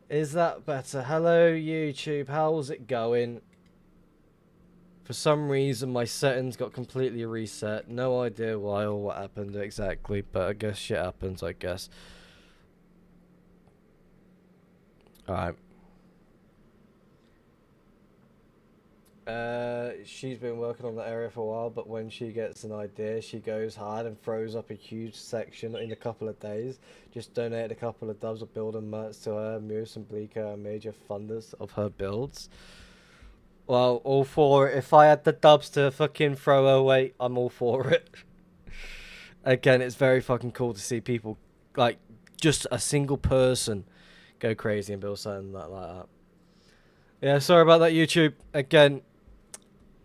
Is that better? Hello, YouTube. How's it going? For some reason, my settings got completely reset. No idea why or what happened exactly, but I guess shit happens, I guess. Alright. She's been working on that area for a while, but when she gets an idea, she goes hard and throws up a huge section in a couple of days. Just donate a couple of dubs of builder merch to her. Moose and Bleaker are major funders of her builds. Well, all for it. If I had the dubs to fucking throw away, I'm all for it. Again, it's very fucking cool to see people, like, just a single person go crazy and build something like that. Yeah, sorry about that, YouTube. Again,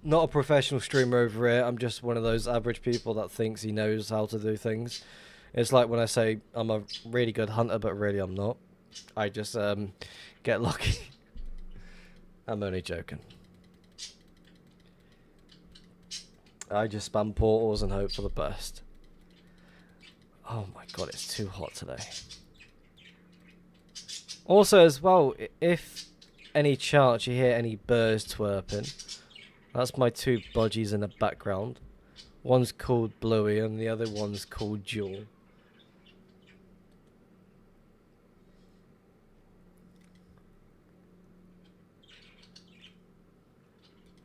not a professional streamer over here. I'm just one of those average people that thinks he knows how to do things. It's like when I say I'm a really good hunter, but really I'm not. I just get lucky. I'm only joking. I just spam portals and hope for the best. Oh my god, it's too hot today. Also, as well, if any chance you hear any birds twerping, that's my two budgies in the background. One's called Bluey and the other one's called Jewel.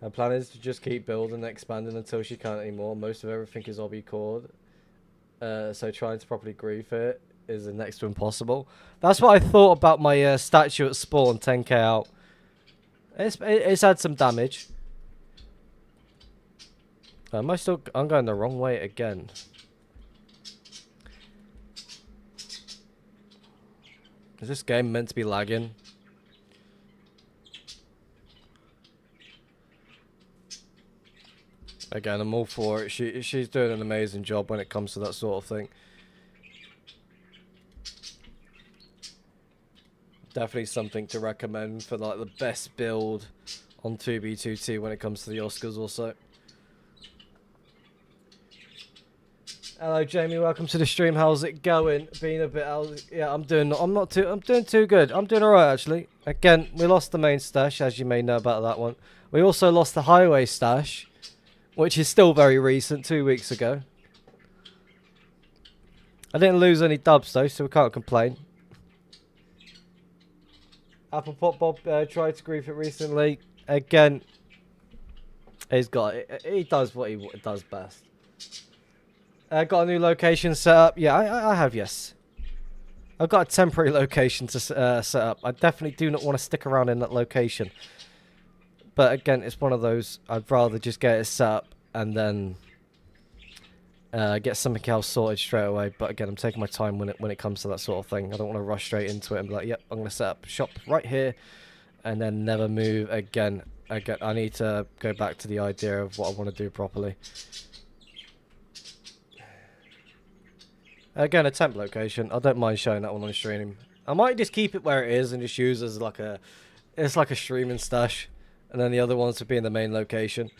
Her plan is to just keep building and expanding until she can't anymore. Most of everything is obby cord. So trying to properly grief it is the next to impossible. That's what I thought about my statue at spawn 10k out. It's had some damage. Am I still... I'm going the wrong way again. Is this game meant to be lagging? Again, I'm all for it. She's doing an amazing job when it comes to that sort of thing. Definitely something to recommend for like the best build on 2B2T when it comes to the Oscars also. Hello Jamie, welcome to the stream. How's it going? Been a bit yeah, I'm doing too good. I'm doing alright actually. Again, we lost the main stash, as you may know about that one. We also lost the highway stash, which is still very recent, 2 weeks ago. I didn't lose any dubs though, so we can't complain. Apple Pop Bob tried to grief it recently. Again, he's got it. He does what he does best. Got a new location set up. Yeah, I have, yes. I've got a temporary location to set up. I definitely do not want to stick around in that location. But again, it's one of those, I'd rather just get it set up and then get something else sorted straight away. But again, I'm taking my time when it comes to that sort of thing. I don't want to rush straight into it and be like, yep, I'm going to set up shop right here and then never move again. I need to go back to the idea of what I want to do properly. Again, a temp location. I don't mind showing that one on stream. I might just keep it where it is and just use it as like a... It's like a streaming stash. And then the other ones would be in the main location.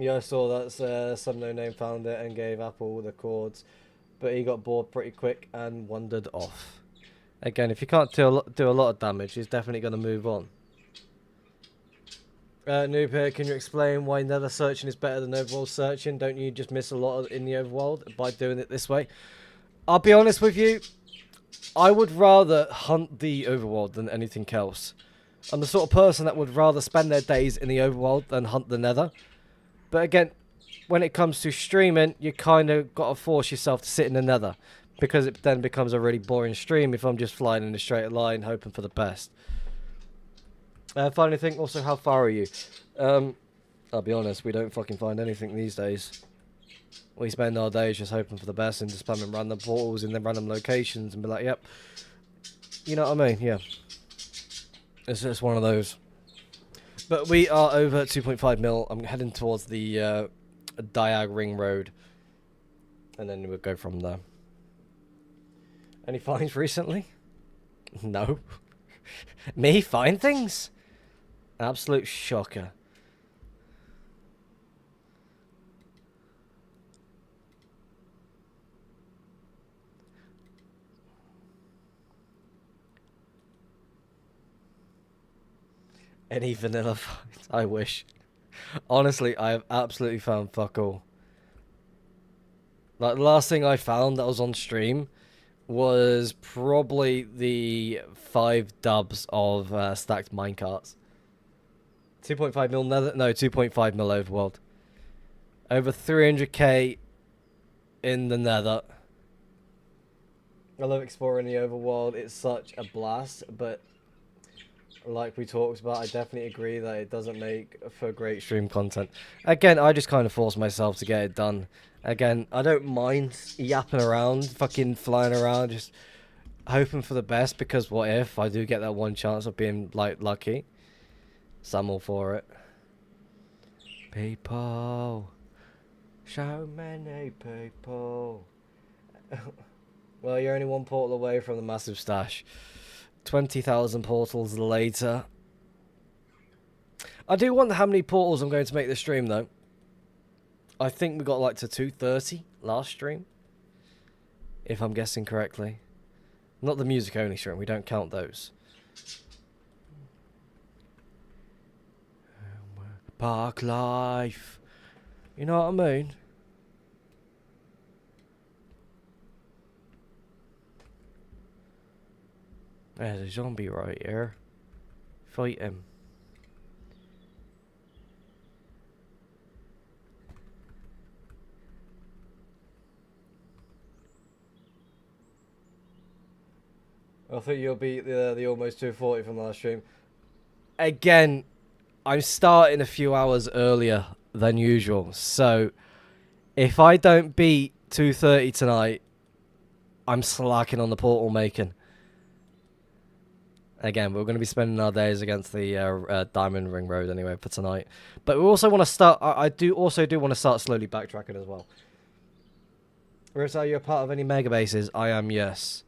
Yeah, I saw that some no-name found it and gave Apple the cords. But he got bored pretty quick and wandered off. Again, if you can't do a lot of damage, he's definitely going to move on. Noob here, can you explain why nether searching is better than overworld searching? Don't you just miss a lot in the overworld by doing it this way? I'll be honest with you, I would rather hunt the overworld than anything else. I'm the sort of person that would rather spend their days in the overworld than hunt the nether. But again, when it comes to streaming, you kind of got to force yourself to sit in the nether. Because it then becomes a really boring stream if I'm just flying in a straight line hoping for the best. Finally think also, how far are you? I'll be honest, we don't fucking find anything these days. We spend our days just hoping for the best and just spamming random portals in the random locations and be like, yep. You know what I mean? Yeah. It's just one of those. But we are over 2.5 mil. I'm heading towards the Diag Ring Road. And then we'll go from there. Any finds recently? No. Me find things? Absolute shocker. Any vanilla fights? I wish. Honestly, I have absolutely found fuck all. Like, the last thing I found that was on stream was probably the 5 dubs of stacked minecarts. 2.5 mil nether? No, 2.5 mil overworld. Over 300k in the nether. I love exploring the overworld. It's such a blast, but like we talked about, I definitely agree that it doesn't make for great stream content. Again, I just kind of force myself to get it done. Again, I don't mind yapping around, fucking flying around, just hoping for the best, because what if I do get that one chance of being, like, lucky? So I'm all for it. People. So many people. Well, you're only one portal away from the massive stash. 20,000 portals later. I do wonder how many portals I'm going to make this stream, though. I think we got like to 230 last stream, if I'm guessing correctly. Not the music only stream, we don't count those. Park life. You know what I mean? There's a zombie right here. Fight him. I think you'll beat the almost 240 from last stream. Again, I'm starting a few hours earlier than usual, so if I don't beat 230 tonight, I'm slacking on the portal making. Again, we're going to be spending our days against the Diamond Ring Road anyway for tonight. But we also want to start... I do want to start slowly backtracking as well. Rose, are you a part of any mega bases? I am, yes.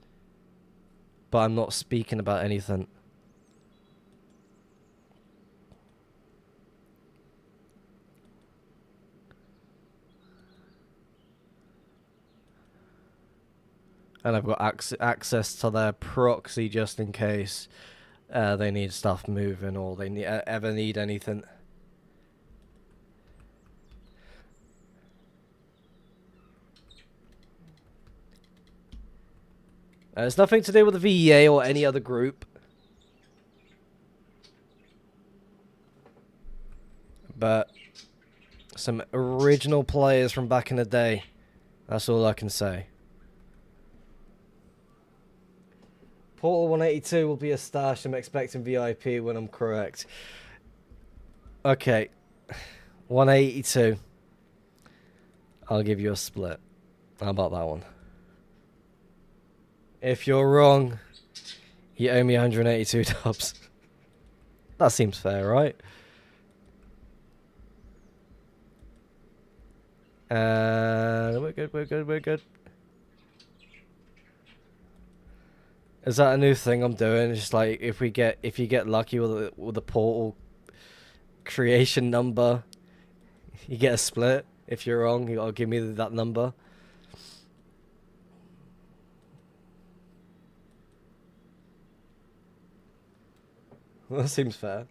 But I'm not speaking about anything. And I've got access to their proxy just in case they need stuff moving or they ever need anything. It's nothing to do with the VEA or any other group. But some original players from back in the day. That's all I can say. Portal 182 will be a stash. I'm expecting VIP when I'm correct. Okay. 182. I'll give you a split. How about that one? If you're wrong, you owe me 182 dubs. That seems fair, right? We're good, we're good, we're good. Is that a new thing I'm doing? Just like if you get lucky with the portal creation number, you get a split. If you're wrong, you gotta give me that number. That seems fair.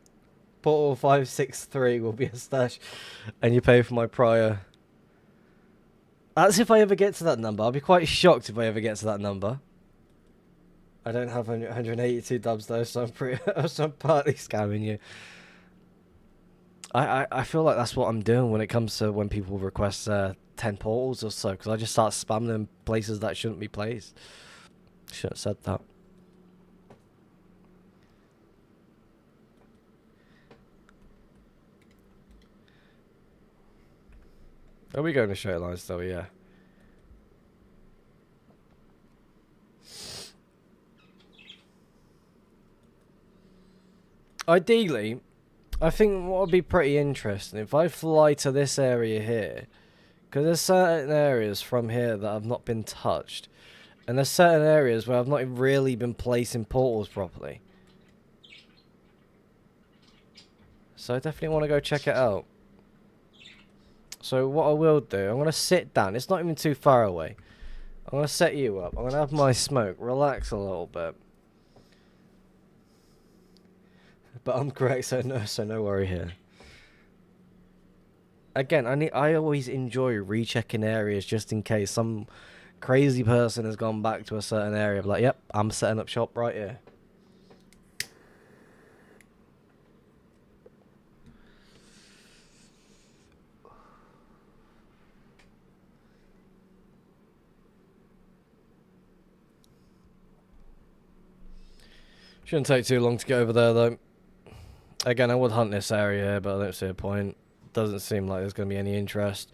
Portal 563 will be a stash, and you pay for my prior. That's if I ever get to that number. I'll be quite shocked if I ever get to that number. I don't have 182 dubs though, so I'm partly scamming you. I feel like that's what I'm doing when it comes to when people request 10 portals or so, because I just start spamming them places that shouldn't be placed. Should have said that. Are we going to straight lines though? Yeah. Ideally, I think what would be pretty interesting if I fly to this area here, because there's certain areas from here that have not been touched, and there's certain areas where I've not really been placing portals properly. So I definitely want to go check it out. So what I will do, I'm going to sit down. It's not even too far away. I'm going to set you up. I'm going to have my smoke. Relax a little bit. But I'm correct, so no worry here. Again, I always enjoy rechecking areas just in case some crazy person has gone back to a certain area. Like, yep, I'm setting up shop right here. Shouldn't take too long to get over there, though. Again, I would hunt this area, but I don't see a point. Doesn't seem like there's going to be any interest.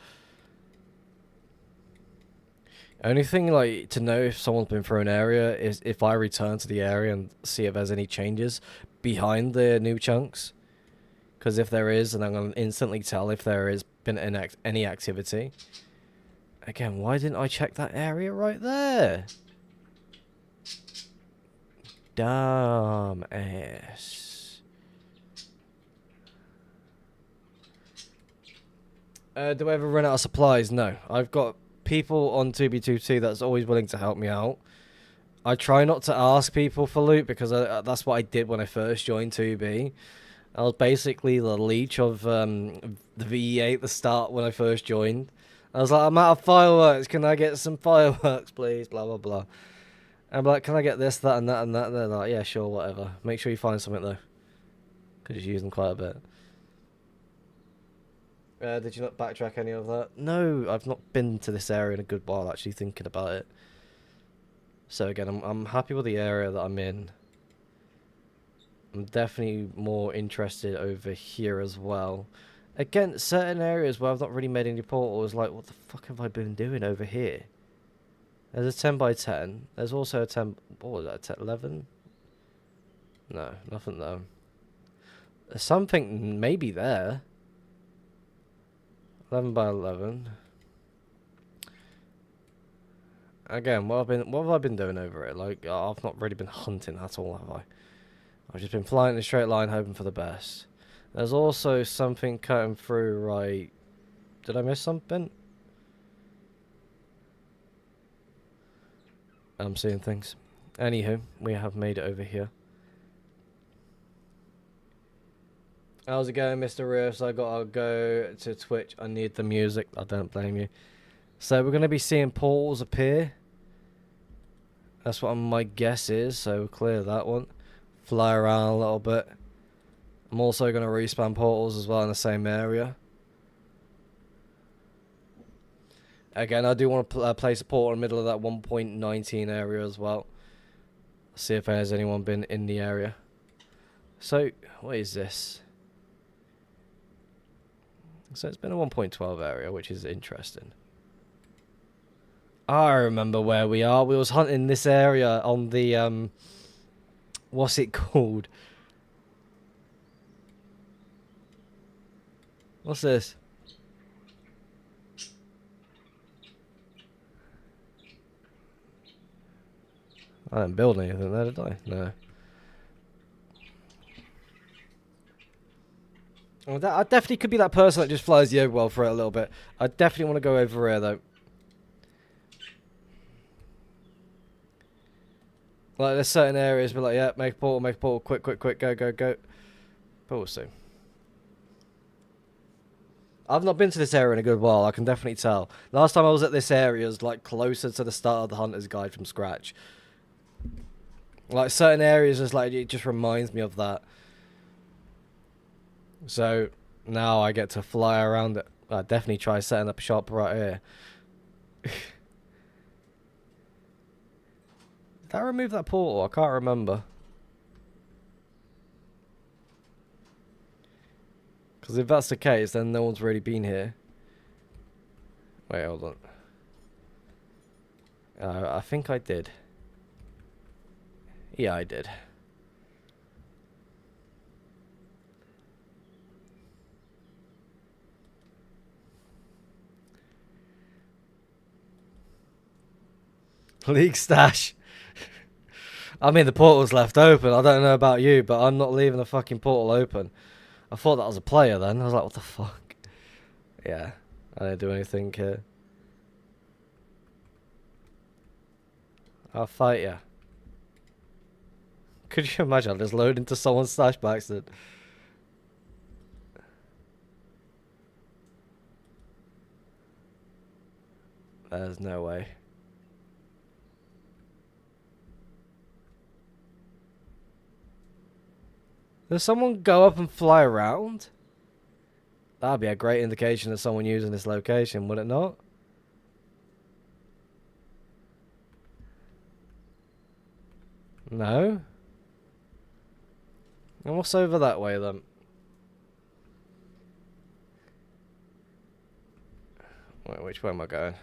Only thing, like, to know if someone's been through an area is if I return to the area and see if there's any changes behind the new chunks. Because if there is, then I'm going to instantly tell if there has been any activity. Again, why didn't I check that area right there? Dumb ass. Do I ever run out of supplies? No. I've got people on 2B2T that's always willing to help me out. I try not to ask people for loot because that's what I did when I first joined 2B. I was basically the leech of the VE8 at the start when I first joined. I was like, I'm out of fireworks. Can I get some fireworks, please? Blah, blah, blah. I'm like, can I get this, that, and that, and that? And they're like, yeah, sure, whatever. Make sure you find something, though. Because you use them quite a bit. Did you not backtrack any of that? No, I've not been to this area in a good while, actually, thinking about it. So, again, I'm happy with the area that I'm in. I'm definitely more interested over here as well. Again, certain areas where I've not really made any portals, like, what the fuck have I been doing over here? There's a 10 by 10. There's also a 10... What was that? 11? No, nothing though. There's something maybe there. 11 by 11. Again, what have I been doing over it? Like, I've not really been hunting at all, have I? I've just been flying in a straight line, hoping for the best. There's also something cutting through right... Did I miss something? I'm seeing things. Anywho, we have made it over here. How's it going, Mr. Riffs? I gotta go to Twitch. I need the music. I don't blame you. So we're gonna be seeing portals appear. That's what my guess is. So we'll clear that one. Fly around a little bit. I'm also gonna respawn portals as well in the same area. Again, I do want to place a portal in the middle of that 1.19 area as well. See if there's anyone been in the area. So, what is this? So it's been a 1.12 area, which is interesting. I remember where we are. We was hunting this area on the, what's it called? What's this? I didn't build anything there, did I? No. Oh, I definitely could be that person that just flies the overworld for it a little bit. I definitely want to go over here, though. Like, there's certain areas, but like, yeah, make a portal, quick, go. But we'll see. I've not been to this area in a good while, I can definitely tell. Last time I was at this area was, like, closer to the start of the Hunter's Guide from scratch. Like, certain areas, just like, it just reminds me of that. So, now I get to fly around it. I'd definitely try setting up a shop right here. Did I remove that portal? I can't remember. Because if that's the case, then no one's really been here. Wait, hold on. I think I did. Yeah, I did. League stash. I mean, the portal's left open. I don't know about you, but I'm not leaving the fucking portal open. I thought that was a player then. I was like, what the fuck? Yeah, I didn't do anything here. I'll fight ya. Could you imagine? I just load into someone's stash by accident. There's no way. Does someone go up and fly around? That'd be a great indication of someone using this location, would it not? No? And what's over that way then? Wait, which way am I going?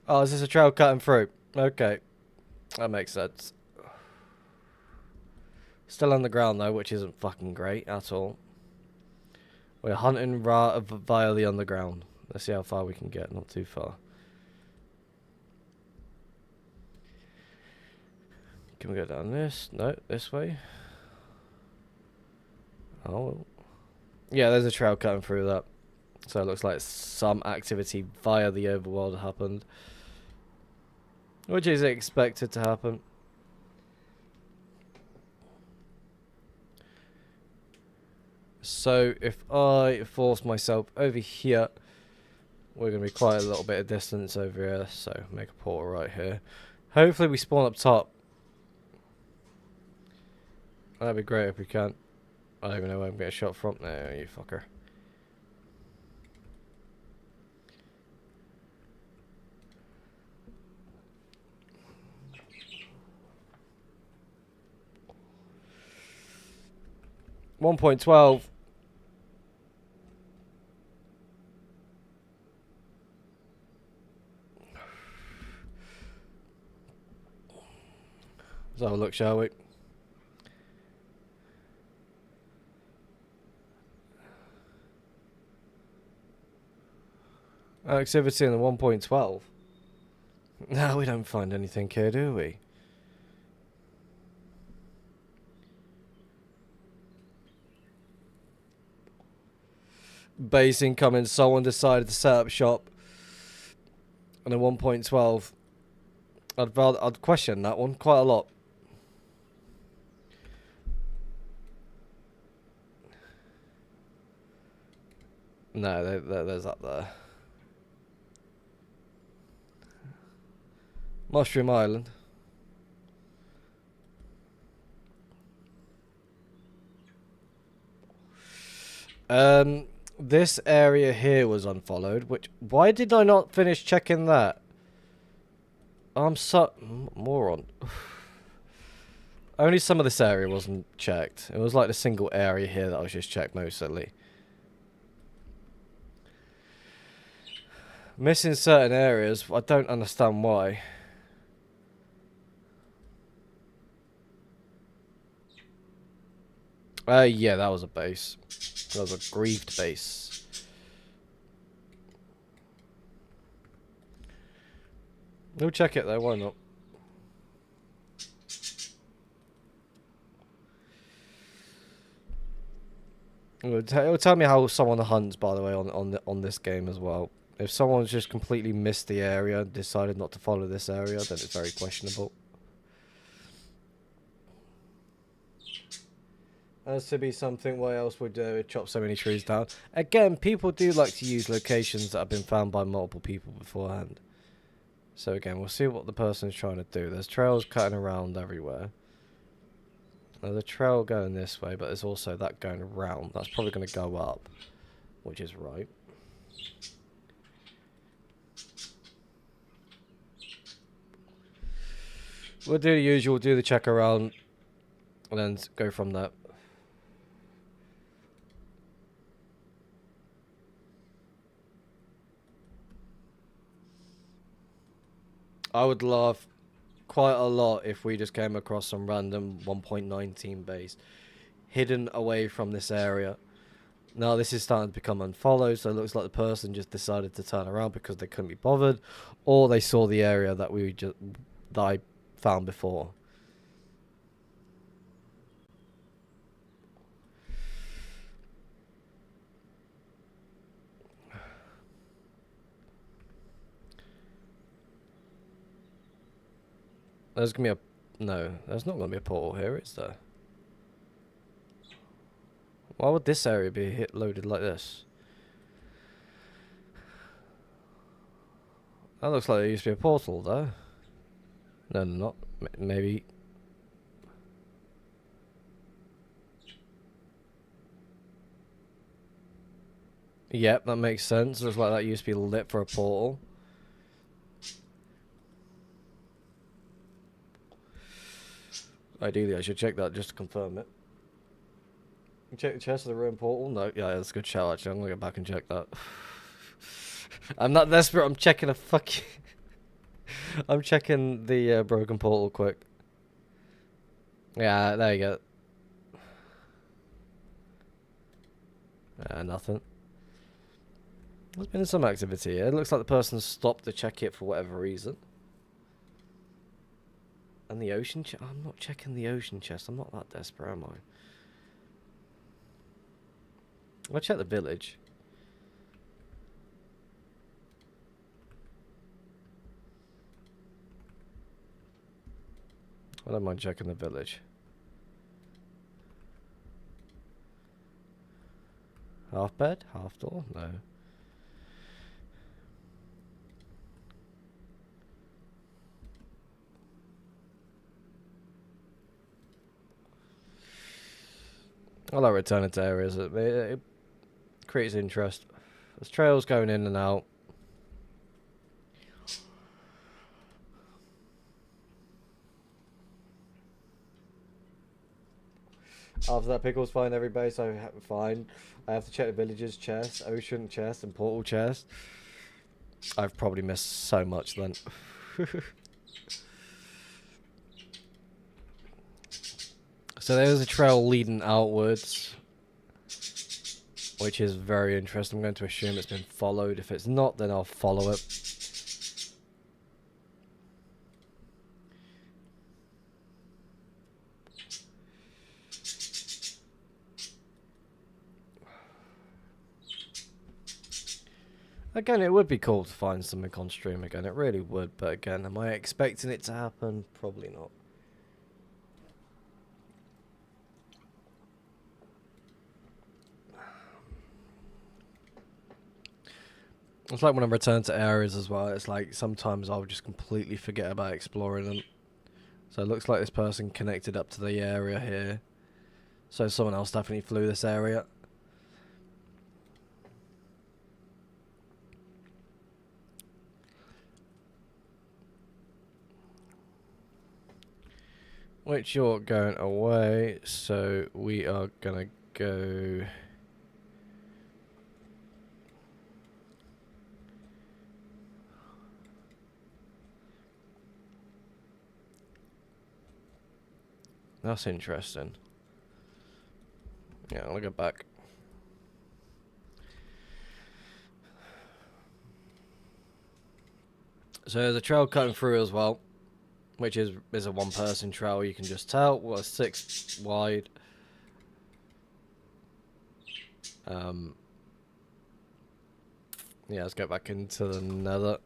Oh, is this a trail cutting through? Okay. That makes sense. Still underground though, which isn't fucking great at all. We're hunting via the underground. Let's see how far we can get. Not too far. Can we go down this? No, this way. Oh. Yeah, there's a trail cutting through that. So it looks like some activity via the overworld happened. Which is expected to happen. So if I force myself over here, we're going to be quite a little bit of distance over here. So make a portal right here. Hopefully we spawn up top. That'd be great if we can. I don't even know where I'm getting shot from. There, you fucker. .12. Let's have a look, shall we? Activity in the 1.12. No, we don't find anything here, do we? Base incoming. Someone decided to set up shop on a 1.12. I'd question that one quite a lot. No, there's up there. Mushroom Island. This area here was unfollowed, which... Why did I not finish checking that? I'm so... Moron. Only some of this area wasn't checked. It was like the single area here that was just checked mostly. Missing certain areas, I don't understand why. Yeah, that was a base. That was a grieved base. We'll check it though, why not? It'll tell me how someone hunts, by the way, on this game as well. If someone's just completely missed the area and decided not to follow this area, then it's very questionable. As to be something, what else would chop so many trees down? Again, people do like to use locations that have been found by multiple people beforehand. So again, we'll see what the person's trying to do. There's trails cutting around everywhere. There's a trail going this way, but there's also that going around. That's probably going to go up, which is right. We'll do the usual, do the check around, and then go from there. I would laugh quite a lot if we just came across some random 1.19 base hidden away from this area. Now this is starting to become unfollowed, so it looks like the person just decided to turn around because they couldn't be bothered, or they saw the area that I found before. There's gonna be a... No, there's not gonna be a portal here, is there? Why would this area be loaded like this? That looks like there used to be a portal there. No, not. Maybe. Yep, that makes sense. Looks like that used to be lit for a portal. Ideally, I should check that just to confirm it. Check the chest of the ruined portal? No, yeah, that's a good shout actually. I'm gonna go back and check that. I'm not desperate, I'm checking a fucking... I'm checking the broken portal quick. Yeah, there you go. Nothing. There's been some activity here. It looks like the person stopped to check it for whatever reason. And the ocean chest? I'm not checking the ocean chest. I'm not that desperate, am I? I'll check the village. I don't mind checking the village. Half bed? Half door? No. I like returning to areas. It creates interest. There's trails going in and out. After that, Pickle's fine every base. Fine. I have to check the villages chest, ocean chest, and portal chest. I've probably missed so much then. So there's a trail leading outwards, which is very interesting. I'm going to assume it's been followed. If it's not, then I'll follow it. Again, it would be cool to find something on stream again. It really would. But again, am I expecting it to happen? Probably not. It's like when I return to areas as well. It's like sometimes I'll just completely forget about exploring them. So it looks like this person connected up to the area here. So someone else definitely flew this area. Which you're going away, so we are gonna go... That's interesting. Yeah, I'll go back. So there's a trail cutting through as well, which is a one-person trail. You can just tell. Well, 6 wide. Yeah, let's go back into the nether.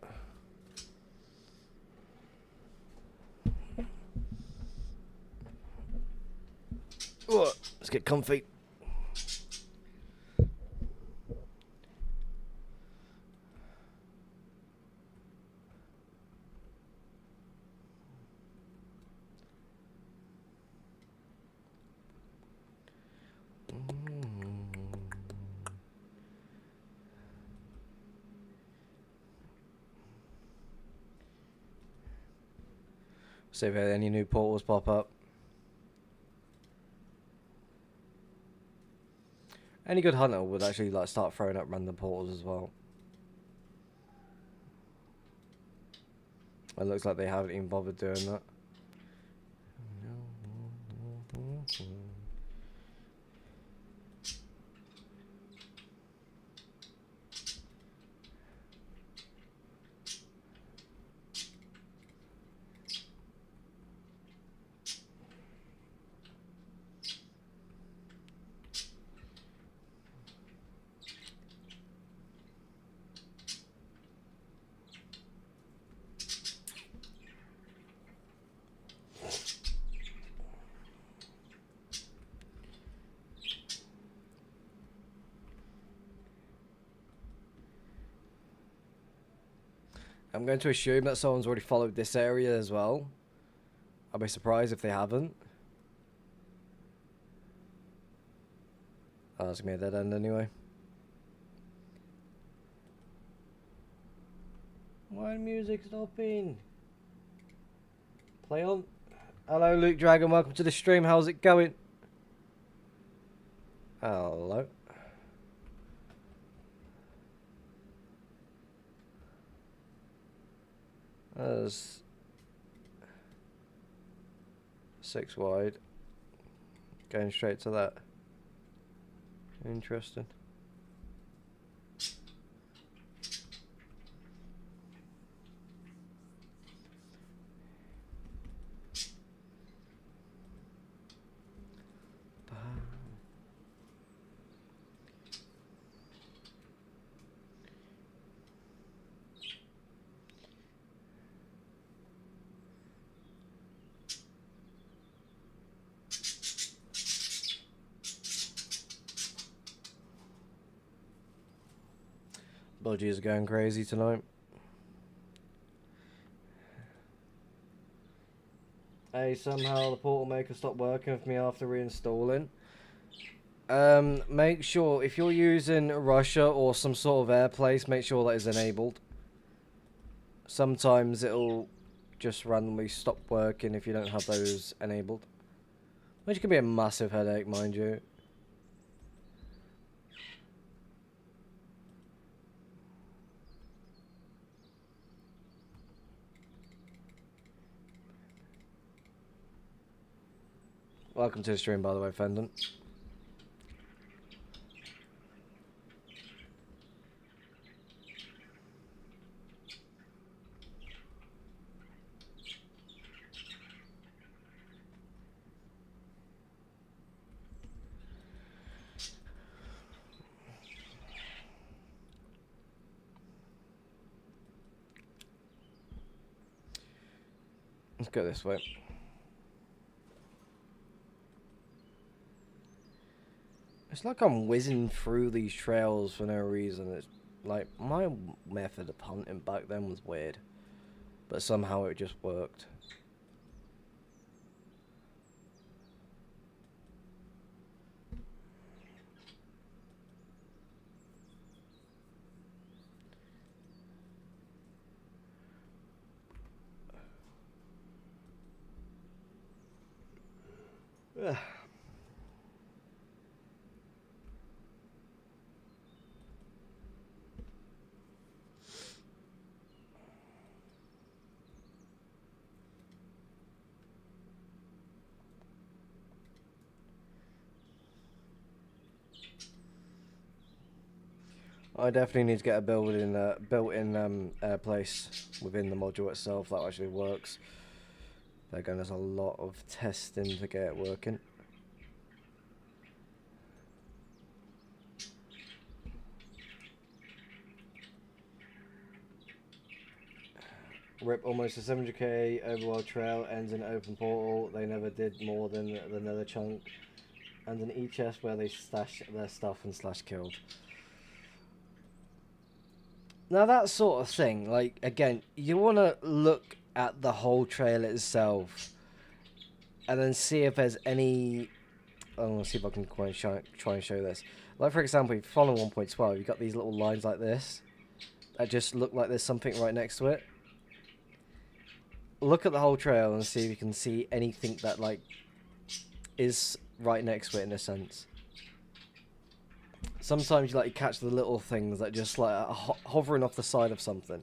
Whoa, let's get comfy. See if any new portals pop up. Any good hunter would actually like start throwing up random portals as well. It looks like they haven't even bothered doing that. I'm going to assume that someone's already followed this area as well. I'll be surprised if they haven't. Oh, it's gonna be a dead end anyway. Why music stopping? Play on. Hello, Luke Dragon. Welcome to the stream. How's it going? Hello. There's 6 wide. Going straight to that. Interesting. Budgies are going crazy tonight. Hey, somehow the portal maker stopped working for me after reinstalling. Make sure, if you're using Russia or some sort of airplace, make sure that is enabled. Sometimes it'll just randomly stop working if you don't have those enabled. Which can be a massive headache, mind you. Welcome to the stream, by the way, Fendant. Let's go this way. It's like I'm whizzing through these trails for no reason. It's like my method of hunting back then was weird, but somehow it just worked. Ugh. I definitely need to get a built-in place within the module itself that actually works. Again, there's a lot of testing to get it working. Rip almost a 700k overworld trail ends in an open portal. They never did more than the nether chunk and an e-chest where they stash their stuff and slash killed. Now that sort of thing, like, again, you want to look at the whole trail itself and then see if there's any... I want to see if I can try and show this. Like, for example, if you follow 1.12, you've got these little lines like this that just look like there's something right next to it. Look at the whole trail and see if you can see anything that, like, is right next to it in a sense. Sometimes you like catch the little things that just like are hovering off the side of something.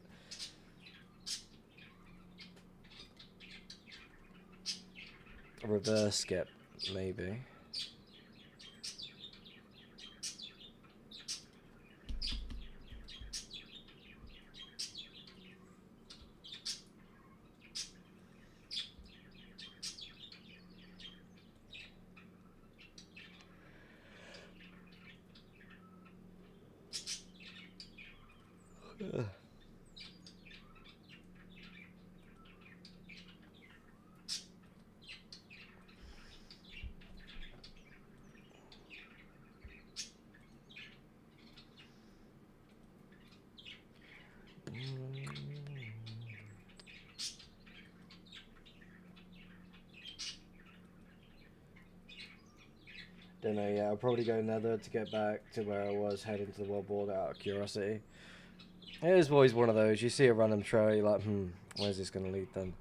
A reverse skip, maybe. Don't know yet. I'll probably go Nether to get back to where I was heading to the world border out of curiosity. It is always one of those. You see a random trail, you're like, where's this going to lead then?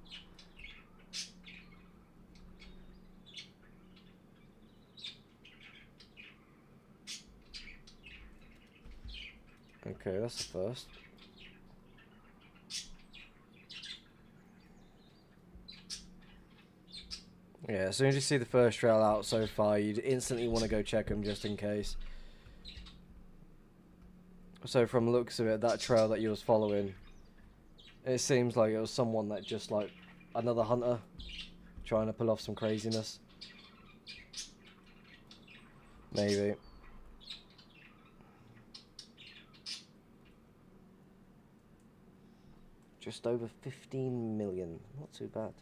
Okay, that's the first. Yeah, as soon as you see the first trail out so far, you'd instantly want to go check them just in case. So from the looks of it, that trail that you was following, it seems like it was someone that just like another hunter trying to pull off some craziness. Maybe. Just over 15 million. Not too bad.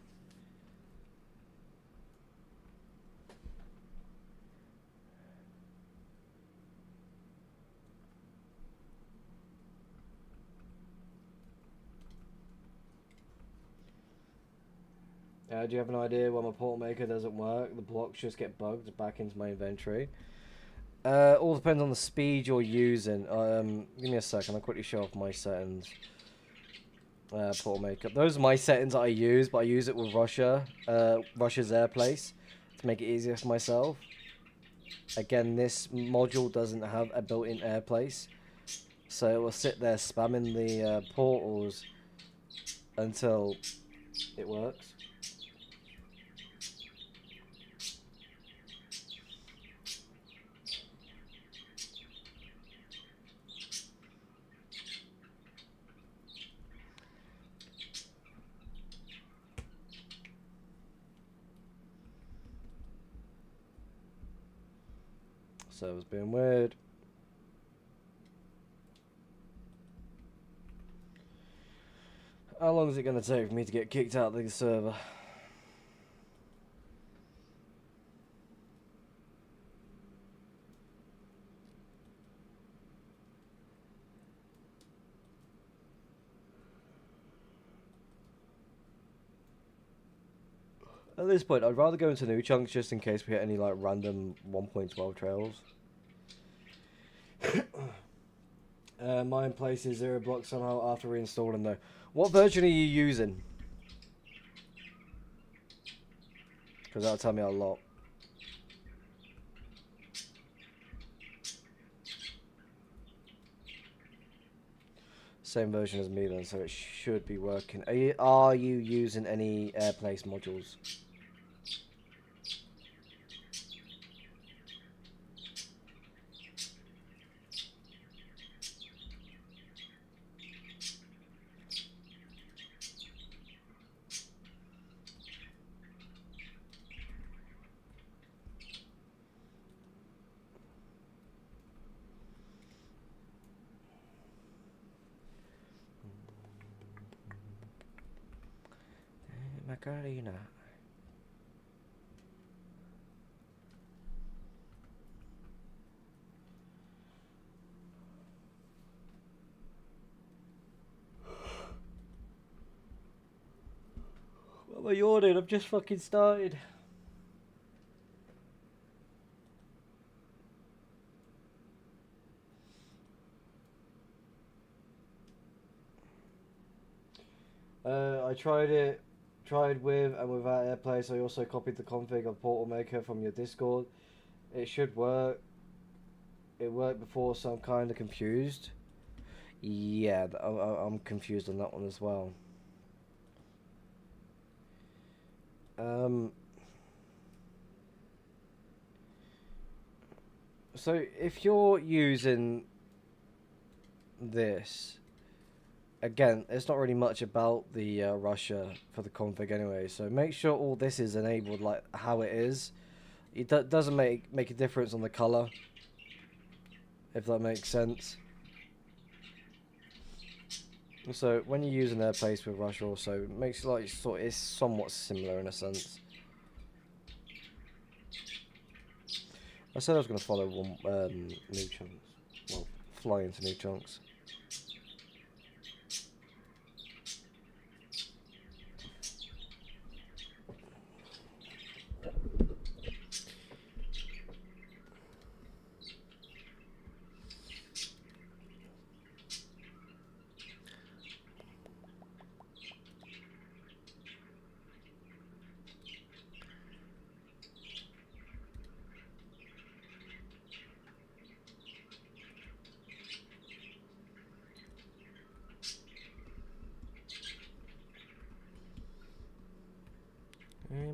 Do you have an idea why my portal maker doesn't work? The blocks just get bugged back into my inventory. All depends on the speed you're using. Give me a second, I'll quickly show off my settings. Portal maker. Those are my settings that I use, but I use it with Russia's Airplace to make it easier for myself. Again, this module doesn't have a built-in Airplace, so it will sit there spamming the portals until it works. So it's been weird. How long is it going to take for me to get kicked out of the server? At this point, I'd rather go into new chunks just in case we hit any like random 1.12 trails. Mine places 0 blocks somehow after reinstalling though. What version are you using? Because that'll tell me a lot. Same version as me then, so it should be working. Are you using any Airplace modules? Macarena. What am I yawning? I've just fucking started. I tried with and without Airplace. I also copied the config of Portal Maker from your Discord. It should work. It worked before, so I'm kind of confused. Yeah, I'm confused on that one as well. So if you're using this, again, it's not really much about the Russia for the config anyway, so make sure all this is enabled like how it is. It doesn't make a difference on the color, if that makes sense. So when you use an Airplace with Russia also, it makes it like it's somewhat similar in a sense. I said I was going to follow new chunks. Well, fly into new chunks.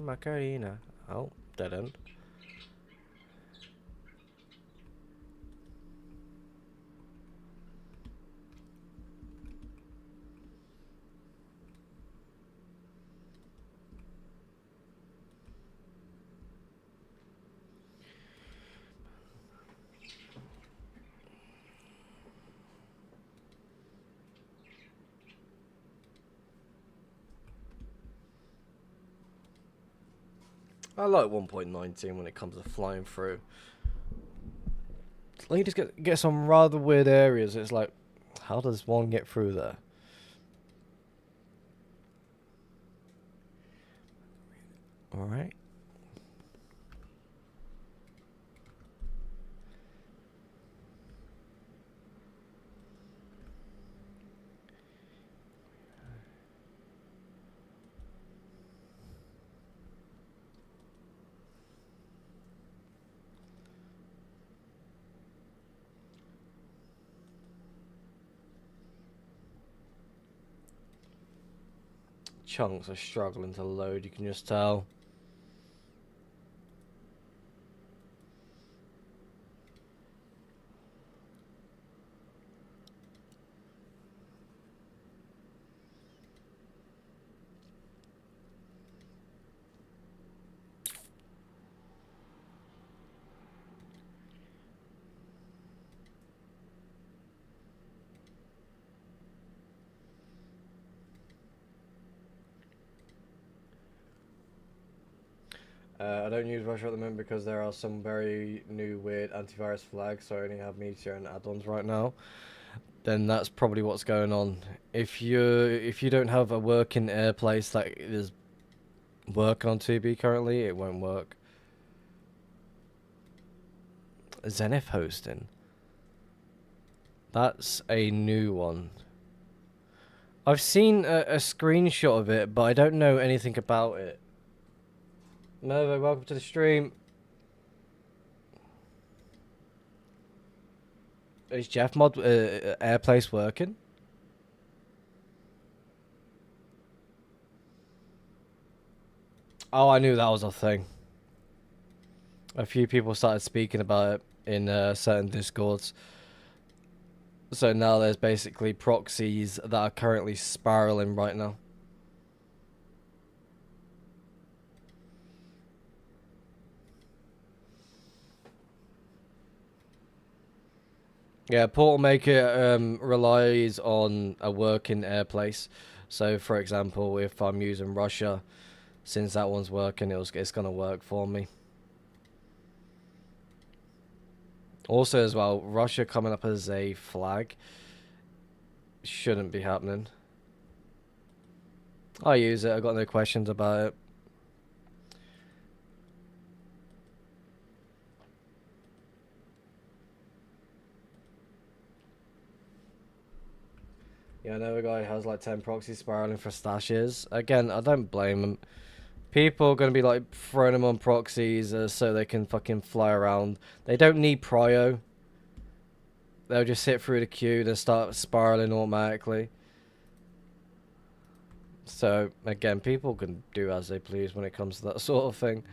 Macarena. Oh, dead end. I like 1.19 when it comes to flying through. Like you just get some rather weird areas. It's like, how does one get through there? All right. Chunks are struggling to load, you can just tell. I don't use Russia at the moment because there are some very new weird antivirus flags, so I only have Meteor and add-ons right now. Then that's probably what's going on. If you don't have a working AirPlace that is working on 2B currently, it won't work. Zenith hosting. That's a new one. I've seen a screenshot of it, but I don't know anything about it. Mervo, welcome to the stream. Is Jeff Mod AirPlace working? Oh, I knew that was a thing. A few people started speaking about it in certain Discords. So now there's basically proxies that are currently spiraling right now. Yeah, Portal Maker relies on a working AirPlace. So, for example, if I'm using Russia, since that one's working, it's going to work for me. Also, as well, Russia coming up as a flag shouldn't be happening. I use it. I got no questions about it. Yeah, another guy has like 10 proxies spiraling for stashes. Again, I don't blame him. People are going to be like throwing them on proxies so they can fucking fly around. They don't need prio. They'll just sit through the queue and start spiraling automatically. So, again, people can do as they please when it comes to that sort of thing.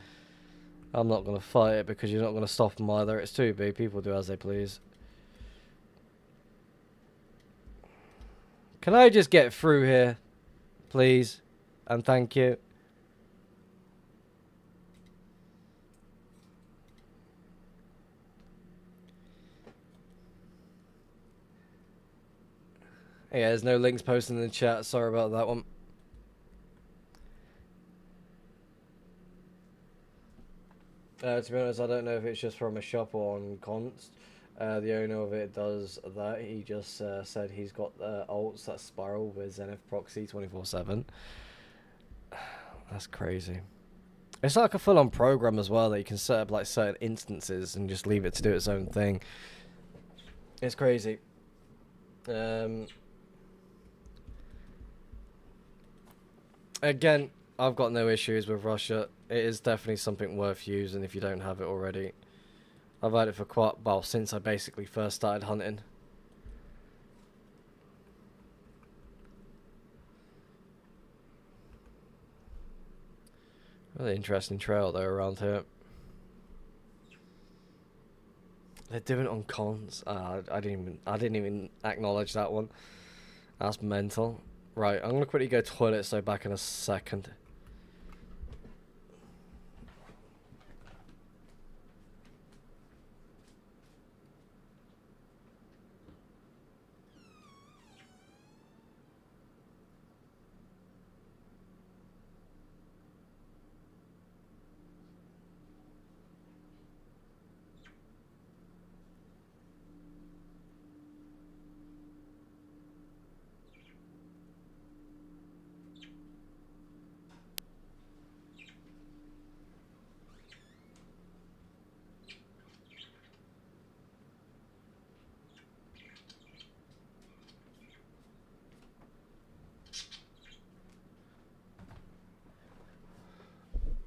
I'm not going to fight it because you're not going to stop them either. It's 2B. People do as they please. Can I just get through here, please? And thank you. Yeah, there's no links posted in the chat. Sorry about that one. To be honest, I don't know if it's just from a shop or on Const. The owner of it does that. He just said he's got alts that spiral with Zenith Proxy 24/7. That's crazy. It's like a full-on program as well that you can set up like certain instances and just leave it to do its own thing. It's crazy. Again, I've got no issues with Russia. It is definitely something worth using if you don't have it already. I've had it for quite well since I basically first started hunting. Really interesting trail though around here. They're doing it on cons. I didn't even acknowledge that one. That's mental. Right, I'm gonna quickly go toilet, so back in a second.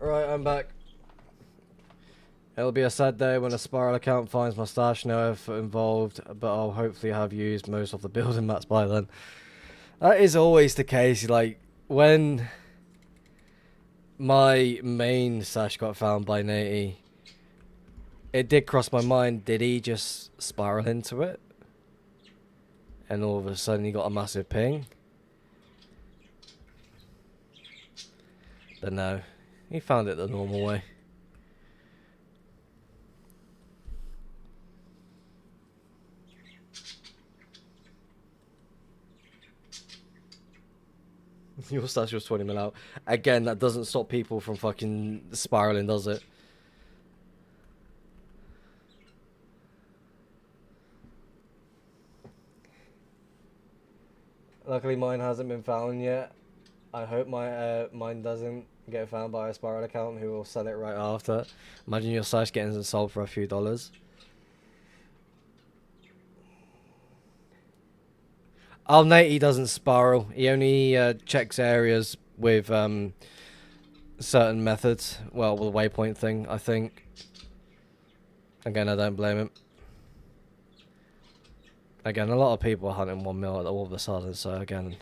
Right, I'm back. It'll be a sad day when a Spiral account finds my stash, no effort involved, but I'll hopefully have used most of the building mats by then. That is always the case, like, when my main stash got found by Natey, it did cross my mind, did he just spiral into it? And all of a sudden he got a massive ping? But no, he found it the normal way. Your stash was 20 mil out. Again, that doesn't stop people from fucking spiraling, does it? Luckily mine hasn't been found yet. I hope mine doesn't get found by a Spiral account who will sell it right after. Imagine your stash getting sold for a few dollars. Oh, Natey doesn't spiral. He only checks areas with certain methods. Well, with the waypoint thing, I think. Again, I don't blame him. Again, a lot of people are hunting 1 mil all of a sudden, so again,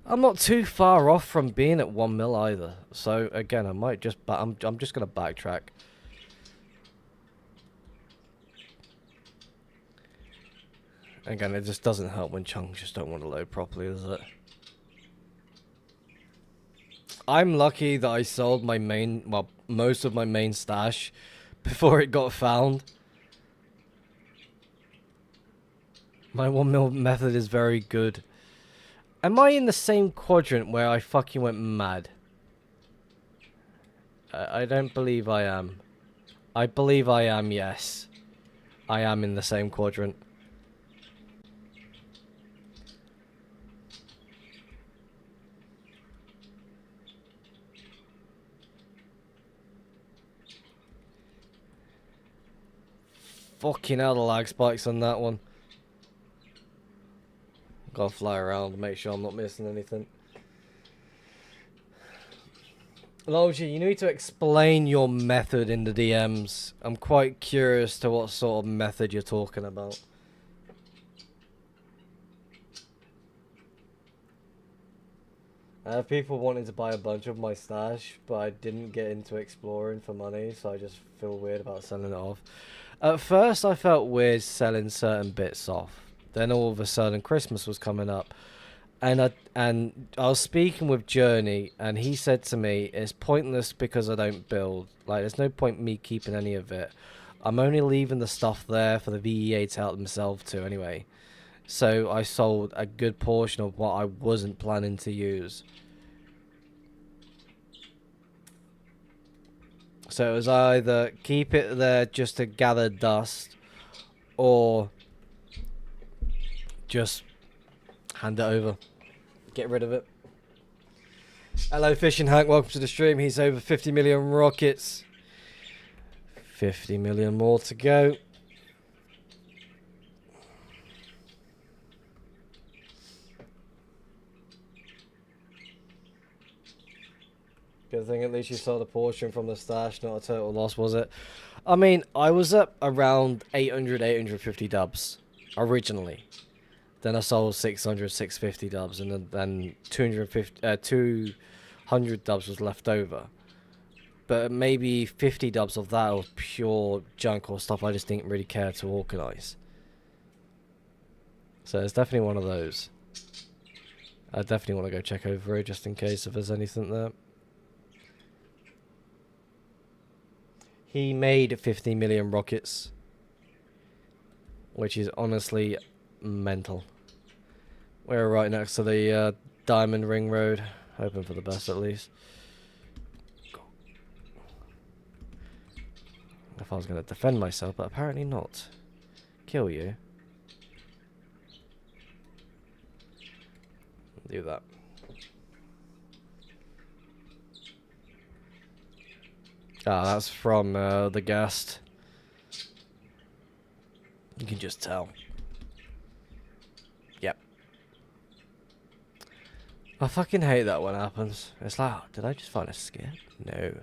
I'm not too far off from being at 1 mil either. So again, I might just, I'm just gonna backtrack. Again, it just doesn't help when chunks just don't want to load properly, does it? I'm lucky that I sold my main, well, most of my main stash before it got found. My 1 mil method is very good. Am I in the same quadrant where I fucking went mad? I don't believe I am. I believe I am, yes. I am in the same quadrant. Fucking hell, the lag spikes on that one. Gotta fly around to make sure I'm not missing anything. Logi, you need to explain your method in the DMs. I'm quite curious to what sort of method you're talking about. I have people wanting to buy a bunch of my stash, but I didn't get into exploring for money, so I just feel weird about selling it off. At first, I felt weird selling certain bits off. Then all of a sudden, Christmas was coming up, and I was speaking with Journey, and he said to me, "It's pointless because I don't build. Like, there's no point me keeping any of it. I'm only leaving the stuff there for the VEA to help themselves to anyway." So I sold a good portion of what I wasn't planning to use. So it was either keep it there just to gather dust, or just hand it over. Get rid of it. Hello, Fishing Hank. Welcome to the stream. He's over 50 million rockets. 50 million more to go. Good thing at least you sold a portion from the stash, not a total loss, was it? I mean, I was up around 800, 850 dubs originally. Then I sold 600, 650 dubs, and then 200 dubs was left over. but maybe 50 dubs of that was pure junk or stuff I just didn't really care to organise. So it's definitely one of those. I definitely want to go check over it just in case if there's anything there. He made 50 million rockets, which is honestly mental. We're right next to the Diamond Ring Road. Hoping for the best at least. If I was going to defend myself, but apparently not. Kill you. Do that. Ah, that's from the guest. You can just tell. Yep. I fucking hate that when it happens. It's like, oh, did I just find a skip? No.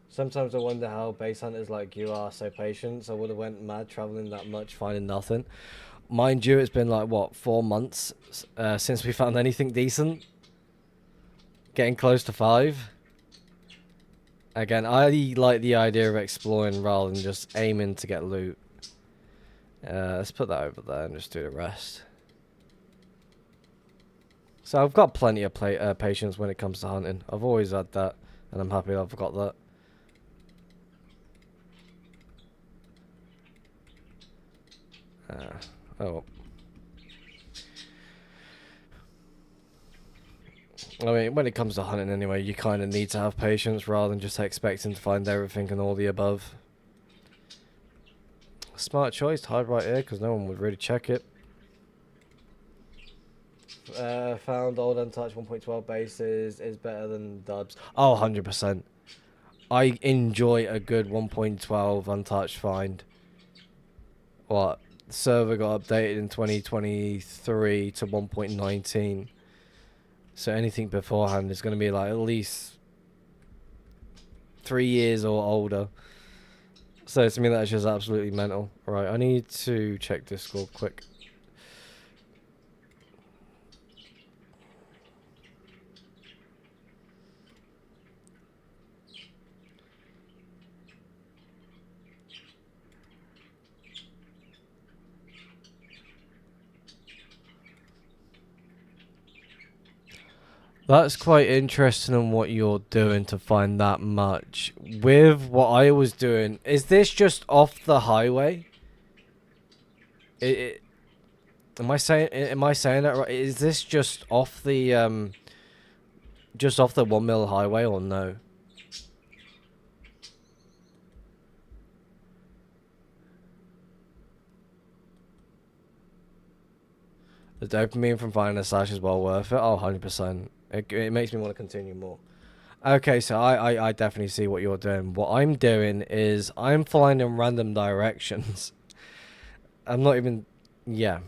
Sometimes I wonder how base hunters like you are so patient. I would have went mad traveling that much, finding nothing. Mind you, it's been like, what, 4 months since we found anything decent? Getting close to 5. Again, I like the idea of exploring rather than just aiming to get loot. Let's put that over there and just do the rest. So I've got plenty of patience when it comes to hunting. I've always had that, and I'm happy I've got that. Oh. I mean, when it comes to hunting anyway, you kind of need to have patience rather than just expecting to find everything and all the above. Smart choice to hide right here because no one would really check it. Found old untouched 1.12 bases is better than dubs. Oh, 100%. I enjoy a good 1.12 untouched find. What? The server got updated in 2023 to 1.19. So anything beforehand is going to be like at least 3 years or older. So to me that's just absolutely mental. Right, I need to check Discord quick. That's quite interesting on what you're doing to find that much. With what I was doing, is this just off the highway? Am I saying that right? Is this just off the 1 mil highway or no? The dopamine from finding a slash is well worth it. Oh, 100%. It makes me want to continue more. Okay, so I definitely see what you're doing. What I'm doing is I'm flying in random directions. I'm not even... Yeah.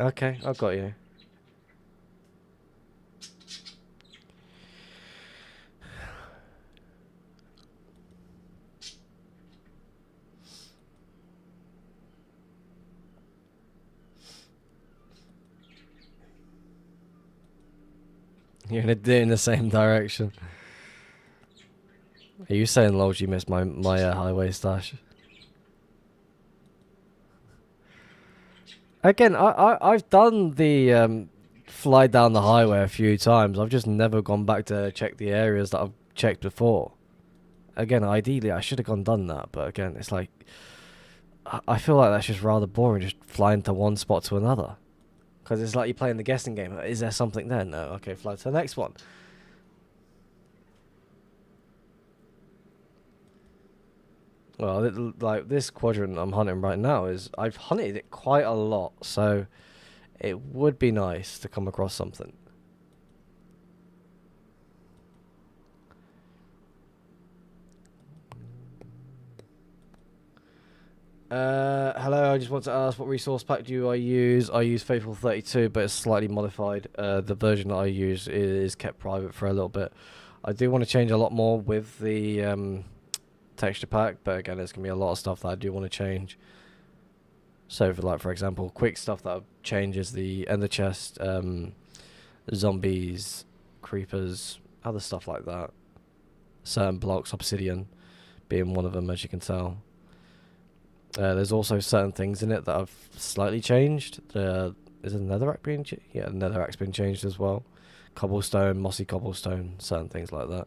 Okay, I've got you. You're gonna do it in the same direction. Are you saying, Lord, you missed my highway stash? Again, I've done the fly down the highway a few times. I've just never gone back to check the areas that I've checked before. Again, ideally, I should have done that, but again, it's like I feel like that's just rather boring, just flying to one spot to another. Because it's like you're playing the guessing game. Is there something there? No. Okay, fly to the next one. Well, like this quadrant I'm hunting right now I've hunted it quite a lot, so it would be nice to come across something. Hello, I just want to ask what resource pack do I use? I use Faithful 32, but it's slightly modified. The version that I use is kept private for a little bit. I do want to change a lot more with the texture pack, but again, there's going to be a lot of stuff that I do want to change. So for like, for example, quick stuff that changes the ender chest, zombies, creepers, other stuff like that. Certain blocks, obsidian being one of them, as you can tell. There's also certain things in it that have slightly changed. Is the netherrack being yeah, the netherrack's been changed as well. Cobblestone, mossy cobblestone, certain things like that.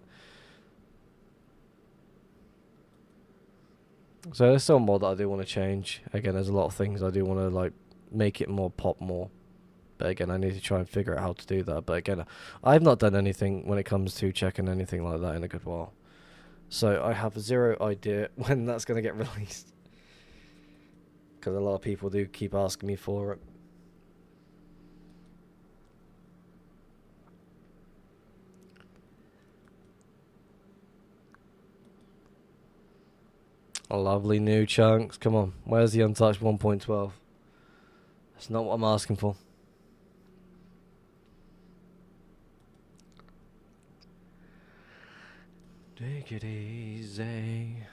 So there's still more that I do want to change. Again, there's a lot of things I do want to like make it more pop more. But again, I need to try and figure out how to do that. But again, I've not done anything when it comes to checking anything like that in a good while. So I have zero idea when that's going to get released. Because a lot of people do keep asking me for it. Lovely new chunks. Come on. Where's the untouched 1.12? That's not what I'm asking for. Take it easy.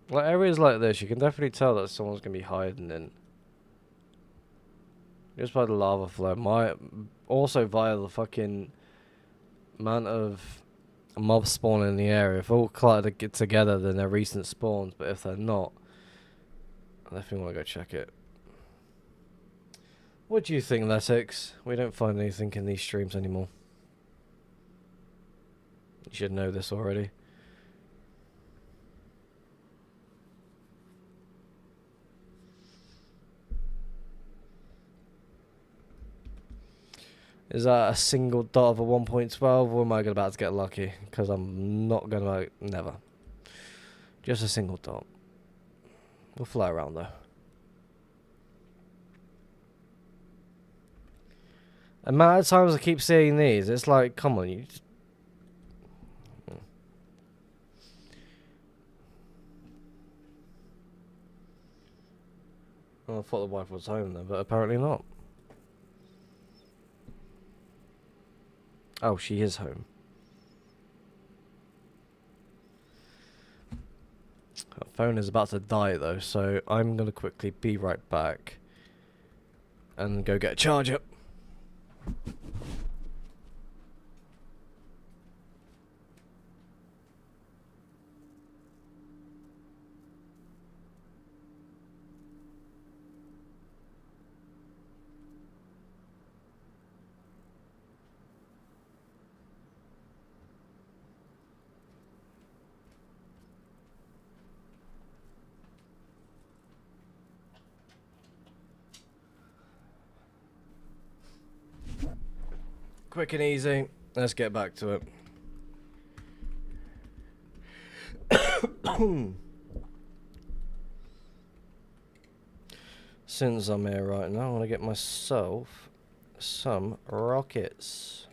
Like areas like this, you can definitely tell that someone's going to be hiding in. Just by the lava flow. Also via the fucking amount of mobs spawning in the area. If all cluttered get together, then they're recent spawns. But if they're not, I definitely want to go check it. What do you think, Letix? We don't find anything in these streams anymore. You should know this already. Is that a single dot of a 1.12, or am I about to get lucky? Because I'm not going to... Never. Just a single dot. We'll fly around, though. The amount of times I keep seeing these, it's like, come on, you... Well, I thought the wife was home then, but apparently not. Oh, she is home. Her phone is about to die though, so I'm going to quickly be right back and go get a charger. Quick and easy. Let's get back to it. Since I'm here right now, I want to get myself some rockets.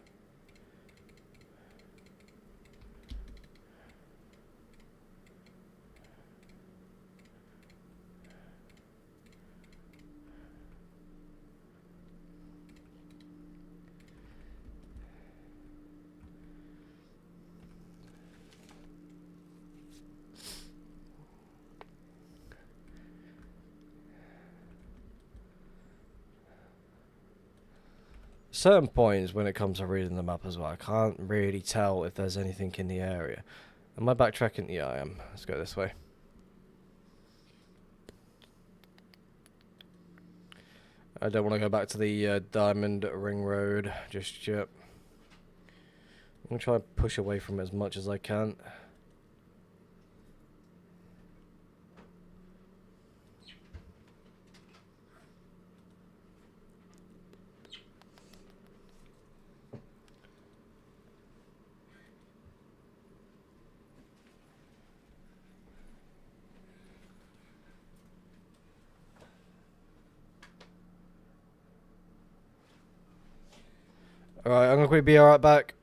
Certain points when it comes to reading the map as well, I can't really tell if there's anything in the area. Am I backtracking? Yeah, I am. Let's go this way. I don't want to go back to the Diamond Ring Road just yet. I'm going to try and push away from it as much as I can. Alright, I'm going to be alright back.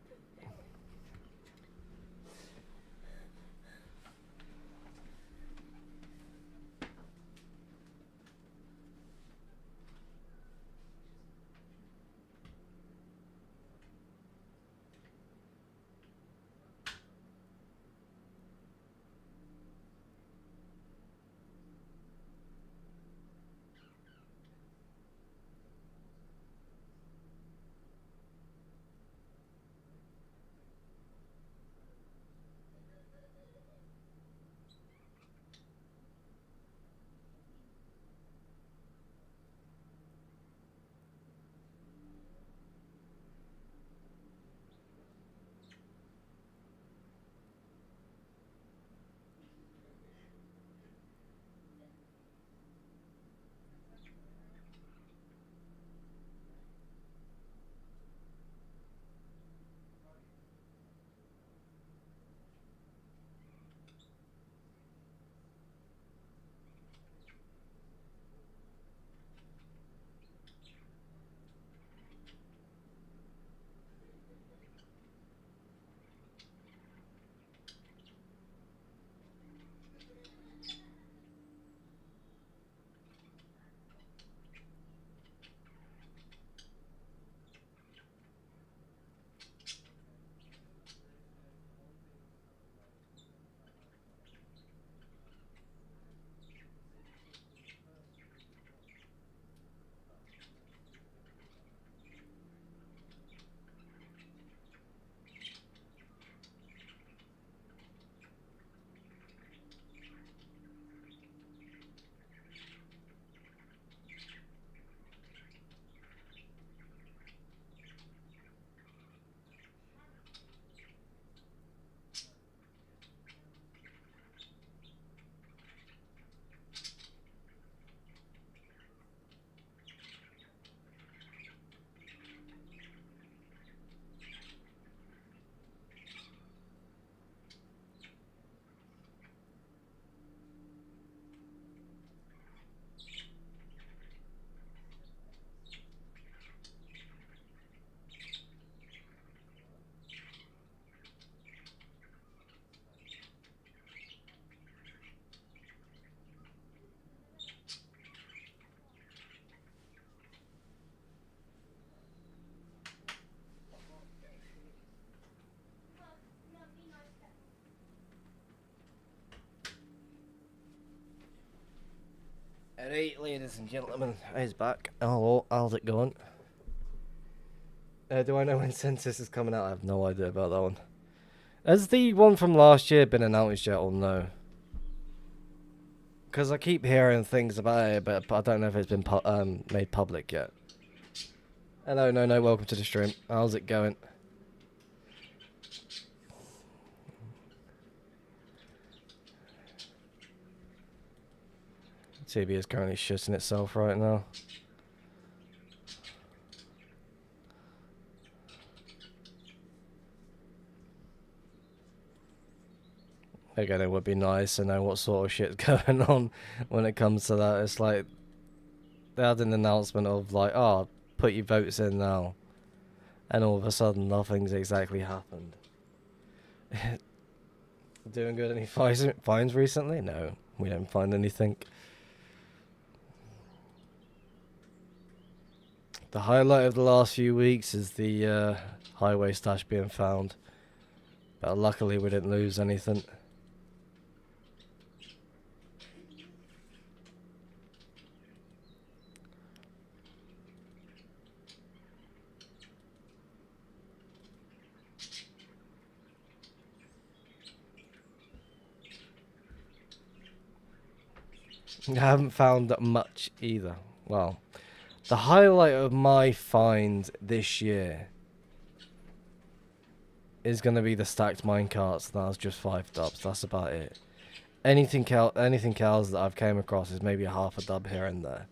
Alright, ladies and gentlemen, he's back. Hello, how's it going? Do I know when Census is coming out? I have no idea about that one. Has the one from last year been announced yet or no? Because I keep hearing things about it, but I don't know if it's been made public yet. Hello, no, welcome to the stream. How's it going? TV is currently shitting itself right now. Again, it would be nice to know what sort of shit's going on when it comes to that. It's like, they had an announcement of like, oh, put your votes in now. And all of a sudden, nothing's exactly happened. Doing good? Any fines recently? No, we don't find anything. The highlight of the last few weeks is the highway stash being found. But luckily we didn't lose anything. I haven't found that much either. Well, the highlight of my find this year is going to be the stacked minecarts. That's just 5 dubs. That's about it. Anything else that I've came across is maybe a half a dub here and there.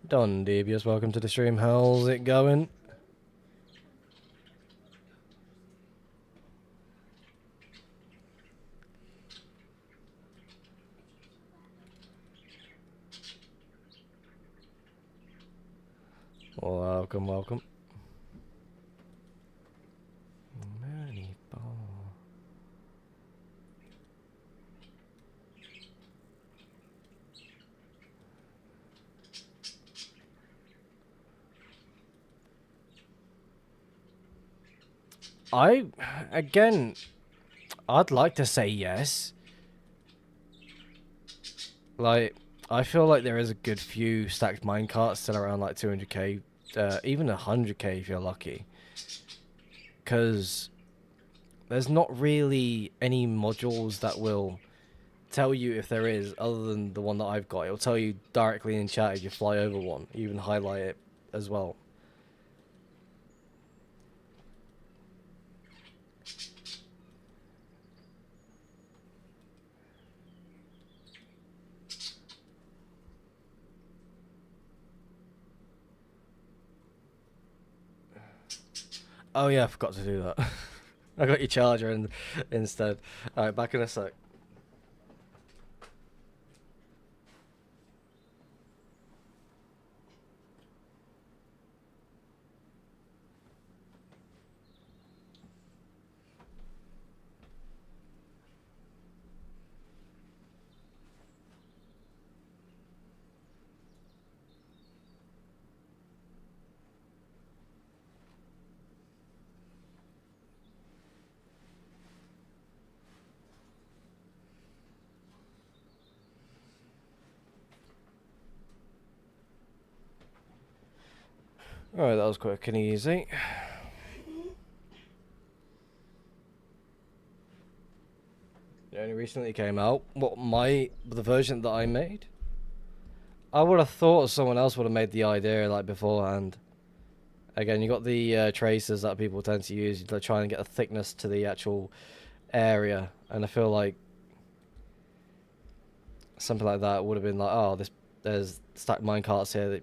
Don Devious, welcome to the stream. How's it going? Welcome, welcome. Money ball. I'd like to say yes. Like, I feel like there is a good few stacked minecarts still around like 200k, even 100k if you're lucky. Because there's not really any modules that will tell you if there is, other than the one that I've got. It'll tell you directly in chat if you fly over one, even highlight it as well. Oh yeah, I forgot to do that. I got your charger instead. Alright, back in a sec. Alright, that was quick and easy. It only recently came out. The version that I made? I would have thought someone else would have made the idea like beforehand. Again, you got the tracers that people tend to use to try and get a thickness to the actual area, and I feel like something like that would have been like, oh, there's stacked minecarts here.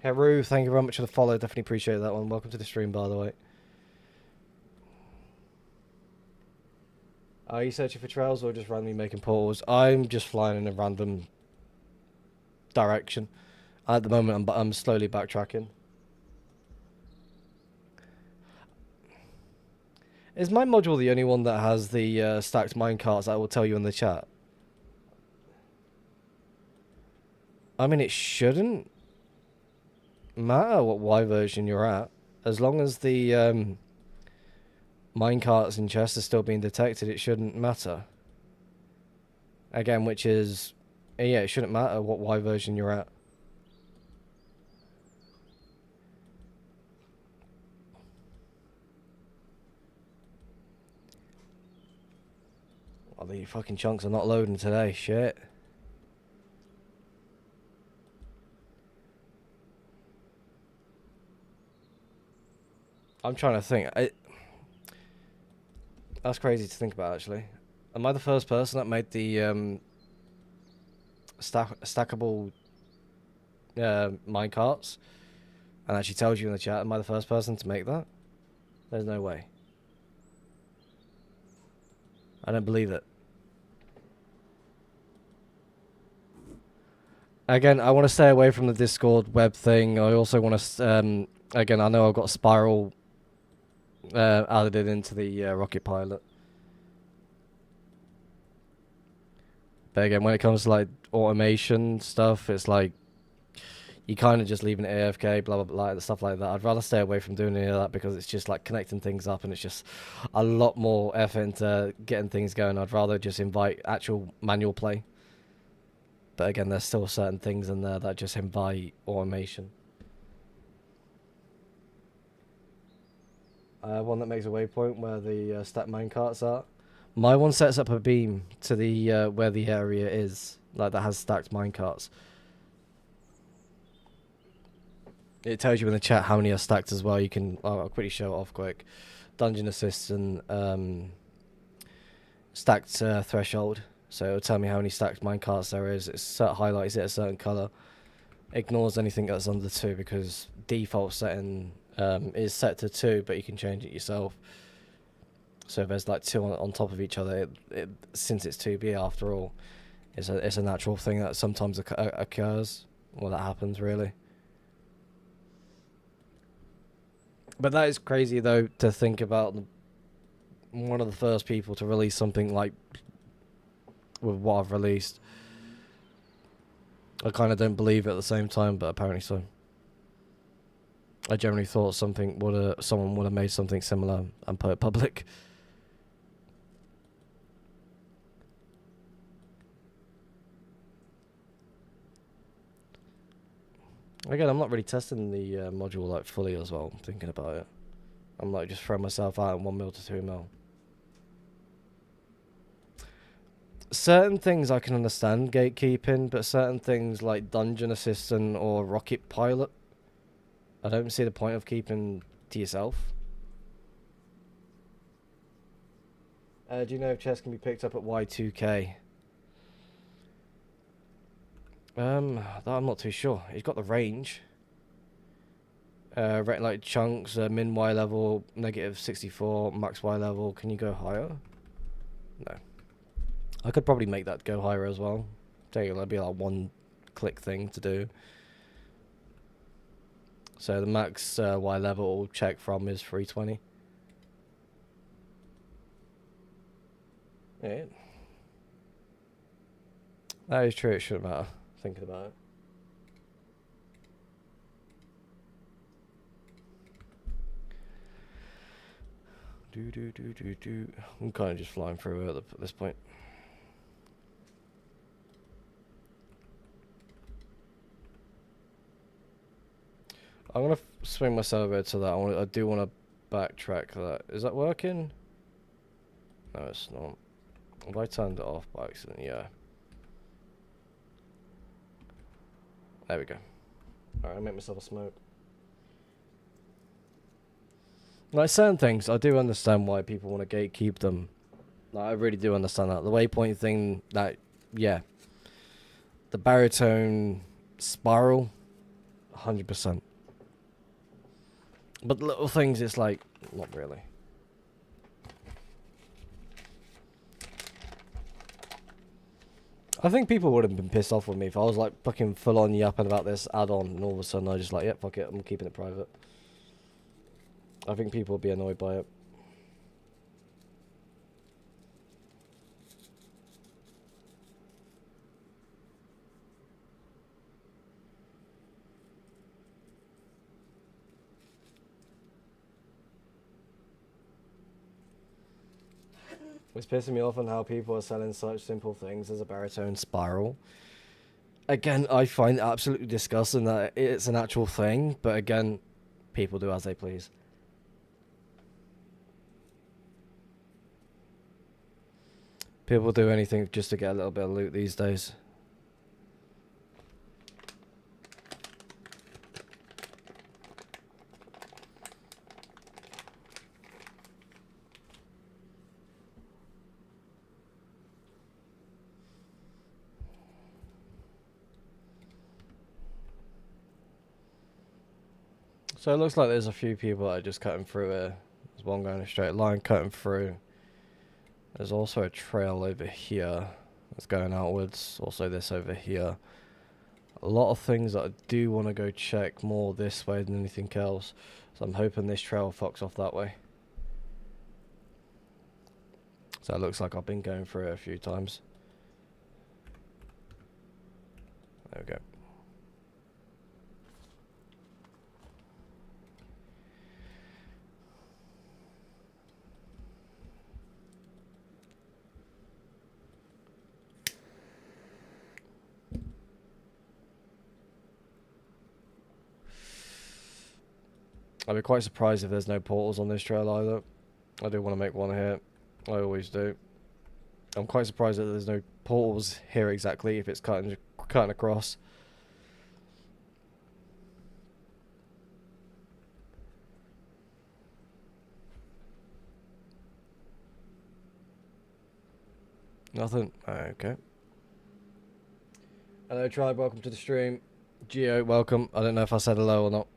Heru, thank you very much for the follow. Definitely appreciate that one. Welcome to the stream, by the way. Are you searching for trails or just randomly making portals? I'm just flying in a random direction. At the moment, I'm slowly backtracking. Is my module the only one that has the stacked minecarts that will tell you in the chat? I mean, it shouldn't matter what Y version you're at. As long as the minecarts in chests are still being detected, it shouldn't matter. Again, which is, yeah, it shouldn't matter what Y version you're at. Oh, the fucking chunks are not loading today, shit. I'm trying to think. That's crazy to think about, actually. Am I the first person that made the stackable minecarts and actually tells you in the chat? Am I the first person to make that? There's no way. I don't believe it. Again, I want to stay away from the Discord web thing. I also want to, again, I know I've got Spiral added into the Rocket Pilot. But again, when it comes to like automation stuff, it's like you kind of just leaving it AFK, blah, blah, blah, stuff like that. I'd rather stay away from doing any of that because it's just like connecting things up and it's just a lot more effort into getting things going. I'd rather just invite actual manual play. But again, there's still certain things in there that just invite automation. One that makes a waypoint where the stack minecarts are. My one sets up a beam to the where the area is, like that has stacked minecarts. It tells you in the chat how many are stacked as well. You can, I'll quickly show it off quick. Dungeon Assistant, stacked threshold. So it'll tell me how many stacked minecarts there is. It highlights it a certain color. Ignores anything that's under 2 because default setting is set to 2, but you can change it yourself. So if there's like 2 on top of each other, since it's 2B after all, it's a natural thing that sometimes occurs. Well, that happens really. But that is crazy though to think about. One of the first people to release something like with what I've released. I kind of don't believe it at the same time, but apparently so. I generally thought someone would have made something similar and put it public. Again, I'm not really testing the module like fully as well. I'm thinking about it. I'm like just throwing myself out in 1 mil to 2 mil. Certain things I can understand gatekeeping, but certain things like Dungeon Assistant or Rocket Pilot, I don't see the point of keeping to yourself. Do you know if chests can be picked up at Y2K? I'm not too sure. He's got the range. Like chunks, min Y level, -64, max Y level. Can you go higher? No. I could probably make that go higher as well. That'd be like 1-click thing to do. So the max Y level check from is 320. Yeah. That is true, it shouldn't matter, thinking about it. I'm kind of just flying through it at this point. I'm gonna swing myself over to that. I do want to backtrack that. Is that working? No, it's not. Have I turned it off by accident? Yeah. There we go. Alright, I'll make myself a smoke. Like certain things, I do understand why people want to gatekeep them. Like, I really do understand that. The waypoint thing, that, yeah. The baritone spiral, 100%. But little things, it's like, not really. I think people would have been pissed off with me if I was like fucking full on yapping about this add-on and all of a sudden I just like, yep, fuck it, I'm keeping it private. I think people would be annoyed by it. It's pissing me off on how people are selling such simple things as a baritone spiral. Again, I find it absolutely disgusting that it's an actual thing, but again, people do as they please. People do anything just to get a little bit of loot these days. So it looks like there's a few people that are just cutting through here. There's one going a straight line cutting through. There's also a trail over here that's going outwards. Also this over here. A lot of things that I do want to go check more this way than anything else. So I'm hoping this trail fucks off that way. So it looks like I've been going through it a few times. There we go. I'd be quite surprised if there's no portals on this trail either. I do want to make one here. I always do. I'm quite surprised that there's no portals here exactly if it's cutting across. Nothing. Okay. Hello Tribe, welcome to the stream. Geo, welcome. I don't know if I said hello or not.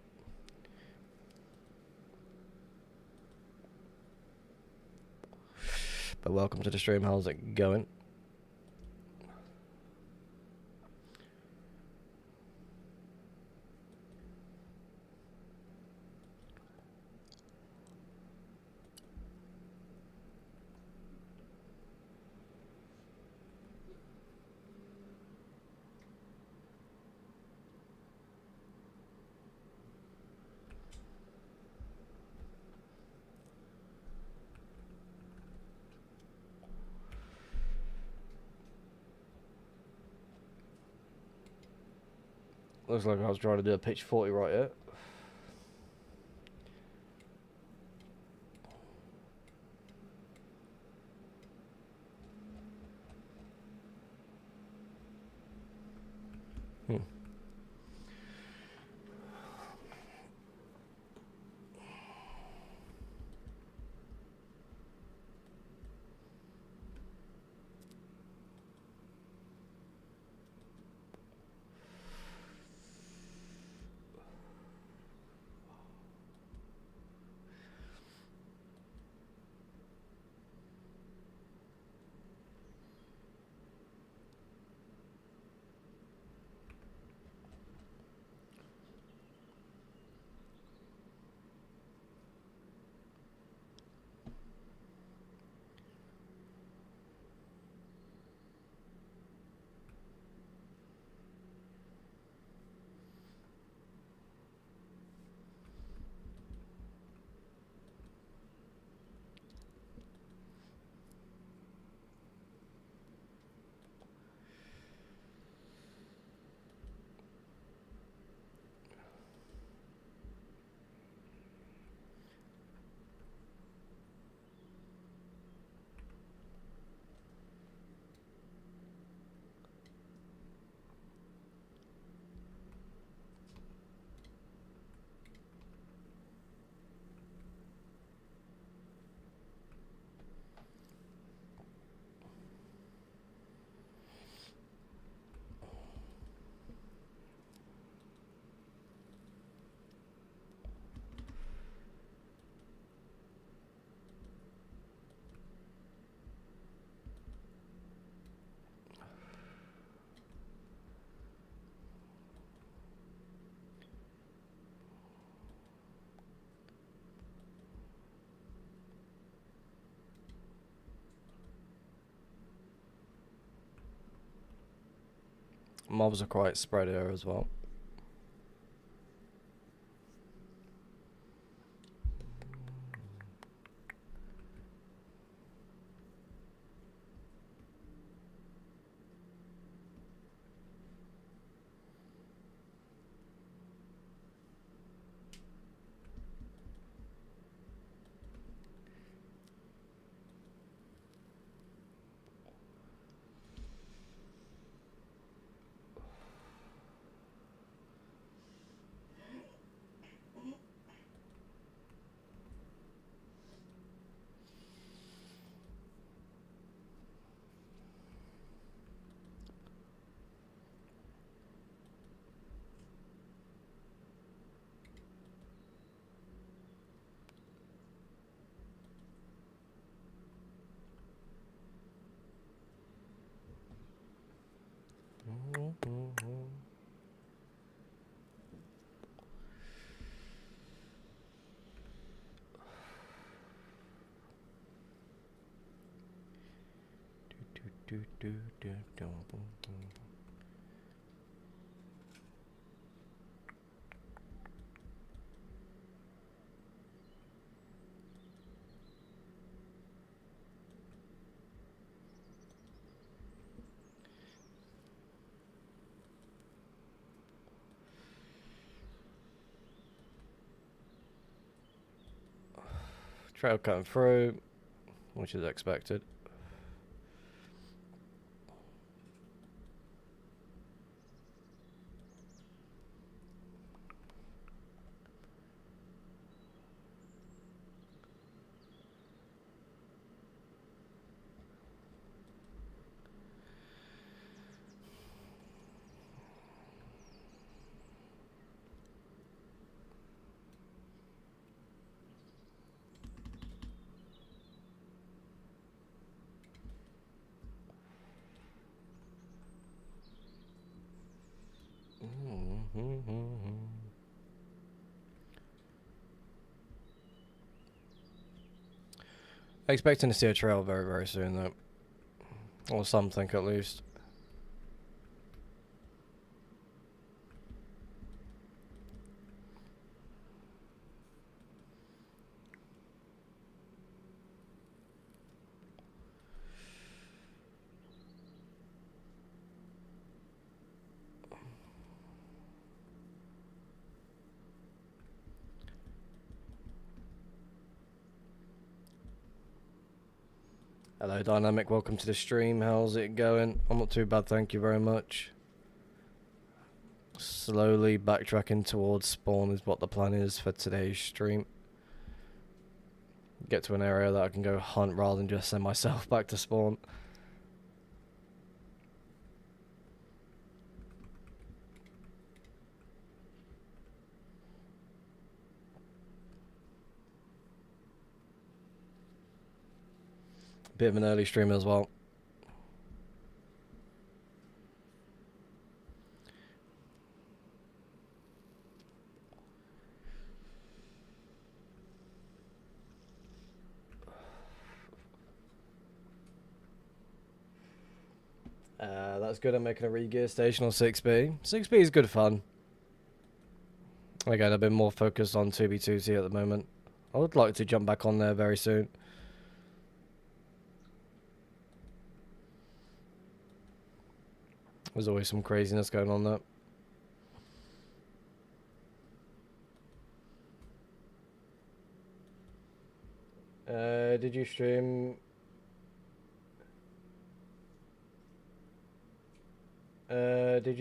But welcome to the stream. How's it going? Looks like I was trying to do a pitch 40 right here. Mobs are quite spread here as well. Trail cutting through, which is expected. Expecting to see a trail very, very soon, though. Or something, at least. Hello, Dynamic. Welcome to the stream. How's it going? I'm not too bad, thank you very much. Slowly backtracking towards spawn is what the plan is for today's stream. Get to an area that I can go hunt rather than just send myself back to spawn. Bit of an early stream as well. That's good. I'm making a re-gear station on 6B. 6B is good fun. Again, I've been more focused on 2B2T at the moment. I would like to jump back on there very soon. There's always some craziness going on there. Did you stream? Did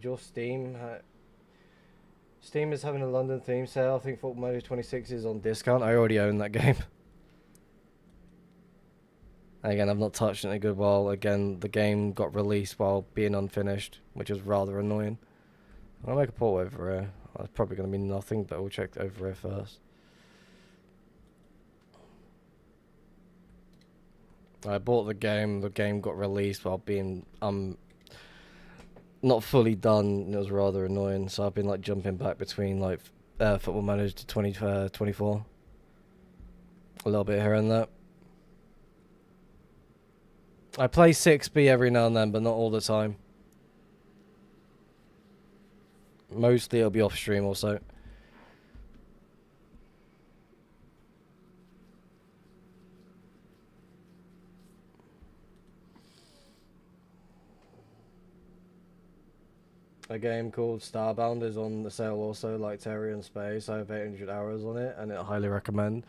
your Steam? Steam is having a London theme sale. I think Football Manager 26 is on discount. I already own that game. Again, I've not touched it in a good while. Again, the game got released while being unfinished, which was rather annoying. I'll make a port over here. It's probably going to be nothing, but we'll check over here first. I bought the game got released while being not fully done. It was rather annoying, so I've been like jumping back between like Football Manager to 24. A little bit here and there. I play 6B every now and then, but not all the time. Mostly it'll be off stream also. A game called Starbound is on the sale also, like Terry and Space. I have 800 hours on it, and I highly recommend.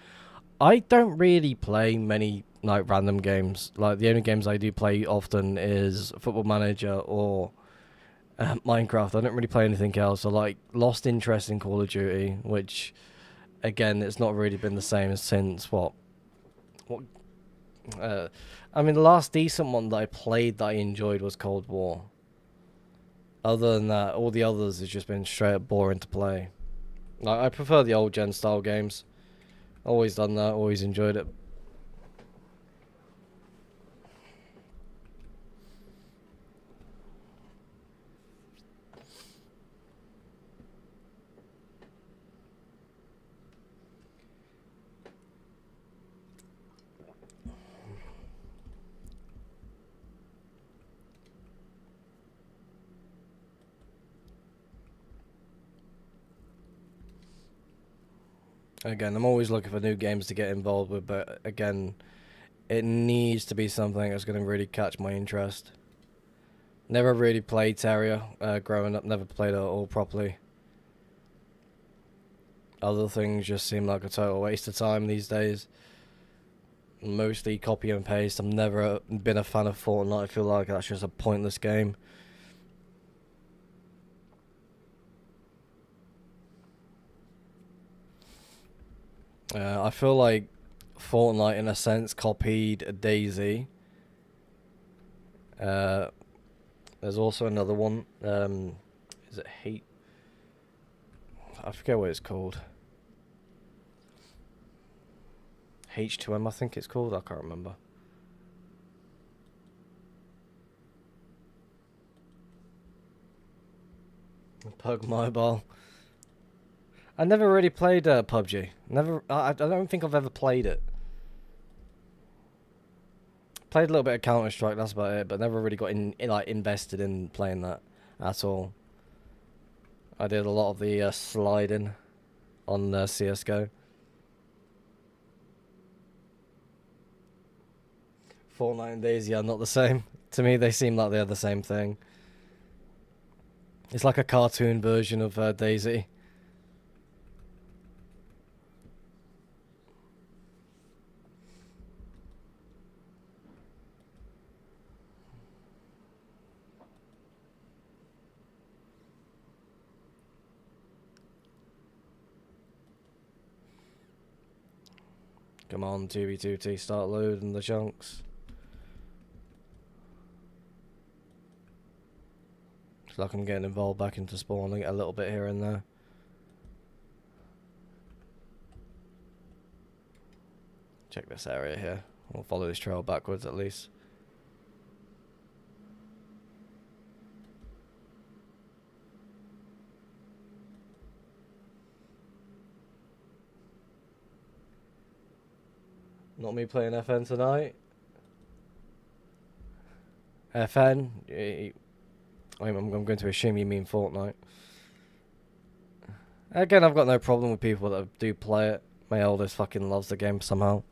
I don't really play many like random games. Like the only games I do play often is Football Manager or Minecraft. I don't really play anything else. I like lost interest in Call of Duty, which again, it's not really been the same since what I mean, the last decent one that I played that I enjoyed was Cold War. Other than that, all the others has just been straight up boring to play. Like, I prefer the old gen style games. Always done that, always enjoyed it. Again, I'm always looking for new games to get involved with, but again, it needs to be something that's going to really catch my interest. Never really played Terraria growing up, never played it all properly. Other things just seem like a total waste of time these days. Mostly copy and paste. I've never been a fan of Fortnite. I feel like that's just a pointless game. I feel like Fortnite, in a sense, copied DayZ. There's also another one. Is it Hate? I forget what it's called. H2M, I think it's called. I can't remember. Pug Mobile. I never really played PUBG. Never. I don't think I've ever played it. Played a little bit of Counter Strike. That's about it. But never really got like invested in playing that at all. I did a lot of the sliding on CS:GO. Fortnite and DayZ are not the same. To me, they seem like they're the same thing. It's like a cartoon version of DayZ. Come on, 2v2T, start loading the chunks. It's like I'm getting involved back into spawning a little bit here and there. Check this area here. We'll follow this trail backwards at least. Not me playing FN tonight. FN? I'm going to assume you mean Fortnite. Again, I've got no problem with people that do play it. My oldest fucking loves the game somehow.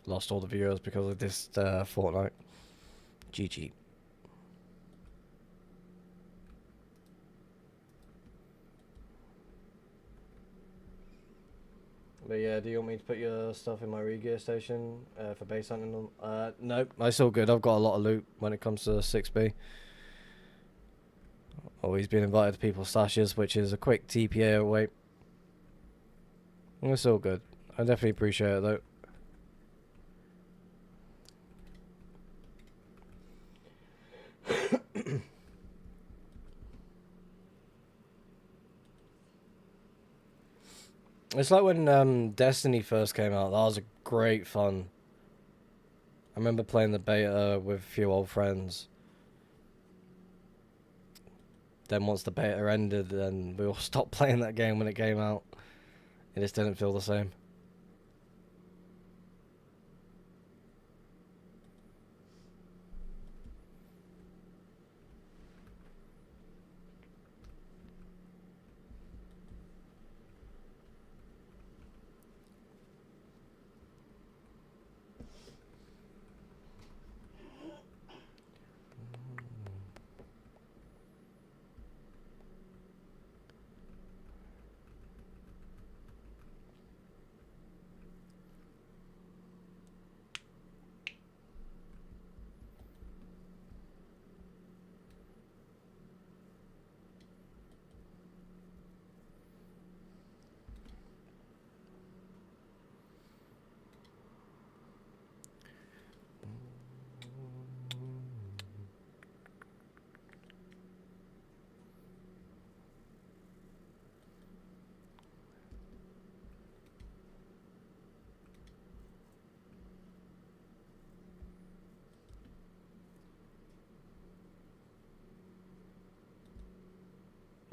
Lost all the viewers because of this Fortnite. GG. But yeah, do you want me to put your stuff in my re-gear station for base hunting? Nope, that's all good. I've got a lot of loot when it comes to 6B. Always been invited to people's stashes, which is a quick TPA away. It's all good. I definitely appreciate it though. It's like when Destiny first came out. That was a great fun. I remember playing the beta with a few old friends. Then once the beta ended, then we all stopped playing that game when it came out. It just didn't feel the same.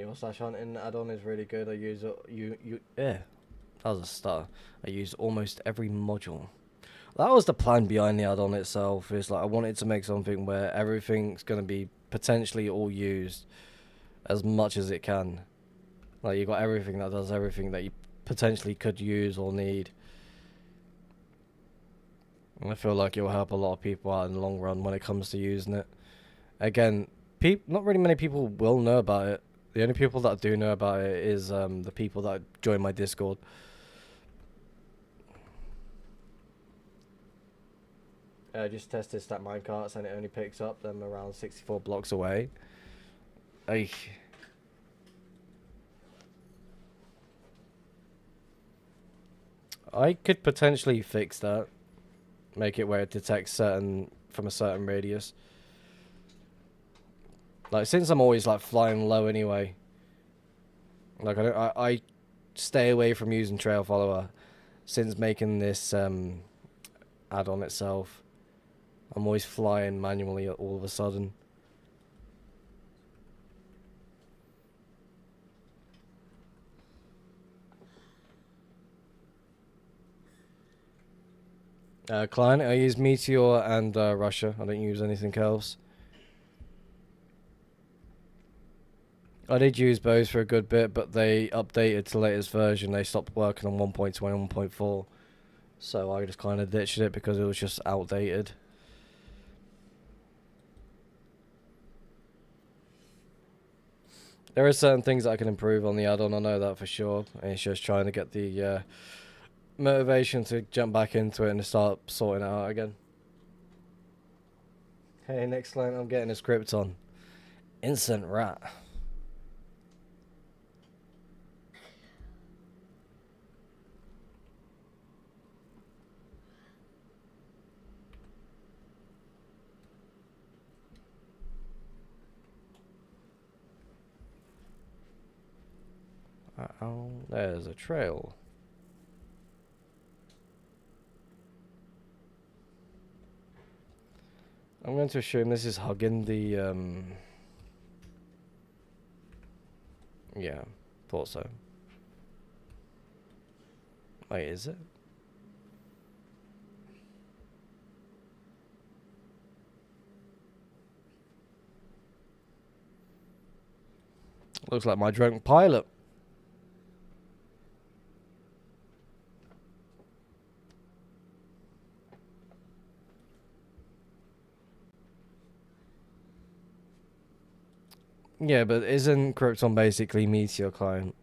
Your slash hunting add-on is really good. I use it. Yeah, that was a stutter. I use almost every module. That was the plan behind the add-on itself. Is like I wanted to make something where everything's gonna be potentially all used as much as it can. Like you got everything that does everything that you potentially could use or need. And I feel like it'll help a lot of people out in the long run when it comes to using it. Again, not really many people will know about it. The only people that do know about it is the people that join my Discord. Just tested stat minecarts and it only picks up them around 64 blocks away. I could potentially fix that. Make it where it detects from a certain radius. Like since I'm always like flying low anyway. Like I stay away from using Trail Follower since making this add-on itself. I'm always flying manually all of a sudden. Client, I use Meteor and Russia. I don't use anything else. I did use both for a good bit, but they updated to the latest version. They stopped working on 1.2 and 1.4. So I just kind of ditched it because it was just outdated. There are certain things that I can improve on the add-on, I know that for sure. And it's just trying to get the motivation to jump back into it and start sorting it out again. Hey, next line, I'm getting a script on. Instant rat. Oh, there's a trail. I'm going to assume this is hugging the, yeah, thought so. Wait, is it? Looks like my drunk pilot. Yeah, but isn't Krypton basically Meteor Client?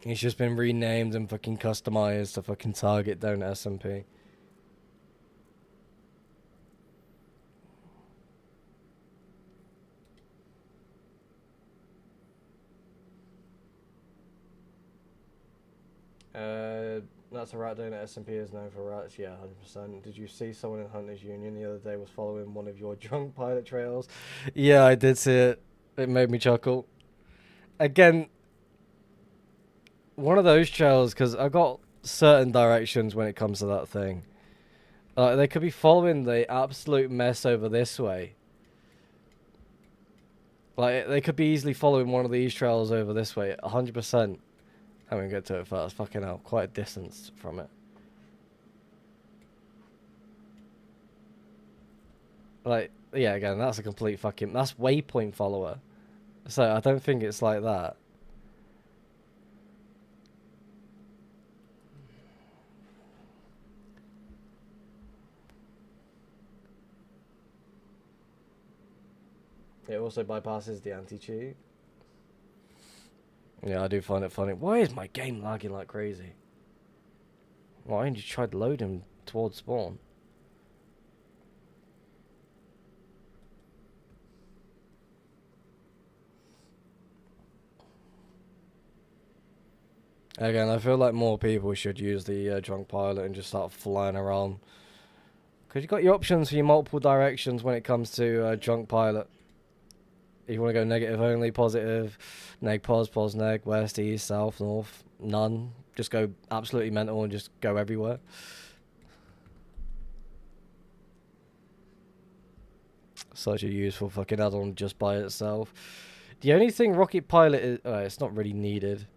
He's just been renamed and fucking customized to fucking target down SMP. That's a rat doing at SMP is known for rats. Yeah, 100%. Did you see someone in Hunters Union the other day was following one of your drunk pilot trails? Yeah, I did see it. It made me chuckle. Again, one of those trails, because I got certain directions when it comes to that thing. They could be following the absolute mess over this way. Like, they could be easily following one of these trails over this way, 100%. I'm gonna get to it first. Fucking hell, quite a distance from it. Like, yeah, again, that's a complete fucking... That's waypoint follower. So, I don't think it's like that. It also bypasses the anti-cheat. Yeah, I do find it funny. Why is my game lagging like crazy? Why didn't you try to load him towards spawn? Again, I feel like more people should use the drunk pilot and just start flying around. Because you've got your options for your multiple directions when it comes to drunk pilot. If you want to go negative only, positive, neg pos neg, west, east, south, north, none. Just go absolutely mental and just go everywhere. Such a useful fucking add-on just by itself. The only thing Rocket Pilot is, it's not really needed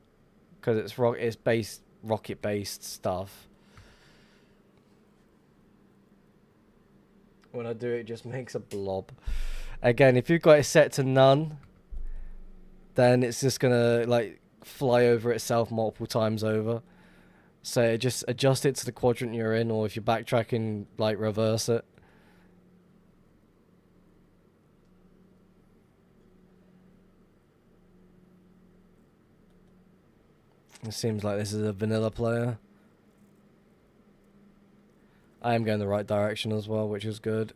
because it's based rocket-based stuff. When I do it, just makes a blob. Again, if you've got it set to none, then it's just gonna like fly over itself multiple times over. So just adjust it to the quadrant you're in, or if you're backtracking, like reverse it. It seems like this is a vanilla player. I am going the right direction as well, which is good.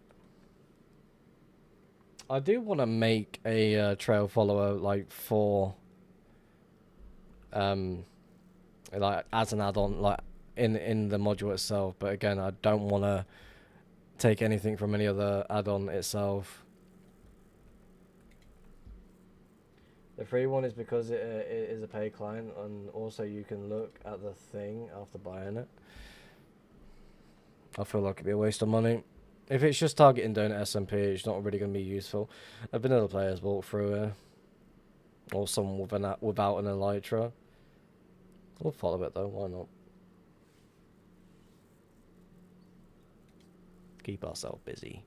I do want to make a trail follower like for like as an add-on, like in the module itself. But again, I don't want to take anything from any other add-on itself. The free one is because it is a pay client, and also you can look at the thing after buying it. I feel like it'd be a waste of money. If it's just targeting donut SMP, it's not really going to be useful. A vanilla player's walk through here. Or someone without an elytra. We'll follow it though, why not? Keep ourselves busy.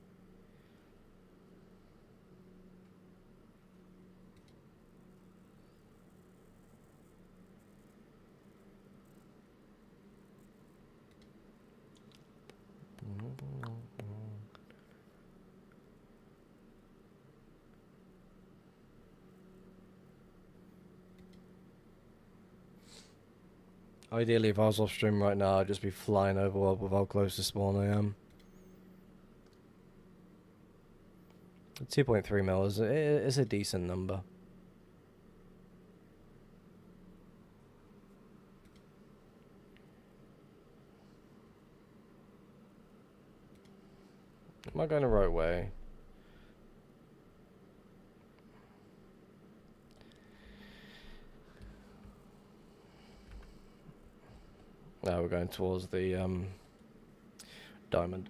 Ideally, if I was off stream right now, I'd just be flying over with how close to spawn I am. 2.3 mil is a decent number. Am I going the right way? No, we're going towards the diamond.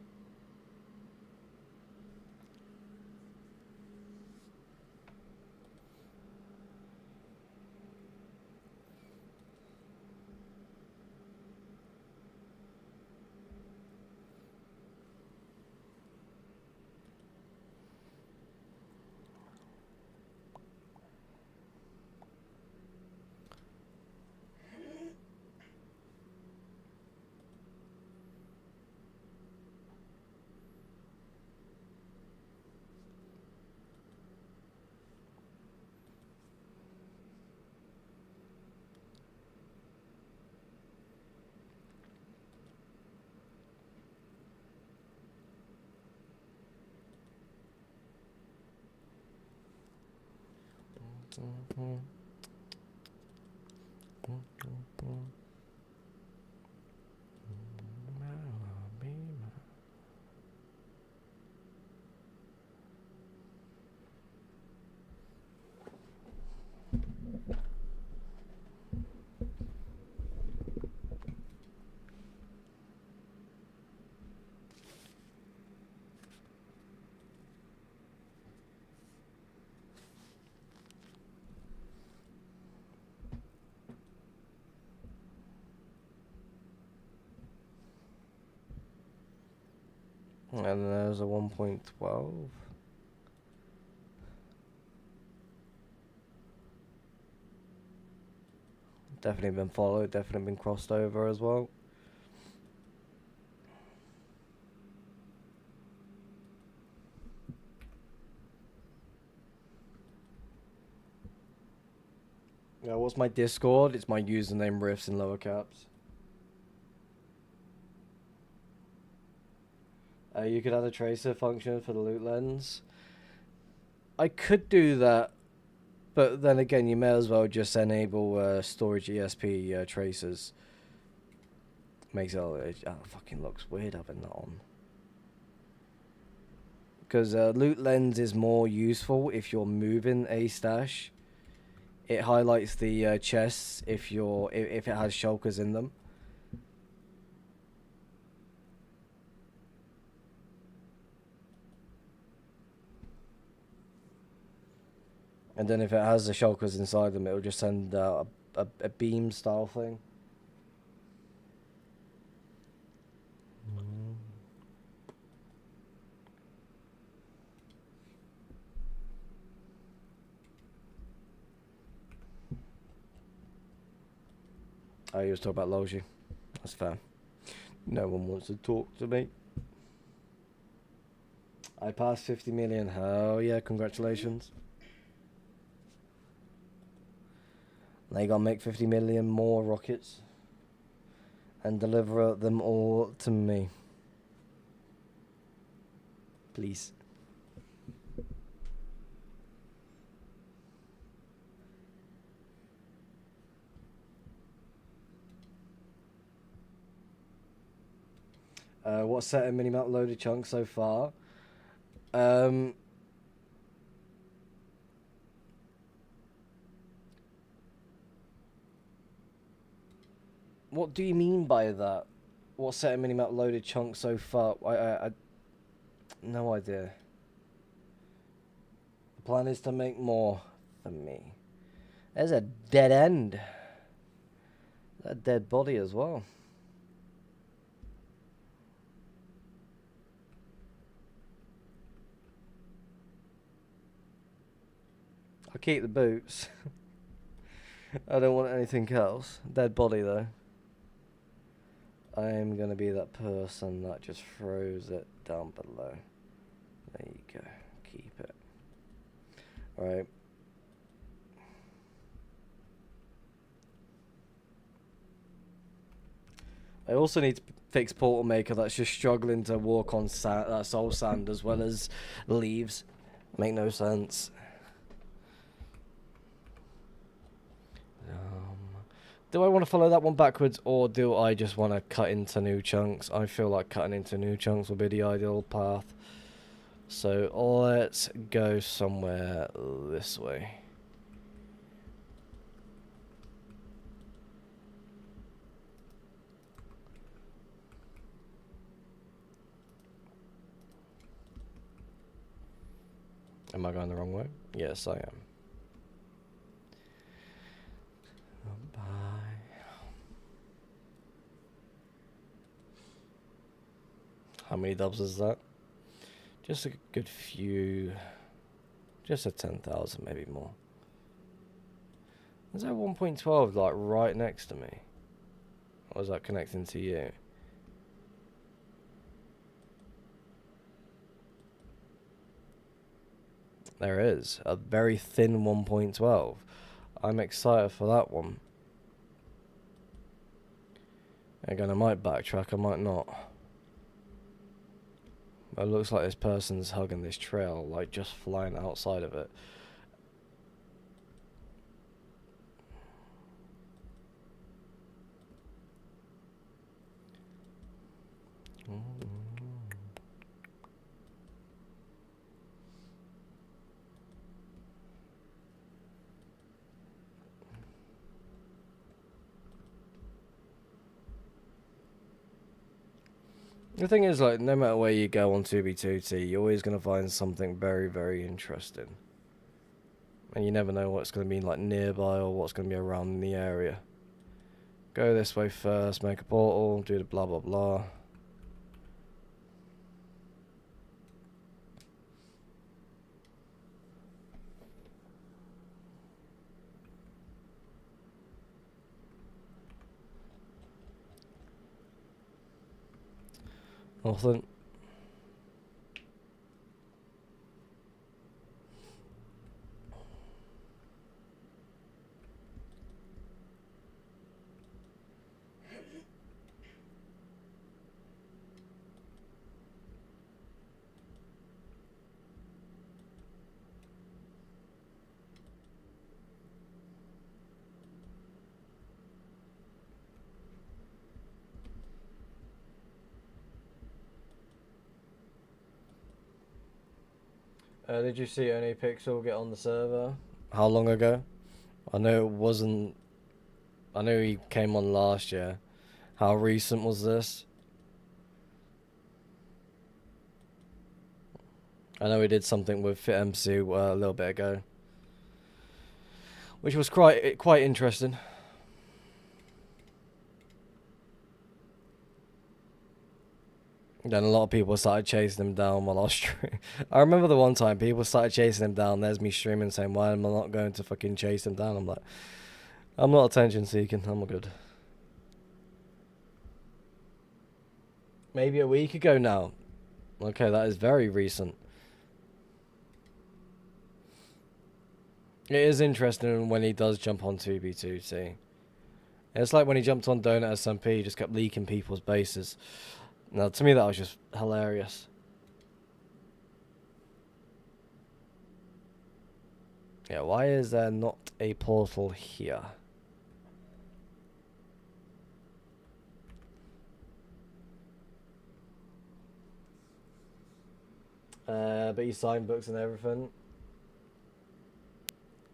And there's a 1.12. Definitely been followed, definitely been crossed over as well. Yeah, what's my Discord? It's my username riffs in lower caps. You could add a tracer function for the loot lens. I could do that, but then again, you may as well just enable storage ESP tracers. Makes it fucking looks weird having that on. Because loot lens is more useful if you're moving a stash. It highlights the chests if it has shulkers in them. And then if it has the shulkers inside them, it'll just send a beam style thing. Oh, you was talking about Logi. That's fair. No one wants to talk to me. I passed 50 million. Hell yeah, congratulations. Now you gotta make 50 million more rockets and deliver them all to me. Please. What set of minimap loaded chunks so far? What do you mean by that? What set of minimap loaded chunks so far? I no idea. The plan is to make more for me. There's a dead end. A dead body as well. I'll keep the boots. I don't want anything else. Dead body though. I'm gonna be that person that just throws it down below. There you go. Keep it. Alright. I also need to fix Portal Maker that's just struggling to walk on soul sand as well as leaves. Make no sense. Do I want to follow that one backwards, or do I just want to cut into new chunks? I feel like cutting into new chunks will be the ideal path. So let's go somewhere this way. Am I going the wrong way? Yes, I am. How many dubs is that? Just a good few. Just a 10,000, maybe more. Is that 1.12 like right next to me? Or is that connecting to you? There is a very thin 1.12. I'm excited for that one. Again, I might backtrack, I might not. It looks like this person's hugging this trail, like just flying outside of it. The thing is, like, no matter where you go on 2B2T, you're always going to find something very, very interesting. And you never know what's going to be, like, nearby or what's going to be around in the area. Go this way first, make a portal, do the blah, blah, blah. Nothing. Did you see any Pixel get on the server? How long ago? I know it wasn't... I know he came on last year. How recent was this? I know he did something with FitMC a little bit ago. which was quite interesting. Then a lot of people started chasing him down while I was streaming. I remember the one time people started chasing him down. There's me streaming saying, why am I not going to fucking chase him down? I'm like, I'm not attention seeking. I'm good. Maybe a week ago now. Okay, that is very recent. It is interesting when he does jump on 2B2T. It's like when he jumped on Donut SMP, he just kept leaking people's bases. Now, to me, that was just hilarious. Yeah, why is there not a portal here? But he signed books and everything.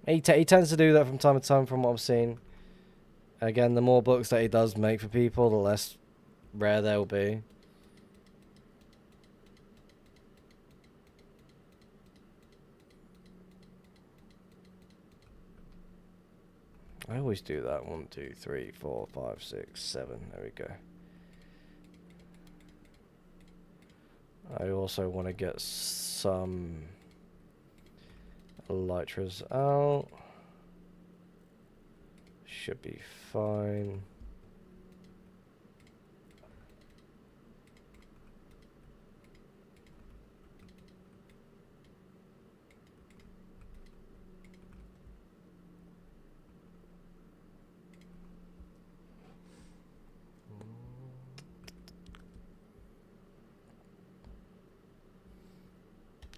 He tends to do that from time to time from what I've seen. Again, the more books that he does make for people, the less rare they'll be. I always do that. 1, 2, 3, 4, 5, 6, 7. There we go. I also want to get some elytras out. Should be fine.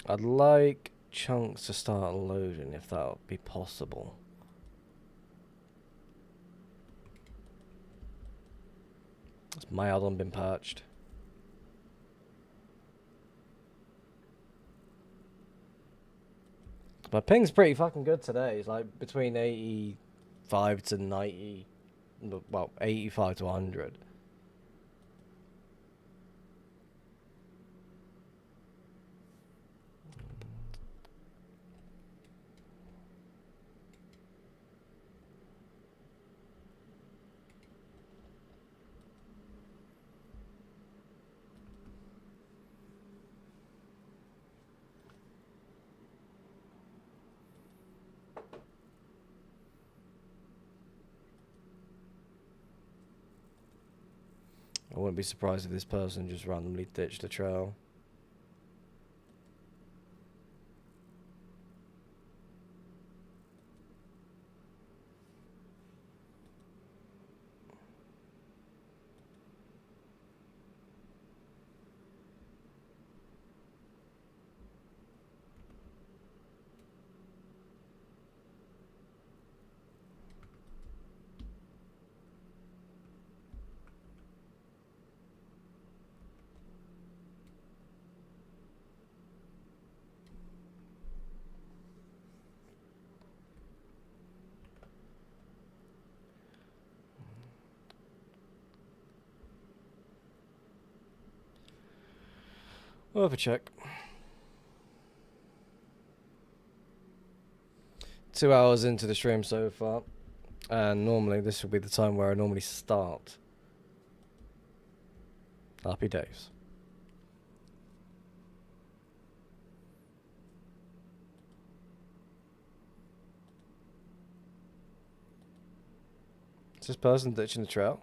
I'd like chunks to start loading if that would be possible. Has my add-on been patched? My ping's pretty fucking good today. It's like between 85 to 90. Well, 85 to 100. I wouldn't be surprised if this person just randomly ditched the trail. We'll have a check. 2 hours into the stream so far. And normally this will be the time where I normally start. Happy days. Is this person ditching the trail?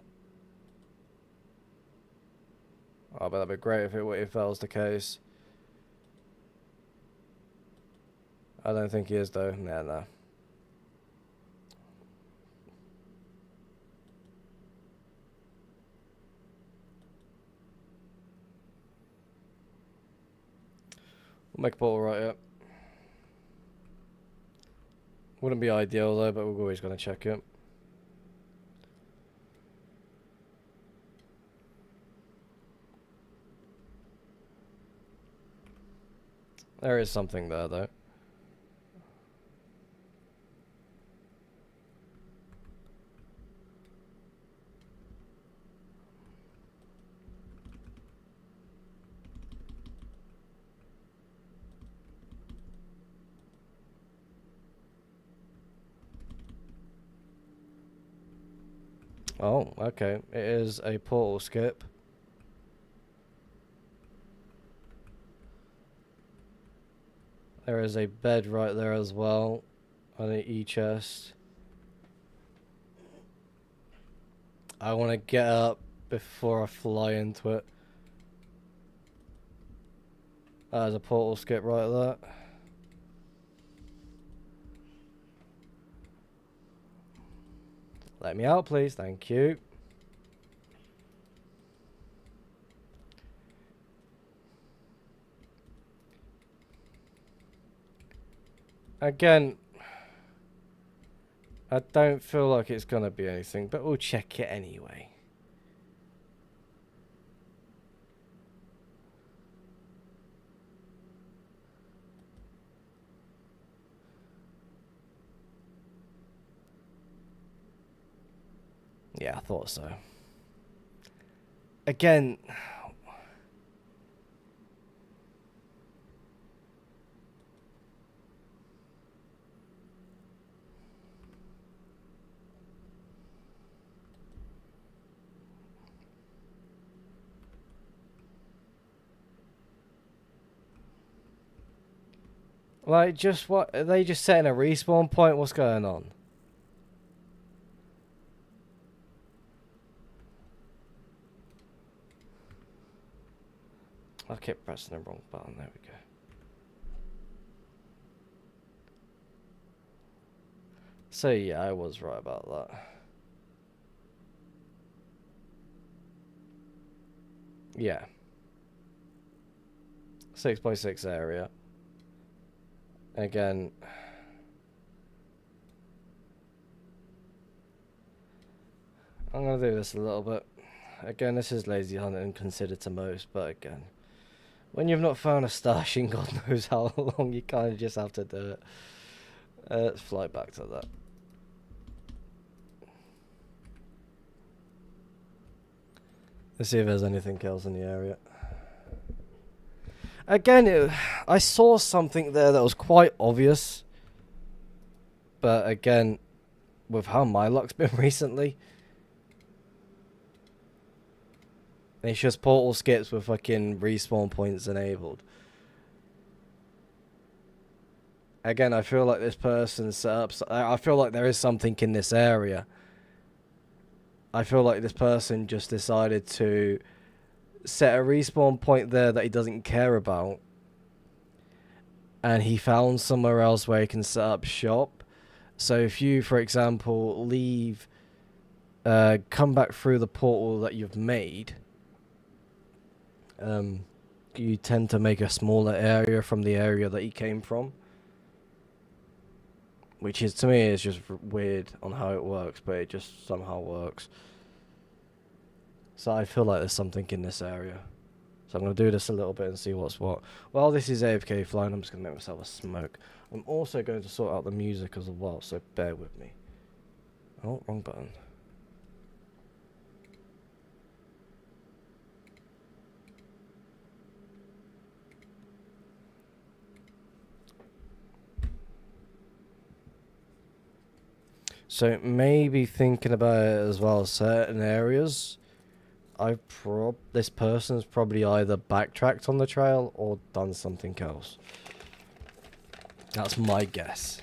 Oh, but that'd be great if that was the case. I don't think he is though. Nah, nah. We'll make a portal right up. Wouldn't be ideal though, but we're always going to check it. There is something there though. Oh, okay. It is a portal skip. There is a bed right there as well. On an E-chest. I want to get up before I fly into it. There's a portal skip right there. Let me out, please. Thank you. Again, I don't feel like it's gonna be anything, but we'll check it anyway. Yeah, I thought so. Again, like, just what? Are they just setting a respawn point? What's going on? I kept pressing the wrong button. There we go. So yeah, I was right about that. Yeah. 6x6 area. Again, I'm gonna do this a little bit. Again, this is lazy hunting considered to most, but again, when you've not found a stash in God knows how long, you kind of just have to do it. Let's fly back to that. Let's see if there's anything else in the area. Again, I saw something there that was quite obvious. But again, with how my luck's been recently, it's just portal skips with fucking respawn points enabled. Again, I feel like this person set up... I feel like there is something in this area. I feel like this person just decided to set a respawn point there that he doesn't care about. And he found somewhere else where he can set up shop. So if you, for example, leave... come back through the portal that you've made... you tend to make a smaller area from the area that he came from. Which is, to me, is just weird on how it works, but it just somehow works. So I feel like there's something in this area. So I'm going to do this a little bit and see what's what. While this is AFK flying, I'm just going to make myself a smoke. I'm also going to sort out the music as well, so bear with me. Oh, wrong button. So maybe thinking about it as well, certain areas, this person's probably either backtracked on the trail or done something else. That's my guess.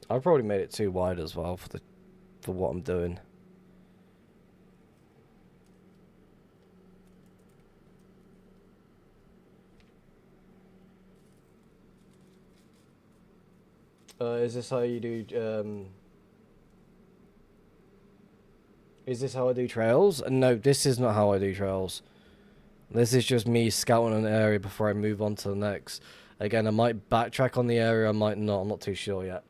I've probably made it too wide as well for what I'm doing. Is this how you do, is this how I do trails? No, this is not how I do trails. This is just me scouting an area before I move on to the next. Again, I might backtrack on the area, I might not, I'm not too sure yet.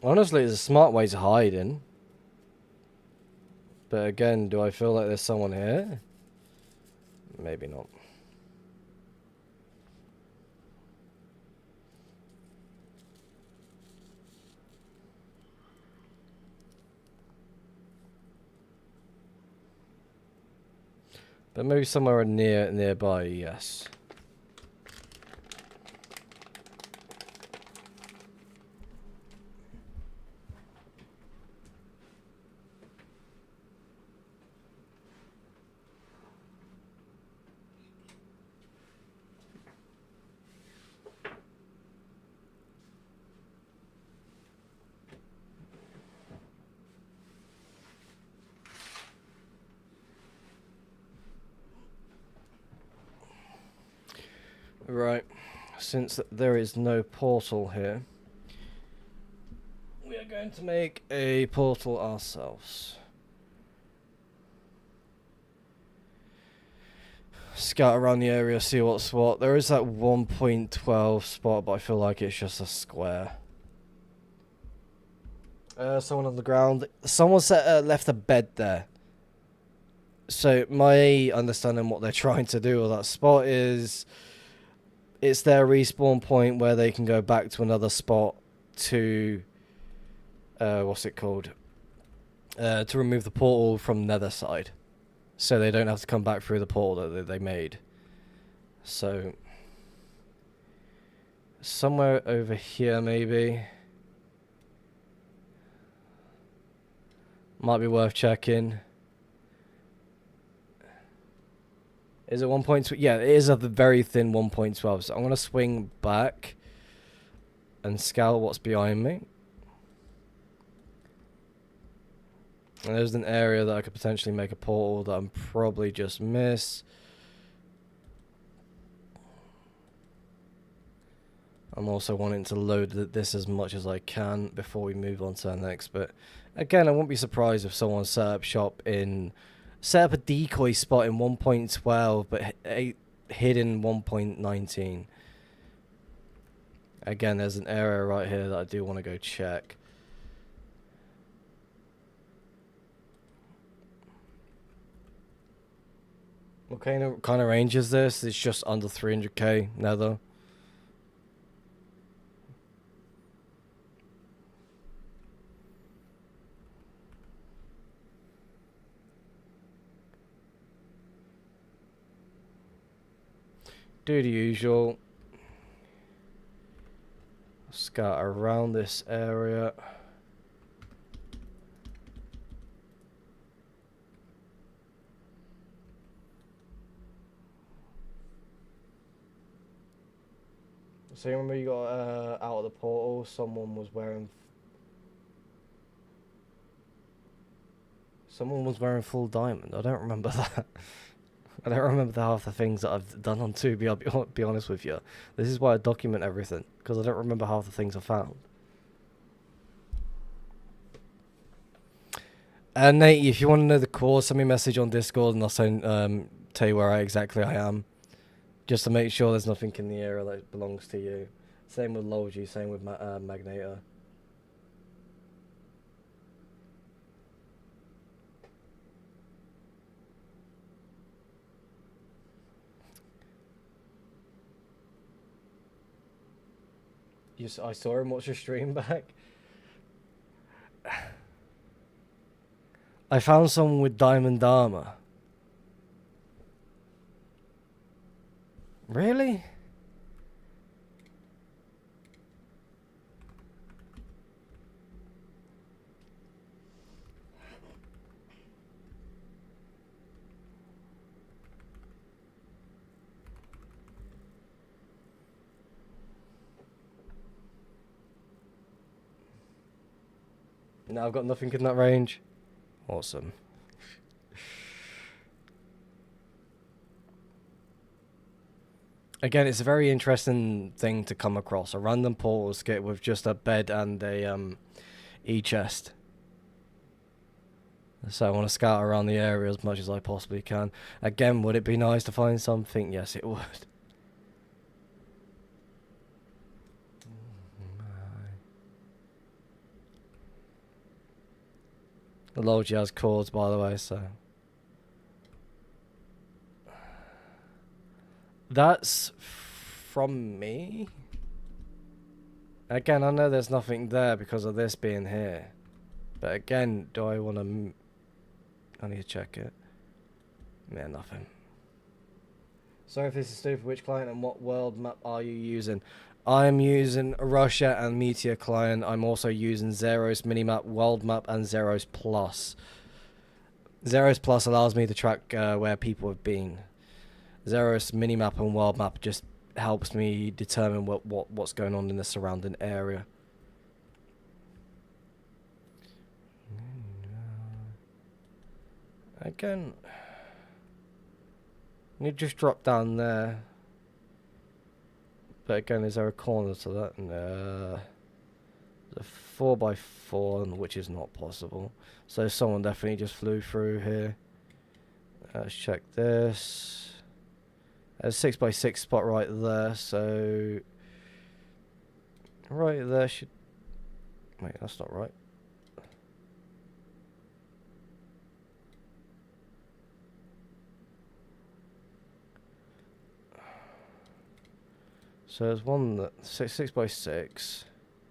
Honestly, it's a smart way to hide in. But again, do I feel like there's someone here? Maybe not. But maybe somewhere nearby, yes. Right. Since there is no portal here, we are going to make a portal ourselves. Scout around the area, see what's what. There is that 1.12 spot, but I feel like it's just a square. Someone on the ground. Someone left a bed there. So my understanding what they're trying to do with that spot is it's their respawn point where they can go back to another spot to what's it called? To remove the portal from nether side. So they don't have to come back through the portal that they made. So somewhere over here maybe. Might be worth checking. Is it 1.2? Yeah, it is a very thin 1.12. So I'm going to swing back and scout what's behind me. And there's an area that I could potentially make a portal that I'm probably just miss. I'm also wanting to load this as much as I can before we move on to the next. But again, I won't be surprised if someone set up shop in... Set up a decoy spot in 1.12, but hidden 1.19. Again, there's an area right here that I do want to go check. What kind of range is this? It's just under 300k nether. Do the usual. Scout around this area. So remember you got out of the portal, someone was wearing full diamond. I don't remember that. I don't remember half the things that I've done on 2B, I'll be honest with you. This is why I document everything, because I don't remember half the things I found. And Nate, if you want to know the cause, send me a message on Discord and I'll tell you where exactly I am. Just to make sure there's nothing in the area that belongs to you. Same with Logi, same with Magnator. I saw him watch your stream back. I found someone with diamond armor. Really? No, I've got nothing in that range. Awesome. Again, it's a very interesting thing to come across. A random portal skit with just a bed and a e-chest. So I want to scout around the area as much as I possibly can. Again, would it be nice to find something? Yes, it would. The Logi has chords, by the way, so. That's from me. Again, I know there's nothing there because of this being here. But again, do I want to... I need to check it. Yeah, nothing. Sorry if this is stupid. Which client and what world map are you using? I'm using Russia and Meteor client. I'm also using Zeros Minimap, World Map, and Zeros Plus. Zeros Plus allows me to track where people have been. Zeros Minimap and World Map just helps me determine what's going on in the surrounding area. Again, you just drop down there. But again, is there a corner to that? No. The 4x4, which is not possible. So someone definitely just flew through here. Let's check this. There's a 6x6 spot right there, so... Right there should... Wait, that's not right. So there's one that... 6x6.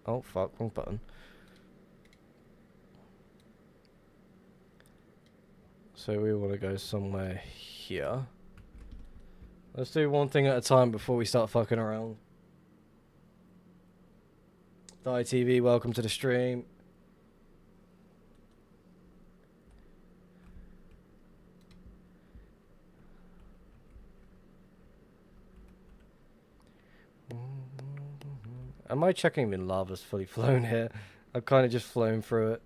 Oh, fuck, wrong button. So we want to go somewhere here. Let's do one thing at a time before we start fucking around. Die TV, welcome to the stream. Am I checking if lava's fully flown here? I've kind of just flown through it.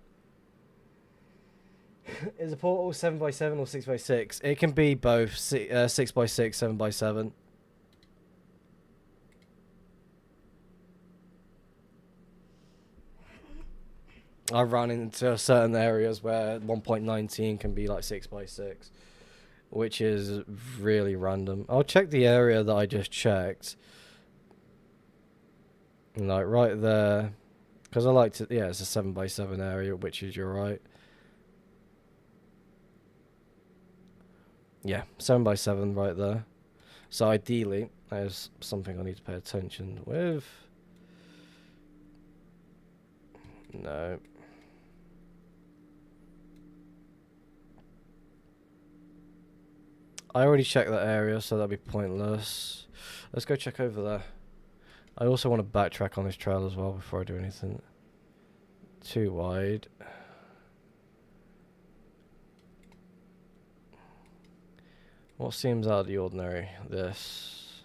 Is a portal 7x7 or 6x6? It can be both 6x6, 7x7. I've run into certain areas where 1.19 can be like 6x6, which is really random. I'll check the area that I just checked. Like right there, because I like to, yeah, it's a 7x7 area, which is you're right. Yeah, 7x7 right there. So ideally, there's something I need to pay attention with. No. I already checked that area, so that'd be pointless. Let's go check over there. I also want to backtrack on this trail as well before I do anything. Too wide. What seems out of the ordinary? This.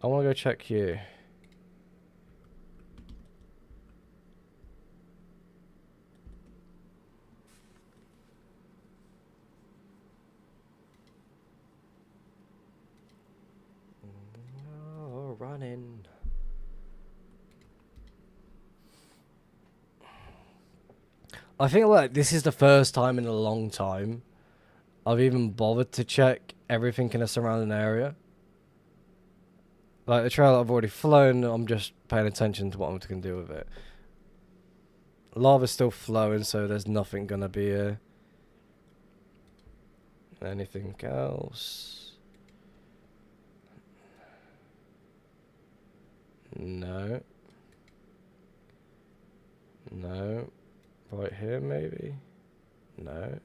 I want to go check you. Oh, running. I think like this is the first time in a long time I've even bothered to check everything in the surrounding area. Like the trail I've already flown, I'm just paying attention to what I'm going to do with it. Lava's still flowing, so there's nothing going to be anything else. No. No. Right here, maybe? No.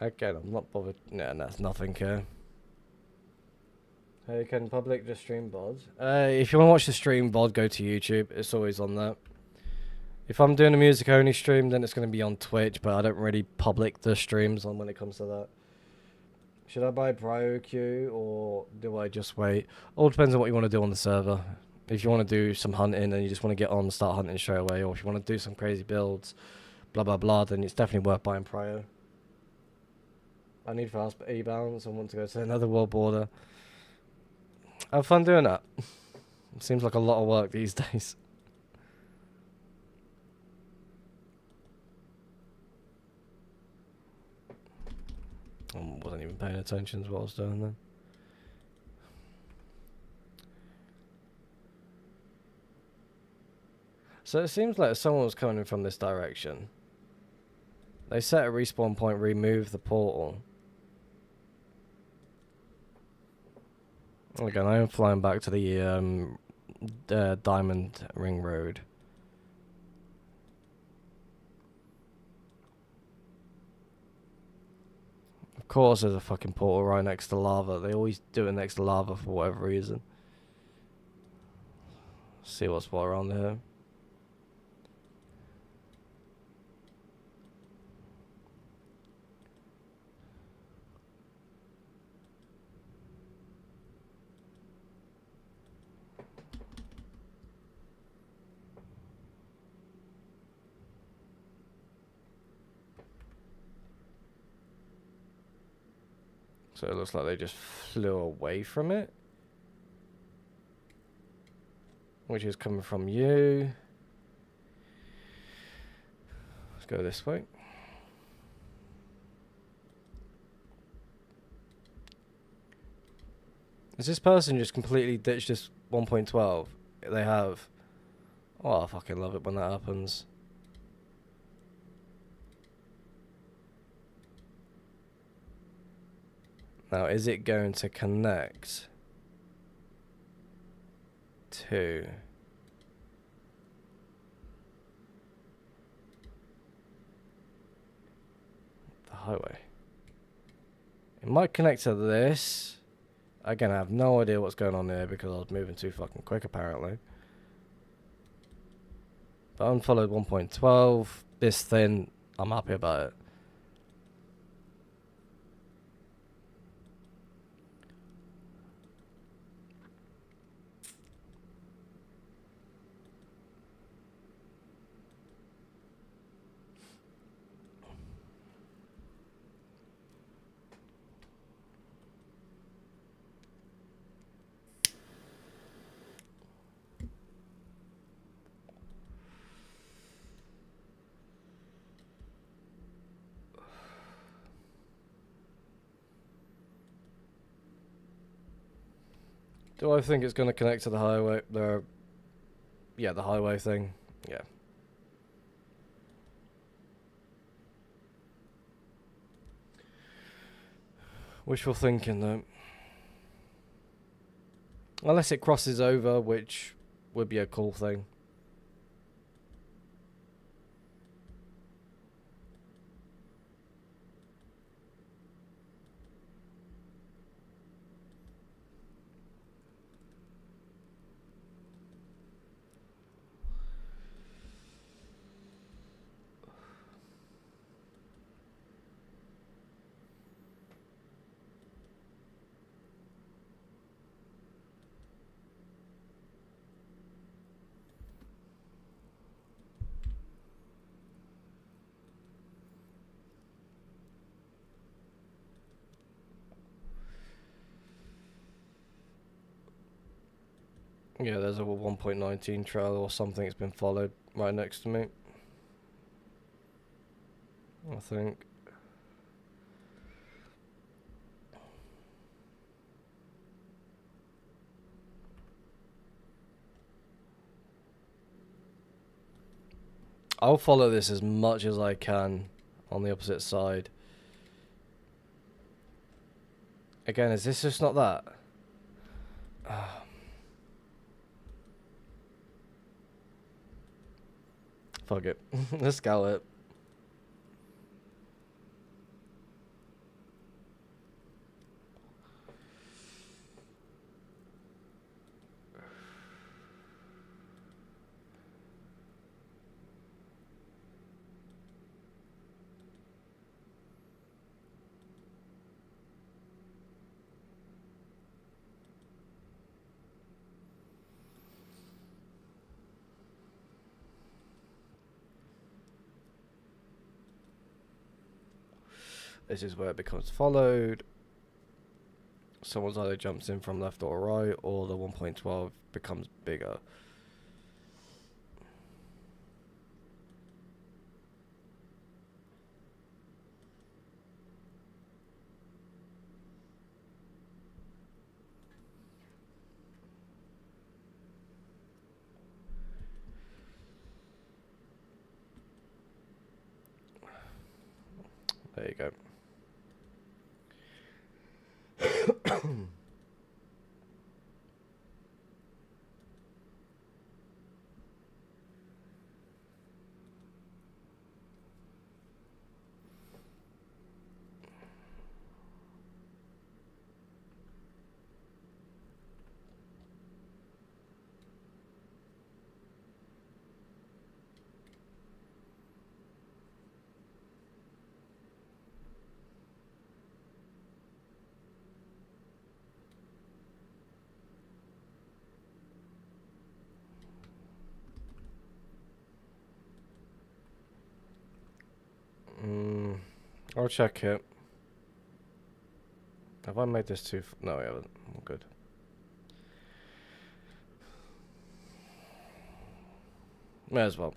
Again, I'm not bothered. No, that's nothing here. Hey, can public just stream VOD? If you want to watch the stream VOD, go to YouTube. It's always on there. If I'm doing a music only stream, then it's going to be on Twitch, but I don't really public the streams on when it comes to that. Should I buy Prio queue or do I just wait? All depends on what you want to do on the server. If you want to do some hunting and you just want to get on and start hunting straight away, or if you want to do some crazy builds, blah blah blah, then it's definitely worth buying Prio. I need fast e-bounce. I want to go to another world border. Have fun doing that. It seems like a lot of work these days. I wasn't even paying attention to what I was doing then. So it seems like someone was coming from this direction. They set a respawn point, remove the portal. Again, I am flying back to the Diamond Ring Road. Of course there's a fucking portal right next to lava. They always do it next to lava for whatever reason. See what's what around here. So it looks like they just flew away from it. Which is coming from you. Let's go this way. Has this person just completely ditched this 1.12? They have. Oh, I fucking love it when that happens. Now, is it going to connect to the highway? It might connect to this. Again, I have no idea what's going on there because I was moving too fucking quick apparently. But unfollowed 1.12. This thing, I'm happy about it. Do I think it's going to connect to the highway? Yeah, the highway thing. Yeah. Wishful thinking, though. Unless it crosses over, which would be a cool thing. Yeah, there's a 1.19 trail or something that's been followed right next to me. I think. I'll follow this as much as I can on the opposite side. Again, is this just not that? Fuck it. Let's go it. This is where it becomes followed. Someone's either jumps in from left or right, or the 1.12 becomes bigger. There you go. I'll check it. Have I made this too? No, I haven't. I'm good. May as well.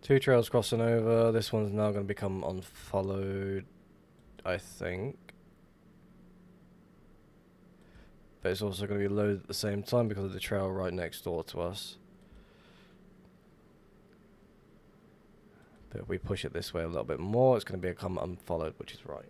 Two trails crossing over. This one's now going to become unfollowed, I think. But it's also going to be loaded at the same time because of the trail right next door to us. But if we push it this way a little bit more, it's going to become unfollowed, which is right.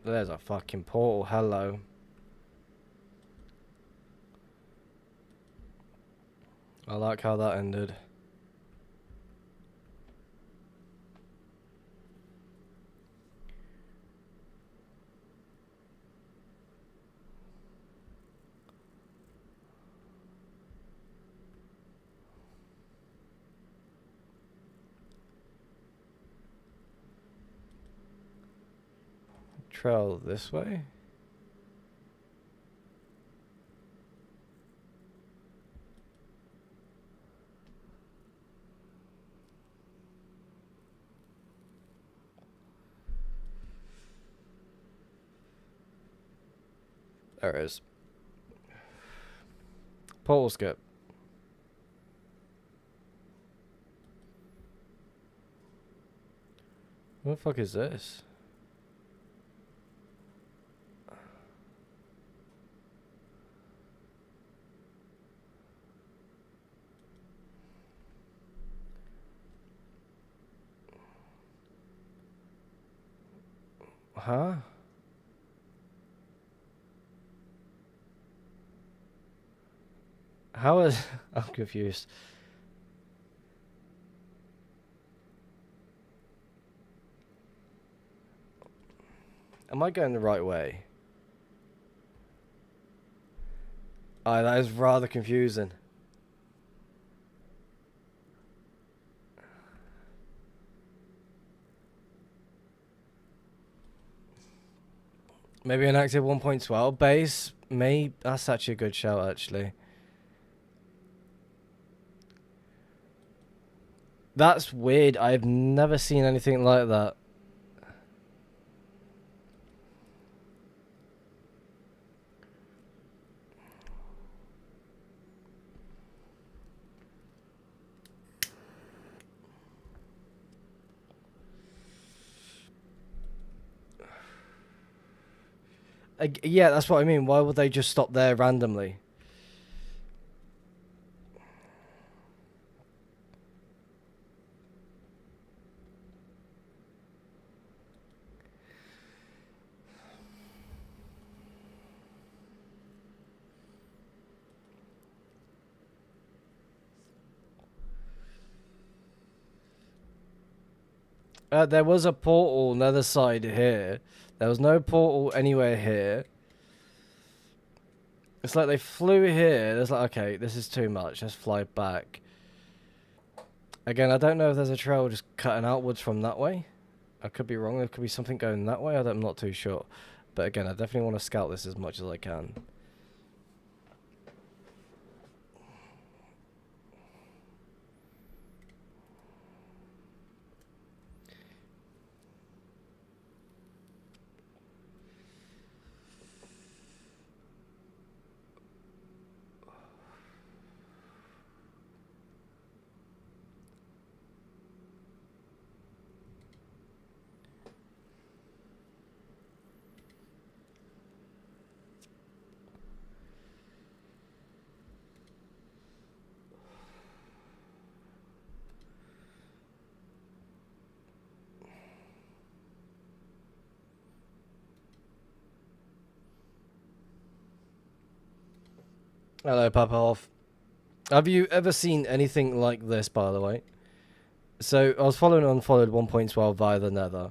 There's a fucking portal, hello. I like how that ended. Trail this way? There it is. Portal skip. What the fuck is this? Huh? How is... I'm confused. Am I going the right way? Oh, that is rather confusing. Maybe an active 1.12 base? Maybe that's actually a good shout, actually. That's weird. I've never seen anything like that. Yeah, that's what I mean. Why would they just stop there randomly? There was a portal on the other side here. There was no portal anywhere here. It's like they flew here. It's like, okay, this is too much. Let's fly back. Again, I don't know if there's a trail just cutting outwards from that way. I could be wrong. There could be something going that way. I'm not too sure. But again, I definitely want to scout this as much as I can. Hello, Papa. Have you ever seen anything like this, by the way? So, I was following Unfollowed 1.12 via the Nether.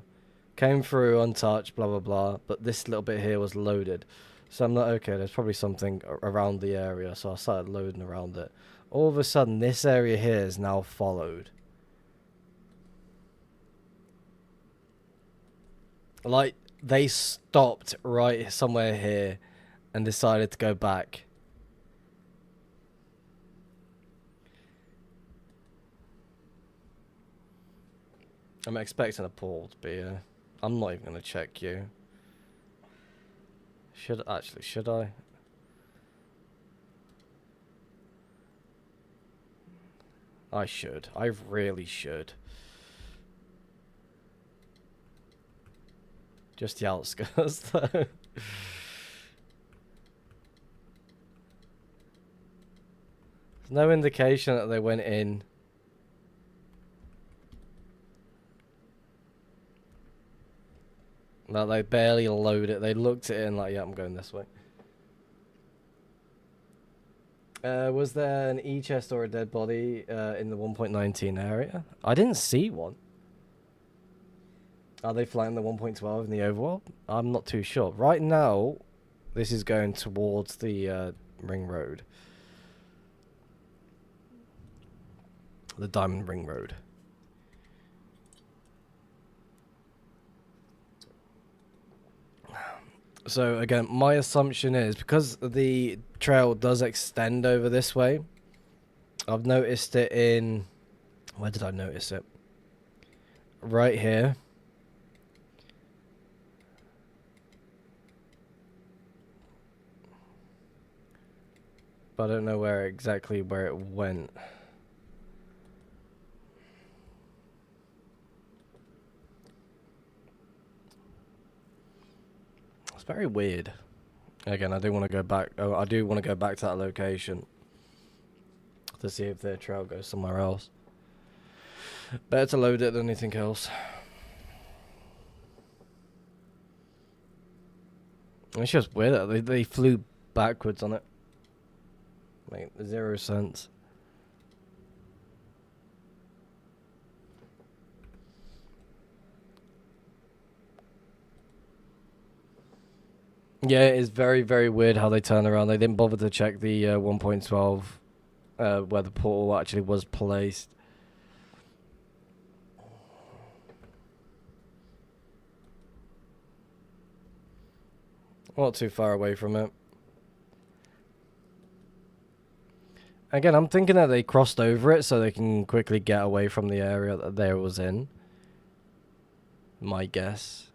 Came through untouched, blah, blah, blah. But this little bit here was loaded. So I'm like, okay, there's probably something around the area. So I started loading around it. All of a sudden, this area here is now followed. Like, they stopped right somewhere here and decided to go back. I'm expecting a portal to be here. I'm not even going to check you. Should I? I should. I really should. Just the outskirts, though. There's no indication that they went in. No, they barely load it. They looked at it and like, yeah, I'm going this way. Was there an E-chest or a dead body in the 1.19 area? I didn't see one. Are they flying the 1.12 in the overworld? I'm not too sure. Right now, this is going towards the ring road. The Diamond Ring Road. So again, my assumption is because the trail does extend over this way. I've noticed it in... Where did I notice it? Right here. But I don't know where exactly where it went. It's very weird. Again, I do want to go back. Oh, I do want to go back to that location to see if their trail goes somewhere else. Better to load it than anything else. It's just weird that they flew backwards on it. Make 0 sense. Yeah, it is very, very weird how they turn around. They didn't bother to check the 1.12 where the portal actually was placed. Not too far away from it. Again, I'm thinking that they crossed over it so they can quickly get away from the area that they was in. My guess.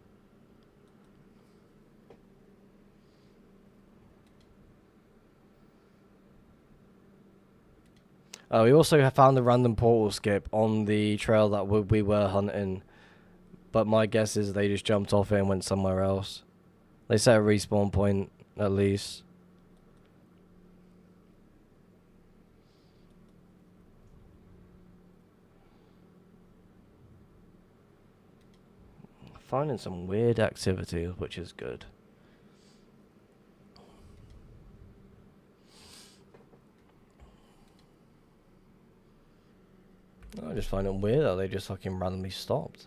We also have found a random portal skip on the trail that we were hunting. But my guess is they just jumped off it and went somewhere else. They set a respawn point, at least. Finding some weird activity, which is good. I just find it weird that they just fucking randomly stopped.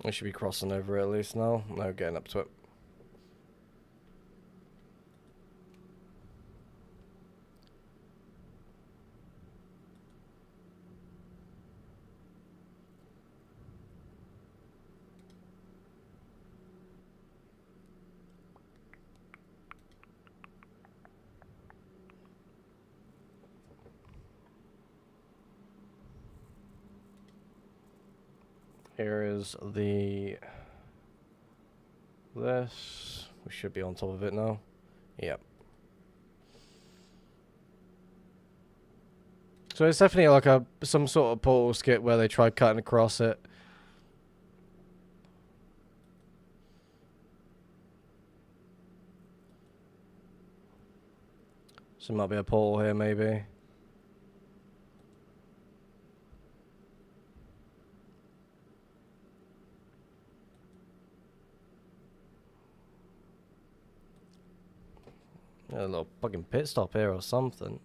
We should be crossing over at least now. No, getting up to it. Here is the... This... We should be on top of it now. Yep. So it's definitely like some sort of portal skip where they tried cutting across it. So there might be a portal here, maybe. A little fucking pit stop here or something.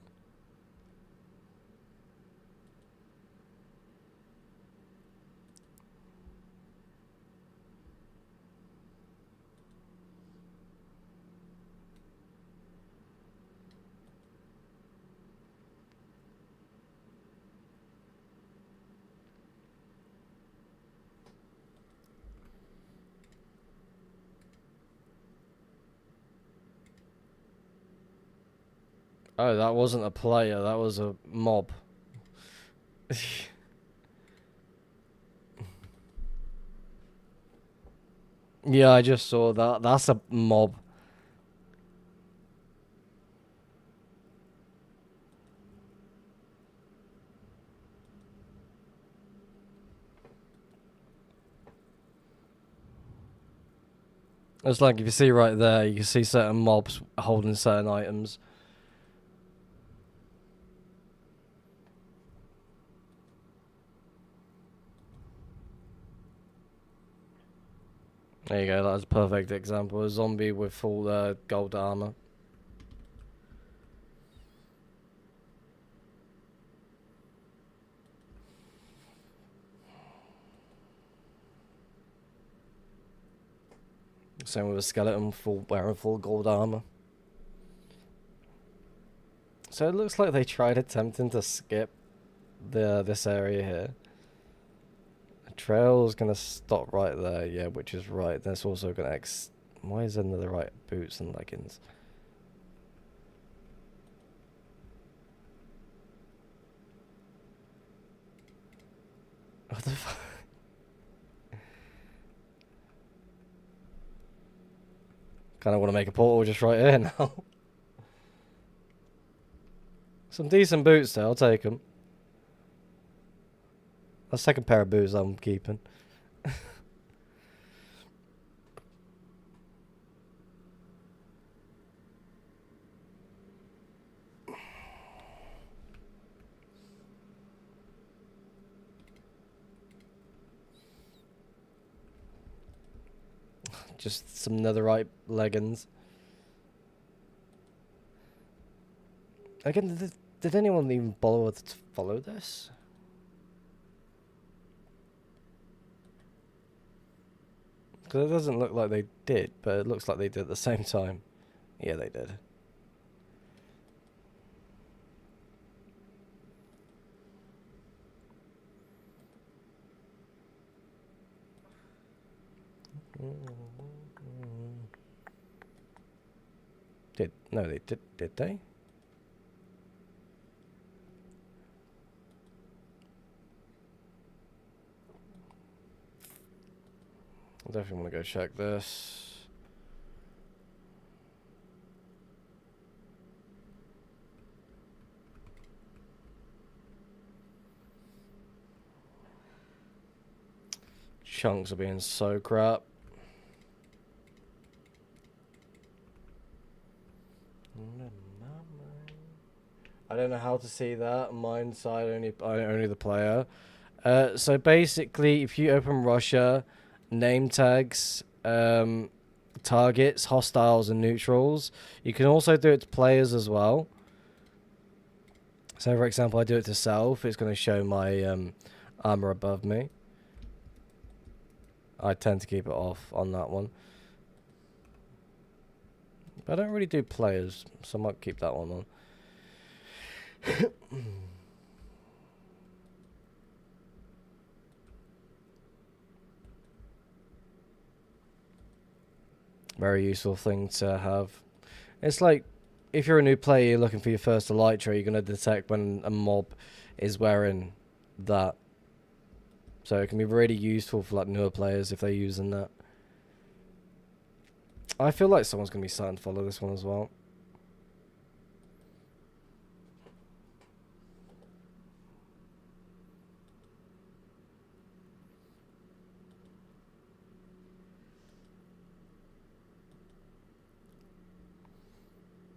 Oh, that wasn't a player, that was a mob. Yeah, I just saw that. That's a mob. It's like if you see right there, you can see certain mobs holding certain items. There you go, that's a perfect example. A zombie with full gold armor. Same with a skeleton wearing full gold armor. So it looks like they tried attempting to skip this area here. The trail's gonna stop right there, yeah, which is right. Then it's also gonna why is under the right boots and leggings? What the fuck? Kind of want to make a portal just right here now. Some decent boots there, I'll take them. A second pair of boots I'm keeping. Just some netherite leggings. Again, did anyone even bother to follow this? Because it doesn't look like they did, but it looks like they did at the same time. Yeah, they did. No, they did they? Definitely want to go check this. Chunks are being so crap. I don't know how to see that. Mine side only the player. So basically, if you open Russia, name tags, targets, hostiles, and neutrals. You can also do it to players as well. So, for example, I do it to self. It's going to show my armor above me. I tend to keep it off on that one. But I don't really do players, so I might keep that one on. Very useful thing to have. It's like, if you're a new player, you're looking for your first elytra, you're going to detect when a mob is wearing that. So it can be really useful for like newer players if they're using that. I feel like someone's going to be starting to follow this one as well.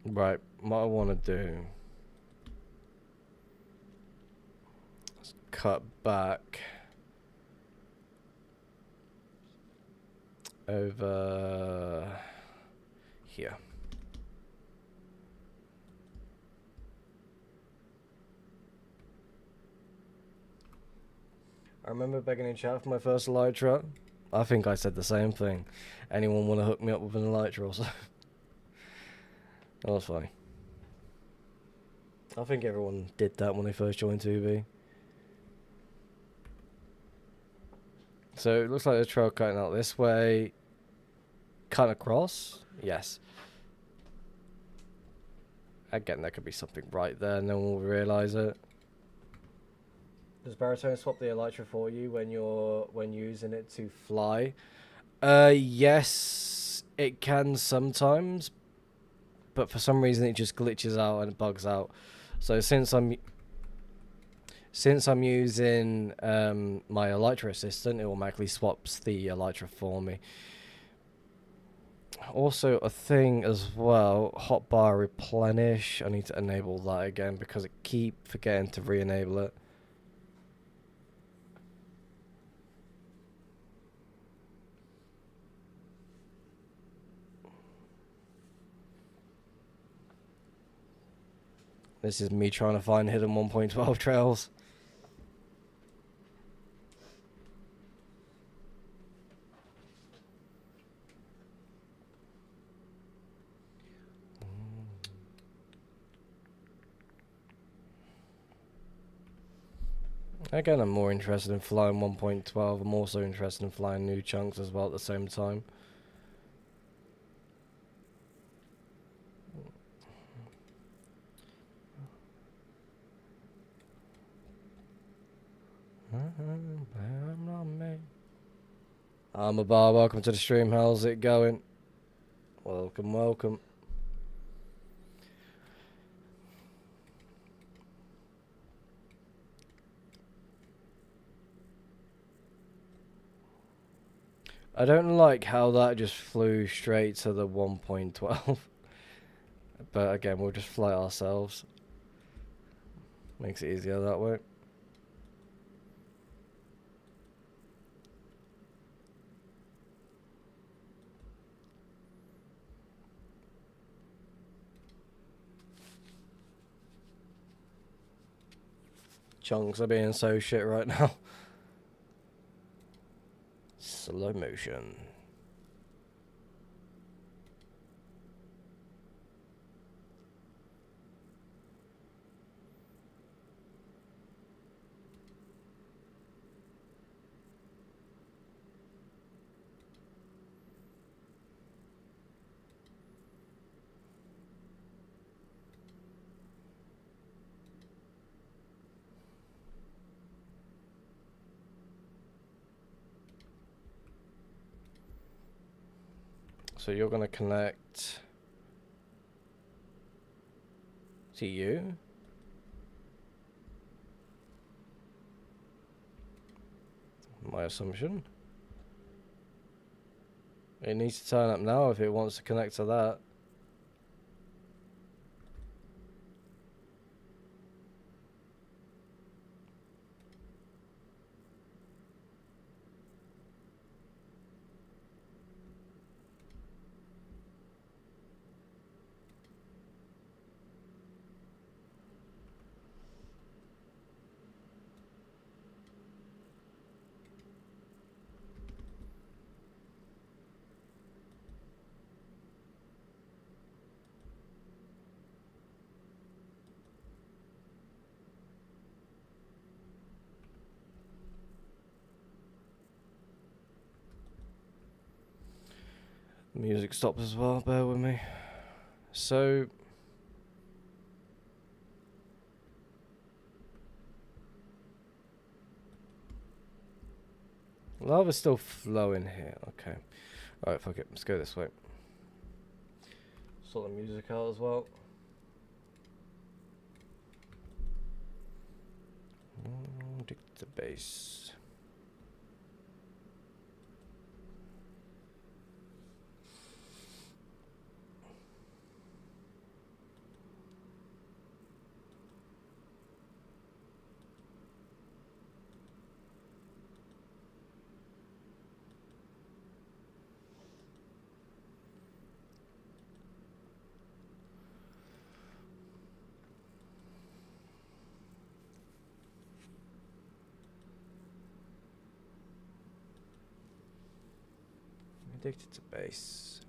Right, what I want to do is cut back over here. I remember begging in chat for my first elytra. I think I said the same thing. Anyone want to hook me up with an elytra or so? That was funny. I think everyone did that when they first joined 2B. So it looks like the trail cutting out this way. Cut across? Yes. Again, there could be something right there, no one will realise it. Does Baritone swap the elytra for you when using it to fly? Yes, it can sometimes, but for some reason it just glitches out and bugs out. So since I'm using my elytra assistant, it automatically swaps the elytra for me. Also, a thing as well, hotbar replenish. I need to enable that again because I keep forgetting to re-enable it. This is me trying to find hidden 1.12 trails. Again, I'm more interested in flying 1.12. I'm also interested in flying new chunks as well at the same time. I'm a bar. Welcome to the stream. How's it going? Welcome, welcome. I don't like how that just flew straight to the 1.12. But again, we'll just fly ourselves. Makes it easier that way. Chunks are being so shit right now. Slow motion. So you're going to connect to you. My assumption. It needs to turn up now if it wants to connect to that. Music stops as well, bear with me. So lava's still flowing here. Okay. Alright, fuck it. Let's go this way. Sort the music out as well. Dig the base. Addicted to base.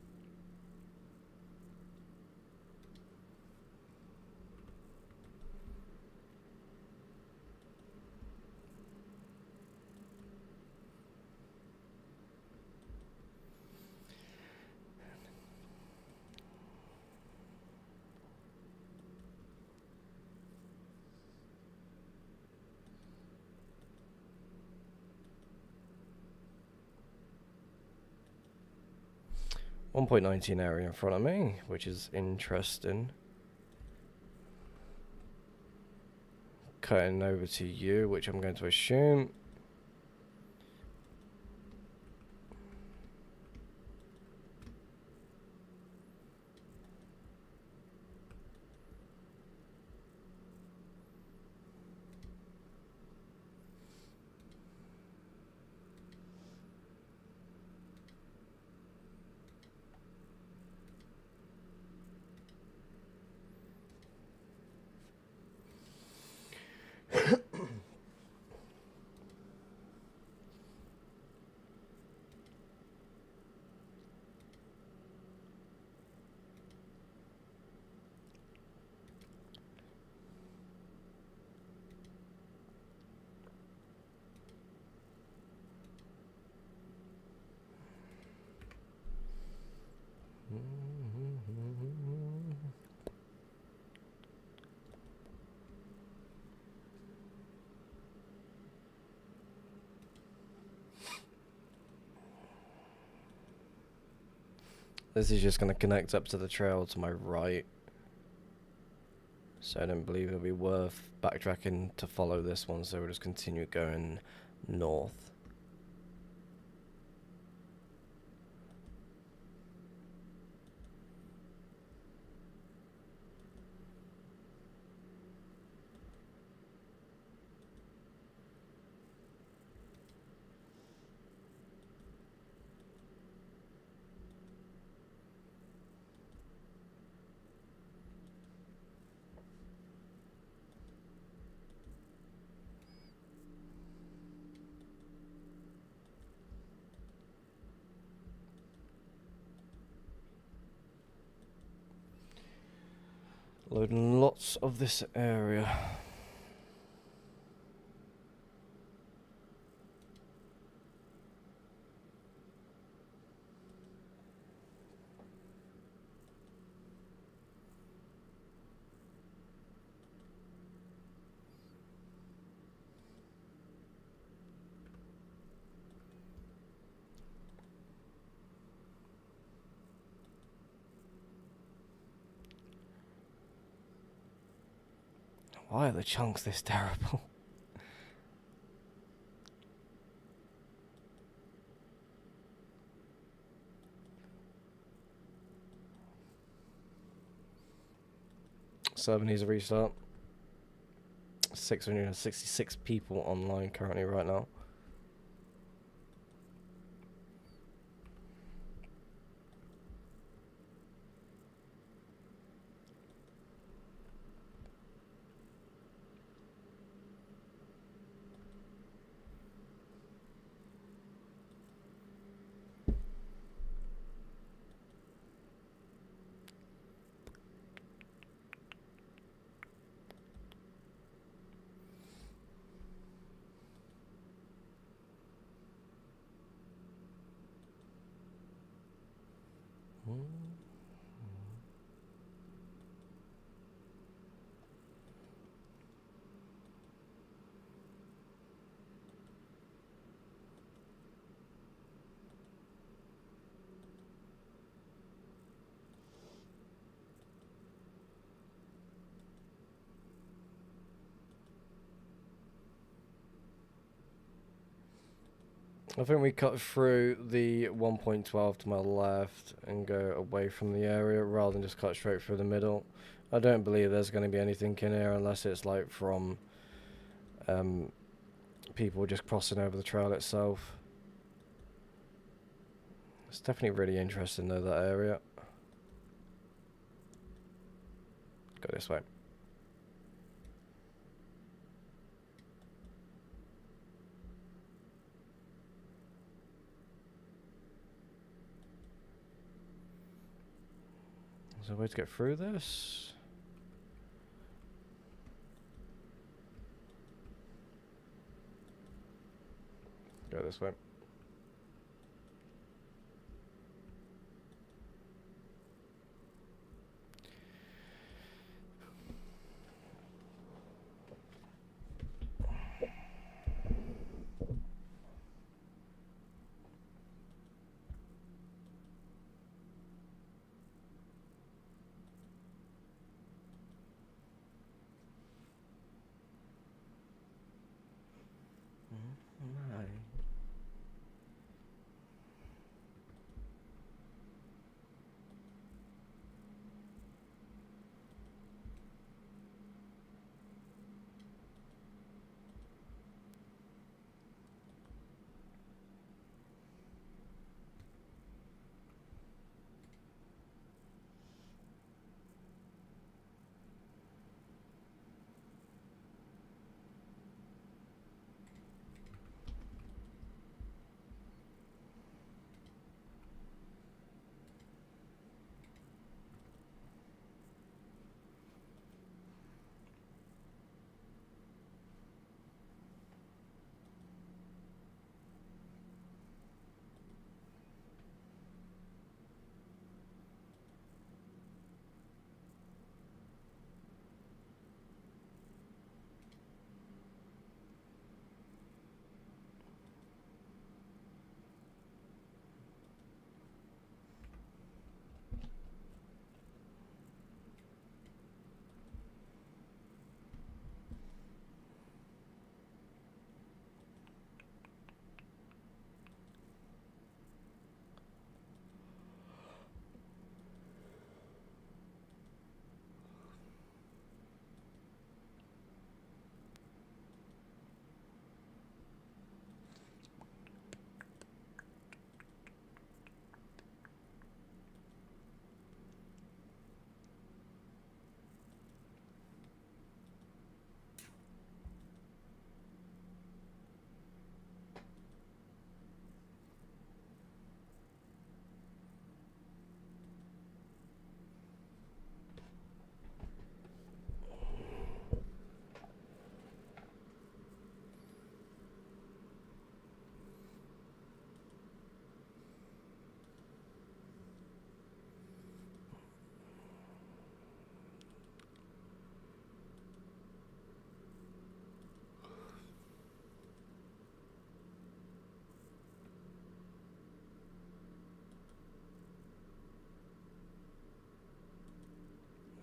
.19 area in front of me, which is interesting. Cutting over to you, which I'm going to assume. This is just going to connect up to the trail to my right. So I don't believe it'll be worth backtracking to follow this one, so we'll just continue going north. Loading lots of this area. Why are the chunks this terrible? Server needs a restart. 666 people online currently right now. I think we cut through the 1.12 to my left and go away from the area rather than just cut straight through the middle. I don't believe there's going to be anything in here unless it's like from people just crossing over the trail itself. It's definitely really interesting though, that area. Go this way. Is there a way to get through this? Go this way.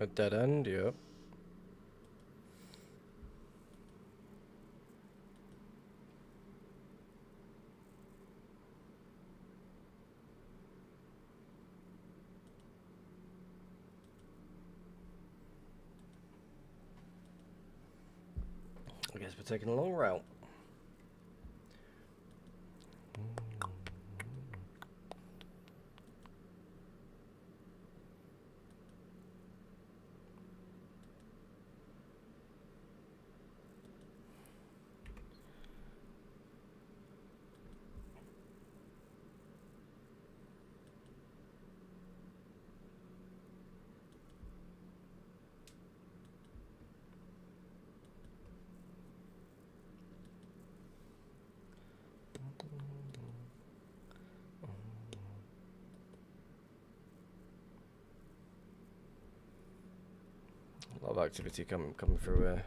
A dead end, yep. guess we're taking a long route. A lot of activity coming through here.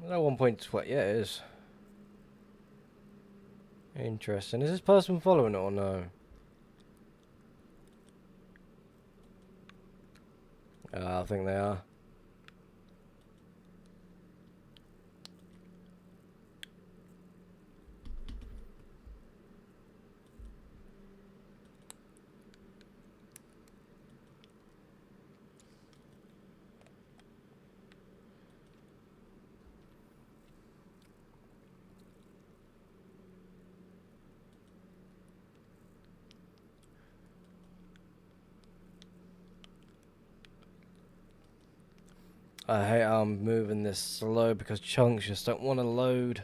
No 1.20. Yeah, it is. Interesting. Is this person following it or no? I think they are. I hate how I'm moving this slow because chunks just don't want to load.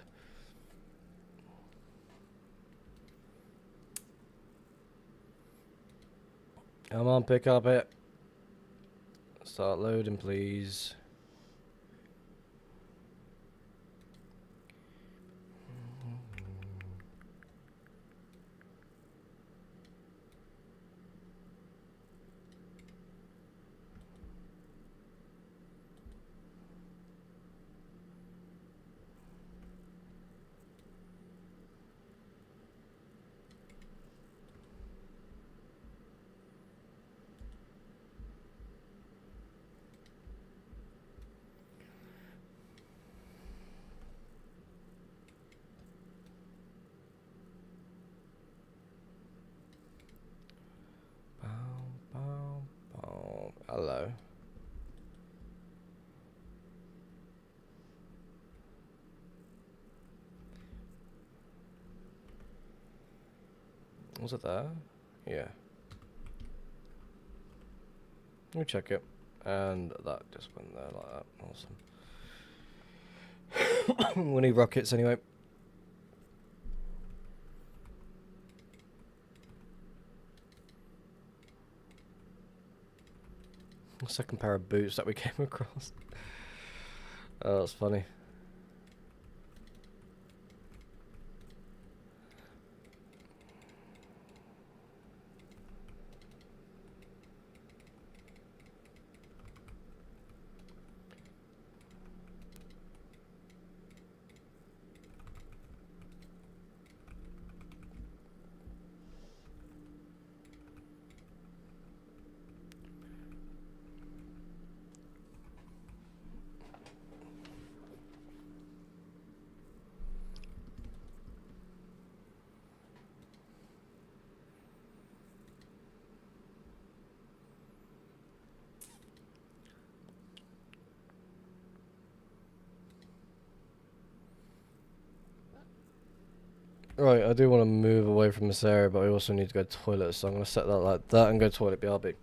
Come on, pick up it. Start loading, please. Was it there? Yeah. Let me check it. And that just went there like that. Awesome. We need rockets anyway. Second pair of boots that we came across. Oh, that's funny. Right, I do want to move away from this area, but I also need to go to the toilet, so I'm going to set that like that and go to toilet, BRB.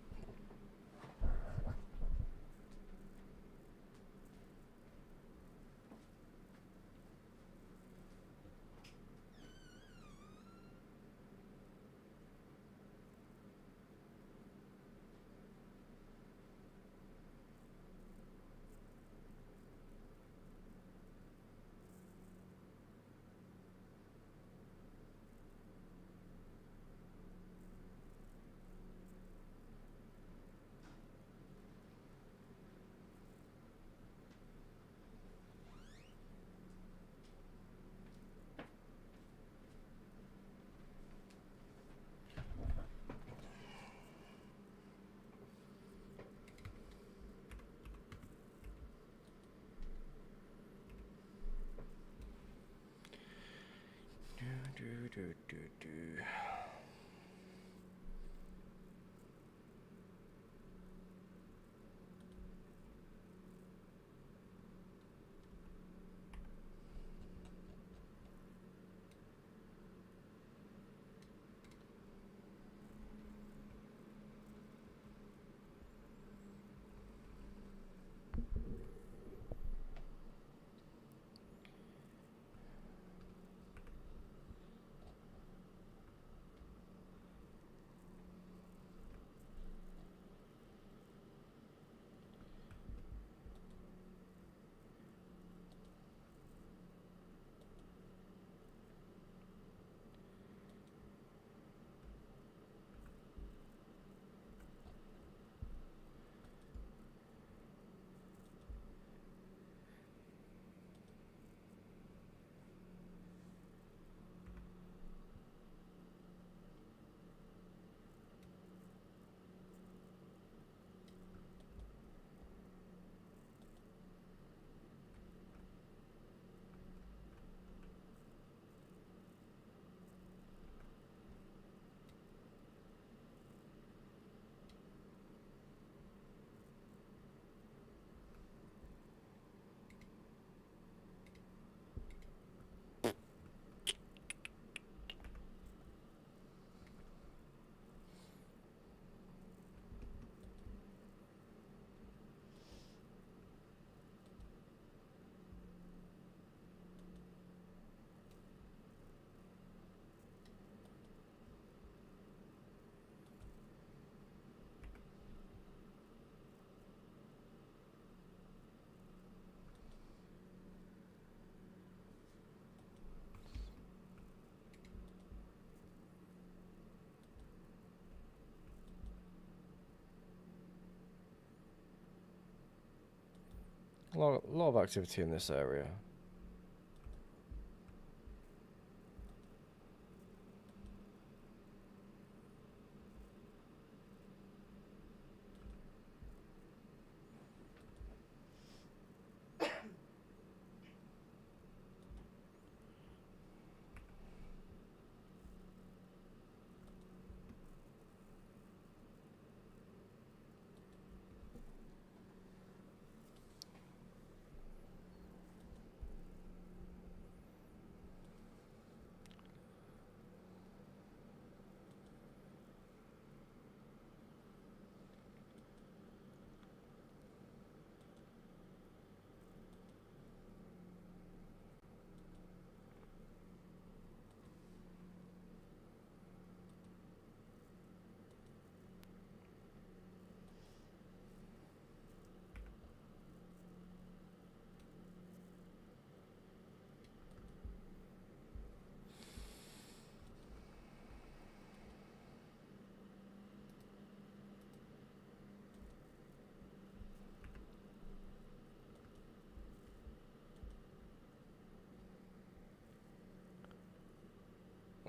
Lot of activity in this area.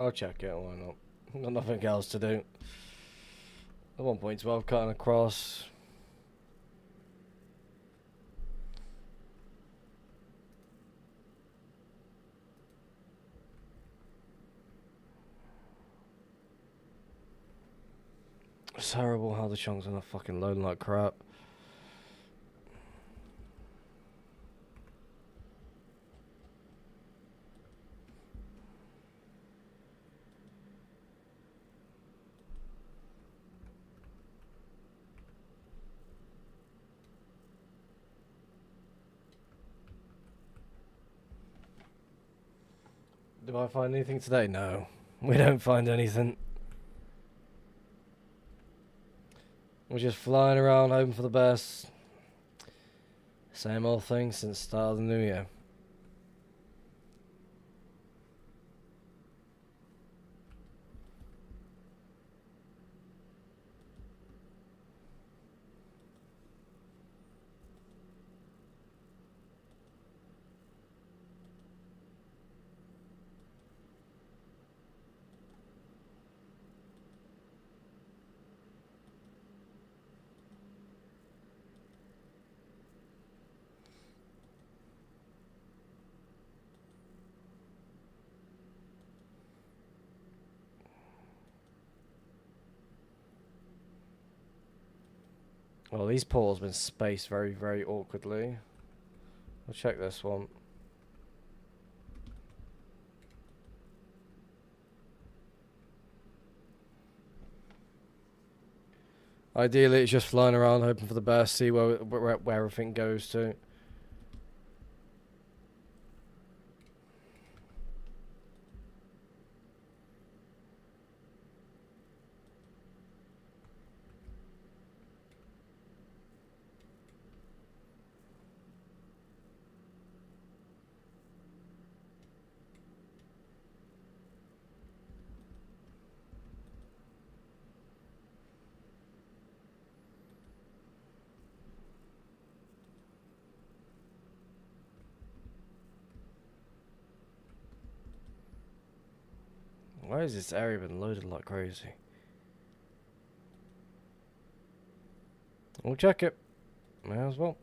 I'll check it, why not? I've got nothing else to do. At 1.12 cutting across. It's terrible how the chunks are not fucking loading like crap. Do I find anything today? No. We don't find anything. We're just flying around hoping for the best. Same old thing since the start of the new year. Well, these portals have been spaced very, very awkwardly. We'll check this one. Ideally, it's just flying around, hoping for the best, see where everything goes to. Why has this area been loaded like crazy? We'll check it. May as well.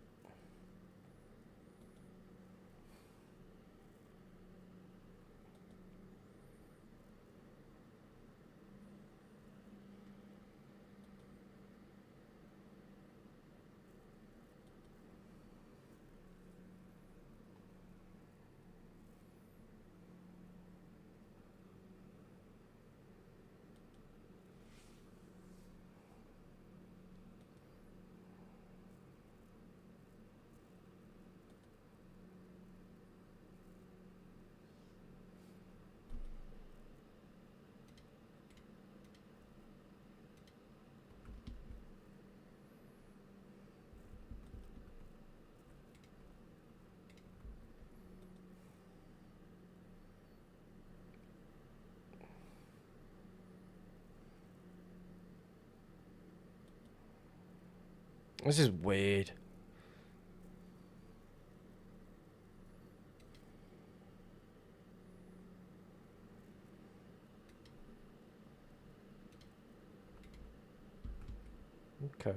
This is weird. Okay.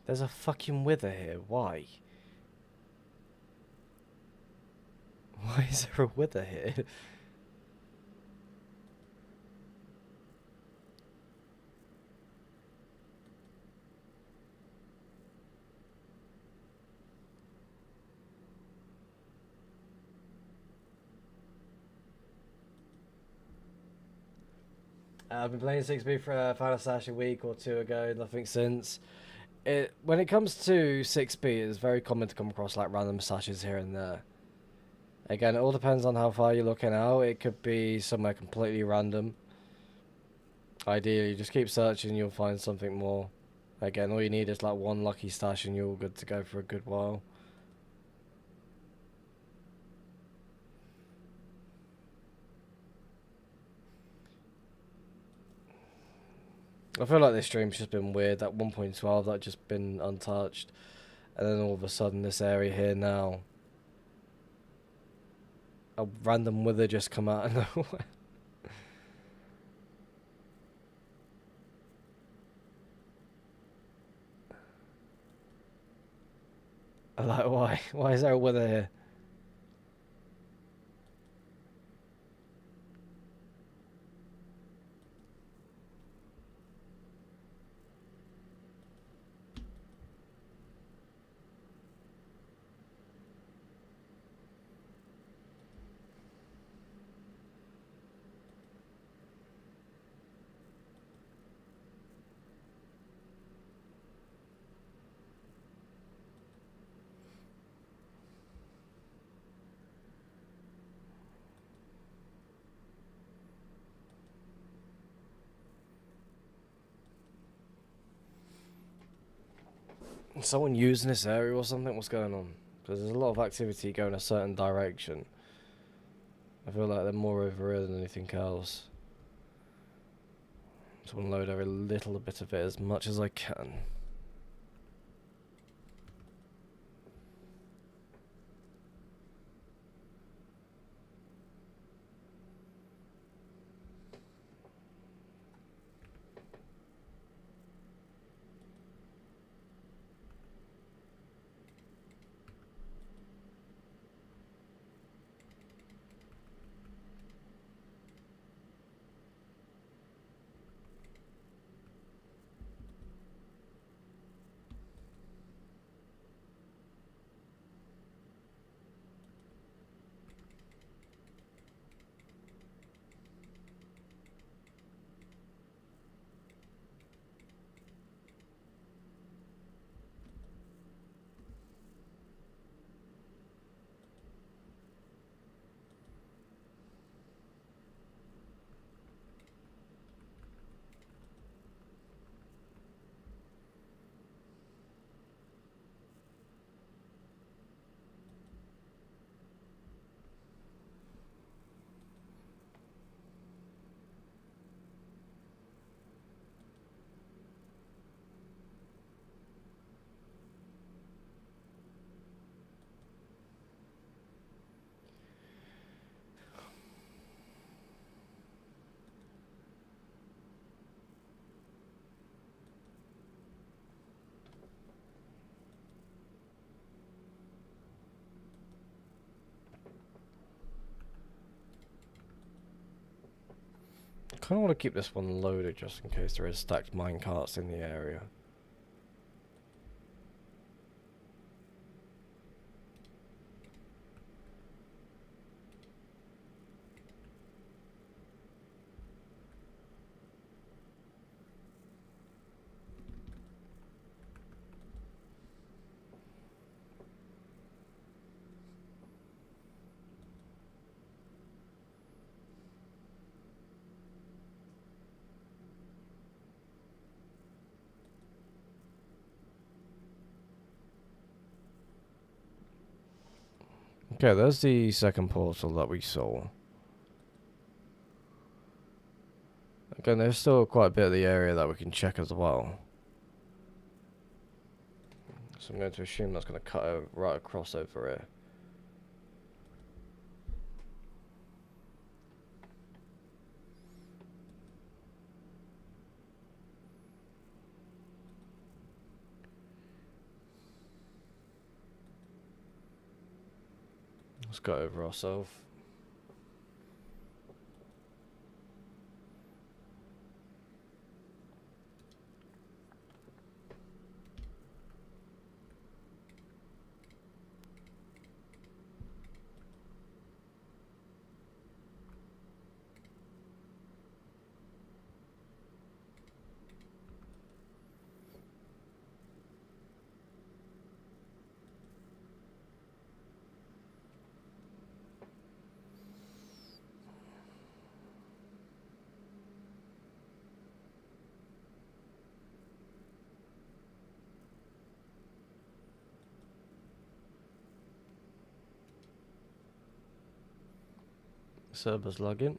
There's a fucking wither here. Why? Why is there a wither here? I've been playing 6B for found a stash a week or two ago, nothing since. When it comes to 6B, it's very common to come across like random stashes here and there. Again, it all depends on how far you're looking out. It could be somewhere completely random. Ideally, just keep searching, you'll find something more. Again, all you need is like one lucky stash and you're all good to go for a good while. I feel like this stream's just been weird. That 1.12, that just been untouched. And then all of a sudden this area here now. A random wither just come out of nowhere. I'm like, why? Why is there a wither here? Someone using this area or something? What's going on? Because there's a lot of activity going a certain direction. I feel like they're more over here than anything else. Just want to load every little bit of it as much as I can. I kind of want to keep this one loaded just in case there is stacked minecarts in the area. Okay, there's the second portal that we saw. Again, there's still quite a bit of the area that we can check as well. So I'm going to assume that's going to cut right across over here. Let's go over ourselves. Server's login.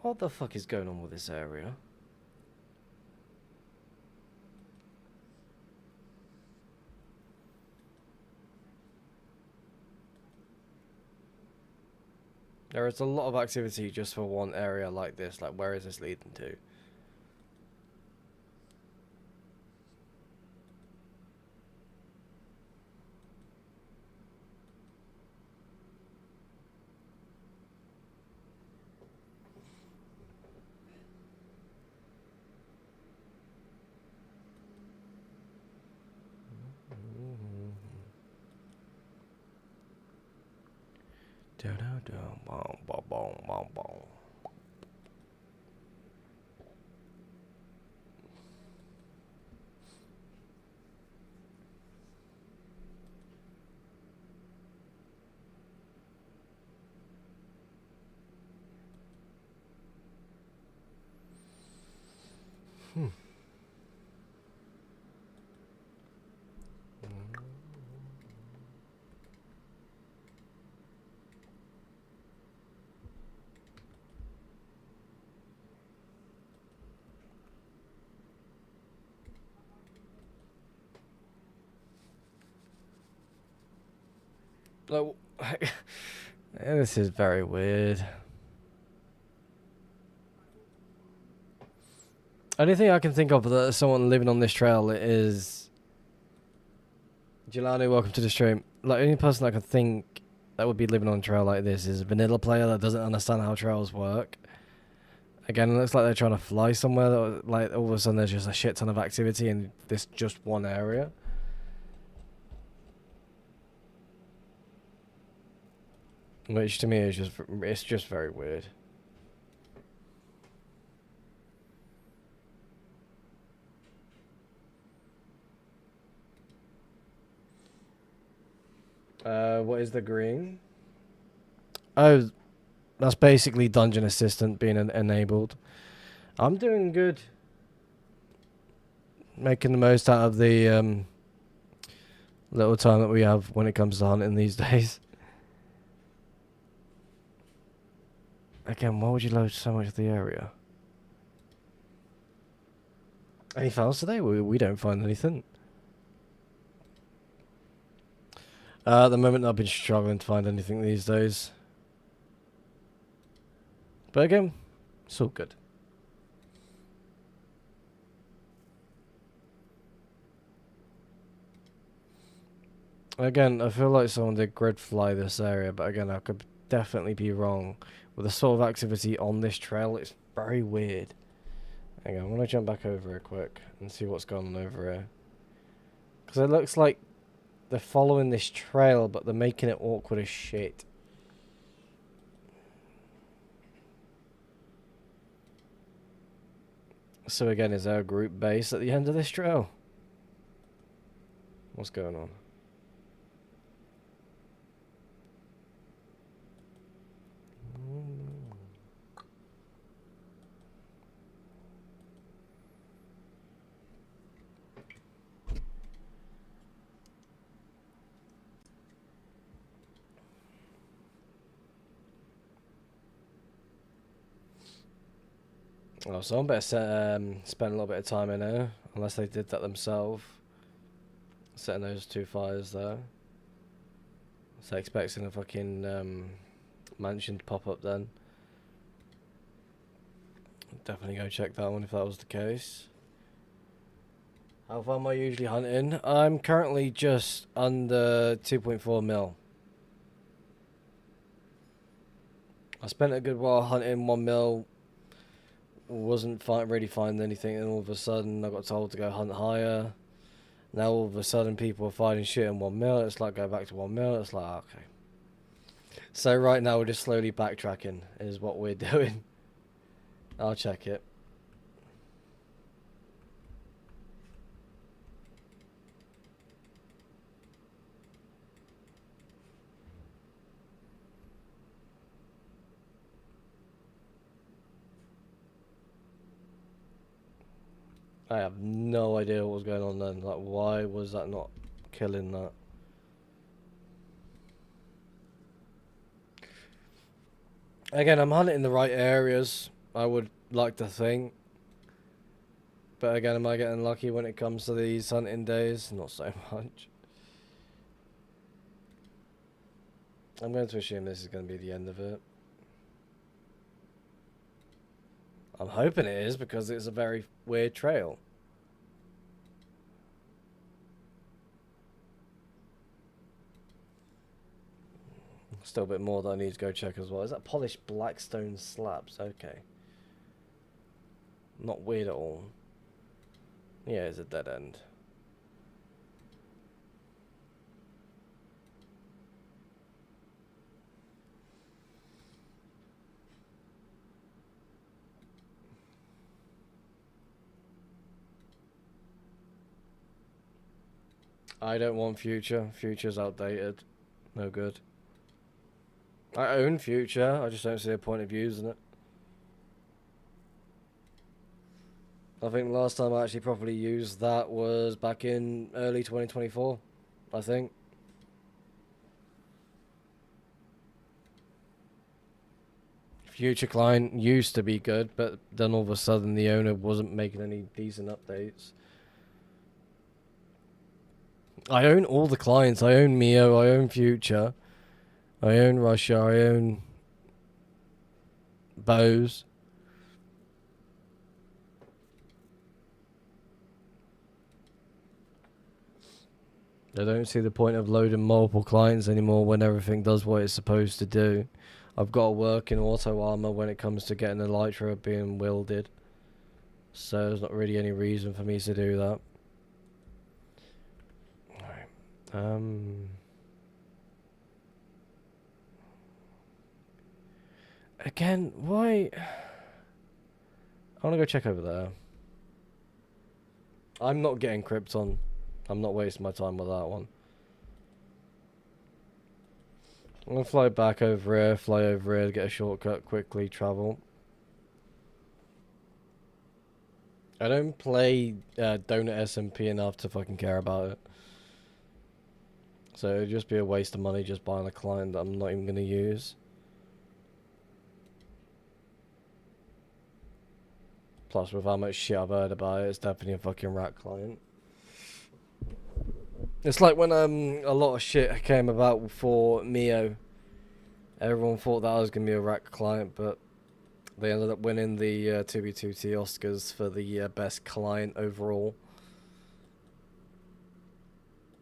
What the fuck is going on with this area? There is a lot of activity just for one area like this. Like, where is this leading to? Like, this is very weird. Only thing I can think of that someone living on this trail is Jelani. Welcome to the stream. Like, only person I can think that would be living on a trail like this is a vanilla player that doesn't understand how trails work. Again, it looks like they're trying to fly somewhere. That, like, all of a sudden there's just a shit ton of activity in this just one area. Which to me is just very weird. What is the green? Oh, that's basically Dungeon Assistant being enabled. I'm doing good. Making the most out of the little time that we have when it comes to hunting these days. Again, why would you load so much of the area? Any files today? We don't find anything. At the moment, I've been struggling to find anything these days. But again, it's all good. Again, I feel like someone did grid fly this area, but again, I could definitely be wrong. With the sort of activity on this trail, it's very weird. Hang on, I'm gonna jump back over here quick and see what's going on over here. Because it looks like they're following this trail, but they're making it awkward as shit. So again, is there a group base at the end of this trail? What's going on? Oh, someone better spend a little bit of time in there, unless they did that themselves. Setting those two fires there. So expecting a fucking mansion to pop up then. Definitely go check that one if that was the case. How far am I usually hunting? I'm currently just under 2.4 mil. I spent a good while hunting 1 mil. Wasn't really finding anything, and all of a sudden I got told to go hunt higher. Now all of a sudden people are finding shit in 1 mil. It's like go back to 1 mil. It's like okay. So right now we're just slowly backtracking is what we're doing. I'll check it. I have no idea what was going on then. Like, why was that not killing that? Again, I'm hunting in the right areas, I would like to think. But again, am I getting lucky when it comes to these hunting days? Not so much. I'm going to assume this is going to be the end of it. I'm hoping it is because it's a very weird trail. Still a bit more that I need to go check as well. Is that polished blackstone slabs? Okay. Not weird at all. Yeah, it's a dead end. I don't want Future. Future's outdated. No good. I own Future. I just don't see a point of using it. I think the last time I actually properly used that was back in early 2024. I think. Future Client used to be good, but then all of a sudden the owner wasn't making any decent updates. I own all the clients. I own Mio. I own Future. I own Russia. I own Bose. I don't see the point of loading multiple clients anymore when everything does what it's supposed to do. I've got to work in auto armor when it comes to getting the Elytra being wielded. So there's not really any reason for me to do that. Alright. Again, why? I want to go check over there. I'm not getting Krypton. I'm not wasting my time with that one. I'm going to fly back over here, get a shortcut, quickly travel. I don't play Donut SMP enough to fucking care about it. So it'd just be a waste of money just buying a client that I'm not even going to use. Plus, with how much shit I've heard about it, it's definitely a fucking rat client. It's like when a lot of shit came about for Mio. Everyone thought that was going to be a rat client, but they ended up winning the 2B2T Oscars for the best client overall.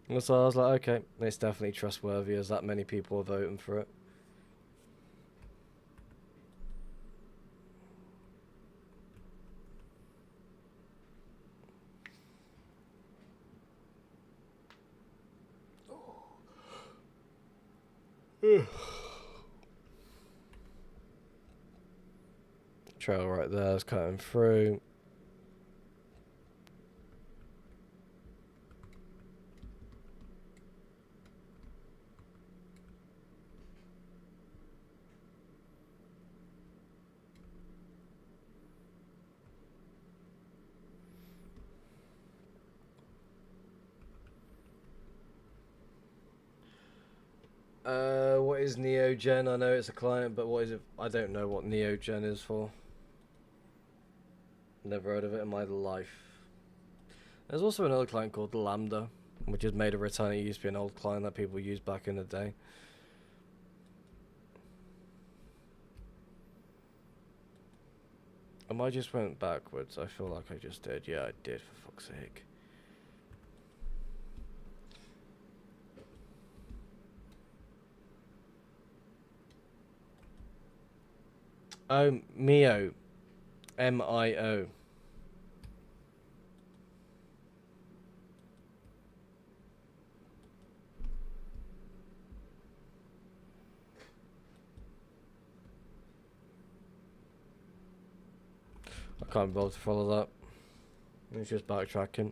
And so I was like, okay, it's definitely trustworthy as that many people are voting for it. Trail right there is cutting through. What is Neogen? I know it's a client, but what is it? I don't know what Neogen is for. Never heard of it in my life. There's also another client called Lambda, which is made of return. It used to be an old client that people used back in the day. I just went backwards. I feel like I just did. Yeah, I did, for fuck's sake. Oh, Mio. M-I-O. I can't be able to follow that. It's just backtracking.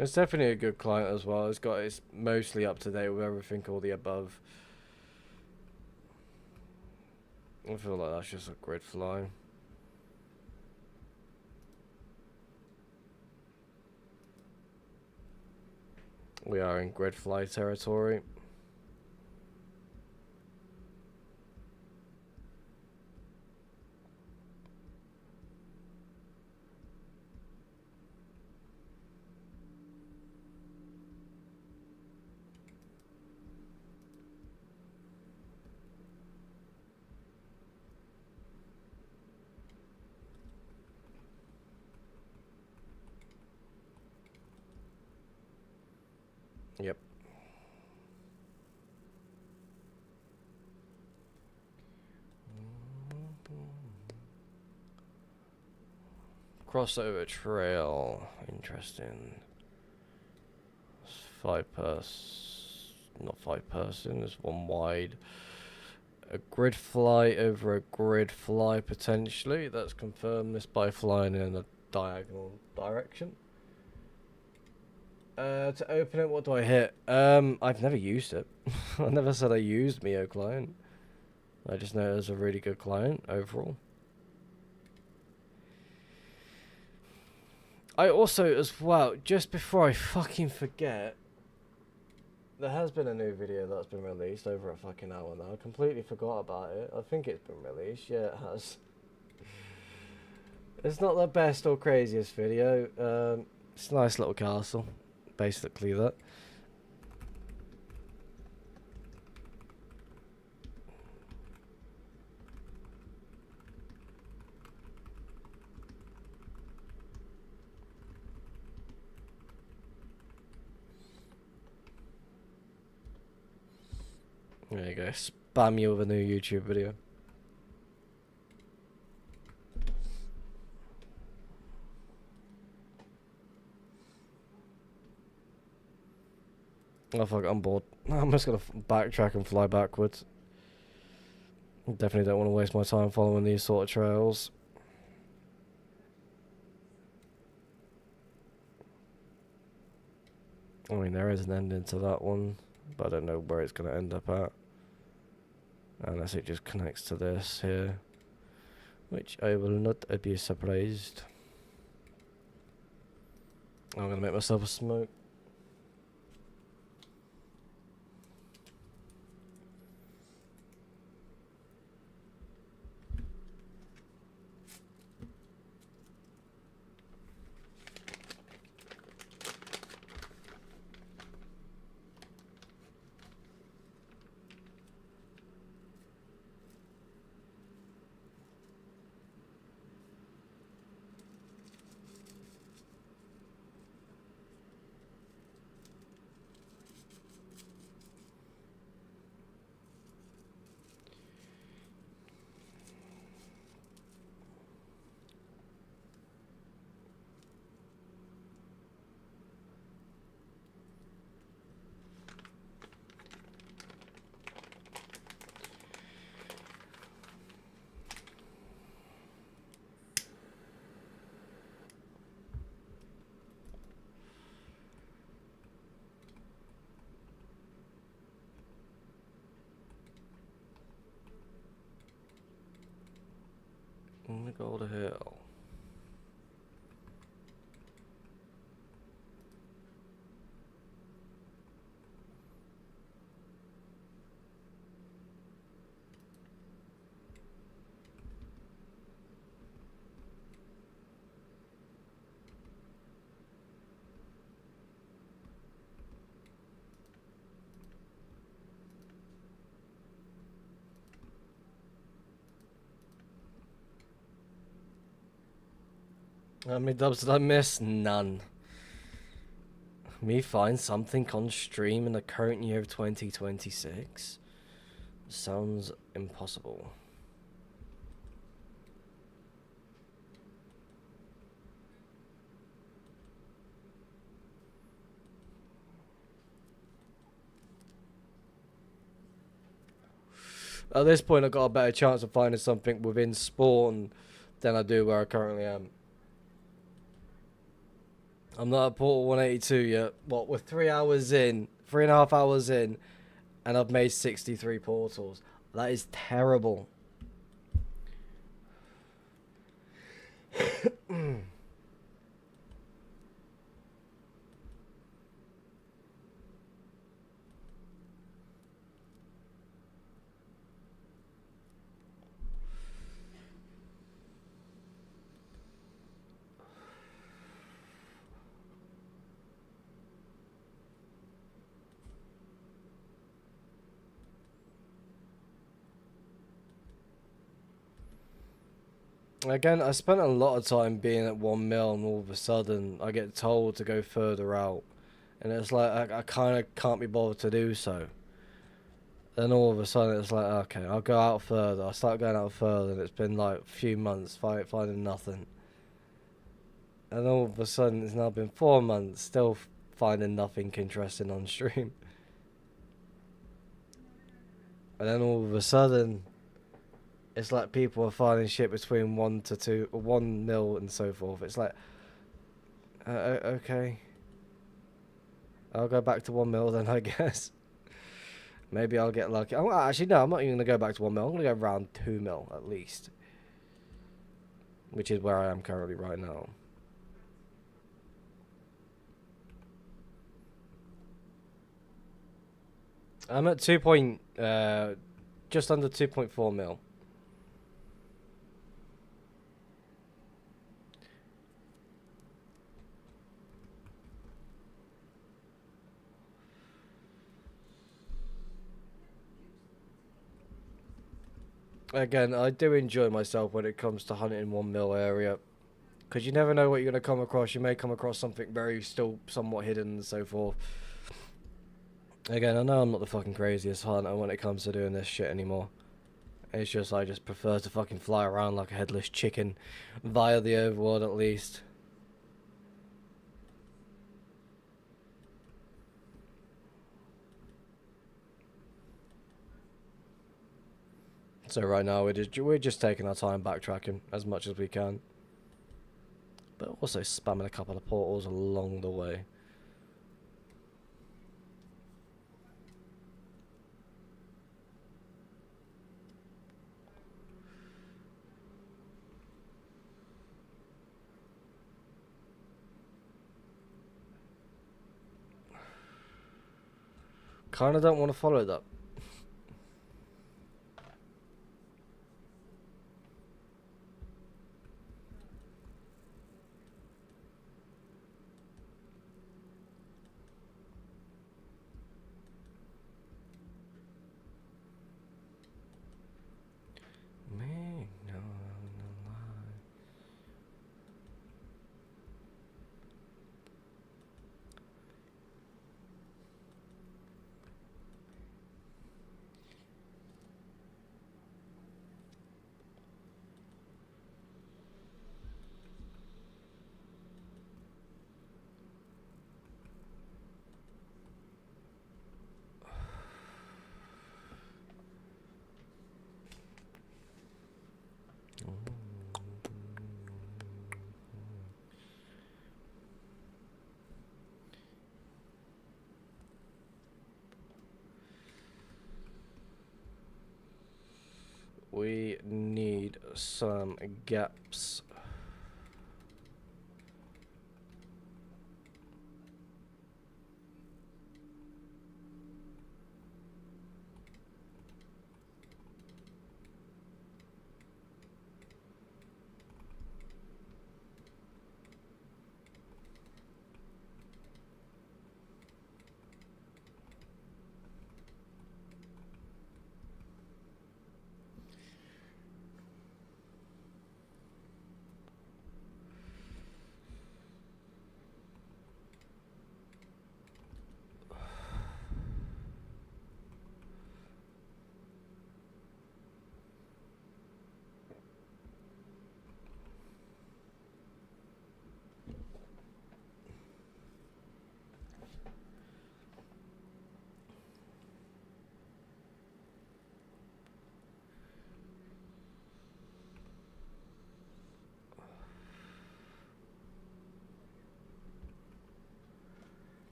It's definitely a good client as well. It's mostly up to date with everything, all the above. I feel like that's just a grid fly. We are in grid fly territory. Yep. Crossover trail. Interesting. It's not 5 person, it's one wide. A grid fly over a grid fly potentially. Let's confirm this by flying in a diagonal direction. To open it, what do I hit? I've never used it. I never said I used Mio client. I just know it was a really good client overall. I also, as well, just before I fucking forget, there has been a new video that's been released over a fucking hour now. I completely forgot about it. I think it's been released. Yeah, it has. It's not the best or craziest video. It's a nice little castle. Basically that. There you go. Spam you with a new YouTube video. Oh fuck, I'm bored. I'm just gonna backtrack and fly backwards. Definitely don't want to waste my time following these sort of trails. I mean, there is an ending to that one, but I don't know where it's gonna end up at. Unless it just connects to this here. Which I will not be surprised. I'm gonna make myself a smoke. Go to hell. How many dubs did I miss? None. Me find something on stream in the current year of 2026? Sounds impossible. At this point, I've got a better chance of finding something within spawn than I do where I currently am. I'm not at Portal 182 yet. What, we're 3 hours in, 3.5 hours in, and I've made 63 portals. That is terrible. Again, I spent a lot of time being at 1 mil, and all of a sudden I get told to go further out, and it's like I kind of can't be bothered to do so. Then all of a sudden it's like, okay, I'll go out further. I start going out further, and it's been like a few months finding nothing. And all of a sudden it's now been 4 months, still finding nothing interesting on stream. And then all of a sudden it's like people are finding shit between 1 to 2, 1 mil and so forth. It's like, okay. I'll go back to 1 mil then, I guess. Maybe I'll get lucky. Oh, actually, no, I'm not even going to go back to 1 mil. I'm going to go around 2 mil at least. Which is where I am currently right now. I'm at just under 2.4 mil. Again, I do enjoy myself when it comes to hunting in 1 mil area. Because you never know what you're going to come across. You may come across something very still somewhat hidden and so forth. Again, I know I'm not the fucking craziest hunter when it comes to doing this shit anymore. It's just I just prefer to fucking fly around like a headless chicken via the overworld at least. So right now we're just taking our time backtracking as much as we can. But also spamming a couple of portals along the way. Kinda don't want to follow that. We need some gaps.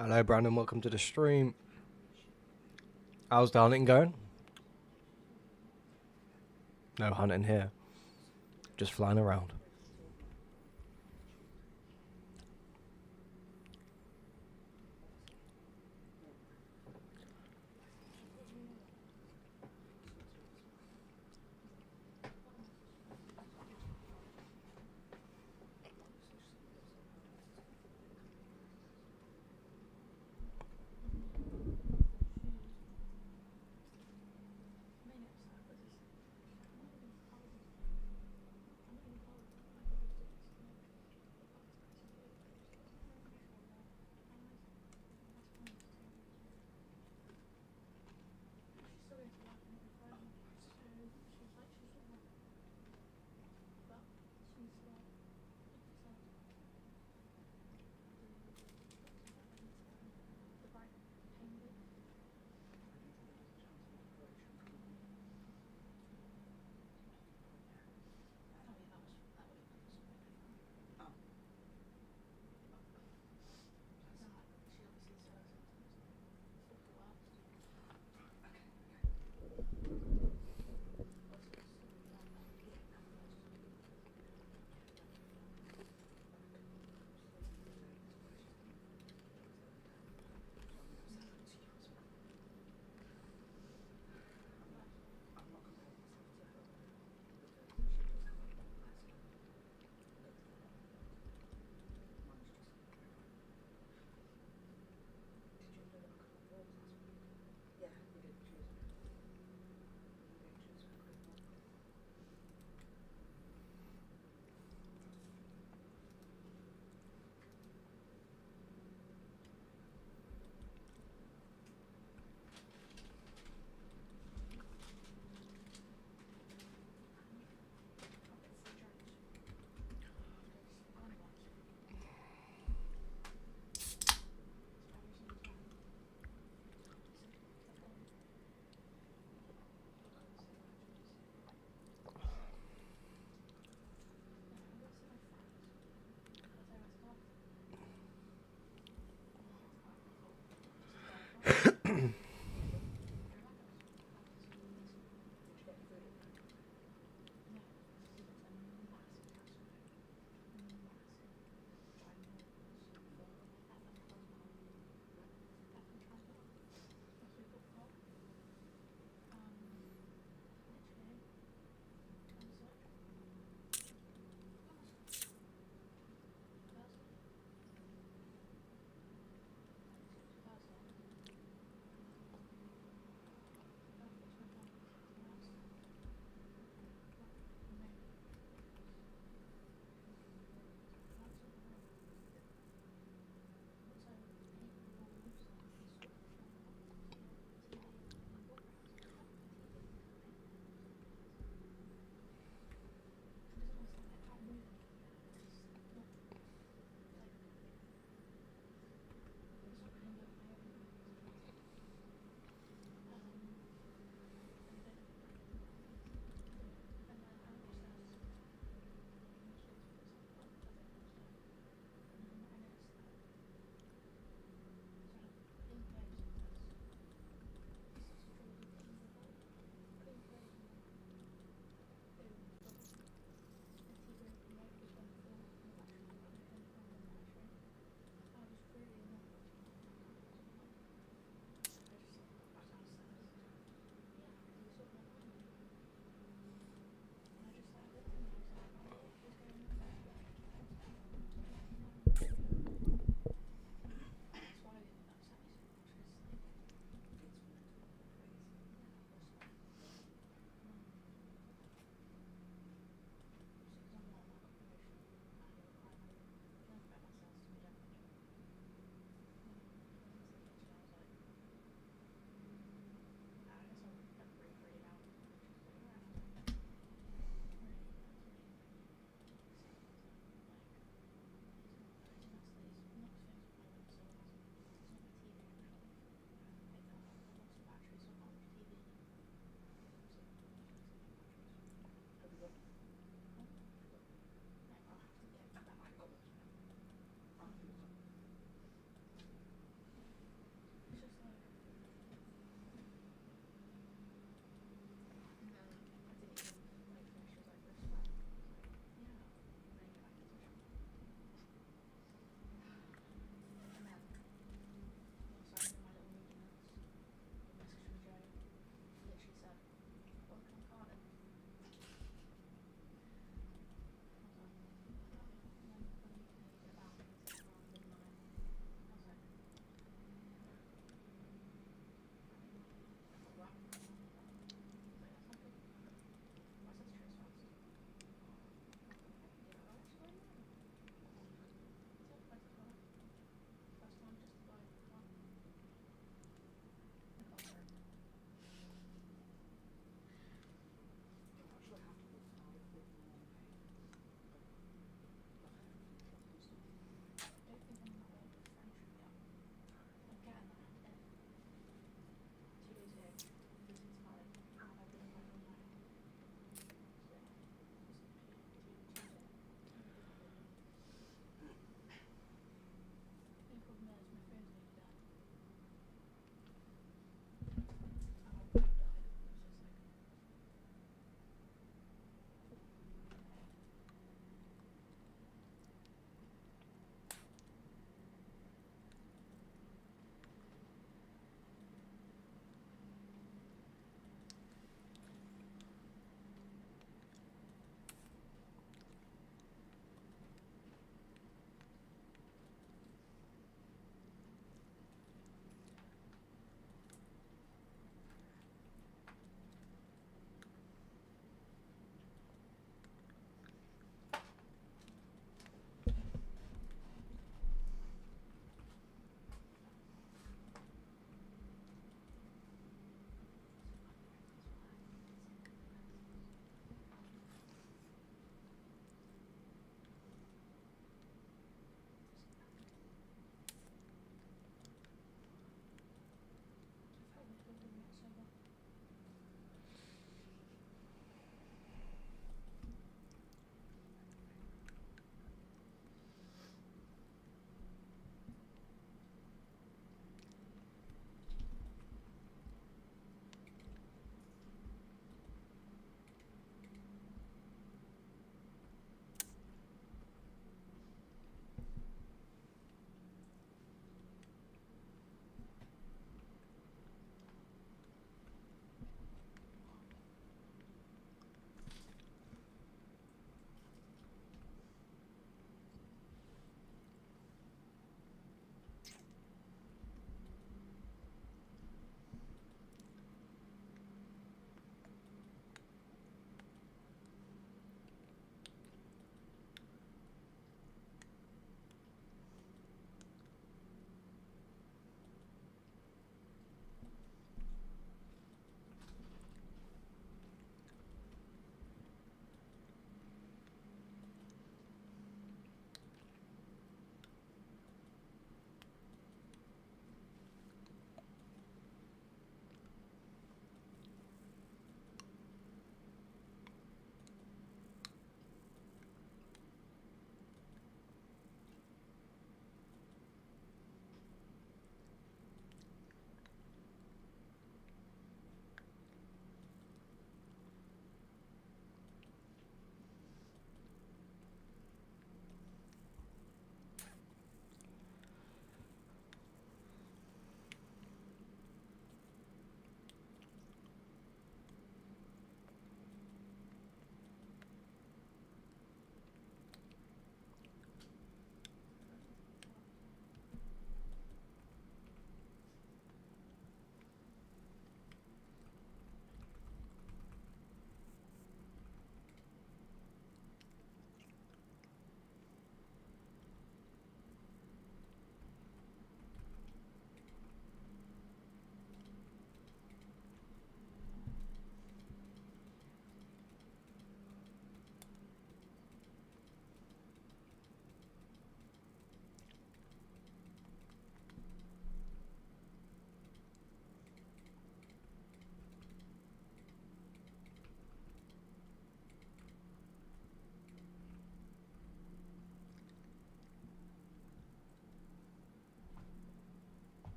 Hello, Brandon. Welcome to the stream. How's the hunting going? No hunting here. Just flying around.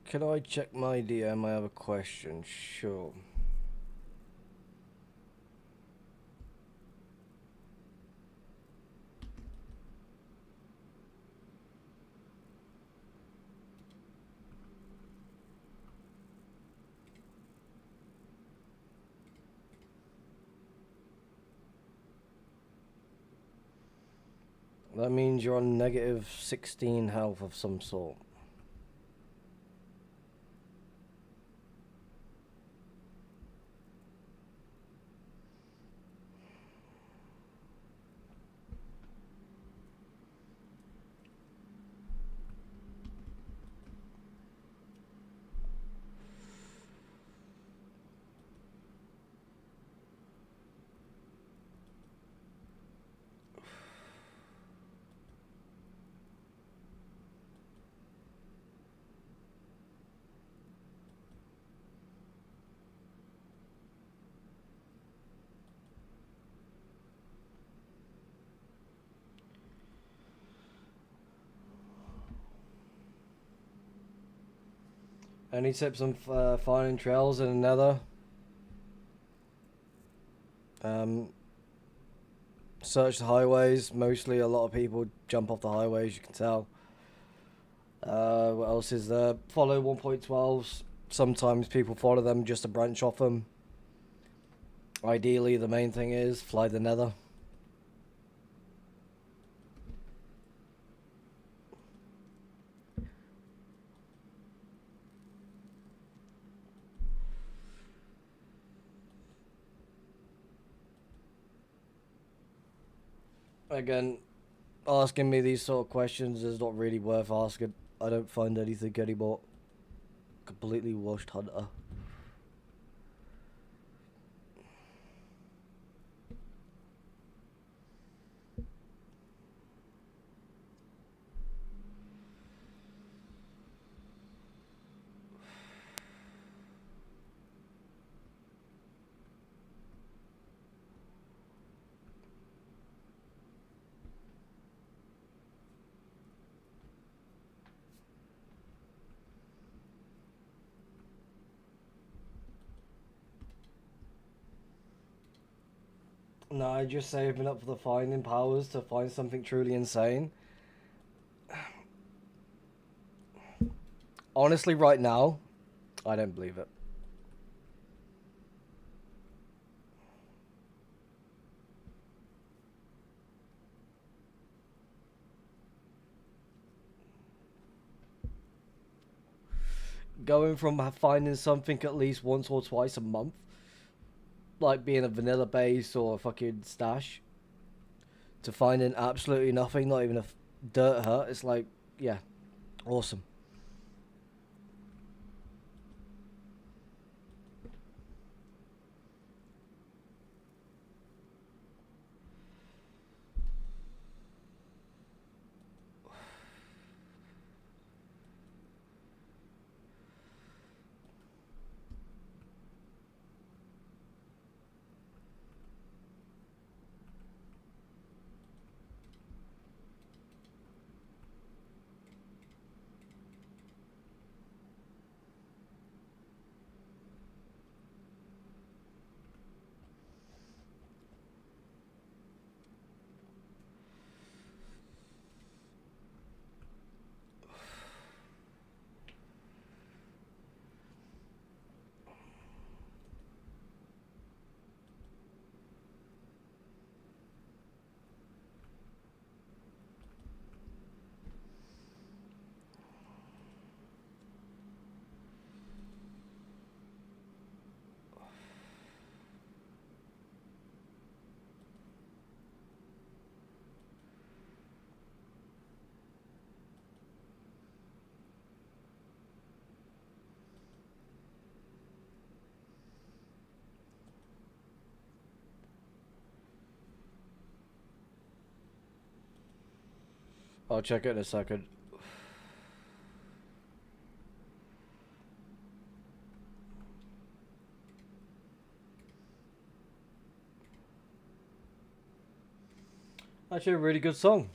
Can I check my DM? I have a question. Sure. That means you're on negative 16 health of some sort. Any tips on finding trails in the Nether? Search the highways. Mostly, a lot of people jump off the highways. You can tell. What else is there? Follow 1.12s. Sometimes people follow them just to branch off them. Ideally, the main thing is fly the Nether. Again, asking me these sort of questions is not really worth asking. I don't find anything anymore. Completely washed hunter. No, I just saving up for the finding powers to find something truly insane. Honestly, right now, I don't believe it. Going from finding something at least once or twice a month, like being a vanilla base or a fucking stash, to finding absolutely nothing, not even a dirt hut, it's like, yeah, awesome. I'll check it in a second. Actually, a really good song.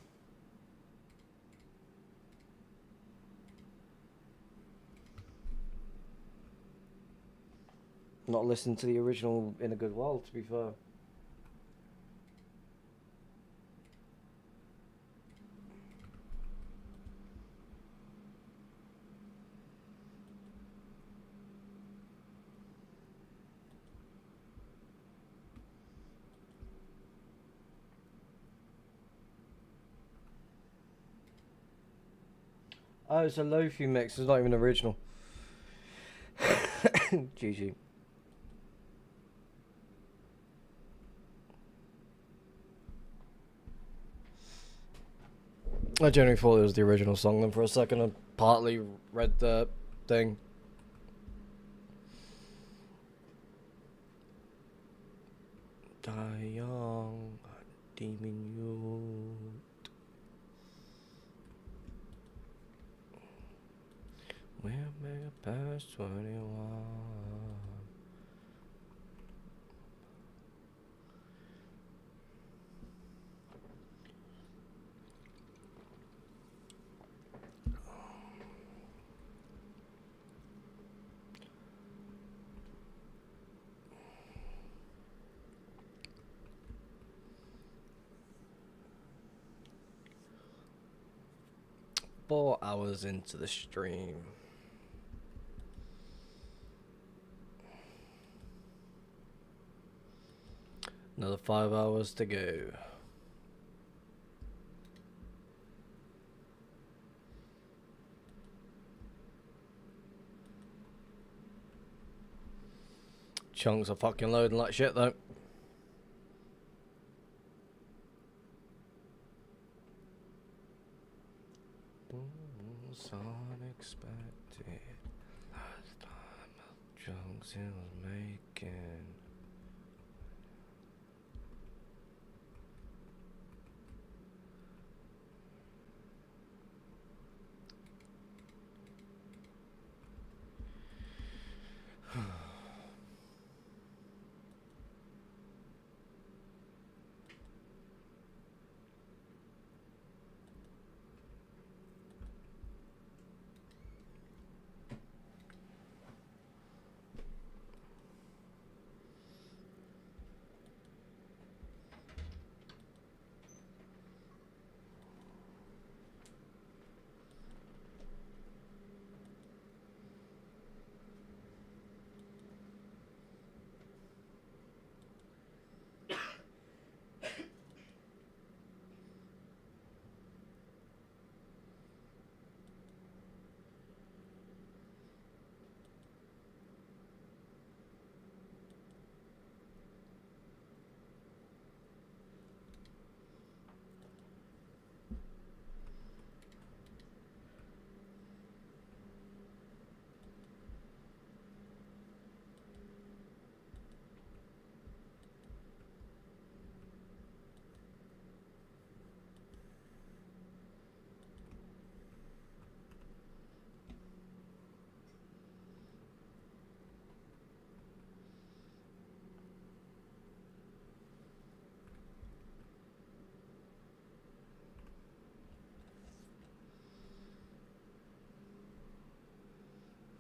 listened to the original in a good while, to be fair. Oh, it's a Lofi mix. It's not even original. GG. I generally thought it was the original song. Then for a second, I partly read the thing. Die young, demon youth. We're mega past 21. Four hours into the stream. Another 5 hours to go. Chunks are fucking loading like shit though. Unexpected. Last time chunks it was making.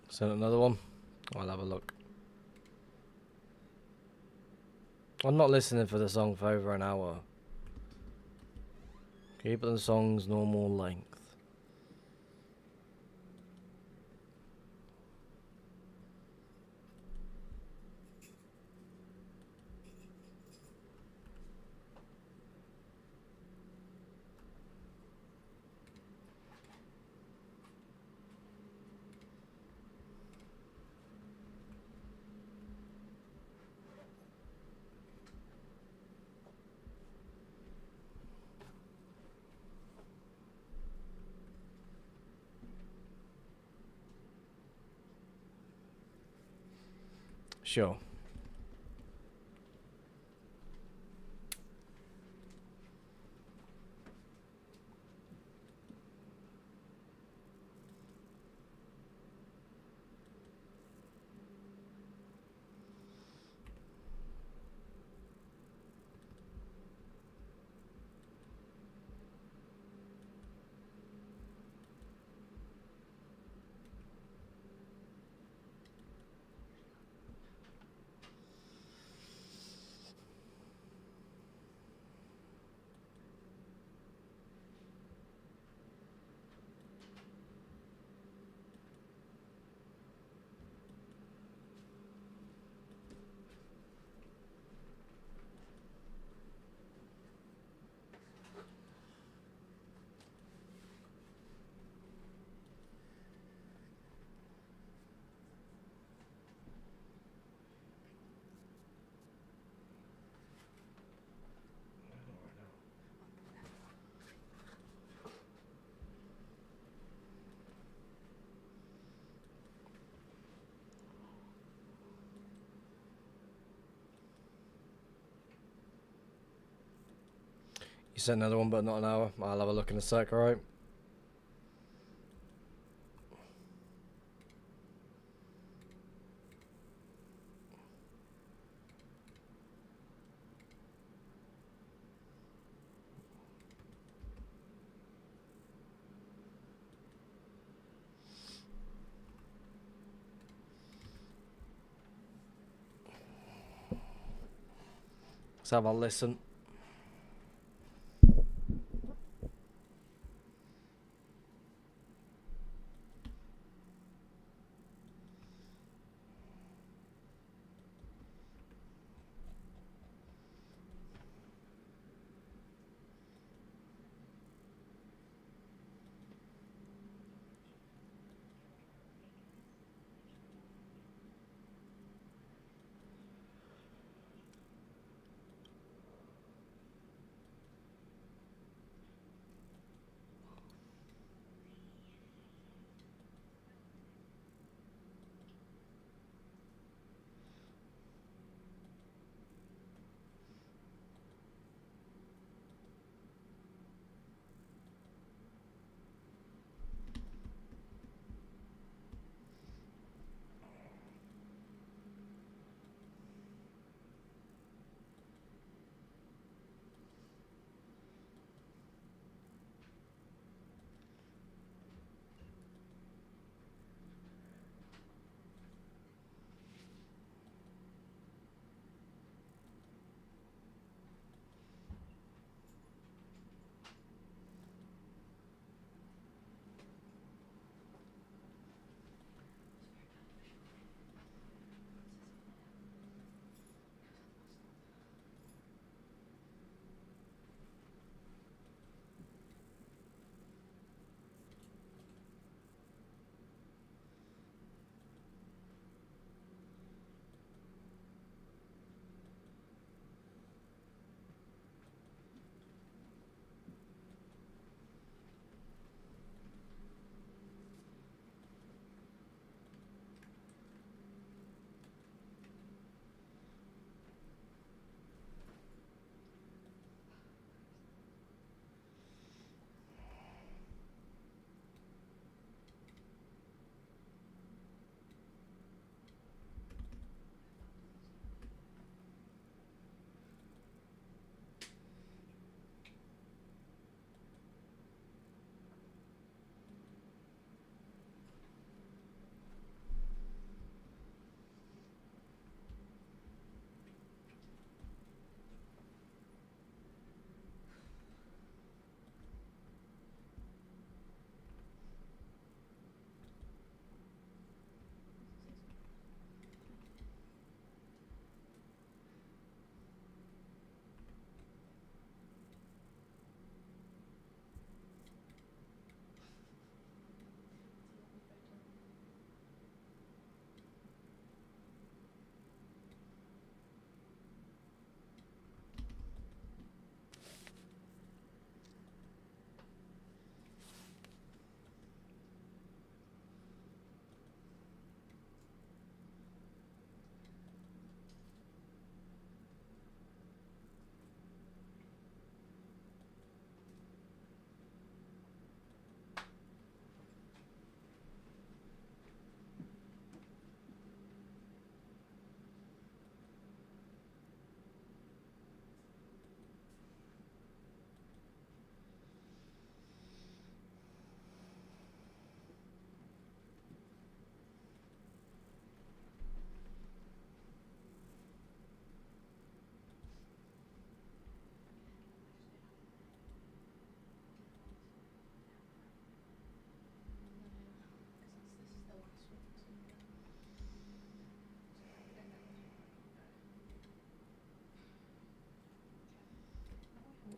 Send another one. I'll have a look. I'm not listening for the song for over an hour. Keep the song's normal length. Sure. said another one, but not an hour. I'll have a look in a sec, alright? Let's have a listen.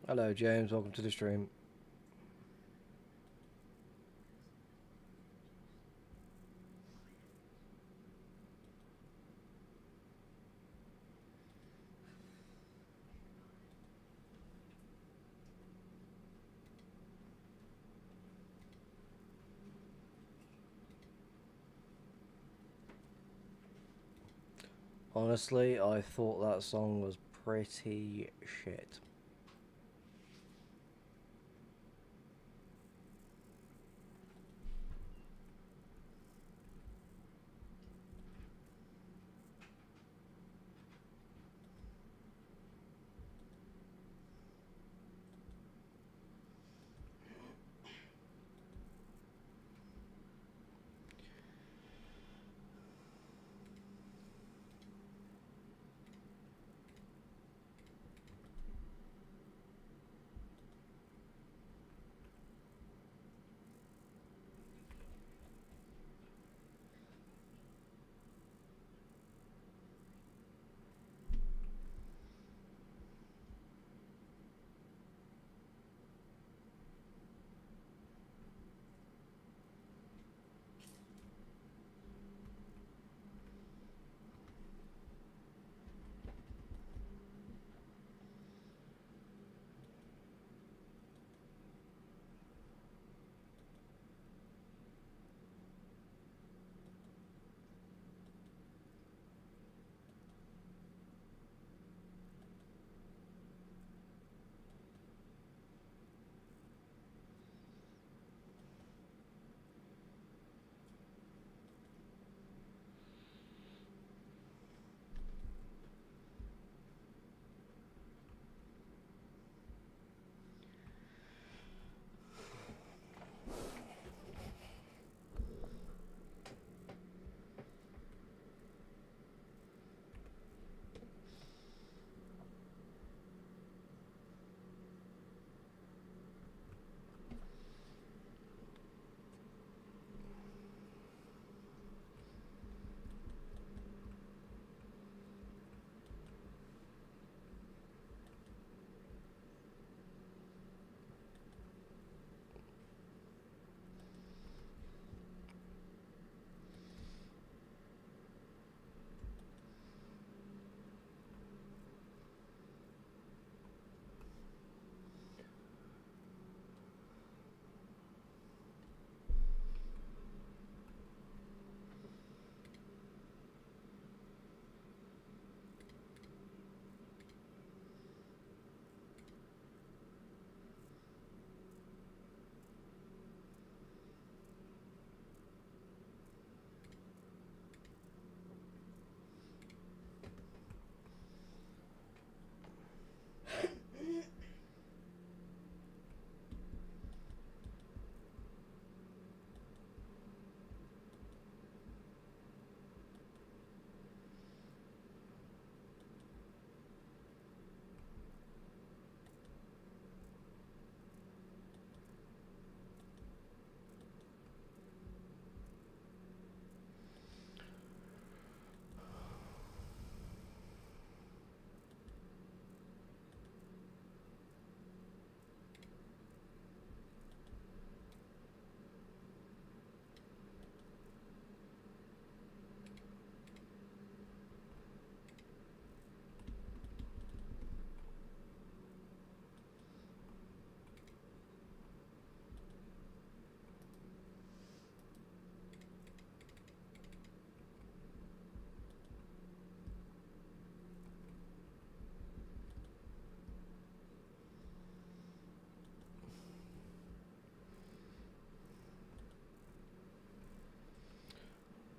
Hello, James. Welcome to the stream. Honestly, I thought that song was pretty shit.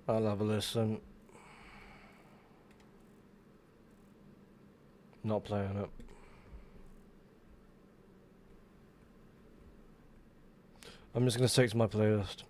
I'll have a listen. Not playing it. I'm just gonna stick to my playlist.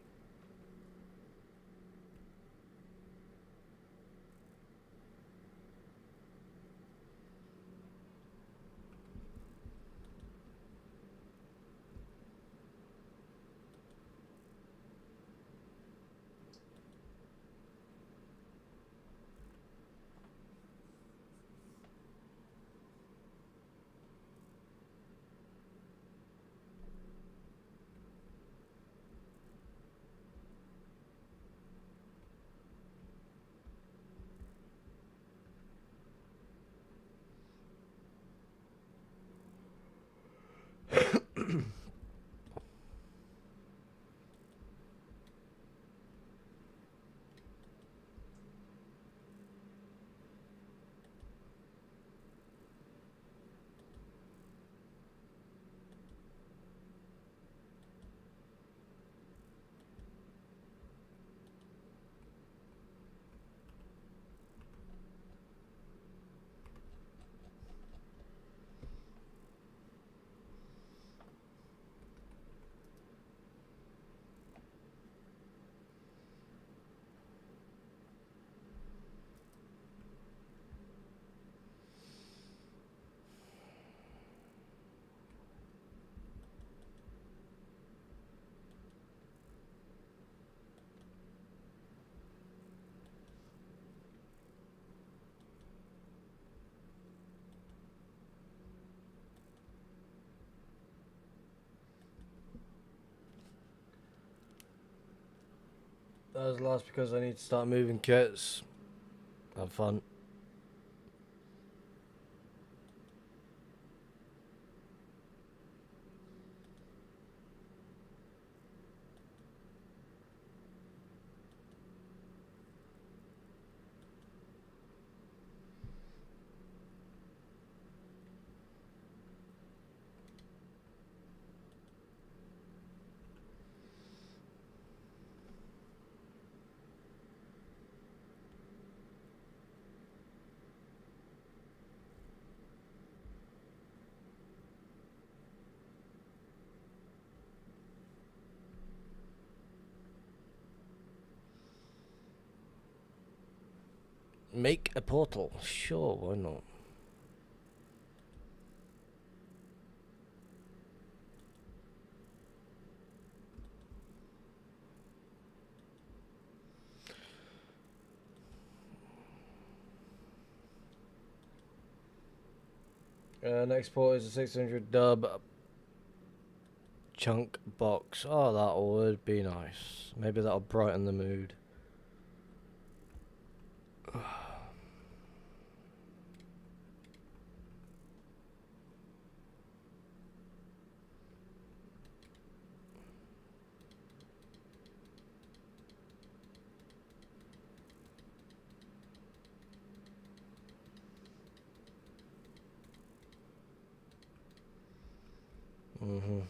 That was last because I need to start moving kits. Have fun. Make a portal. Sure, why not? Next port is a 600 dub chunk box. Oh, that would be nice. Maybe that'll brighten the mood. Mm-hmm.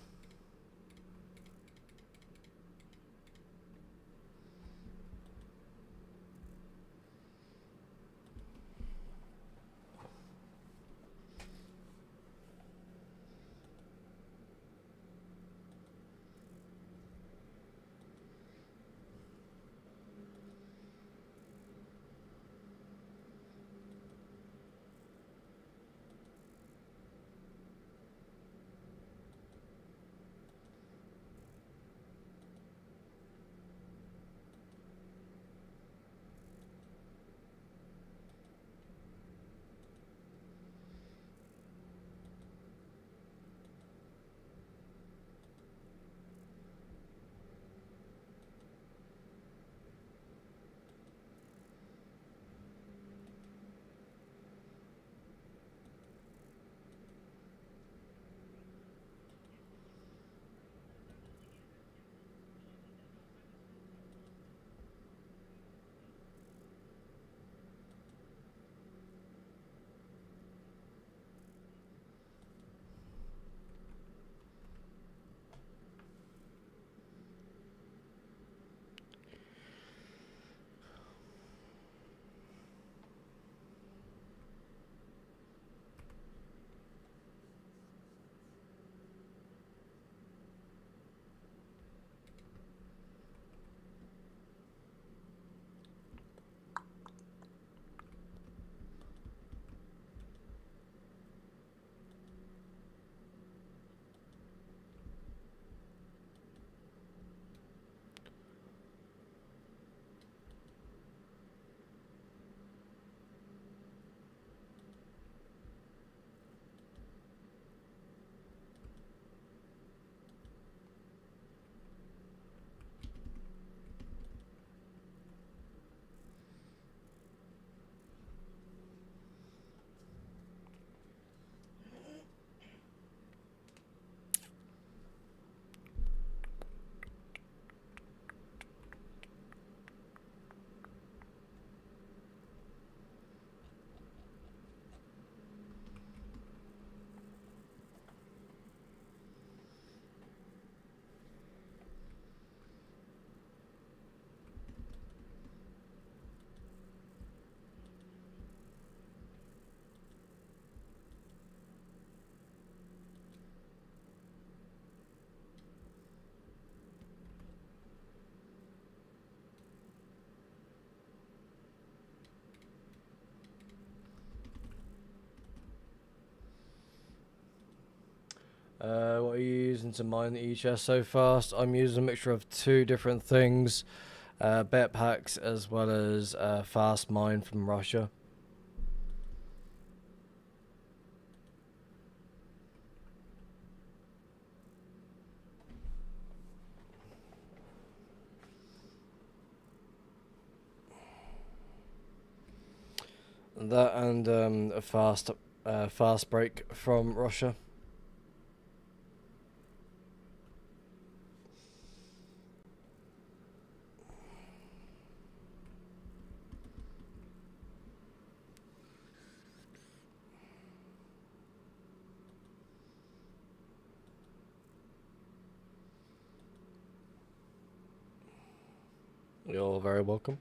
What are you using to mine the E-chest so fast? I'm using a mixture of two different things, bet packs as well as fast mine from Russia. That and a fast break from Russia. You're very welcome.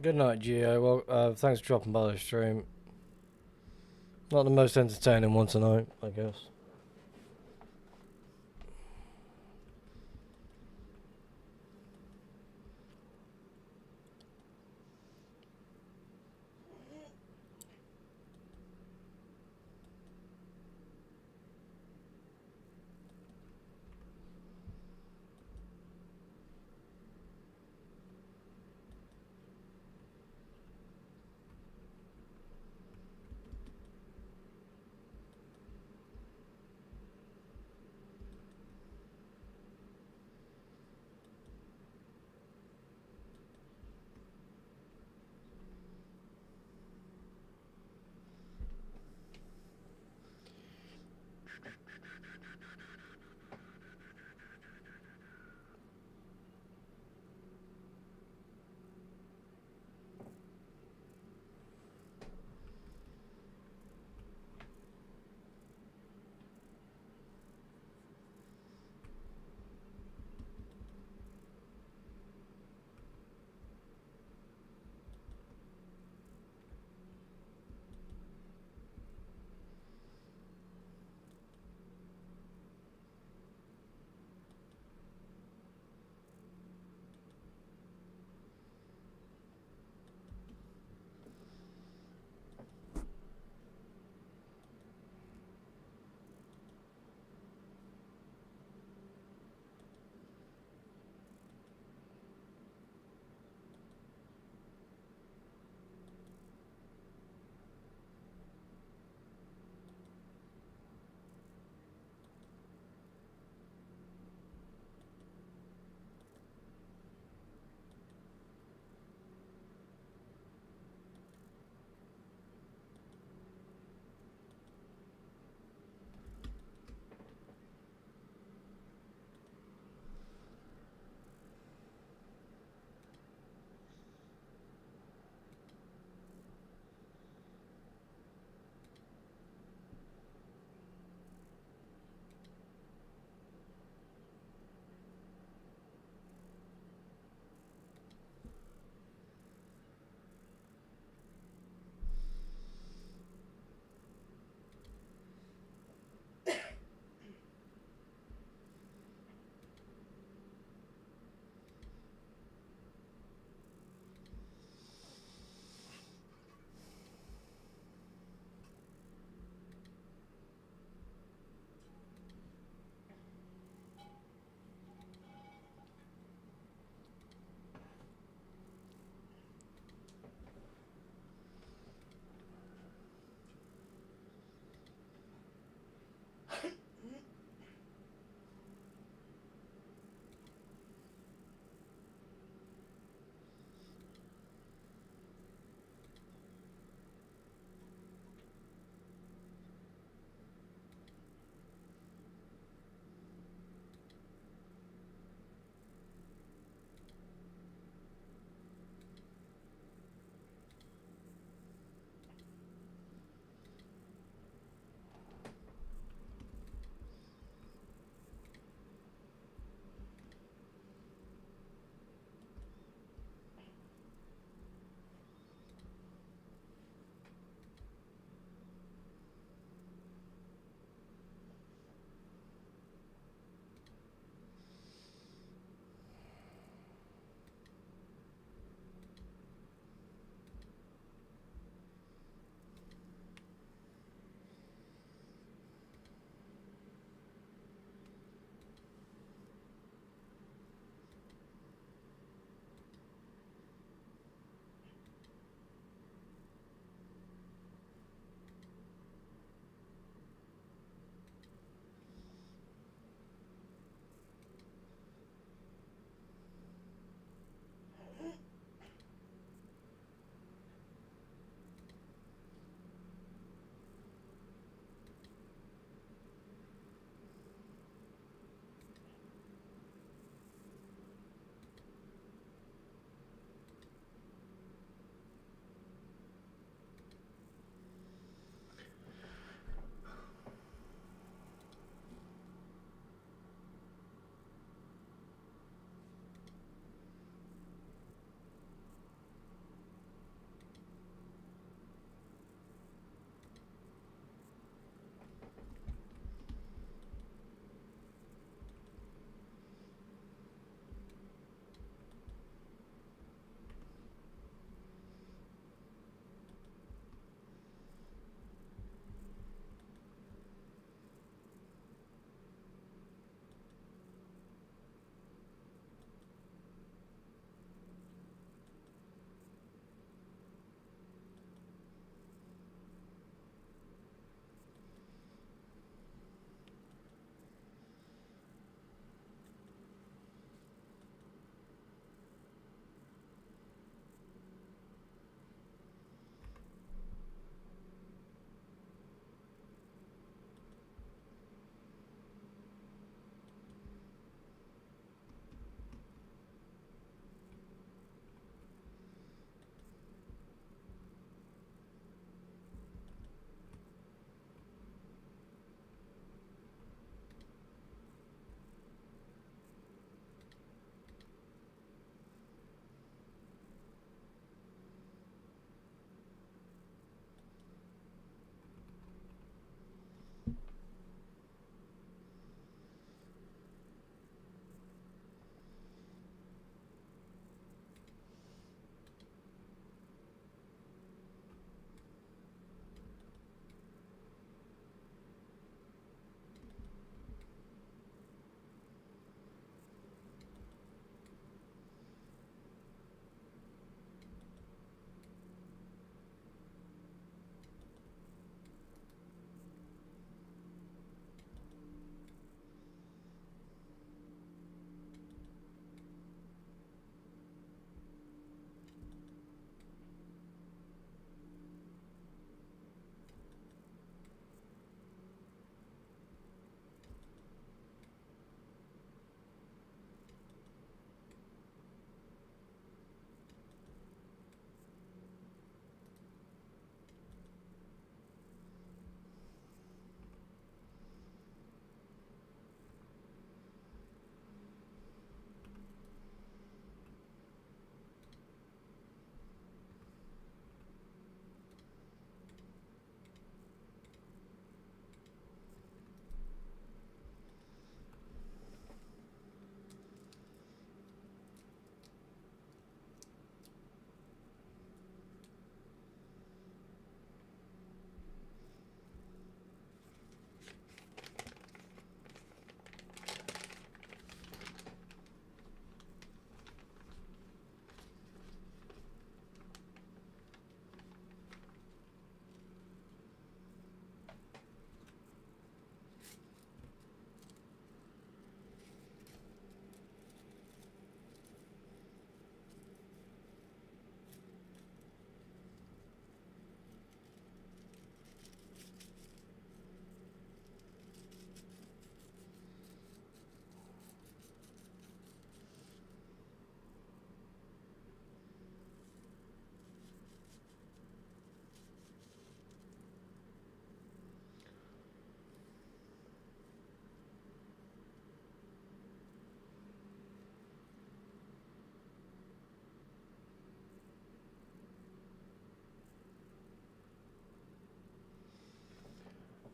Good night, Gio. Well, thanks for dropping by the stream. Not the most entertaining one tonight, I guess.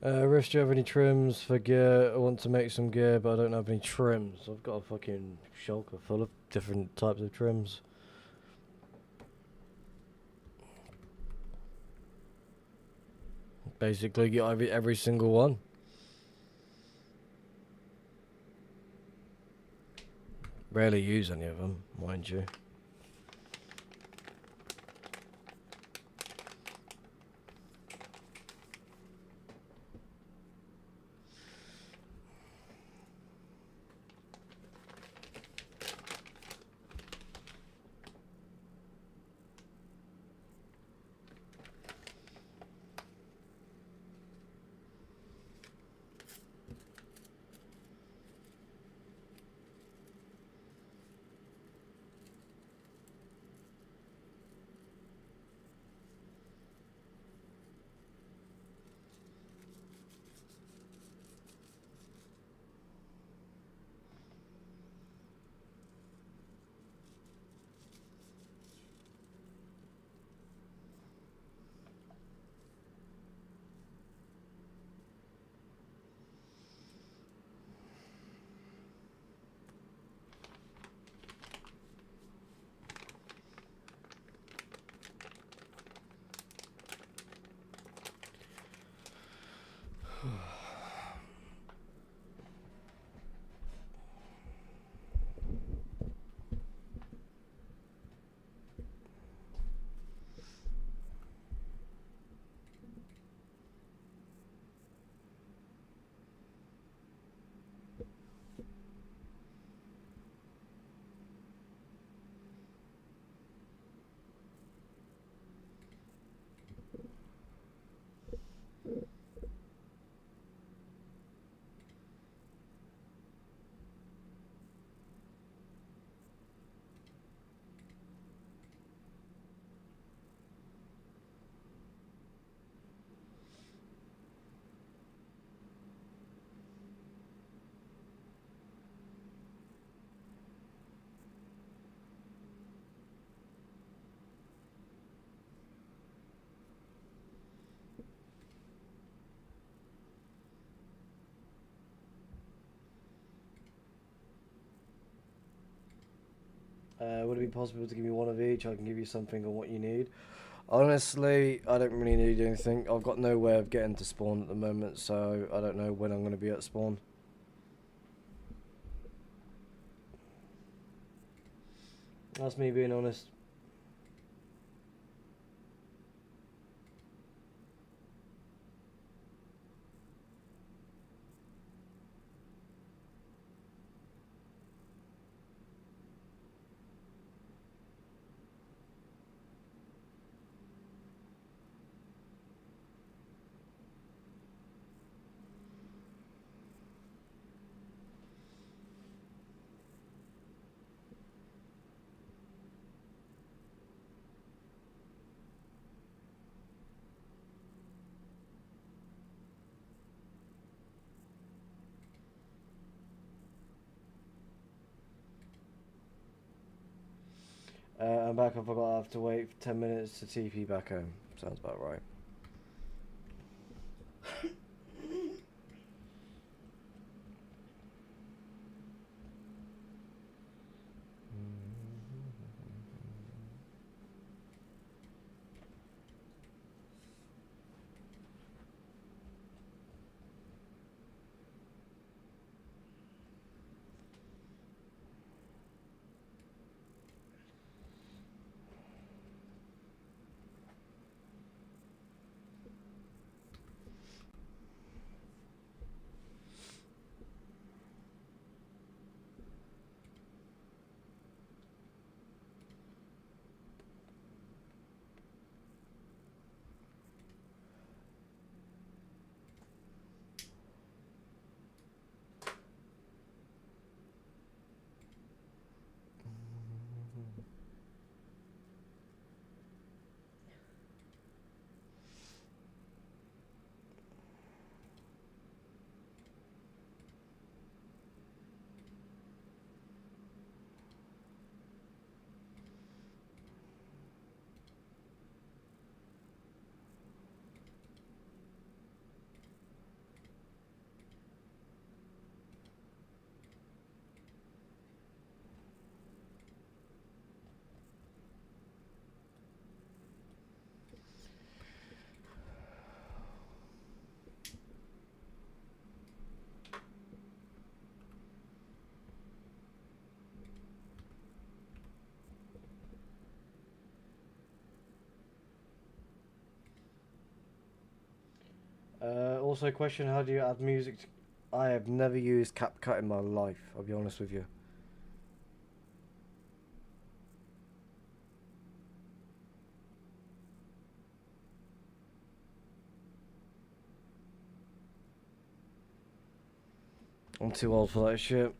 Riff, do you have any trims for gear? I want to make some gear, but I don't have any trims. I've got a fucking shulker full of different types of trims. Basically, get every single one. Rarely use any of them, mind you. Would it be possible to give me one of each? I can give you something on what you need. Honestly, I don't really need anything. I've got no way of getting to spawn at the moment, so I don't know when I'm going to be at spawn. That's me being honest. I'm back. I forgot I have to wait for 10 minutes to TP back home. Sounds about right. Also, question: how do you add music? I have never used CapCut in my life. I'll be honest with you. I'm too old for that shit.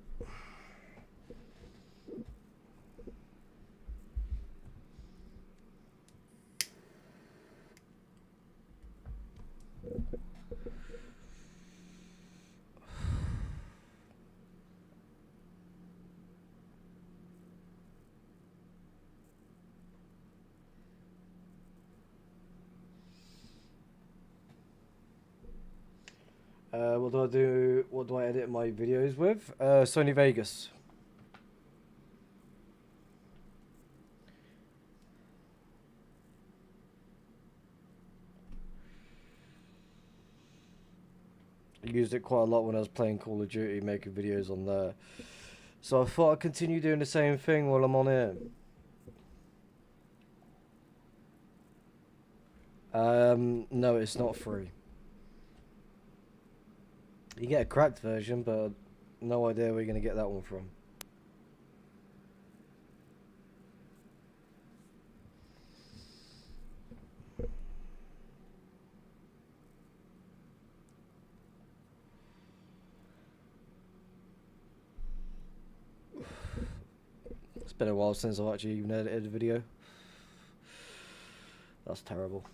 What do I do? What do I edit my videos with? Sony Vegas. I used it quite a lot when I was playing Call of Duty, making videos on there. So I thought I'd continue doing the same thing while I'm on here. No, it's not free. You get a cracked version, but no idea where you're going to get that one from. It's been a while since I've actually even edited a video. That's terrible.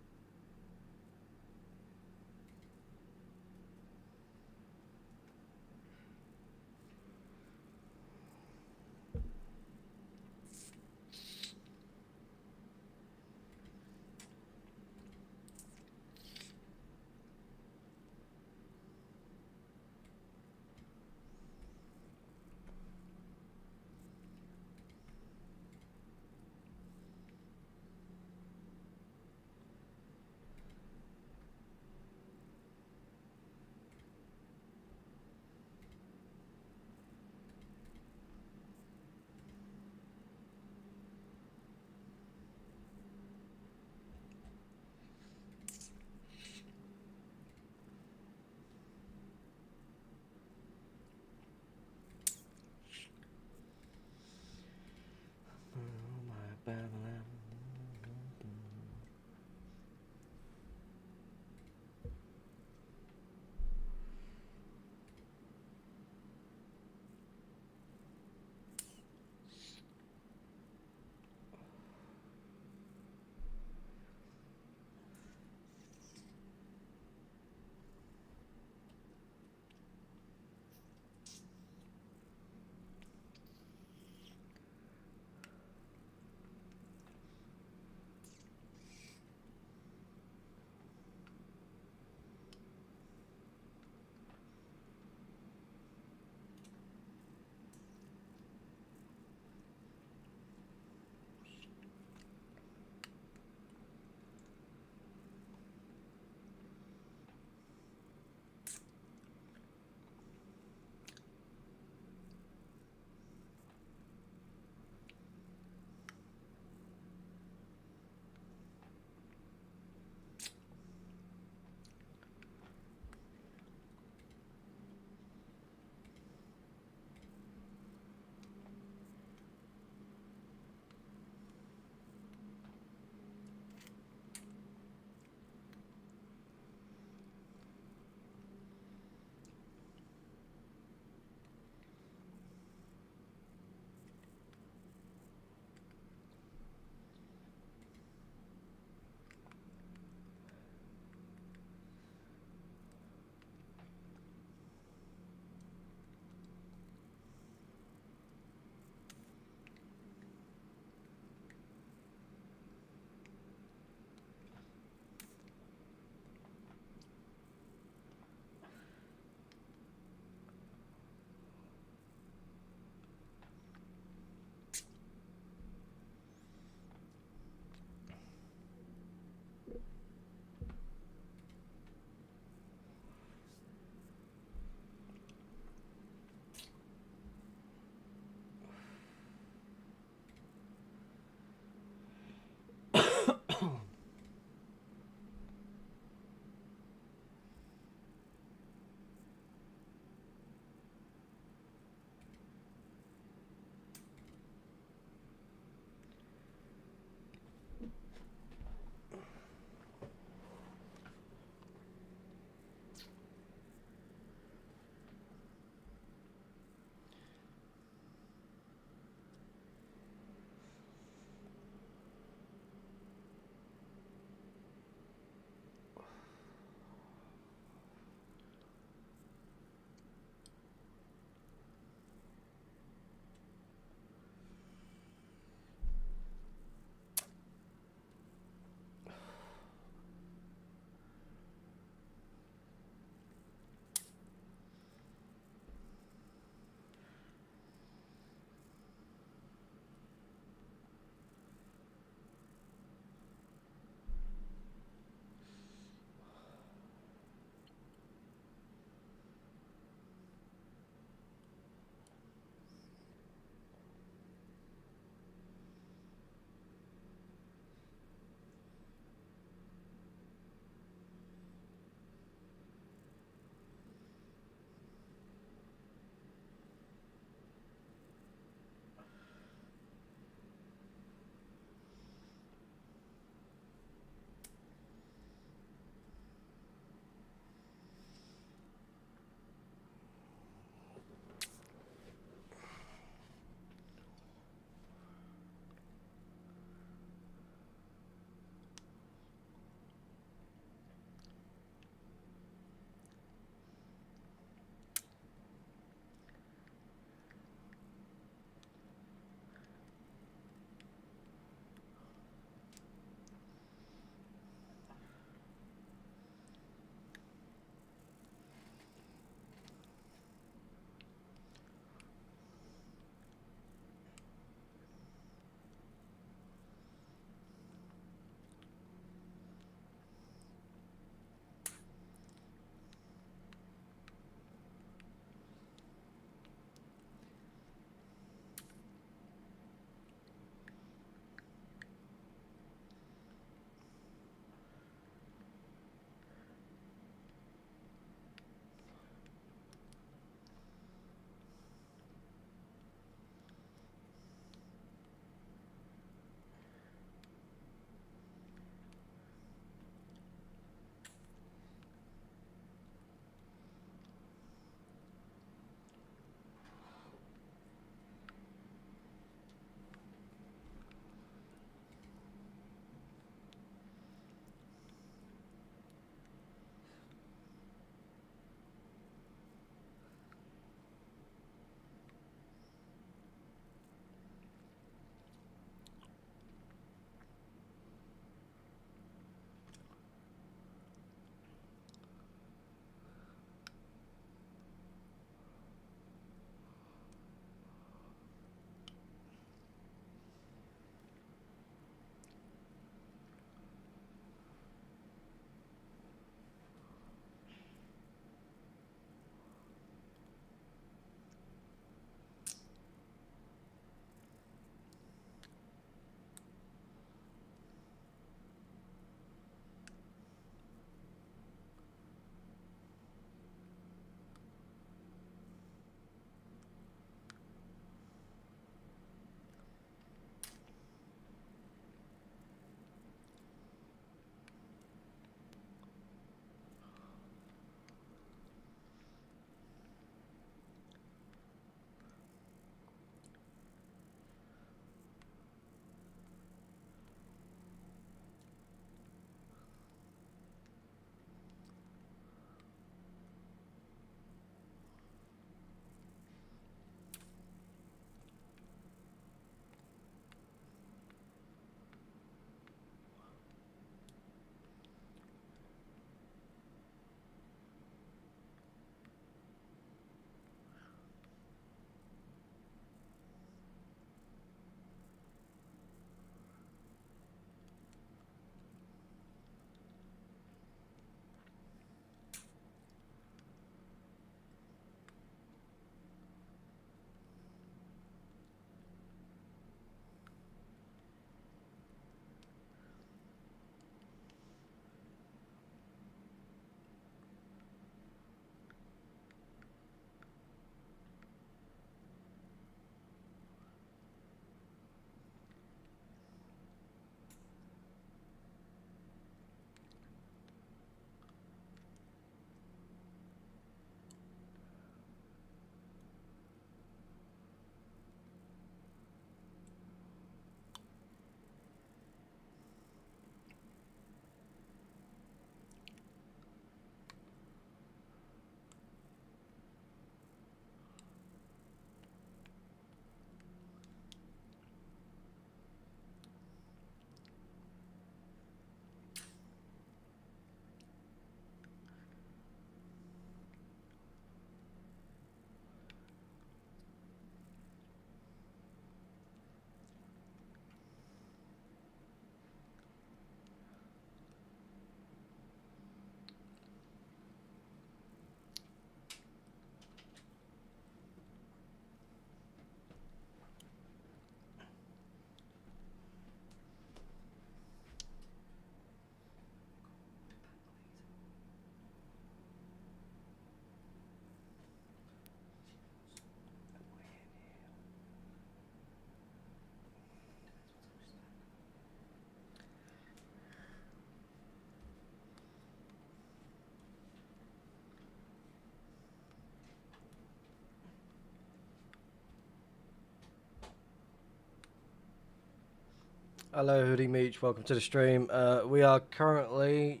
Hello, Hoodie Meech. Welcome to the stream. We are currently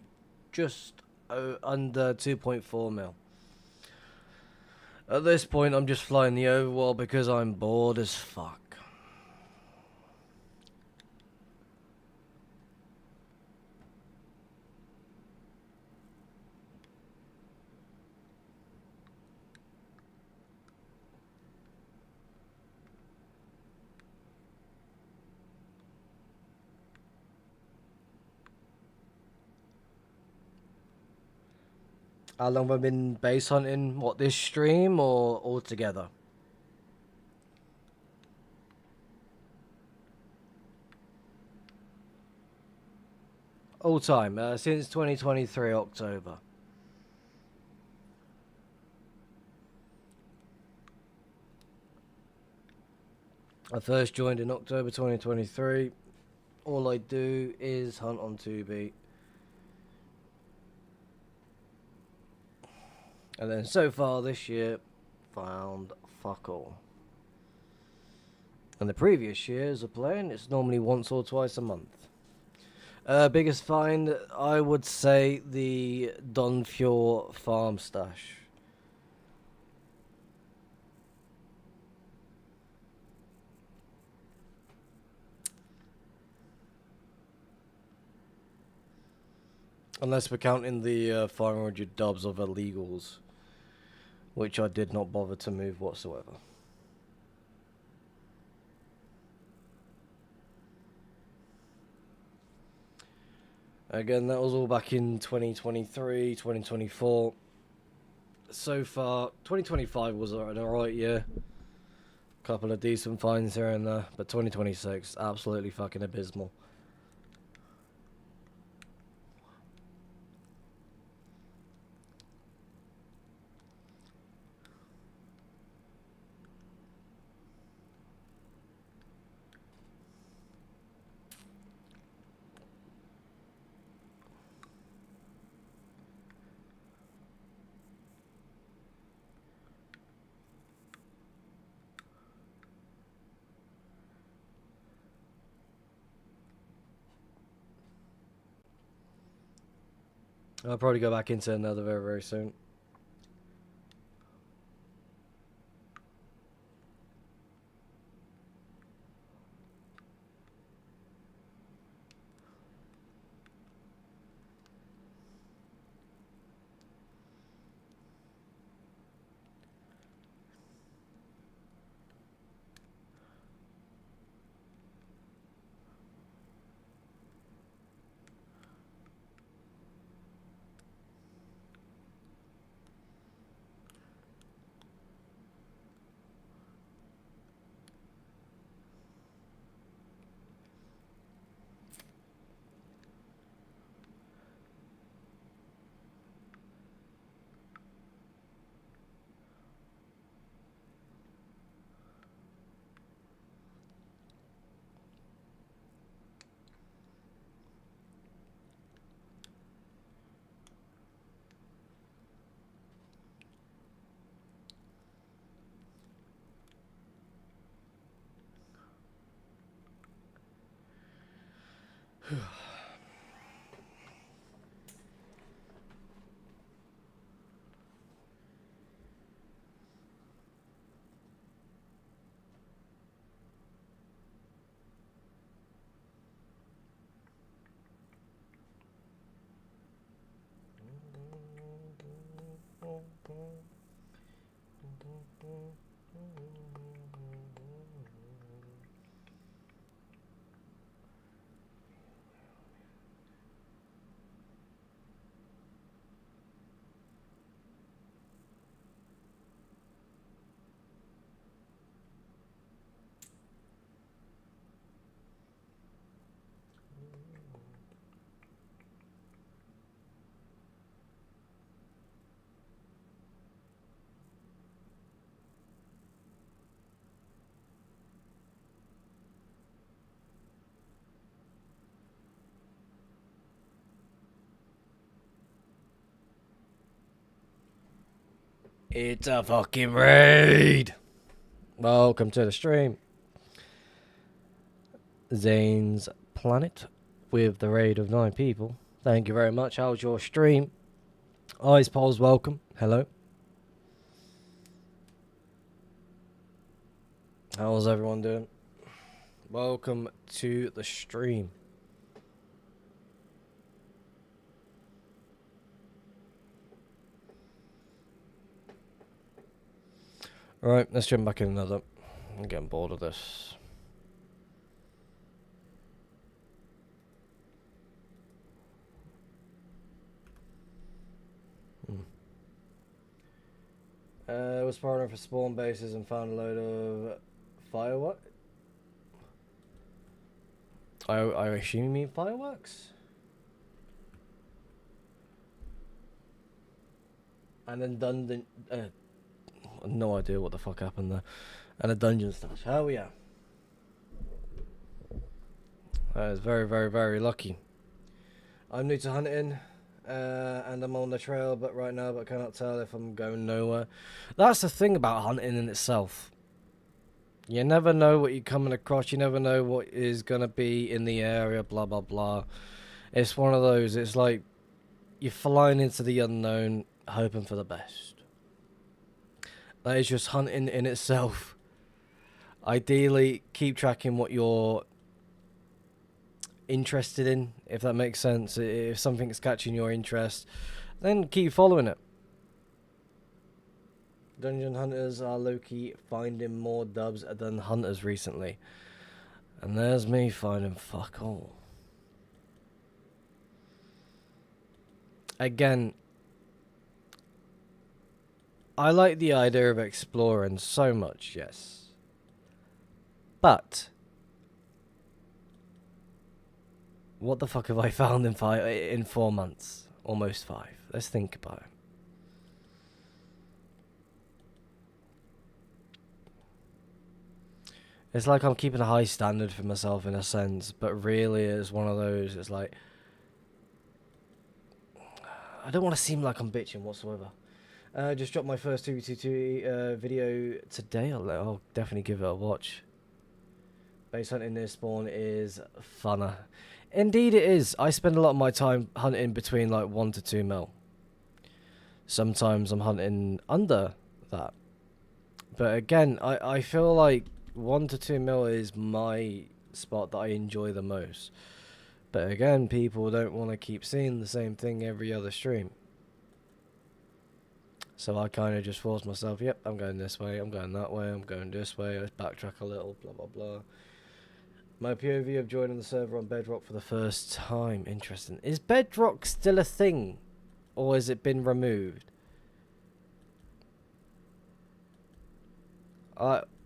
just under 2.4 mil. At this point, I'm just flying the overwall because I'm bored as fuck. How long have I been base hunting? What, this stream or altogether? All time, since 2023 October. I first joined in October 2023. All I do is hunt on 2B. And then so far this year, found fuck all. And the previous years of playing, it's normally once or twice a month. Biggest find, I would say the Donfuel farm stash. Unless we're counting the 500 dubs of illegals, which I did not bother to move whatsoever. Again, that was all back in 2023, 2024. So far, 2025 was an alright year. Couple of decent finds here and there, but 2026, absolutely fucking abysmal. I'll probably go back into another very, very soon. It's a fucking raid! Welcome to the stream. Zane's planet with the raid of 9 people. Thank you very much. How's your stream? Eyes Poles, welcome. Hello. How's everyone doing? Welcome to the stream. Alright, let's jump back in another. I'm getting bored of this. Was partnering for spawn bases and found a load of fireworks. I assume you mean fireworks? And then dungeon. No idea what the fuck happened there. And a dungeon stash. Hell yeah. That is very, very, very lucky. I'm new to hunting. And I'm on the trail but right now, but cannot tell if I'm going nowhere. That's the thing about hunting in itself. You never know what you're coming across. You never know what is going to be in the area, blah, blah, blah. It's one of those. It's like you're flying into the unknown, hoping for the best. That is just hunting in itself. Ideally, keep tracking what you're interested in, if that makes sense. If something's catching your interest, then keep following it. Dungeon hunters are low-key finding more dubs than hunters recently. And there's me finding fuck all. Again, I like the idea of exploring so much, yes. But what the fuck have I found in 4 months? Almost 5. Let's think about it. It's like I'm keeping a high standard for myself in a sense, but really it's one of those, it's like, I don't want to seem like I'm bitching whatsoever. Just dropped my first 2v2 video today. I'll definitely give it a watch. Base hunting near spawn is funner. Indeed it is. I spend a lot of my time hunting between like 1 to 2 mil. Sometimes I'm hunting under that. But again, I feel like 1 to 2 mil is my spot that I enjoy the most. But again, people don't want to keep seeing the same thing every other stream. So I kind of just force myself, yep, I'm going this way, I'm going that way, I'm going this way, let's backtrack a little, blah, blah, blah. My POV of joining the server on Bedrock for the first time. Interesting. Is Bedrock still a thing? Or has it been removed?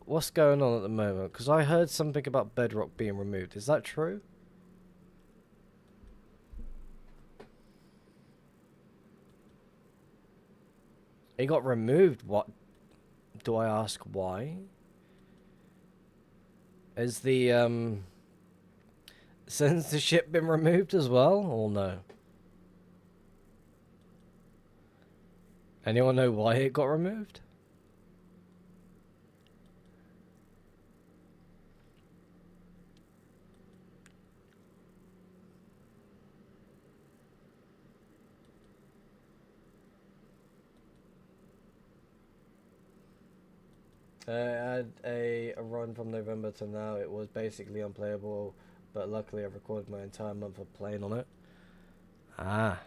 What's going on at the moment? Because I heard something about Bedrock being removed. Is that true? It got removed. What? Do I ask why? Has the censorship been removed as well, or no? Anyone know why it got removed? I had a run from November to now. It was basically unplayable, but luckily I recorded my entire month of playing on it. Ah.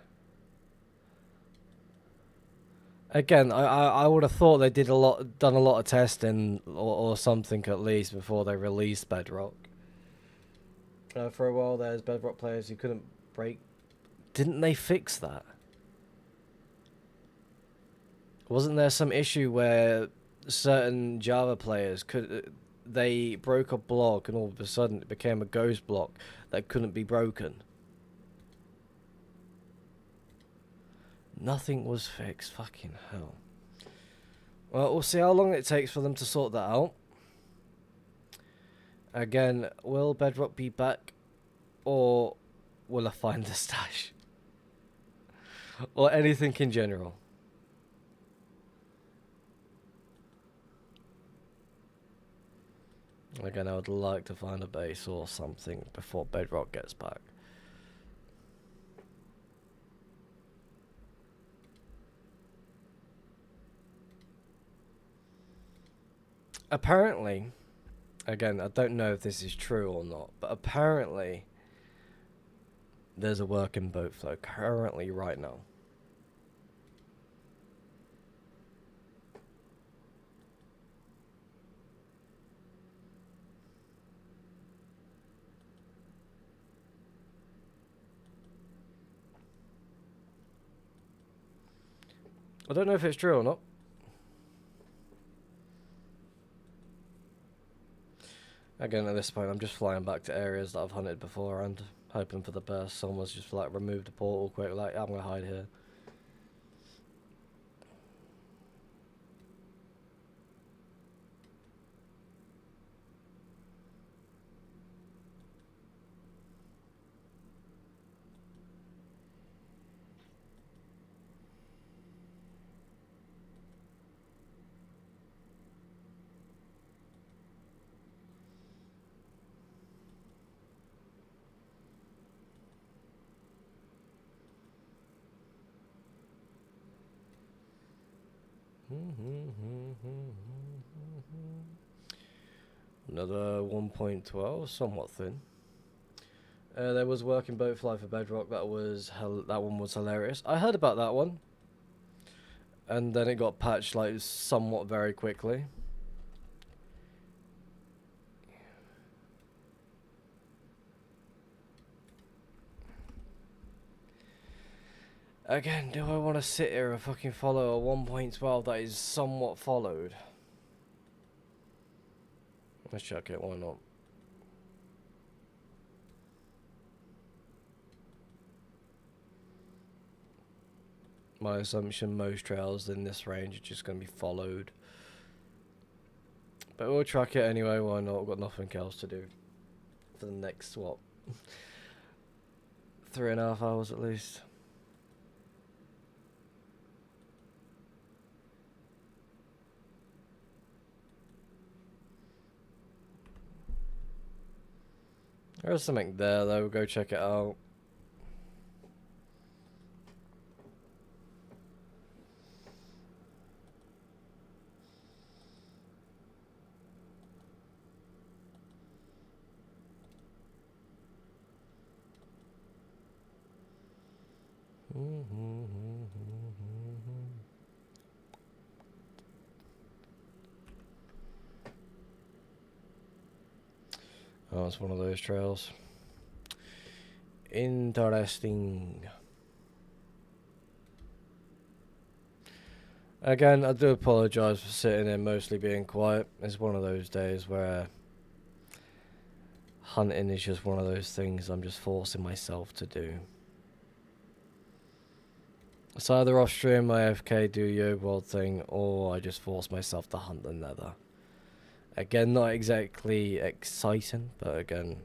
Again, I would have thought they done a lot of testing or something at least before they released Bedrock. For a while, there's Bedrock players who couldn't break. Didn't they fix that? Wasn't there some issue where certain Java players they broke a block and all of a sudden it became a ghost block that couldn't be broken? Nothing was fixed. Fucking hell. Well, we'll see how long it takes for them to sort that out. Again, will Bedrock be back, or will I find the stash? Or anything in general? Again, I would like to find a base or something before Bedrock gets back. Apparently, again, I don't know if this is true or not, but apparently there's a working boat flow currently right now. I don't know if it's true or not. Again, at this point, I'm just flying back to areas that I've hunted before and hoping for the best. Someone's just like removed the portal quick, like I'm gonna hide here. Another 1.12, somewhat thin. There was working boat fly for Bedrock. That one was hilarious. I heard about that one, and then it got patched like somewhat very quickly. Again, do I want to sit here and fucking follow a 1.12 that is somewhat followed? Let's check it, why not? My assumption, most trails in this range are just going to be followed. But we'll track it anyway, why not? We've got nothing else to do for the next, what? 3.5 hours at least. There's something there though, we'll go check it out. Oh, it's one of those trails. Interesting. Again, I do apologise for sitting there mostly being quiet. It's one of those days where hunting is just one of those things I'm just forcing myself to do. It's either off stream my AFK do your world thing, or I just force myself to hunt the nether. Again, not exactly exciting, but again,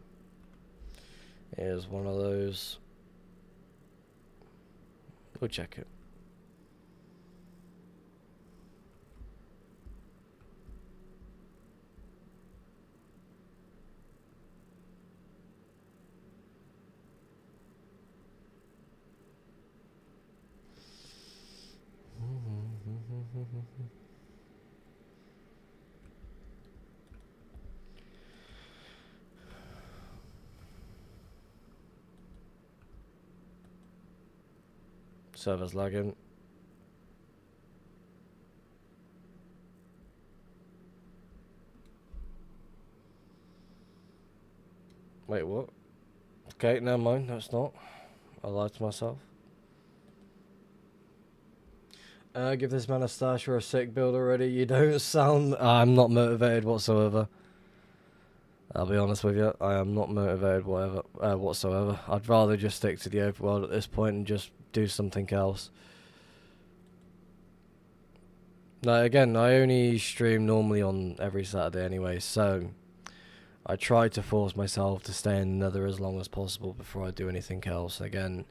it is one of those. We'll check it. Server's lagging. Wait, what? Okay, never mind, no it's not. I lied to myself. Give this man a stash or a sick build already. You don't sound... I'm not motivated whatsoever. I'll be honest with you, I am not motivated whatsoever. I'd rather just stick to the open world at this point and just do something else. Now again, I only stream normally on every Saturday anyway, so I try to force myself to stay in the nether as long as possible before I do anything else. Again,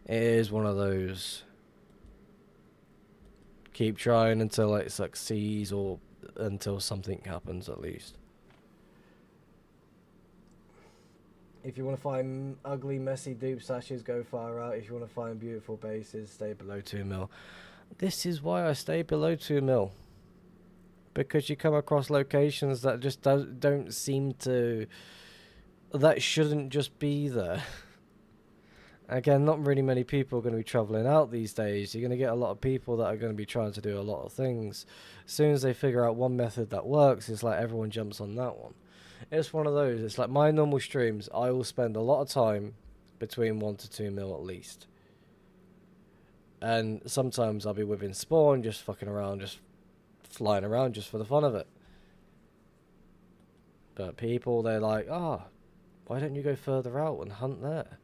it is one of those... Keep trying until it succeeds, or until something happens at least. If you want to find ugly, messy dupe sashes, go far out. If you want to find beautiful bases, stay below 2 mil. This is why I stay below 2 mil. Because you come across locations that just don't seem to... that shouldn't just be there. Again, not really many people are going to be travelling out these days. You're going to get a lot of people that are going to be trying to do a lot of things. As soon as they figure out one method that works, it's like everyone jumps on that one. It's one of those. It's like my normal streams, I will spend a lot of time between 1 to 2 mil at least. And sometimes I'll be within spawn, just fucking around, just flying around just for the fun of it. But people, they're like, why don't you go further out and hunt there?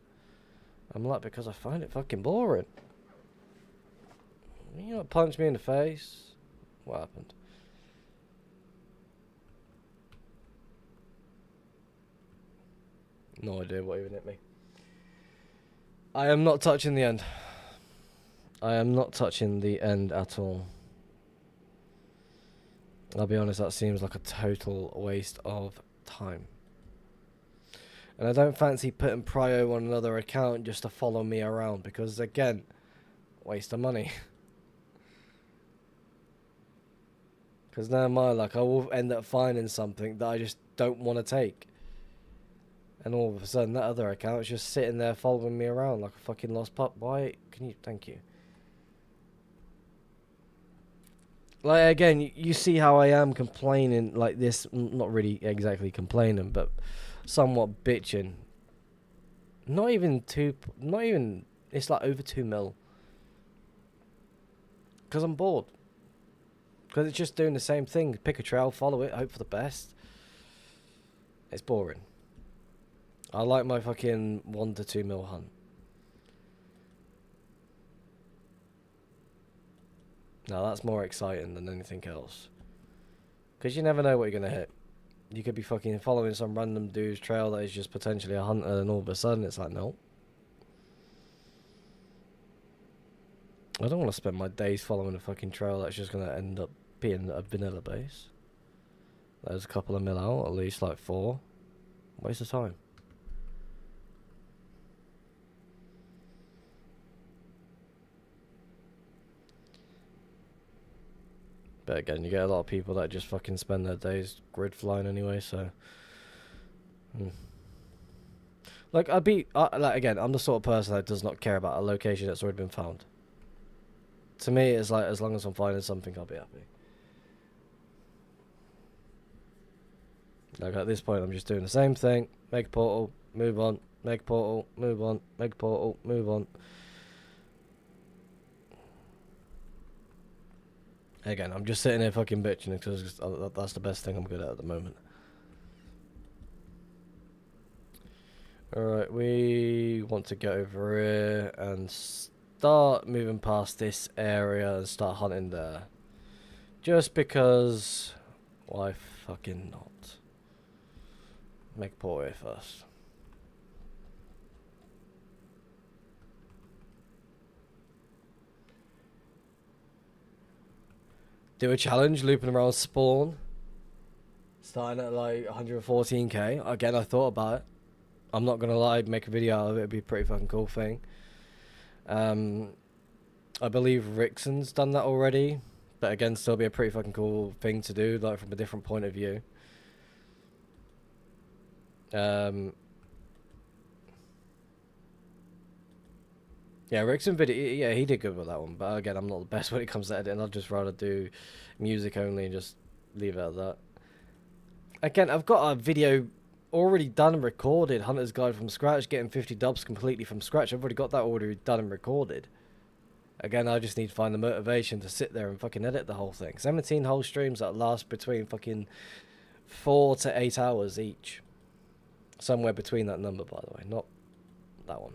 I'm like, because I find it fucking boring. You know, punch me in the face. What happened? No idea what even hit me. I am not touching the end. I am not touching the end at all. I'll be honest, that seems like a total waste of time. And I don't fancy putting Prio on another account just to follow me around, because again, waste of money. Because now my luck, I will end up finding something that I just don't want to take. And all of a sudden that other account is just sitting there following me around like a fucking lost pup. Why? Can you? Thank you. Like, again, you see how I am complaining like this. Not really exactly complaining, but somewhat bitching. Not even, it's like over 2 mil. Because I'm bored. Because it's just doing the same thing. Pick a trail, follow it, hope for the best. It's boring. I like my fucking 1 to 2 mil hunt. Now that's more exciting than anything else. Because you never know what you're going to hit. You could be fucking following some random dude's trail that is just potentially a hunter, and all of a sudden it's like, no. I don't want to spend my days following a fucking trail that's just going to end up being a vanilla base. There's a couple of mil out, at least like 4. Waste of time. But again, you get a lot of people that just fucking spend their days grid flying anyway, so... Like, like, again, I'm the sort of person that does not care about a location that's already been found. To me, it's like, as long as I'm finding something, I'll be happy. Like, at this point, I'm just doing the same thing. Make a portal, move on. Make a portal, move on. Make a portal, move on. Again, I'm just sitting here fucking bitching because that's the best thing I'm good at the moment. Alright, we want to get over here and start moving past this area and start hunting there. Just because... why fucking not? Make a portal here first. Do a challenge, looping around spawn. Starting at like 114k. Again, I thought about it. I'm not gonna lie, make a video out of it, it'd be a pretty fucking cool thing. I believe Rixon's done that already. But again, still be a pretty fucking cool thing to do, like from a different point of view. Yeah, Rixon video, yeah, he did good with that one. But again, I'm not the best when it comes to editing. I'd just rather do music only and just leave it at that. Again, I've got a video already done and recorded. Hunter's Guide from scratch, getting 50 dubs completely from scratch. I've already got that already done and recorded. Again, I just need to find the motivation to sit there and fucking edit the whole thing. 17 whole streams that last between fucking 4 to 8 hours each. Somewhere between that number, by the way, not that one.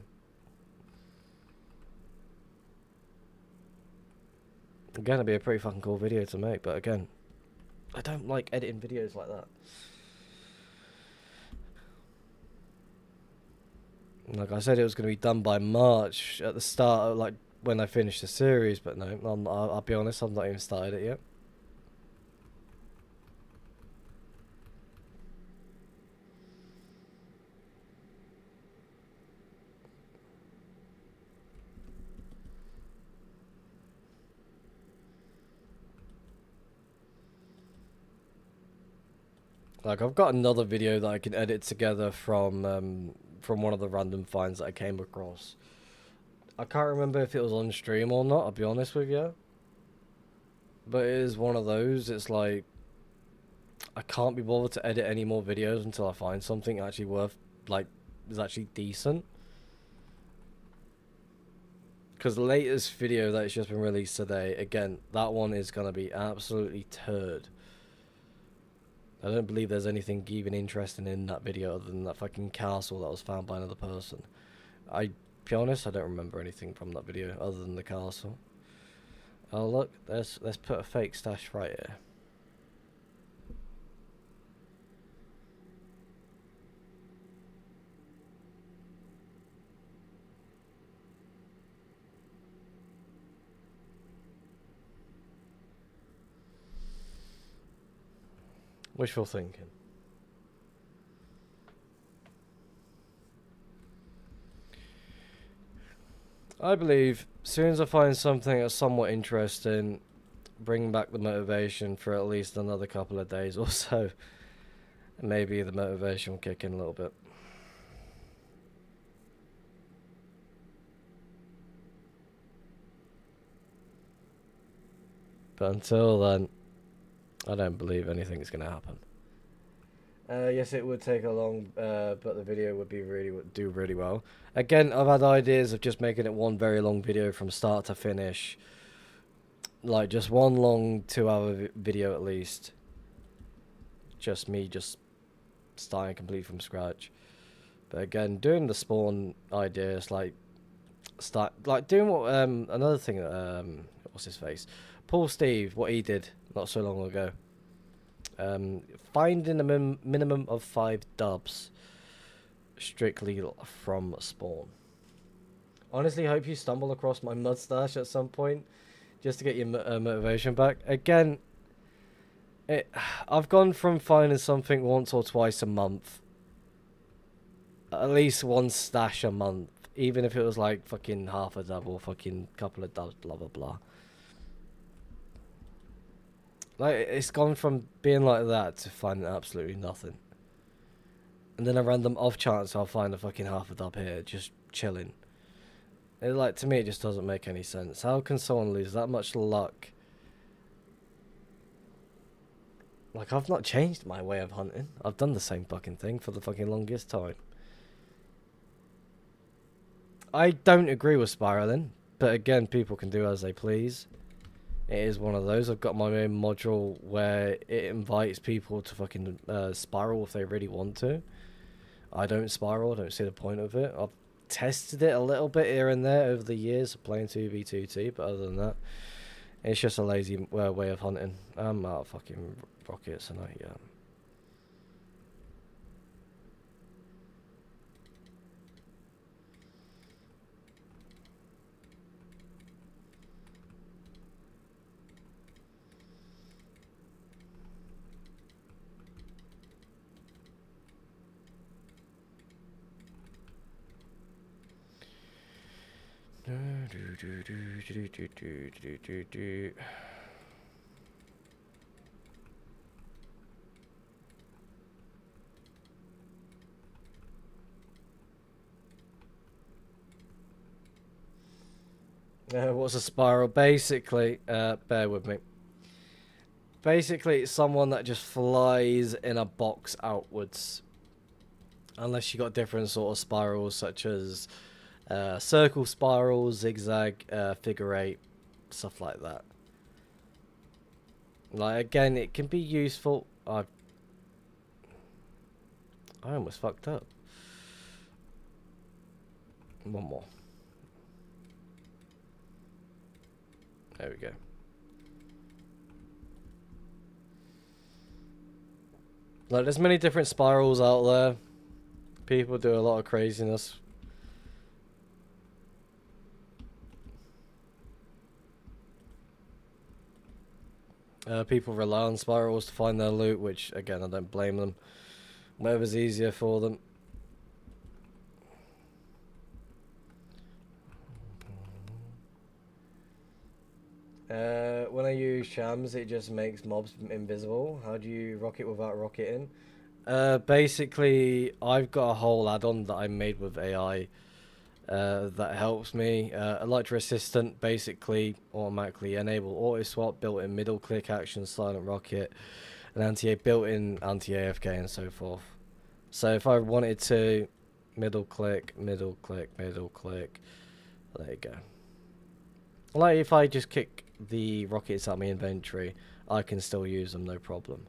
Again, it'd be a pretty fucking cool video to make, but again, I don't like editing videos like that. Like I said, it was going to be done by March at the start, like when I finished the series, but no, I'll be honest, I've not even started it yet. Like, I've got another video that I can edit together from one of the random finds that I came across. I can't remember if it was on stream or not, I'll be honest with you. But it is one of those, it's like, I can't be bothered to edit any more videos until I find something actually worth, like, is actually decent. Because the latest video that's just been released today, again, that one is going to be absolutely turd. I don't believe there's anything even interesting in that video other than that fucking castle that was found by another person. I be honest, I don't remember anything from that video other than the castle. Oh look, let's put a fake stash right here. Wishful thinking. I believe as soon as I find something that's somewhat interesting, bring back the motivation for at least another couple of days or so. Maybe the motivation will kick in a little bit. But until then, I don't believe anything's going to happen. Yes, it would take a long, but the video would do really well. Again, I've had ideas of just making it one very long video from start to finish. Like, just one long 2-hour video at least. Just me just starting complete from scratch. But again, doing the spawn ideas, like, doing what, another thing, what's his face? Paul Steve, what he did not so long ago. Finding a minimum of 5 dubs strictly from spawn. Honestly, I hope you stumble across my mustache at some point just to get your motivation back. Again, I've gone from finding something once or twice a month, at least one stash a month, even if it was like fucking half a dub or fucking couple of dubs, blah blah blah. Like, it's gone from being like that to finding absolutely nothing. And then a random off chance I'll find a fucking half a dub here, just chilling. Like, to me, it just doesn't make any sense. How can someone lose that much luck? Like, I've not changed my way of hunting. I've done the same fucking thing for the fucking longest time. I don't agree with spiraling, but again, people can do as they please. It is one of those. I've got my own module where it invites people to fucking spiral if they really want to. I don't spiral. I don't see the point of it. I've tested it a little bit here and there over the years of playing 2v2t, but other than that, it's just a lazy way of hunting. I'm out of fucking rockets and yeah. What's a spiral? Basically, bear with me. Basically, it's someone that just flies in a box outwards. Unless you got different sort of spirals, such as circle spirals, zigzag, figure eight, stuff like that. Like, again, it can be useful. I almost fucked up. One more. There we go. Like, there's many different spirals out there. People do a lot of craziness. People rely on spirals to find their loot, which, again, I don't blame them. Whatever's easier for them. When I use shams, it just makes mobs invisible. How do you rocket without rocketing? Basically, I've got a whole add-on that I made with AI that helps me. Elytra Assistant basically automatically enable auto swap, built-in middle click action, silent rocket, and built-in anti-AFK and so forth. So if I wanted to, middle click, middle click, middle click, there you go. Like if I just kick the rockets out my inventory, I can still use them, no problem.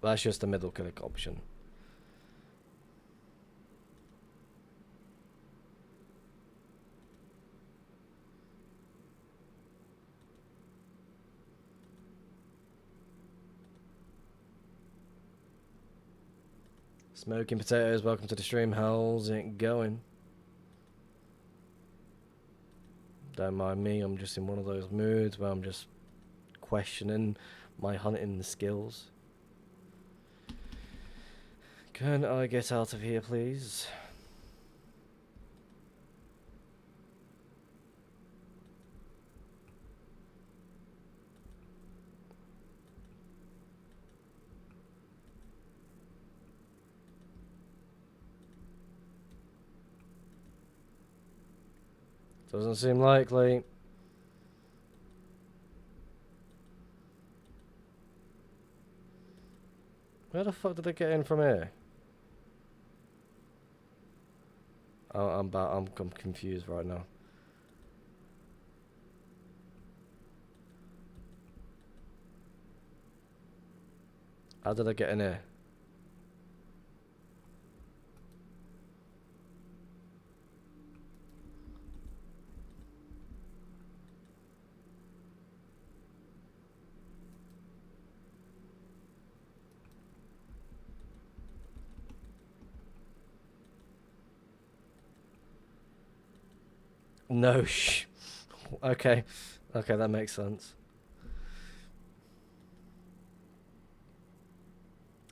That's just the middle click option. Smoking Potatoes, welcome to the stream. How's it going? Don't mind me, I'm just in one of those moods where I'm just questioning my hunting skills. Can I get out of here, please? Doesn't seem likely. Where the fuck did I get in from here? Oh, I'm confused right now. How did I get in here? No, shh. Okay. Okay, that makes sense.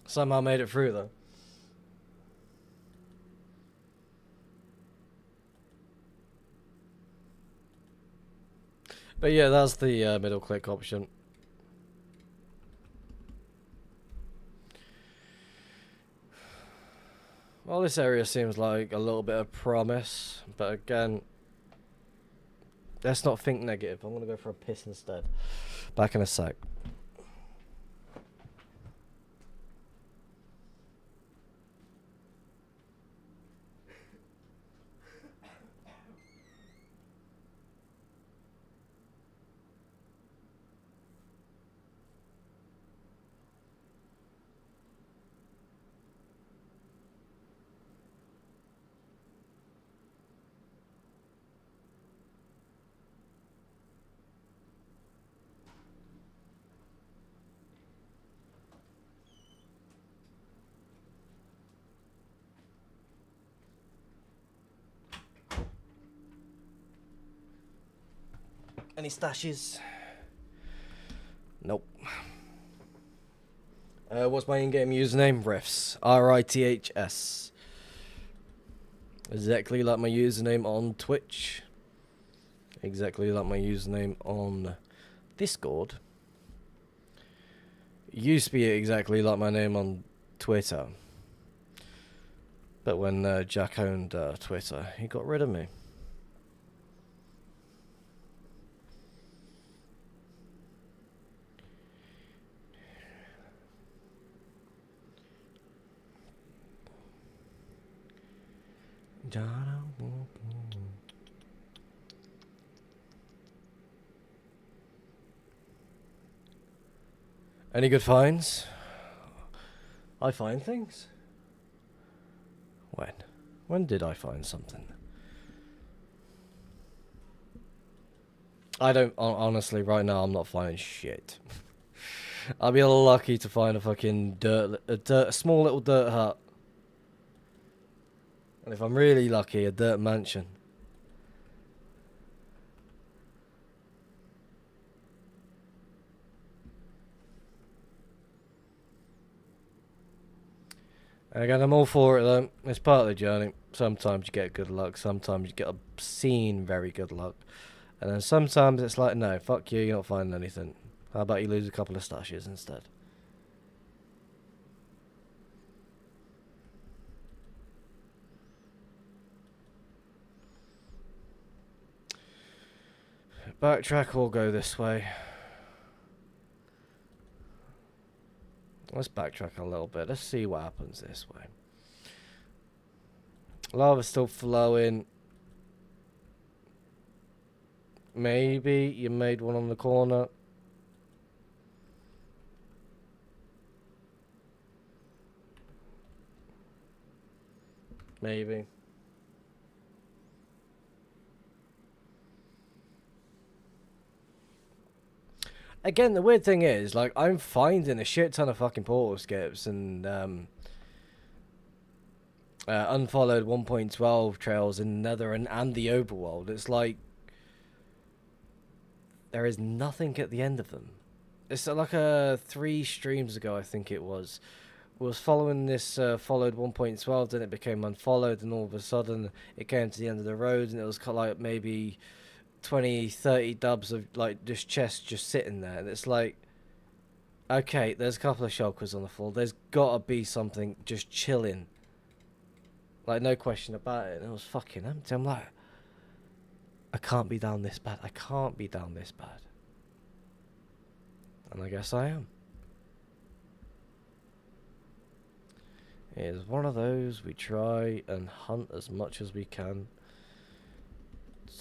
Somehow made it through, though. But yeah, that's the middle click option. Well, this area seems like a little bit of promise, but again, let's not think negative. I'm gonna go for a piss instead. Back in a sec. Any stashes? Nope. What's my in-game username? Riths. RITHS. Exactly like my username on Twitch. Exactly like my username on Discord. Used to be exactly like my name on Twitter. But when Jack owned Twitter, he got rid of me. Any good finds? I find things? When? When did I find something? I don't, honestly, right now I'm not finding shit. I'll be lucky to find a fucking a small little dirt hut. And if I'm really lucky, a dirt mansion. Again, I'm all for it though. It's part of the journey. Sometimes you get good luck. Sometimes you get obscene, very good luck. And then sometimes it's like, no, fuck you, you're not finding anything. How about you lose a couple of stashes instead? Backtrack or go this way. Let's backtrack a little bit. Let's see what happens this way. Lava's still flowing. Maybe you made one on the corner. Maybe. Again, the weird thing is, like, I'm finding a shit ton of fucking portal skips and unfollowed 1.12 trails in Nether and the overworld. It's like there is nothing at the end of them. It's like 3 streams ago, I think it was following this followed 1.12, then it became unfollowed, and all of a sudden it came to the end of the road, and it was kind of like maybe 20-30 dubs of like just chests just sitting there, and it's like, okay, there's a couple of shulkers on the floor, there's gotta be something just chilling, like no question about it. And it was fucking empty. I'm like, I can't be down this bad. I can't be down this bad. And I guess I am. It is one of those we try and hunt as much as we can,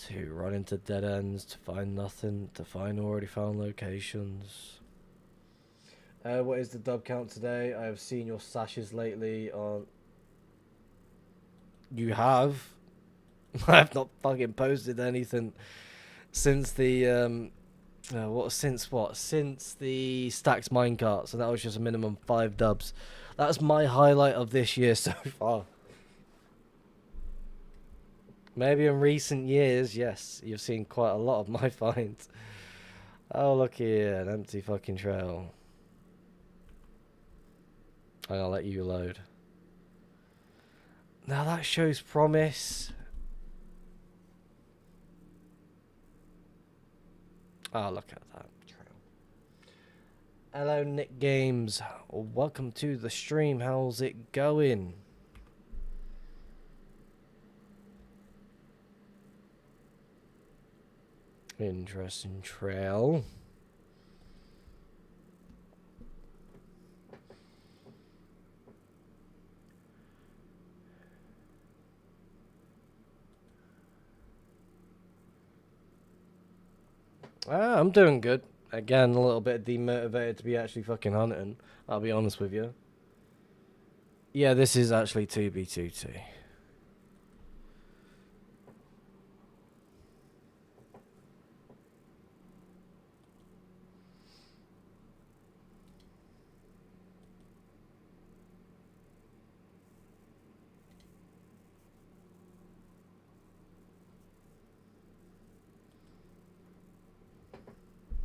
to run into dead ends, to find nothing, to find already found locations. What is the dub count today? I have seen your sashes lately on... You have? I have not fucking posted anything since the since the Stacks minecarts, and that was just a minimum 5 dubs. That's my highlight of this year so far. Maybe in recent years, yes, you've seen quite a lot of my finds. Oh, look here, an empty fucking trail. I'll let you load. Now that shows promise. Oh, look at that trail. Hello, Nick Games. Welcome to the stream. How's it going? Interesting trail. I'm doing good. Again, a little bit demotivated to be actually fucking hunting. I'll be honest with you. Yeah, this is actually 2B2T.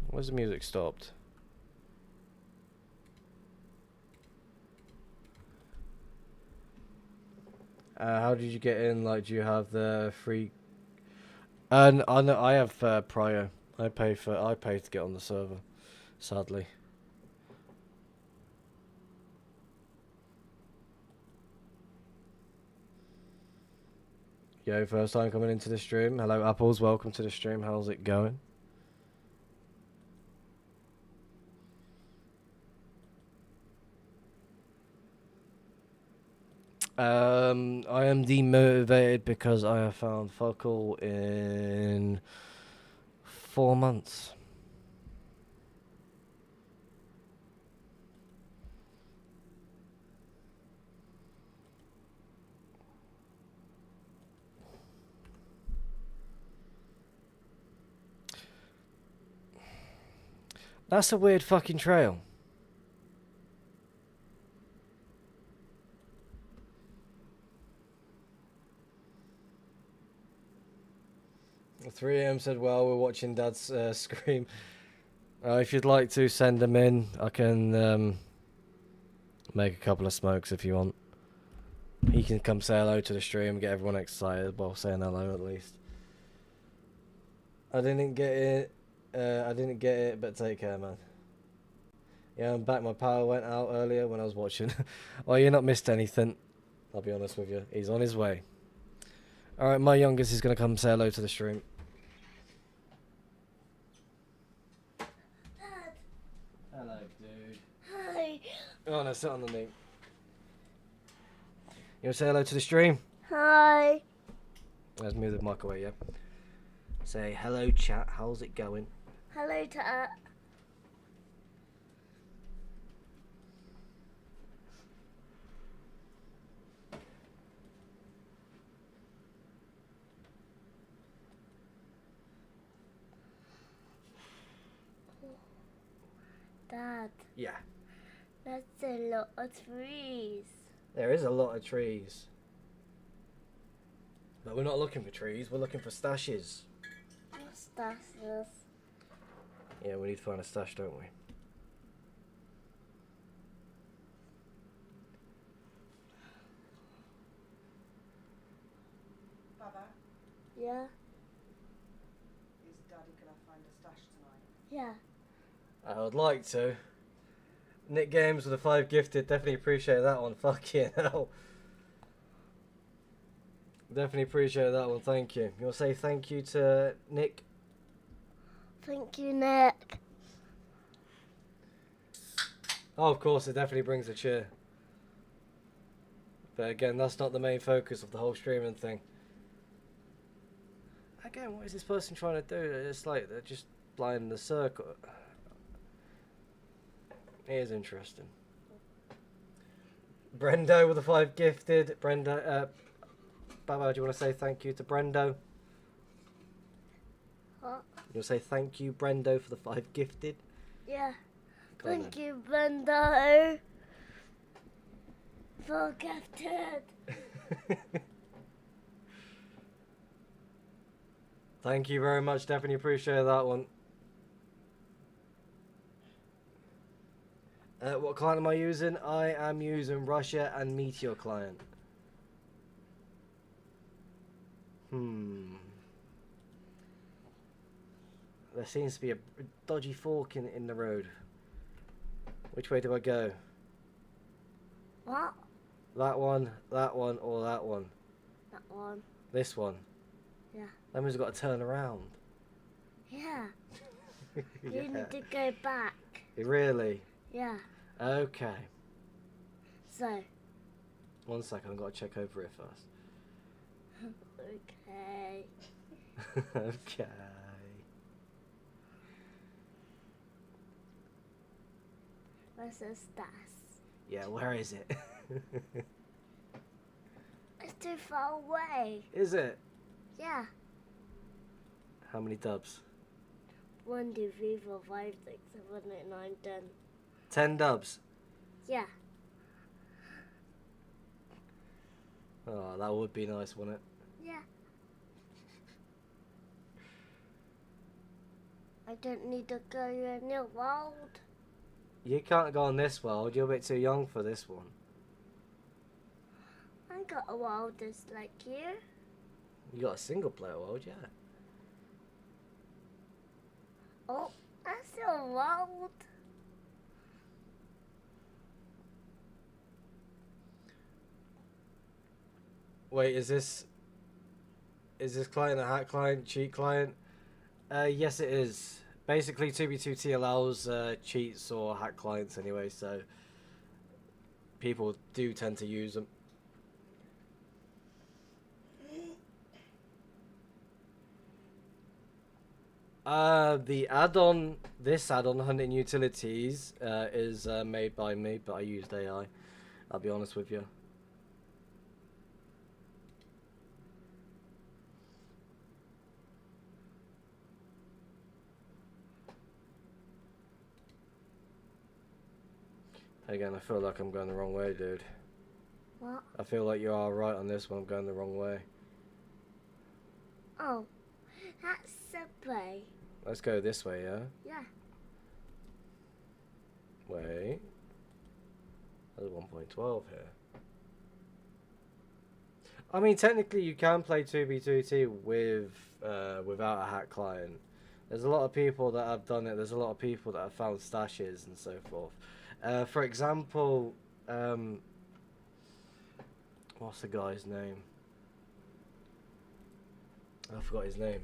Where's the music stopped? How did you get in? Like, do you have the free? I know I have prior. I pay to get on the server. Sadly. Yo, first time coming into the stream. Hello, Apples. Welcome to the stream. How's it going? I am demotivated because I have found fuck all in 4 months. That's a weird fucking trail. The 3 AM said, well, we're watching Dad's scream. If you'd like to send them in, I can make a couple of smokes if you want. He can come say hello to the stream, get everyone excited while saying hello at least. I didn't get it, but take care, man. Yeah, I'm back. My power went out earlier when I was watching. Well, you're not missed anything. I'll be honest with you. He's on his way. Alright, my youngest is going to come say hello to the stream. Dad. Hello, dude. Hi. Oh, no, sit on the knee. You want to say hello to the stream? Hi. Let's move the mic away, yeah? Say, hello, chat. How's it going? Hello, Dad. Dad, Yeah. that's a lot of trees. There is a lot of trees. But we're not looking for trees, we're looking for stashes. What's that? Yeah, we need to find a stash, don't we? Baba, Yeah? is Daddy gonna find a stash tonight? Yeah. I would like to. Nick Games with the 5 gifted, definitely appreciate that one. Fucking hell. Definitely appreciate that one, thank you. You want to say thank you to Nick? Thank you, Nick. Oh, of course, it definitely brings a cheer. But again, that's not the main focus of the whole streaming thing. Again, what is this person trying to do? It's like they're just blind in the circle. It is interesting. Brendo with the 5 gifted. Brendo, Baba, do you want to say thank you to Brendo? What? You want to say thank you, Brendo, for the 5 gifted? Yeah. Go on Thank you, Brendo. For gifted. then. Thank you very much, definitely appreciate that one. What client am I using? I am using Russia and Meteor client. There seems to be a dodgy fork in the road. Which way do I go? What? That one, or that one? That one. This one? Yeah. That means we've got to turn around. Yeah. You Yeah. need to go back. Really? Yeah. Okay. So. 1 second, I've got to check over it first. Okay. Okay. Where's the stas? Yeah, where is it? It's too far away. Is it? Yeah. How many dubs? 1, 2, 3, 4, 5, 6, 7, 8, 9, 10. 10 dubs. Yeah. Oh, that would be nice, wouldn't it? Yeah. I don't need to go in the world. You can't go on this world. You're a bit too young for this one. I got a world just like you. You got a single player world, yeah. Oh, that's a world. Wait, is this client a hack client, cheat client? Yes, it is. Basically, 2B2T allows cheats or hack clients anyway, so people do tend to use them. The add-on, this add-on, Hunting Utilities, is made by me, but I used AI. I'll be honest with you. Again, I feel like I'm going the wrong way, dude. What? I feel like you are right on this one. I'm going the wrong way. Oh, that's Subway. Let's go this way, yeah? Yeah. Wait. There's 1.12 here. I mean, technically, you can play 2B2T with without a hack client. There's a lot of people that have done it. There's a lot of people that have found stashes and so forth. For example, what's the guy's name? I forgot his name.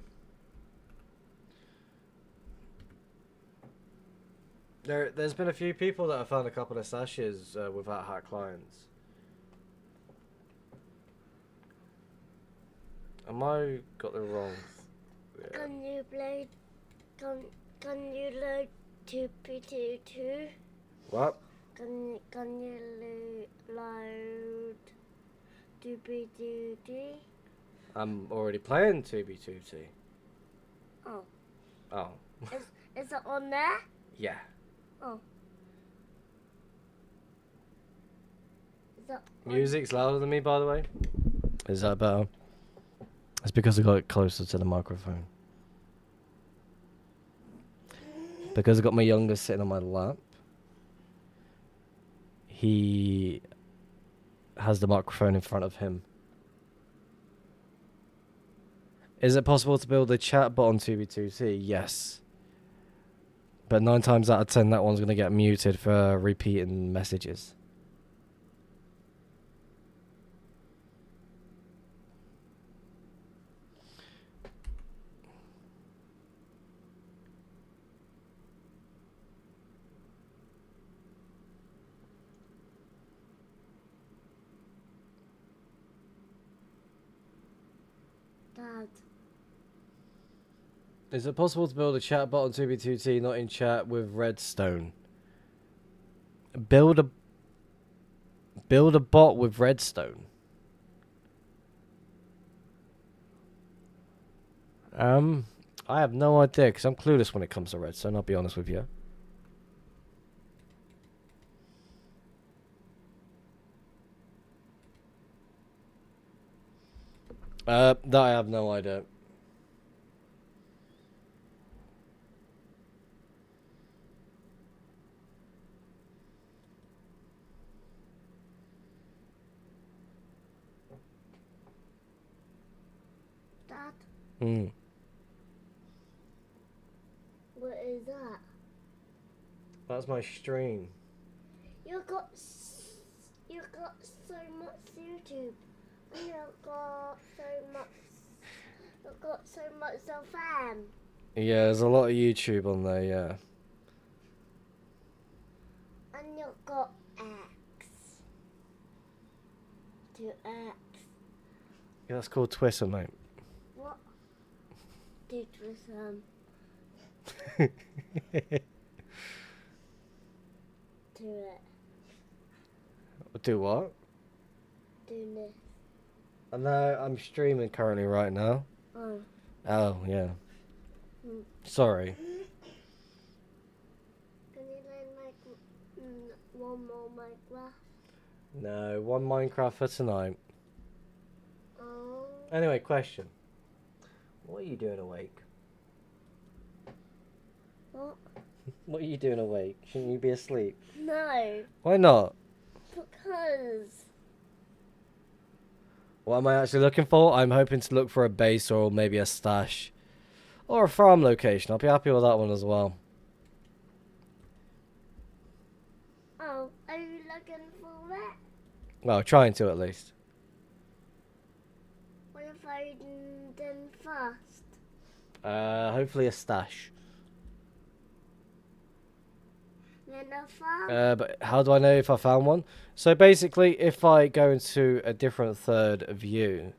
There's been a few people that have found a couple of stashes without hack clients. Am I got the wrong? Yeah. Can you play? Can you load 2P2? What? Can you load 2P2? I'm already playing 2B2T. Oh, Oh. is it on there? Yeah. Oh. Is that on? Music's louder than me, by the way. Is that better? It's because I got it closer to the microphone. Because I got my youngest sitting on my lap. He has the microphone in front of him. Is it possible to build a chat bot on 2B2T? Yes. But 9 times out of 10, that one's going to get muted for repeating messages. Dad. Is it possible to build a chat bot on 2B2T not in chat with Redstone? Build a bot with Redstone. I have no idea because I'm clueless when it comes to Redstone, I'll be honest with you. That I have no idea. Dad, Hmm. what is that? That's my stream. You got so much YouTube, and you got so much of fan. Yeah, there's a lot of YouTube on there, yeah. And you got X. To X. Yeah, that's called Twitter, mate. What? Did with to it. Do what? Do this. No, I'm streaming currently right now. Oh. Oh, yeah. Hmm. Sorry. Can you learn one more Minecraft? No, one Minecraft for tonight. Oh. Anyway, question. What are you doing awake? What? What are you doing awake? Shouldn't you be asleep? No, Why not? because What am I actually looking for? I'm hoping to look for a base or maybe a stash. Or a farm location. I'll be happy with that one as well. oh, are you looking for that? Well, trying to at least. What if I done first? Hopefully a stash. Then a farm? But how do I know if I found one? So basically, if I go into a different third view,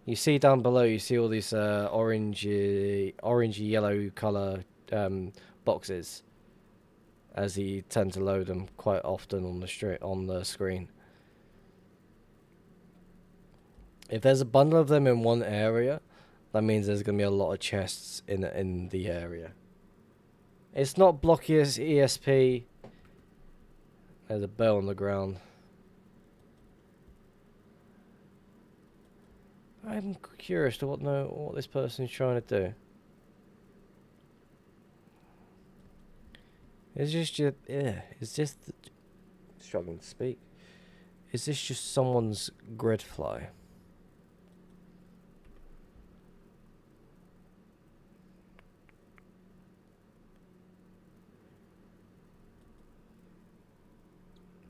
you see down below, you see all these orangey yellow color boxes, as you tend to load them quite often on the screen. If there's a bundle of them in one area, that means there's going to be a lot of chests in the area. It's not blocky as ESP. There's a bell on the ground. I'm curious to know what this person's trying to do. Is this just struggling to speak? Is this just someone's grid fly?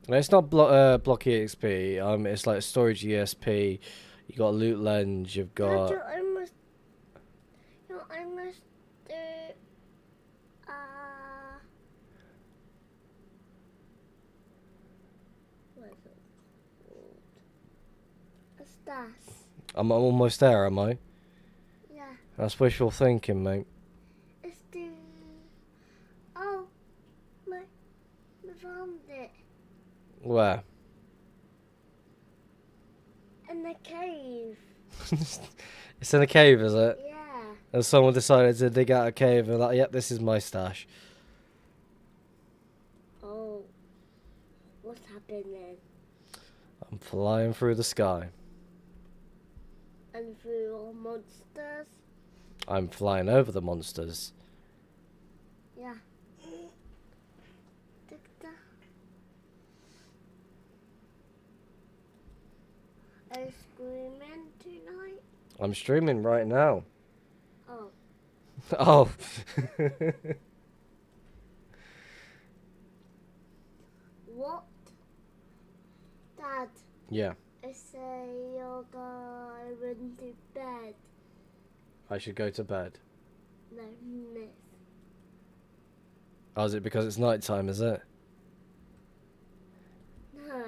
No, it's not block EXP. It's like storage ESP. You got loot lens. You've got. I must do. What is it called? A stash. I'm almost there, am I? Yeah. That's wishful thinking, mate. It's the. Oh, my. We found it Where? in the cave. It's in a cave, is it? Yeah. And someone decided to dig out a cave and like, yep, this is my stash. Oh, what's happening? I'm flying through the sky. And through all monsters? I'm flying over the monsters. Yeah. Tick-tock. Are you screaming tonight? I'm streaming right now. Oh, Oh. what? Dad, Yeah, I say you're going to bed. I should go to bed. No, miss. Oh, is it because it's night time, is it? No.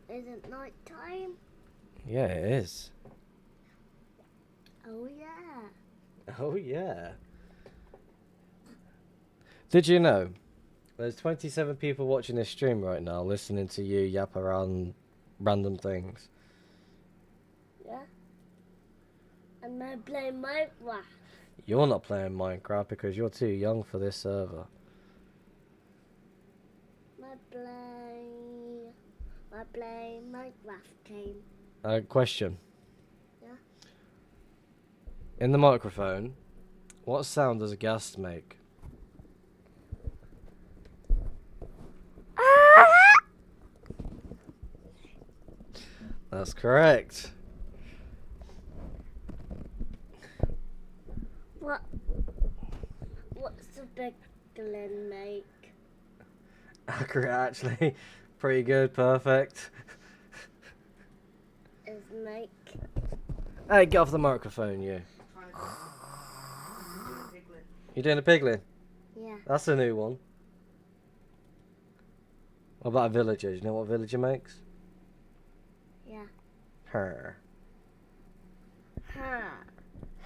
Is it night time? Yeah, it is. Oh, yeah. Oh, yeah. Did you know? There's 27 people watching this stream right now, listening to you yap around random things. Yeah? And I play Minecraft. You're not playing Minecraft because you're too young for this server. I play Minecraft game. Question. Yeah? In the microphone, what sound does a ghast make? That's correct. What's the big Glen make? Accurate, actually. Pretty good, perfect. Is make. Hey, get off the microphone, you. You doing a piglin? Yeah. That's a new one. What about a villager? Do you know what a villager makes? Yeah. Her. Huh.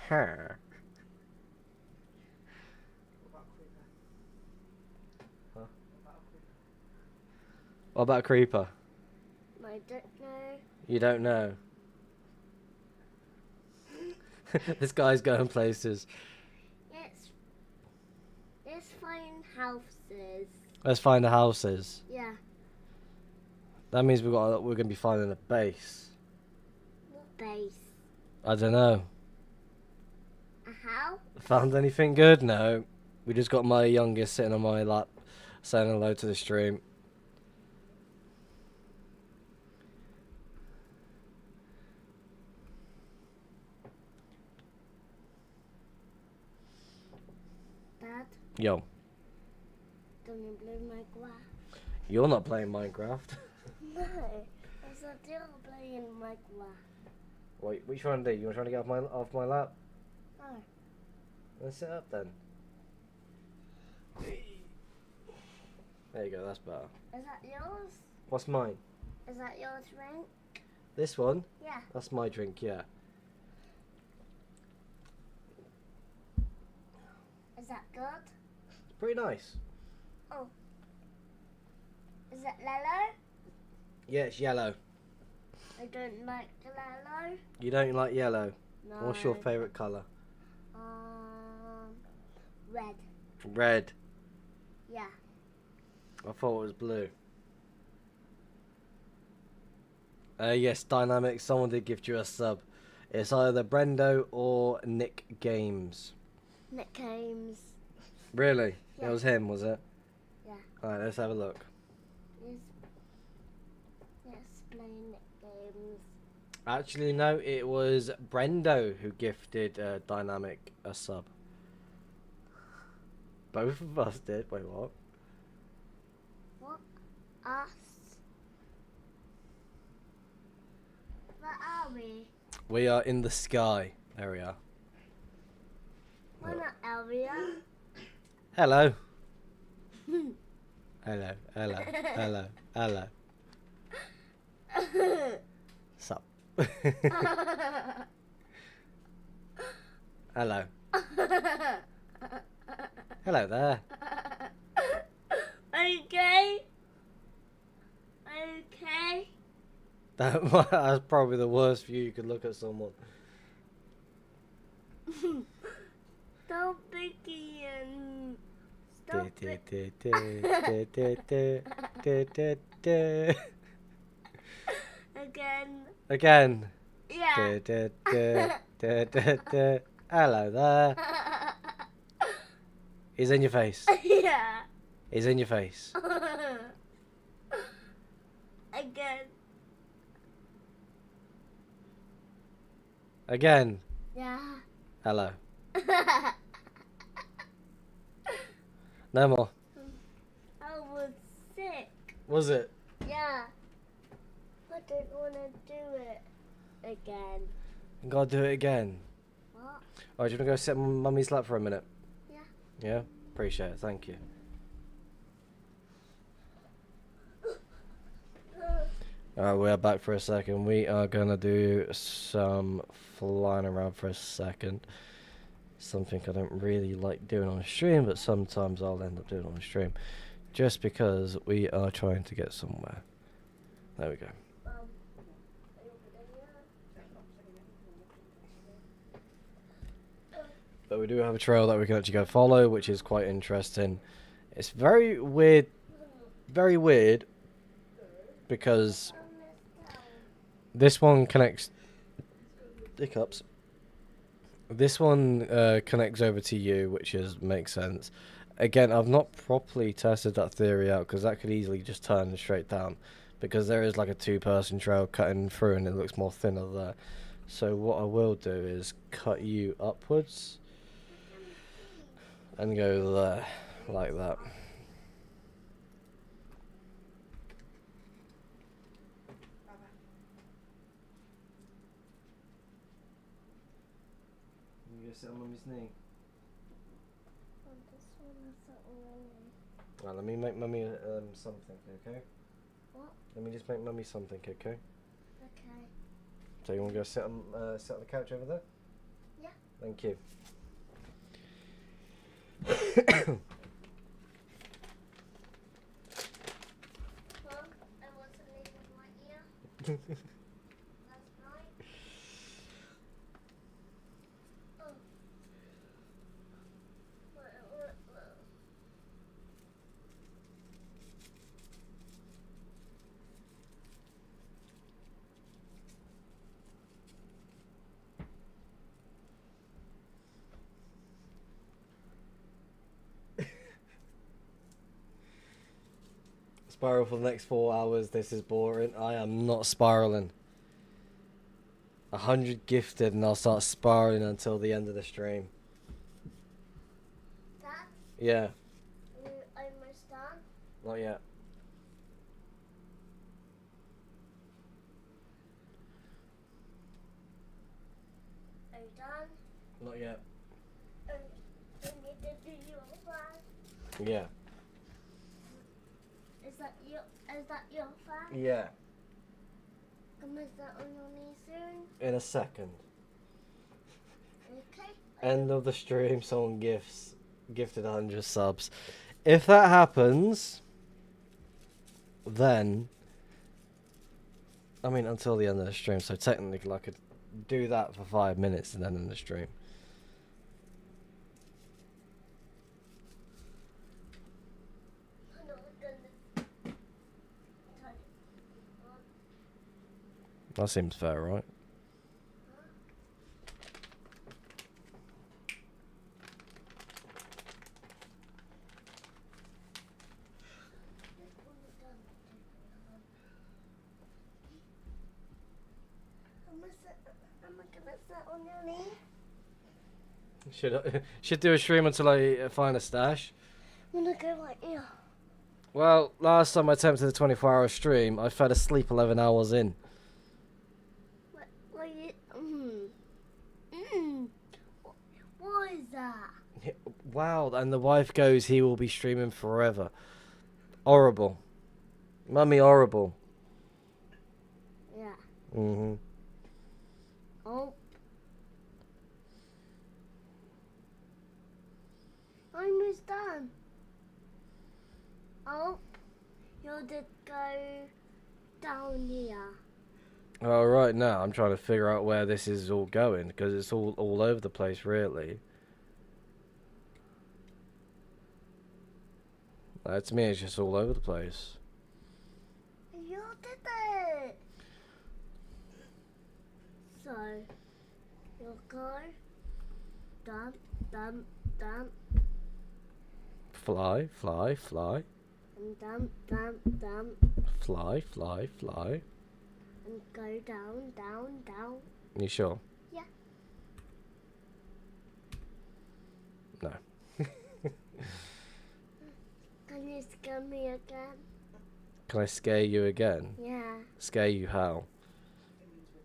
Her. What about a creeper? I don't know. You don't know. This guy's going places. Let's find houses. Let's find the houses. Yeah. That means we're gonna be finding a base. What base? I don't know. A house? Found anything good? No. We just got my youngest sitting on my lap, saying hello to the stream. Dad, Yo, don't you play Minecraft? you're not playing Minecraft. No. I said you're playing Minecraft. Wait, what you trying to do? You trying to get off my lap? No. Let's sit up then. There you go, that's better. Is that yours? What's mine? Is that your drink? This one? Yeah. That's my drink, yeah. Is that good? It's pretty nice. Oh. Is it yellow? Yeah, it's yellow. I don't like yellow. You don't like yellow? No. What's your favourite colour? Red. Red. Yeah. I thought it was blue. Yes, Dynamic, someone did gift you a sub. It's either Brendo or Nick Games. Nick Games. Really? Yeah. It was him, was it? Yeah. Alright, let's have a look. Let's play Nick Games. Actually, no, it was Brendo who gifted Dynamic a sub. Both of us did. Wait, what? What? Us? Where are we? We are in the sky area. We're not area. Hello. Hello, hello, hello, hello. Sup? Hello. Hello there. Okay. Okay. That's probably the worst view you could look at someone. Stop picking. Stop it. Again. Again. Yeah. Hello there. He's in your face. Yeah. He's in your face. Again. Again. Yeah. Hello. No more. I was sick. Was it? Yeah. I don't want to do it again. You gotta do it again. What? Alright, do you wanna go sit on mummy's lap for a minute? Yeah. Yeah? Appreciate it, thank you. Alright, we're back for a second. We are gonna do some flying around for a second. Something I don't really like doing on stream, but sometimes I'll end up doing on stream. Just because we are trying to get somewhere. There we go. But we do have a trail that we can actually go follow, which is quite interesting. It's very weird, because this one connects, hiccups. This one connects over to you, which makes sense. Again, I've not properly tested that theory out, because that could easily just turn straight down, because there is like a two-person trail cutting through and it looks more thinner there. So what I will do is cut you upwards and go there, like that. You go sit on mummy's knee. Right, let me make mummy something, okay? What? Let me just make mummy something, okay? Okay. So you want to go sit on the couch over there? Yeah. Thank you. Mom, I want something in my ear. That's right. Oh. What? Spiral for the next 4 hours. This is boring. I am not spiraling. 100 gifted and I'll start spiraling until the end of the stream. Dad, Yeah, you almost done? not yet. Are you done? Not yet. You need to do your fan. Yeah. Is that your fan? Yeah. Come is that on your knee soon? In a second. Okay. End of the stream. Someone gifted 100 subs. If that happens, then I mean until the end of the stream. So technically, I could do that for 5 minutes and then end the stream. I know we're gonna turn it on. That seems fair, right? Am I gonna sit on your knee? Should do a stream until I find a stash. I'm gonna go right here. Well, last time I attempted a 24-hour stream, I fell asleep 11 hours in. What you? What is that? Wow, and the wife goes, he will be streaming forever. Horrible. Mummy, horrible. Yeah. Mm-hmm. Oh. Almost done. Oh. You'll just go down here. Well, right now, I'm trying to figure out where this is all going, because it's all over the place, really. To me, it's just all over the place. You did it. So, you'll go dump, dump, dump, Fly, fly, fly. and dump, dump, dump, Fly, fly, fly. and go down, down, down. You sure? Yeah. No. Can you scare me again? Can I scare you again? Yeah. Scare you how? It means with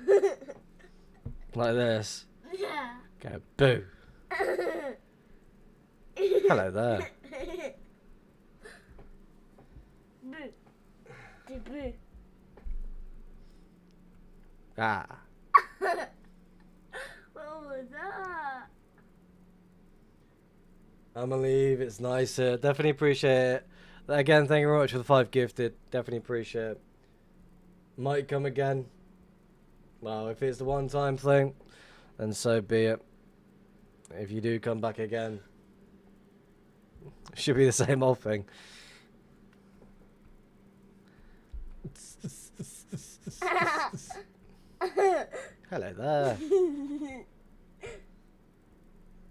the face thing. Like this. Yeah. Go boo. Hello there. Boo. Do boo. Ah. What was that? I'm gonna leave. It's nice. Definitely appreciate it. Again, thank you very much for the 5 gifted. Definitely appreciate it. Might come again. Well, if it's the one-time thing, then so be it. If you do come back again, should be the same old thing. Hello there.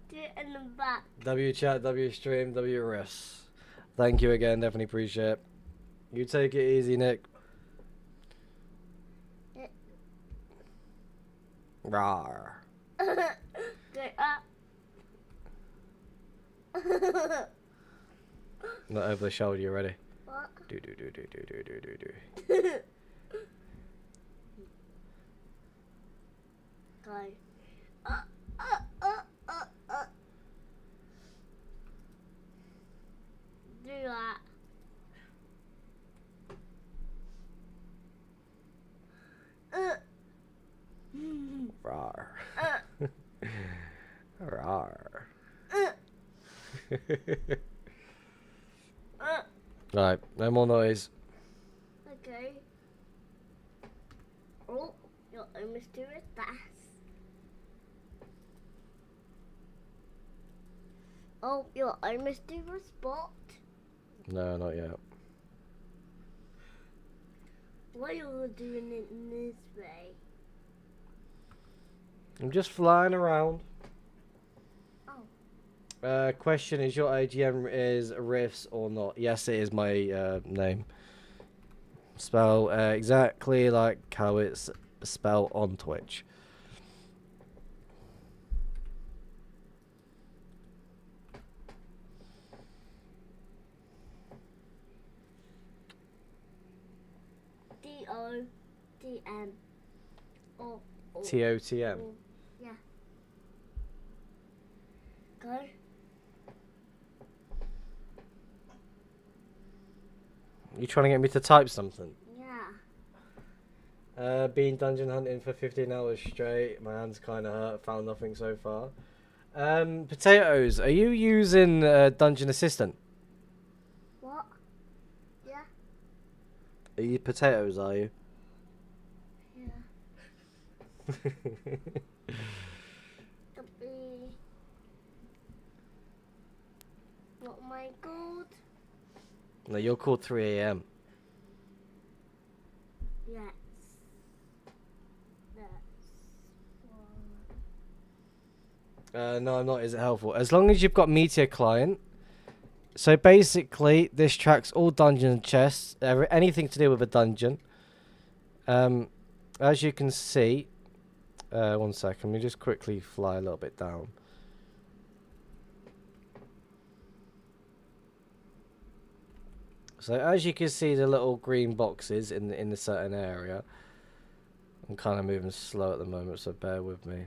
Do it in the back. W chat, W stream, W ris. Thank you again. Definitely appreciate it. You take it easy, Nick. Yeah. Rawr. Go up. Not over the shoulder. You ready? What? Do do do do do do do do do. Go. Uh, uh, uh, uh. Do that. Rawr. Rawr. Right, no more noise. Okay. Oh, you're almost doing that. Oh, you're almost doing a spot. No, not yet. Why are you doing it in this way? I'm just flying around. Oh. Question, is your AGM is Riffs or not? Yes, it is my name. Spell exactly like how it's spelled on Twitch. D-O-D-M. Oh. TOTM. Oh, yeah. Go. You trying to get me to type something? Yeah. Been dungeon hunting for 15 hours straight. My hand's kind of hurt. Found nothing so far. Potatoes, are you using Dungeon Assistant? What? Yeah. Are you potatoes, are you? Yeah. Could be. What am I called? No, you're called 3 AM. Yes. That's No, I'm not. Is it helpful? As long as you've got Meteor Client. So basically, this tracks all dungeon chests, anything to do with a dungeon. As you can see, one second. Let me just quickly fly a little bit down. So as you can see, the little green boxes in the certain area. I'm kind of moving slow at the moment, so bear with me.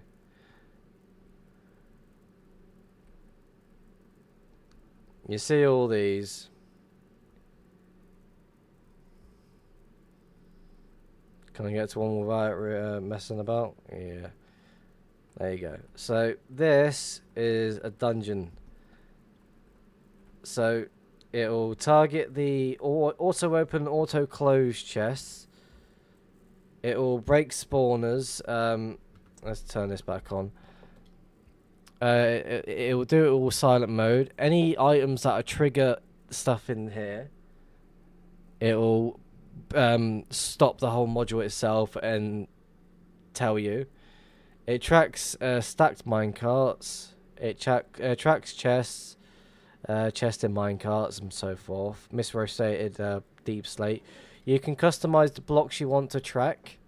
You see all these. Can I get to one without messing about? Yeah. There you go. So this is a dungeon. So it'll target the auto open, auto close chests. It will break spawners. Let's turn this back on. It will do it all silent mode. Any items that trigger stuff in here, it will stop the whole module itself and tell you. It tracks stacked minecarts. It tracks chests, chest in minecarts, and so forth. Misrotated deep slate. You can customize the blocks you want to track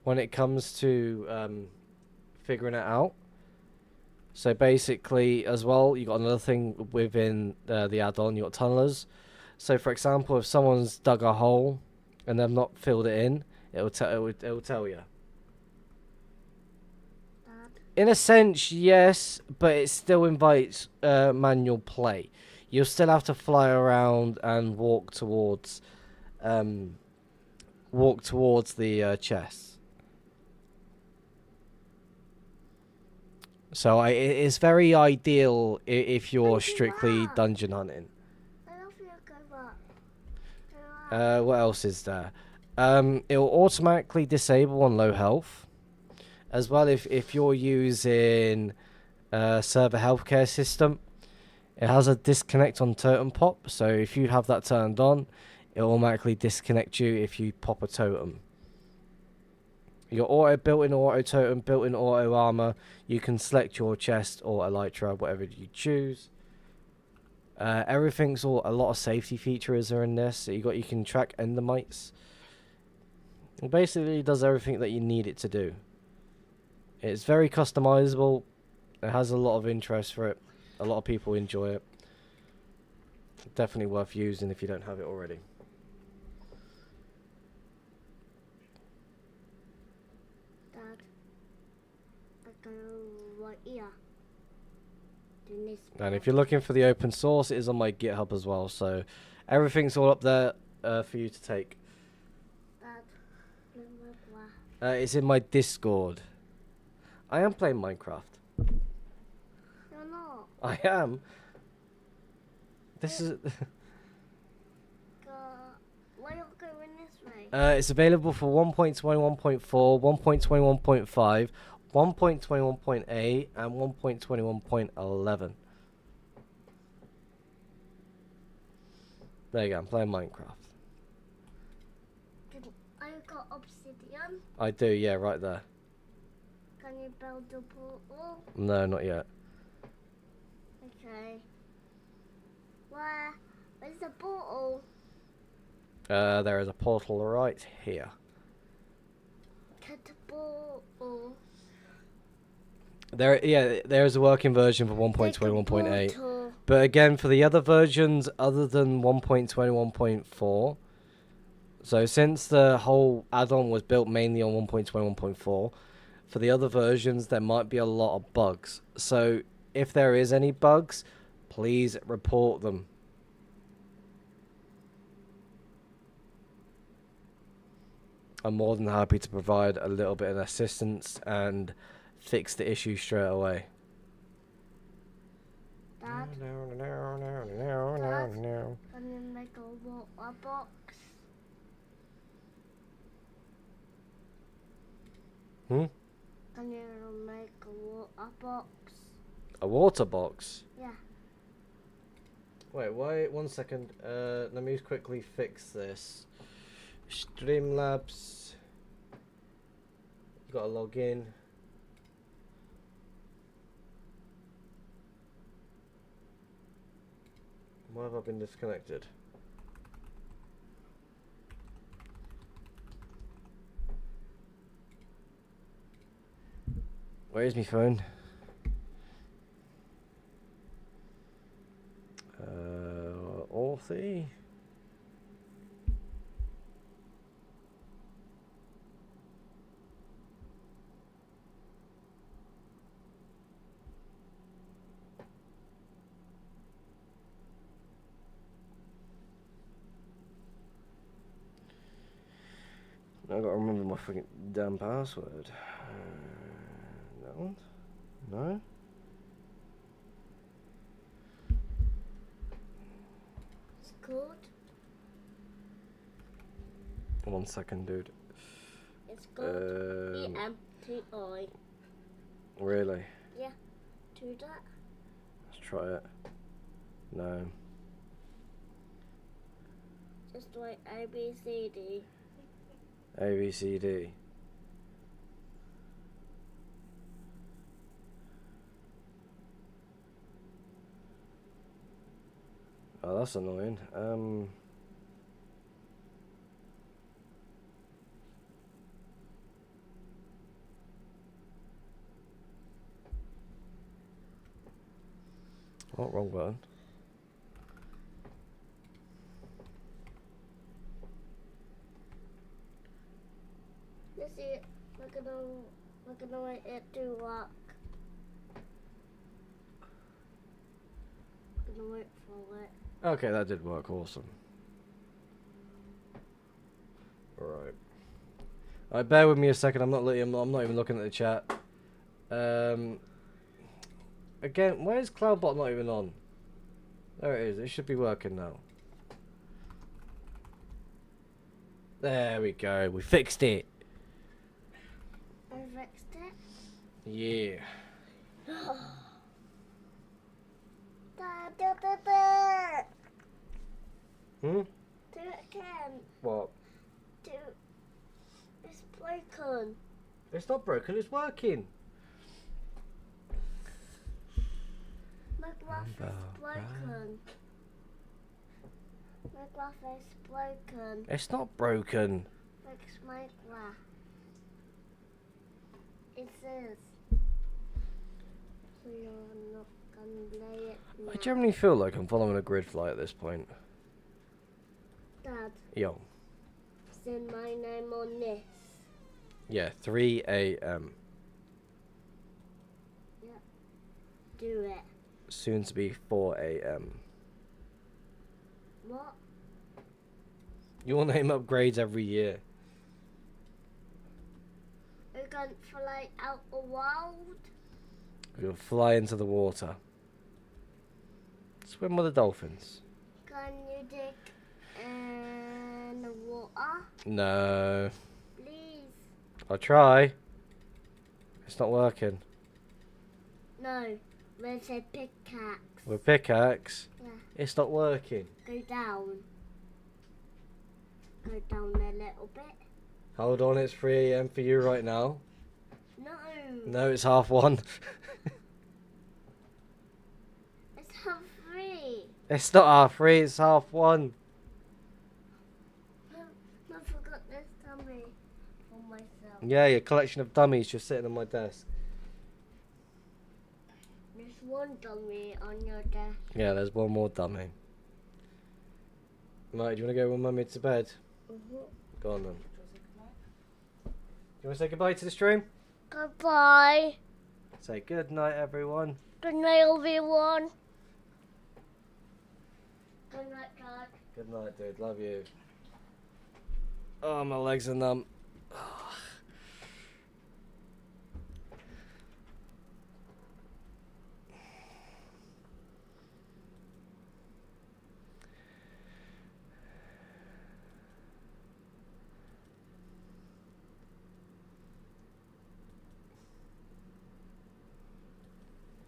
when it comes to figuring it out. So basically, as well, you got another thing within the add-on. You got tunnelers. So, for example, if someone's dug a hole and they've not filled it in, it'll tell you. In a sense, yes, but it still invites manual play. You'll still have to fly around and walk towards the chests. So it's very ideal if you're strictly dungeon hunting. What else is there? It will automatically disable on low health. As well, if you're using server healthcare system, it has a disconnect on totem pop. So if you have that turned on, it will automatically disconnect you if you pop a totem. Your built-in auto totem, built-in auto armor. You can select your chest or elytra, whatever you choose. Everything's a lot of safety features are in this. So you can track endermites. It basically does everything that you need it to do. It's very customizable. It has a lot of interest for it. A lot of people enjoy it. Definitely worth using if you don't have it already. And if you're looking for the open source, it is on my GitHub as well. So everything's all up there for you to take. It's in my Discord. I am playing Minecraft. You're not. I am. This is. Why are you going this way? It's available for 1.21.4, 1.21.5, 1.21.8, and 1.21.11. There you go. I'm playing Minecraft. I got obsidian. I do, yeah, right there. Can you build a portal? No, not yet. Okay. Where's the portal? There is a portal right here. Get the portal. There is a working version for 1.21.8. But again, for the other versions other than 1.21.4, so since the whole add-on was built mainly on 1.21.4, for the other versions there might be a lot of bugs. So if there is any bugs, please report them. I'm more than happy to provide a little bit of assistance and fix the issue straight away. Dad? Can you make a water box? Can you make a water box? A water box? Yeah. Wait, 1 second. Let me quickly fix this. Streamlabs. You gotta log in. Why have I been disconnected? Where's my phone? Authy. I gotta remember my freaking damn password. That one? No? It's called. 1 second, dude. It's called EMTI. Really? Yeah. Do that. Let's try it. No. Just like ABCD. ABCD. Oh, that's annoying. Oh, wrong button. Let's see it. We're gonna let it do work. We're gonna wait for it. Okay, that did work. Awesome. Alright. Alright, bear with me a second. I'm not even looking at the chat. Again, why is Cloudbot not even on? There it is. It should be working now. There we go. We fixed it. I fixed it. Yeah. Dad, do it. Hmm? Do it again. What? It's broken. It's not broken. It's working. My graph is broken. My graph is broken. It's not broken. Fix my graph. It says. So you're not gonna play it now. I generally feel like I'm following a grid fly at this point. Dad, Yo. send my name on this. Yeah, 3 a.m. Do it. Soon to be 4 a.m. What? Your name upgrades every year. We're going to fly out the world. You'll fly into the water. Swim with the dolphins. Can you dig in the water? No. Please. I'll try. It's not working. No. Where's a pickaxe? With pickaxe. Yeah. It's not working. Go down. Go down a little bit. Hold on, it's 3 a.m. for you right now. No. No, it's 1:30. It's half 3. It's not 3, it's 1:30. I forgot this dummy for myself. Yeah, your collection of dummies just sitting on my desk. There's one dummy on your desk. Yeah, there's one more dummy. Right, do you want to go with mummy to bed? Go on then. Do you want to say goodbye to the stream? Goodbye. Say good night, everyone. Good night, everyone. Good night, Dad. Good night, dude. Love you. Oh, my legs are numb.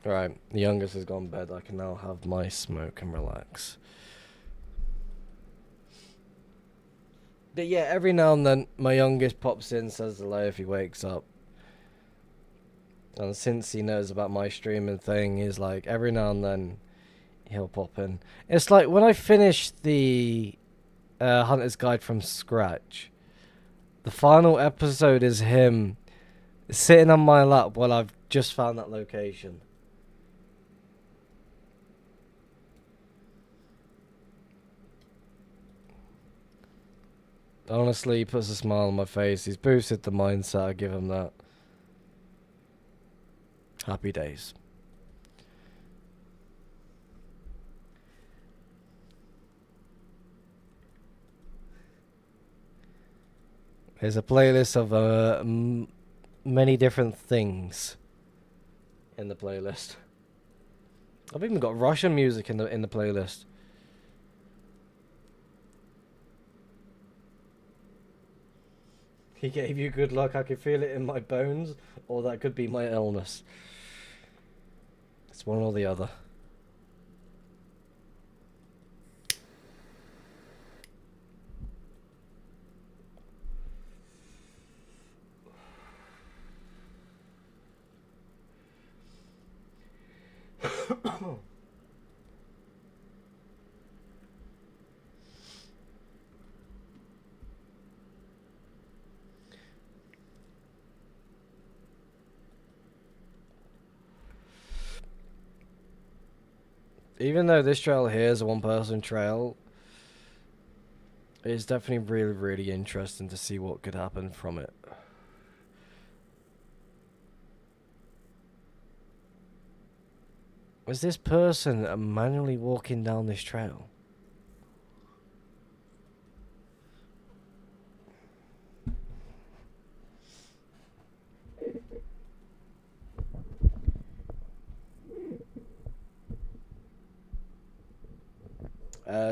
Right, the youngest has gone to bed. I can now have my smoke and relax. But yeah, every now and then my youngest pops in, says hello if he wakes up. And since he knows about my streaming thing, he's like, every now and then he'll pop in. It's like when I finished the Hunter's Guide from scratch, the final episode is him sitting on my lap while I've just found that location. Honestly, he puts a smile on my face. He's boosted the mindset. I give him that. Happy days. There's a playlist of many different things in the playlist. I've even got Russian music in the playlist. He gave you good luck. I can feel it in my bones, or that could be my illness. It's one or the other. Even though this trail here is a one-person trail, it's definitely really, really interesting to see what could happen from it. Is this person manually walking down this trail?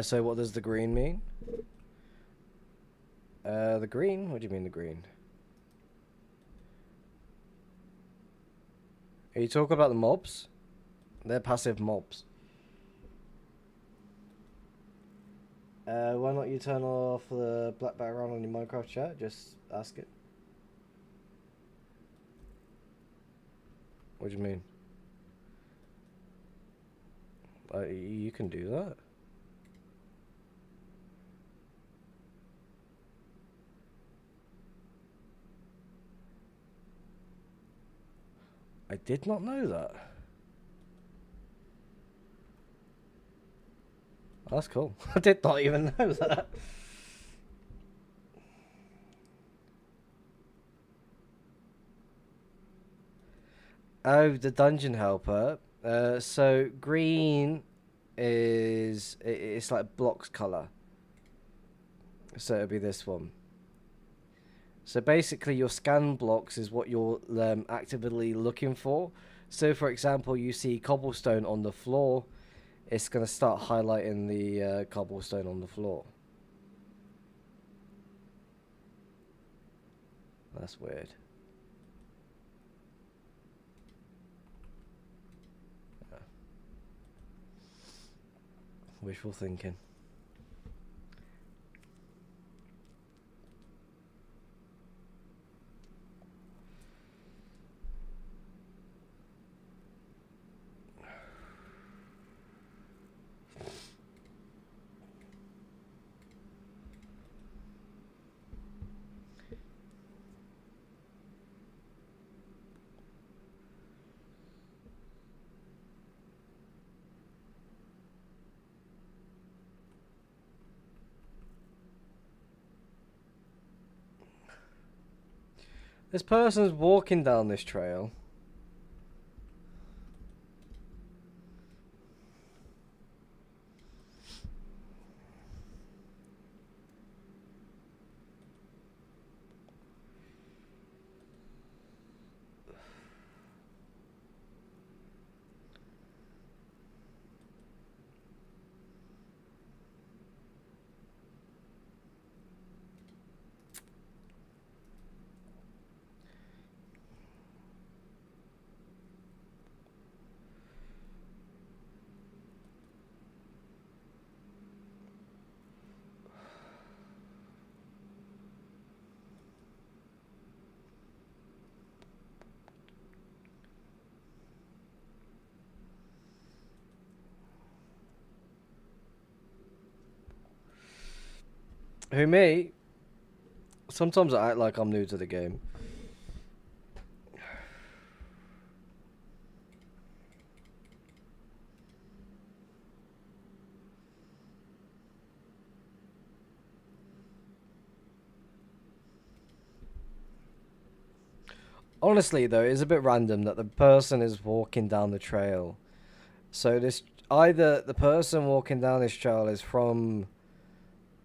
So what does the green mean? The green? What do you mean the green? Are you talking about the mobs? They're passive mobs. Why not you turn off the black background on your Minecraft chat? Just ask it. What do you mean? You can do that. I did not know that. That's cool. I did not even know that. Oh, the dungeon helper. So green is it's like blocks color. So it'll be this one. So basically, your scan blocks is what you're actively looking for. So, for example, you see cobblestone on the floor, it's going to start highlighting the cobblestone on the floor. That's weird. Yeah. Wishful thinking. This person's walking down this trail. Who, me? Sometimes I act like I'm new to the game. Honestly, though, it's a bit random that the person is walking down the trail. So this either the person walking down this trail is from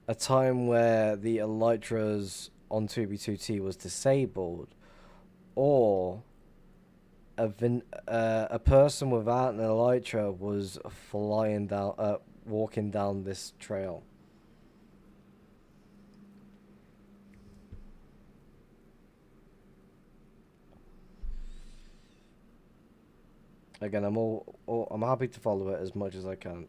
a time where the elytras on 2B2T was disabled, or a person without an elytra was flying down, walking down this trail. Again, I'm happy to follow it as much as I can.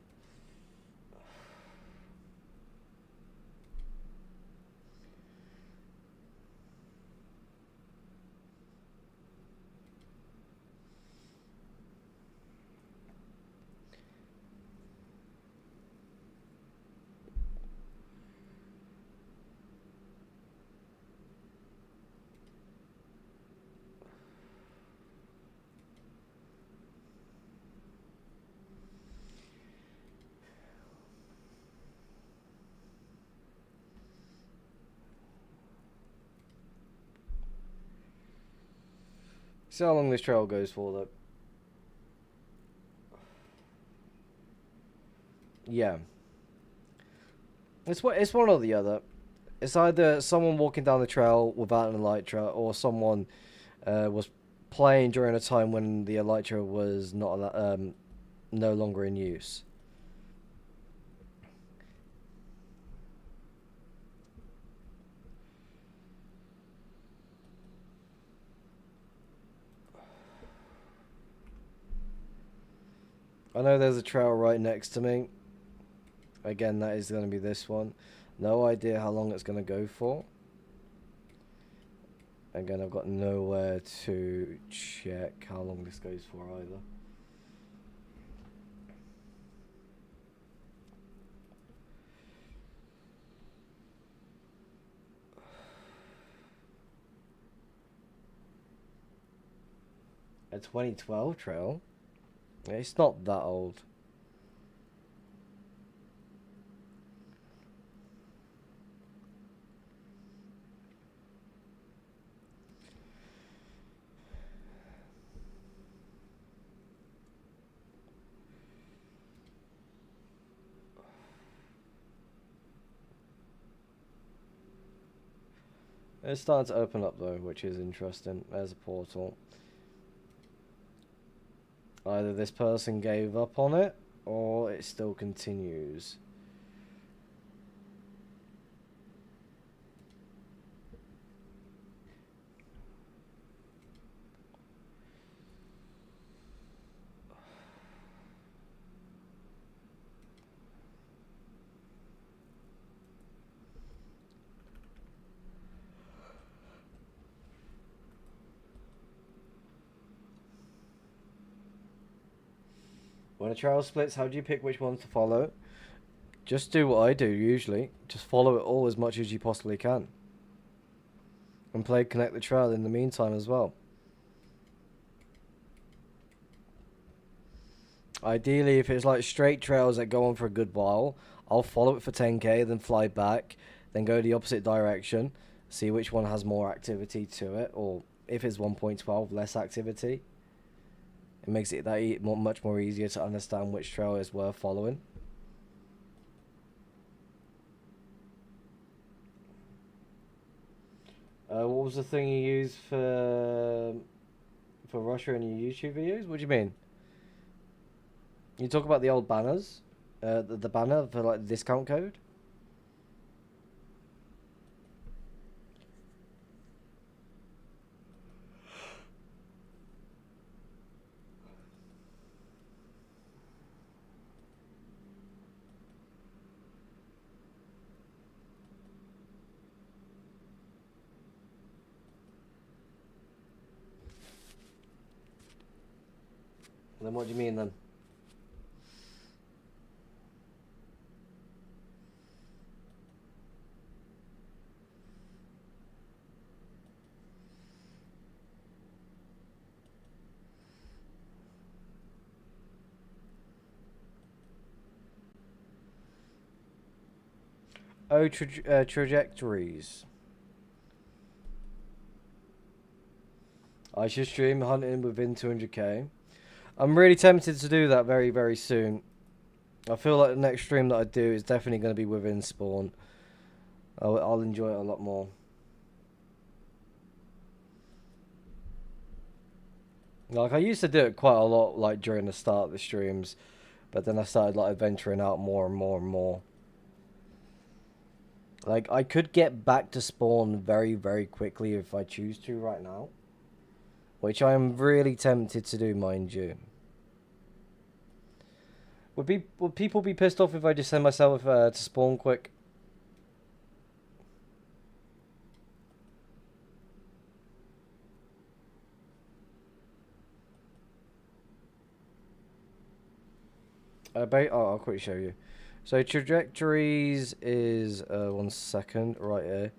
See how long this trail goes for, though. Yeah. It's one or the other. It's either someone walking down the trail without an elytra, or someone was playing during a time when the elytra was no longer in use. I know there's a trail right next to me. Again, that is going to be this one. No idea how long it's going to go for. Again, I've got nowhere to check how long this goes for either. A 2012 trail? It's not that old. It's starting to open up though, which is interesting. There's a portal. Either this person gave up on it, or it still continues. When a trail splits, how do you pick which ones to follow? Just do what I do usually. Just follow it all as much as you possibly can. And play Connect the Trail in the meantime as well. Ideally, if it's like straight trails that go on for a good while, I'll follow it for 10k, then fly back, then go the opposite direction, see which one has more activity to it, or if it's 1.12, less activity. It makes it much more easier to understand which trail is worth following. What was the thing you used for Russia in your YouTube videos? What do you mean? You talk about the old banners? The banner for like the discount code? Then what do you mean then? Oh, trajectories. I should stream hunting within 200k. I'm really tempted to do that very, very soon. I feel like the next stream that I do is definitely going to be within spawn. I'll enjoy it a lot more. Like, I used to do it quite a lot, like, during the start of the streams. But then I started, like, venturing out more and more and more. Like, I could get back to spawn very, very quickly if I choose to right now. Which I am really tempted to do, mind you. Would people be pissed off if I just send myself to spawn quick? I'll quickly show you. So trajectories is 1 second right here.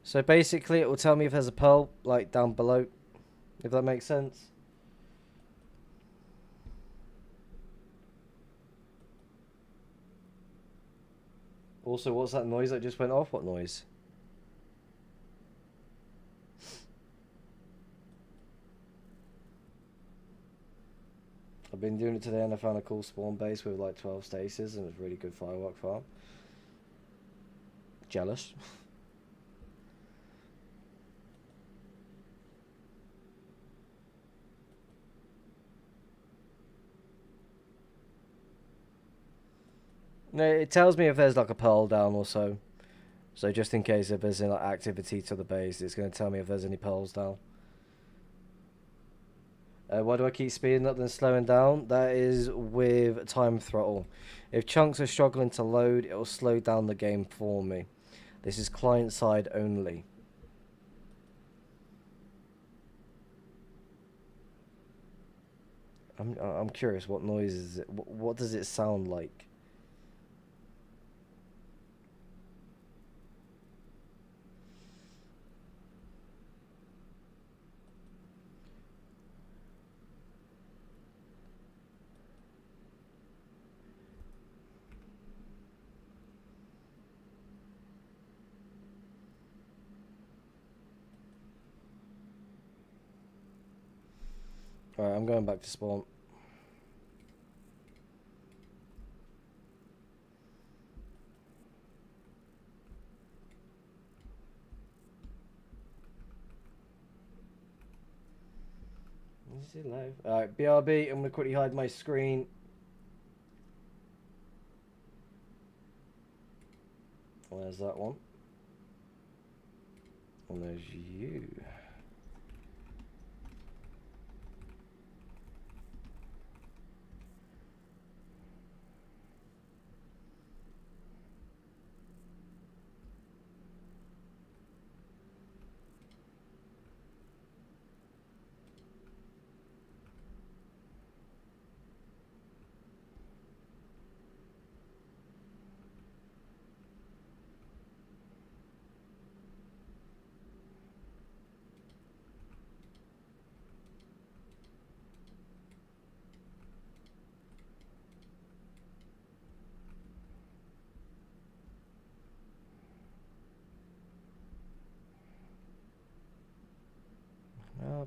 So basically it will tell me if there's a pearl like down below, if that makes sense. Also, what's that noise that just went off? What noise? I've been doing it today and I found a cool spawn base with like 12 stasis and it's a really good firework farm. Jealous. No, it tells me if there's like a pearl down or so. So just in case if there's any like, activity to the base, it's going to tell me if there's any pearls down. Why do I keep speeding up then slowing down? That is with time throttle. If chunks are struggling to load, it will slow down the game for me. This is client side only. I'm curious, what noise is it? What does it sound like? Alright, I'm going back to spawn. Is it live? Alright, BRB, I'm going to quickly hide my screen. There's that one. And there's you.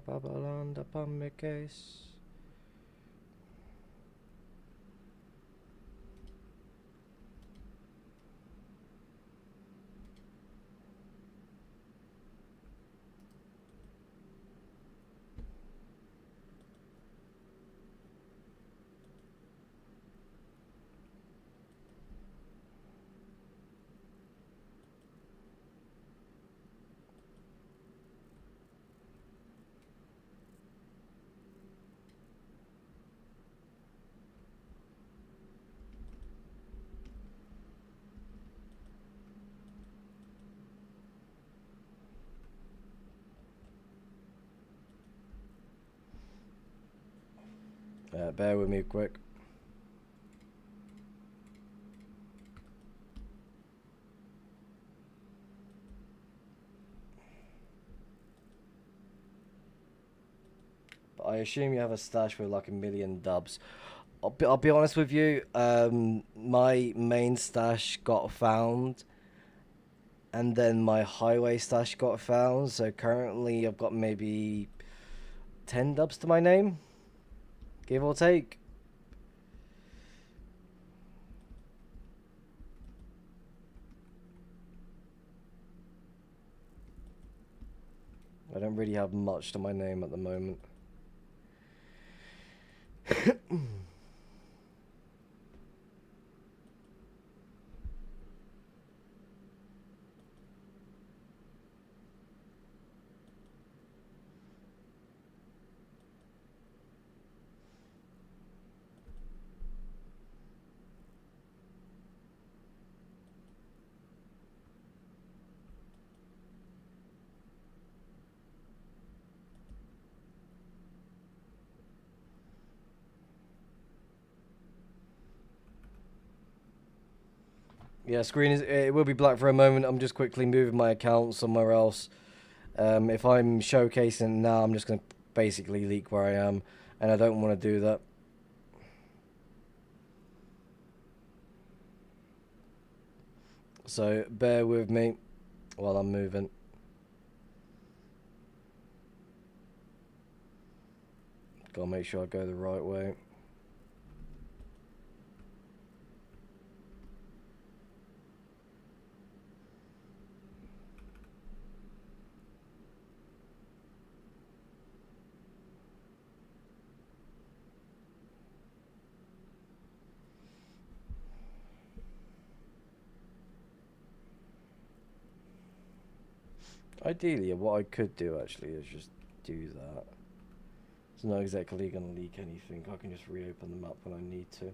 Babylon upon my case. Bear with me quick. But I assume you have a stash with like 1,000,000 dubs. I'll be honest with you, my main stash got found and then my highway stash got found, so currently I've got maybe 10 dubs to my name, give or take. I don't really have much to my name at the moment. Yeah, screen is, it will be black for a moment. I'm just quickly moving my account somewhere else. If I'm showcasing now, I'm just going to basically leak where I am, and I don't want to do that. So bear with me while I'm moving. Gotta make sure I go the right way. Ideally, what I could do actually is just do that. It's not exactly going to leak anything. I can just reopen the map when I need to.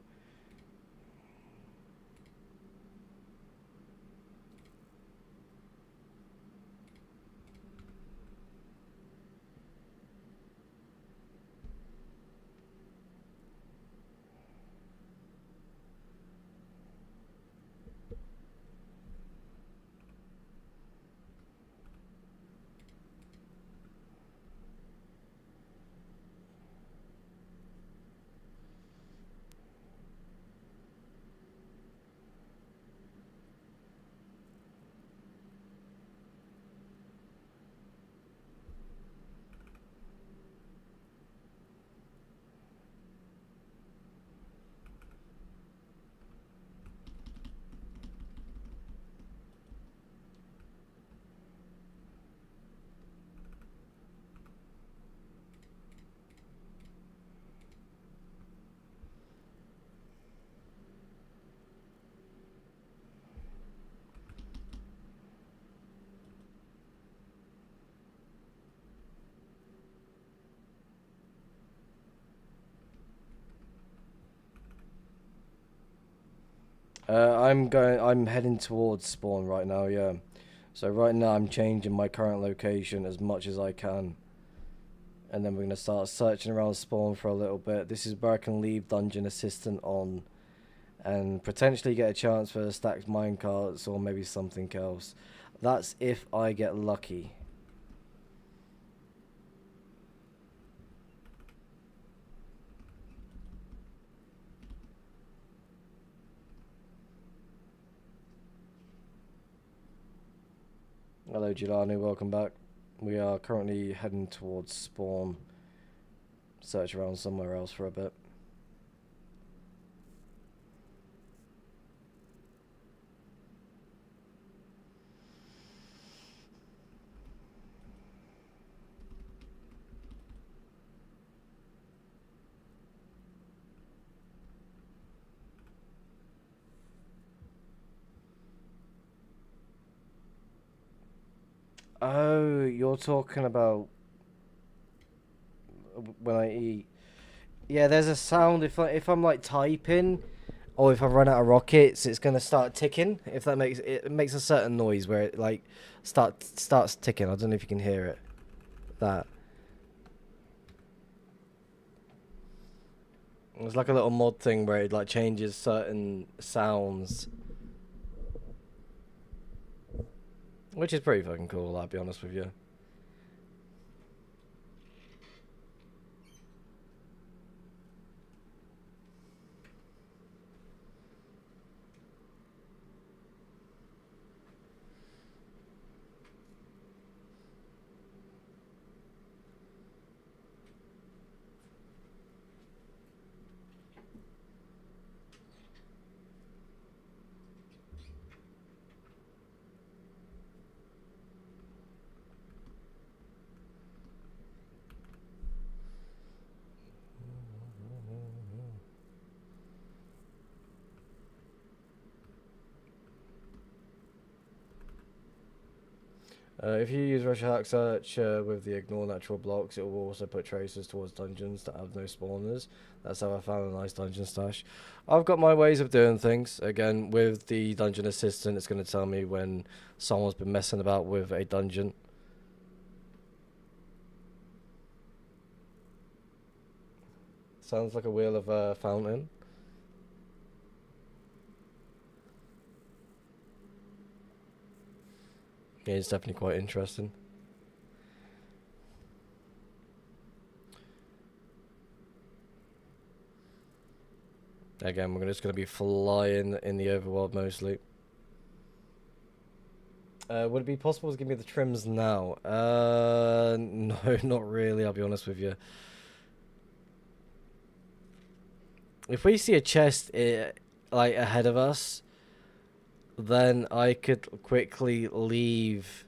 I'm heading towards spawn right now, yeah. So right now I'm changing my current location as much as I can. And then we're going to start searching around spawn for a little bit. This is where I can leave Dungeon Assistant on. And potentially get a chance for stacked minecarts or maybe something else. That's if I get lucky. Hello Gilani, welcome back. We are currently heading towards spawn. Search around somewhere else for a bit. Oh, you're talking about when I eat. Yeah, there's a sound if I'm like typing, or if I run out of rockets, it's gonna start ticking. If that makes a certain noise where it like starts ticking. I don't know if you can hear it. That. It's like a little mod thing where it like changes certain sounds. Which is pretty fucking cool, I'll be honest with you. If you use Rush Hack Search with the ignore natural blocks, it will also put traces towards dungeons that have no spawners. That's how I found a nice dungeon stash. I've got my ways of doing things. Again, with the dungeon assistant, it's going to tell me when someone's been messing about with a dungeon. Sounds like a wheel of a fountain. Yeah, it's definitely quite interesting. Again, we're just going to be flying in the overworld mostly. Would it be possible to give me the trims now? No, not really, I'll be honest with you. If we see a chest like ahead of us, then I could quickly leave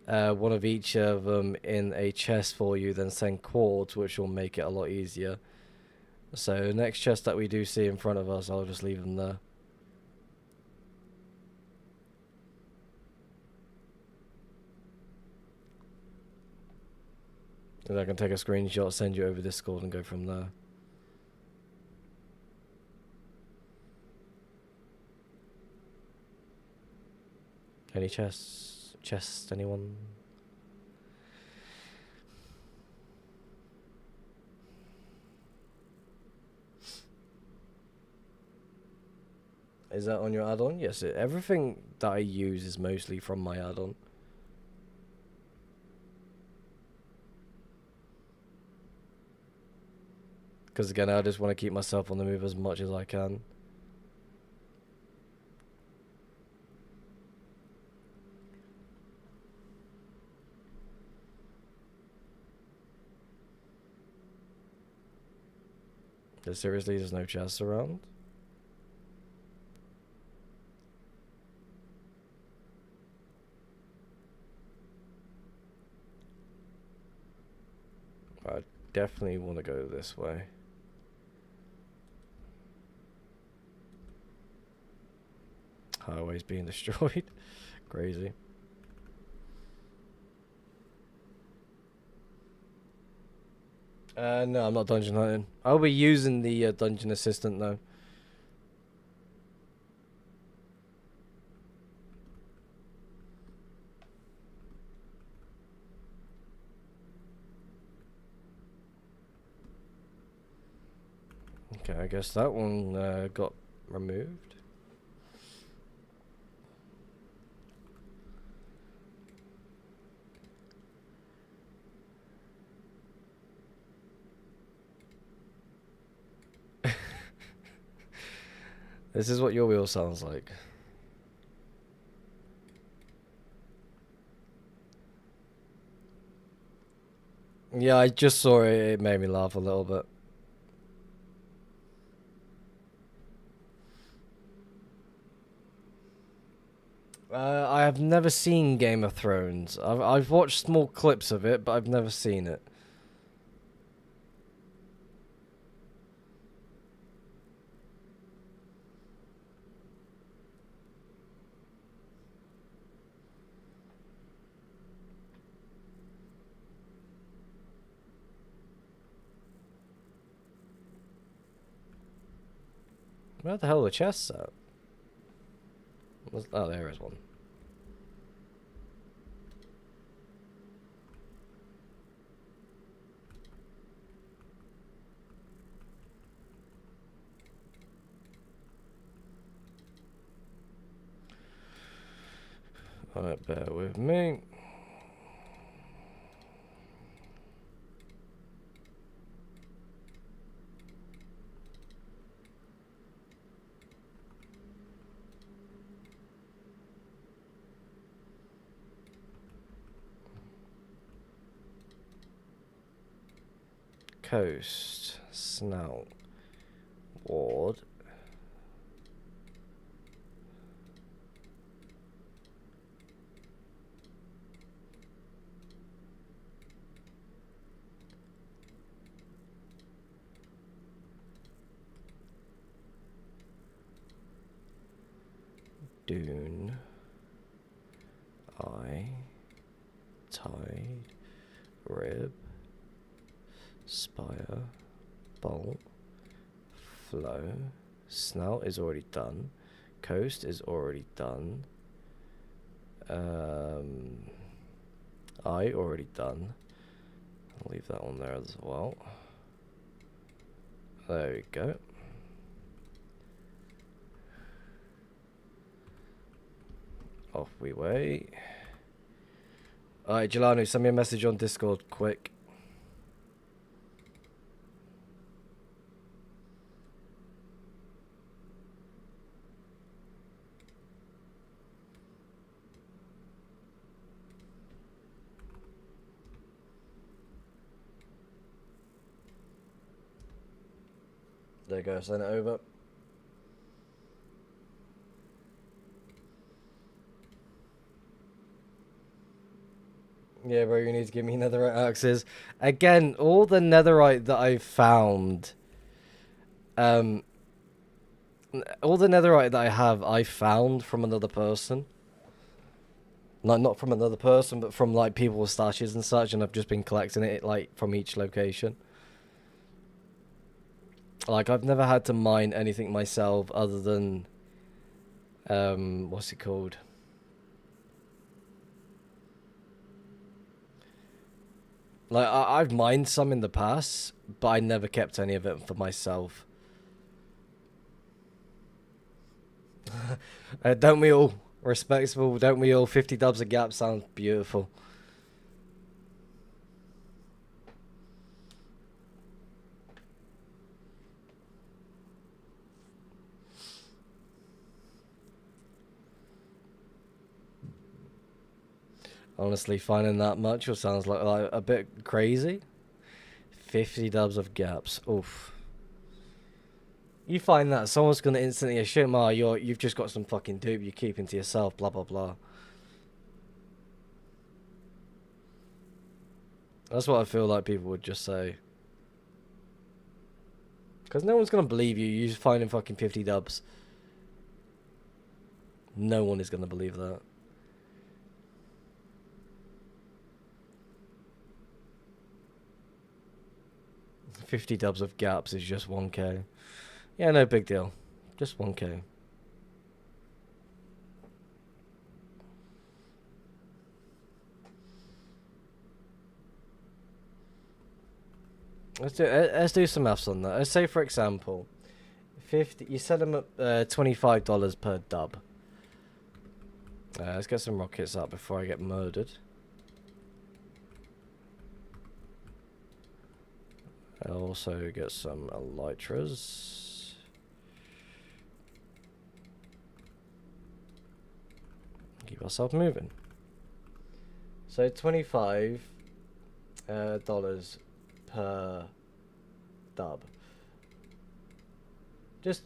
one of each of them in a chest for you, then send cords, which will make it a lot easier. So next chest that we do see in front of us, I'll just leave them there. And I can take a screenshot, send you over Discord, and go from there. Any chests? Chests, anyone? Is that on your add-on? Yes, everything that I use is mostly from my add-on. Because again, I just want to keep myself on the move as much as I can. Seriously, there's no chests around? I definitely want to go this way. Highways being destroyed. Crazy. No, I'm not dungeon hunting. I'll be using the dungeon assistant though. Okay, I guess that one got removed. This is what your wheel sounds like. Yeah, I just saw it. It made me laugh a little bit. I have never seen Game of Thrones. I've watched small clips of it, but I've never seen it. Where the hell are the chests at? Oh, there is one. Alright, bear with me. Coast, snout, ward. Dune. Eye. tide, rib, spire, bolt, flow, snout is already done, coast is already done, eye already done. I'll leave that on there as well. There we go. Off we wait. Alright, Jelanu, send me a message on Discord, quick. There you go, send it over. Yeah, bro, you need to give me netherite axes. Again, all the netherite that I've found, all the netherite that I found from another person. Like, not from another person, but from, like, people's stashes and such, and I've just been collecting it, like, from each location. Like, I've never had to mine anything myself other than, what's it called? Like, I've mined some in the past, but I never kept any of it for myself. Don't we all? Respectable, don't we all? 50 dubs a gap sounds beautiful. Honestly, finding that much sounds like a bit crazy. 50 dubs of gaps. Oof. You find that someone's gonna instantly assume, oh, you've just got some fucking dupe you're keeping to yourself, blah blah blah. That's what I feel like people would just say. Because no one's gonna believe you. You're finding fucking 50 dubs. No one is gonna believe that. $50 dubs of gaps is just 1k. Yeah, no big deal. Just 1k. Let's do some maths on that. Let's say, for example, 50. You set them at $25 per dub. Let's get some rockets out before I get murdered. I'll also get some elytras. Keep ourselves moving. So $25 dollars per dub. Just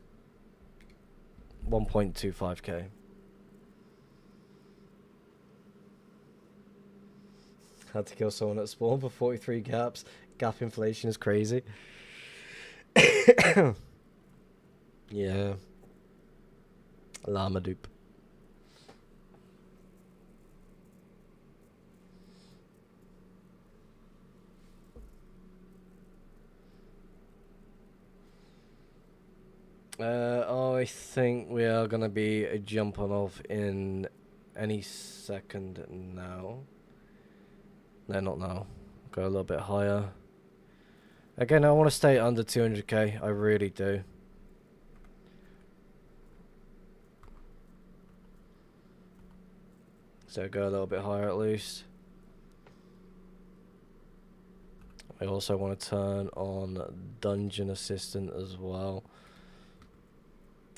1.25k. Had to kill someone at spawn for 43 gaps. Gap inflation is crazy. Yeah. Llama dupe. I think we are going to be jumping off in any second now. No, not now. Go a little bit higher. Again, I want to stay under 200k. I really do. So go a little bit higher at least. I also want to turn on Dungeon Assistant as well.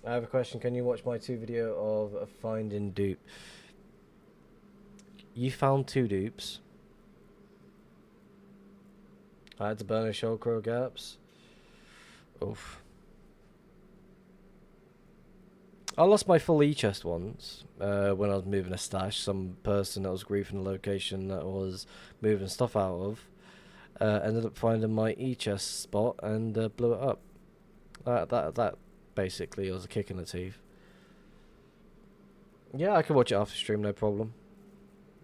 I have a question. Can you watch my 2 video of finding dupe? You found 2 dupes. I had to burn a shell crow gaps. Oof. I lost my full E-chest once when I was moving a stash. Some person that was griefing the location that was moving stuff out of ended up finding my E-chest spot and blew it up. That basically was a kick in the teeth. Yeah, I can watch it after stream, no problem.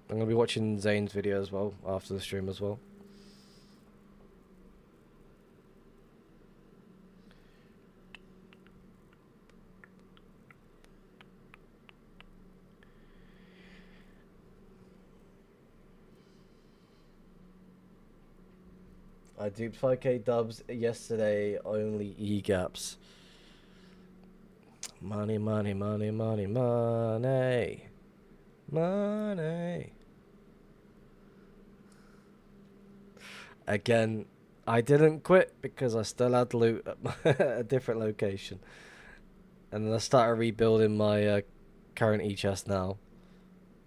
I'm gonna be watching Zane's video as well after the stream as well. I duped 5k dubs yesterday, only E-gaps. Money, money, money, money, money. Money. Again, I didn't quit because I still had loot at a different location. And then I started rebuilding my current E-chest now.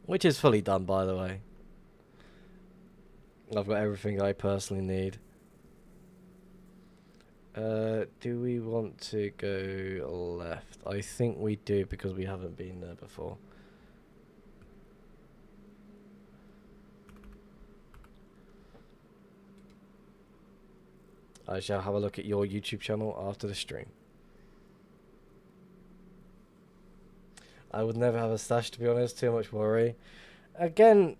Which is fully done, by the way. I've got everything I personally need. Do we want to go left? I think we do because we haven't been there before. I shall have a look at your YouTube channel after the stream. I would never have a stash, to be honest. Too much worry. Again,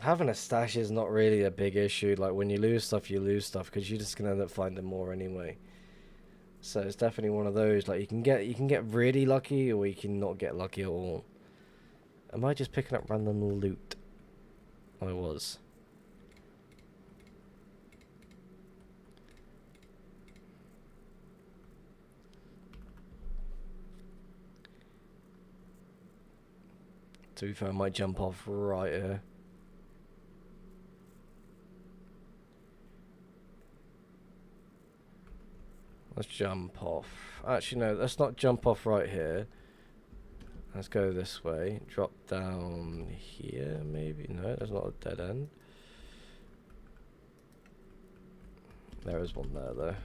having a stash is not really a big issue. Like, when you lose stuff, you lose stuff because you're just gonna end up finding more anyway. So it's definitely one of those. Like, you can get really lucky, or you can not get lucky at all. Am I just picking up random loot? I was. To be fair, I might jump off right here. Let's jump off. Actually, no, let's not jump off right here. Let's go this way. Drop down here, maybe? No, there's not a dead end. There is one there, though.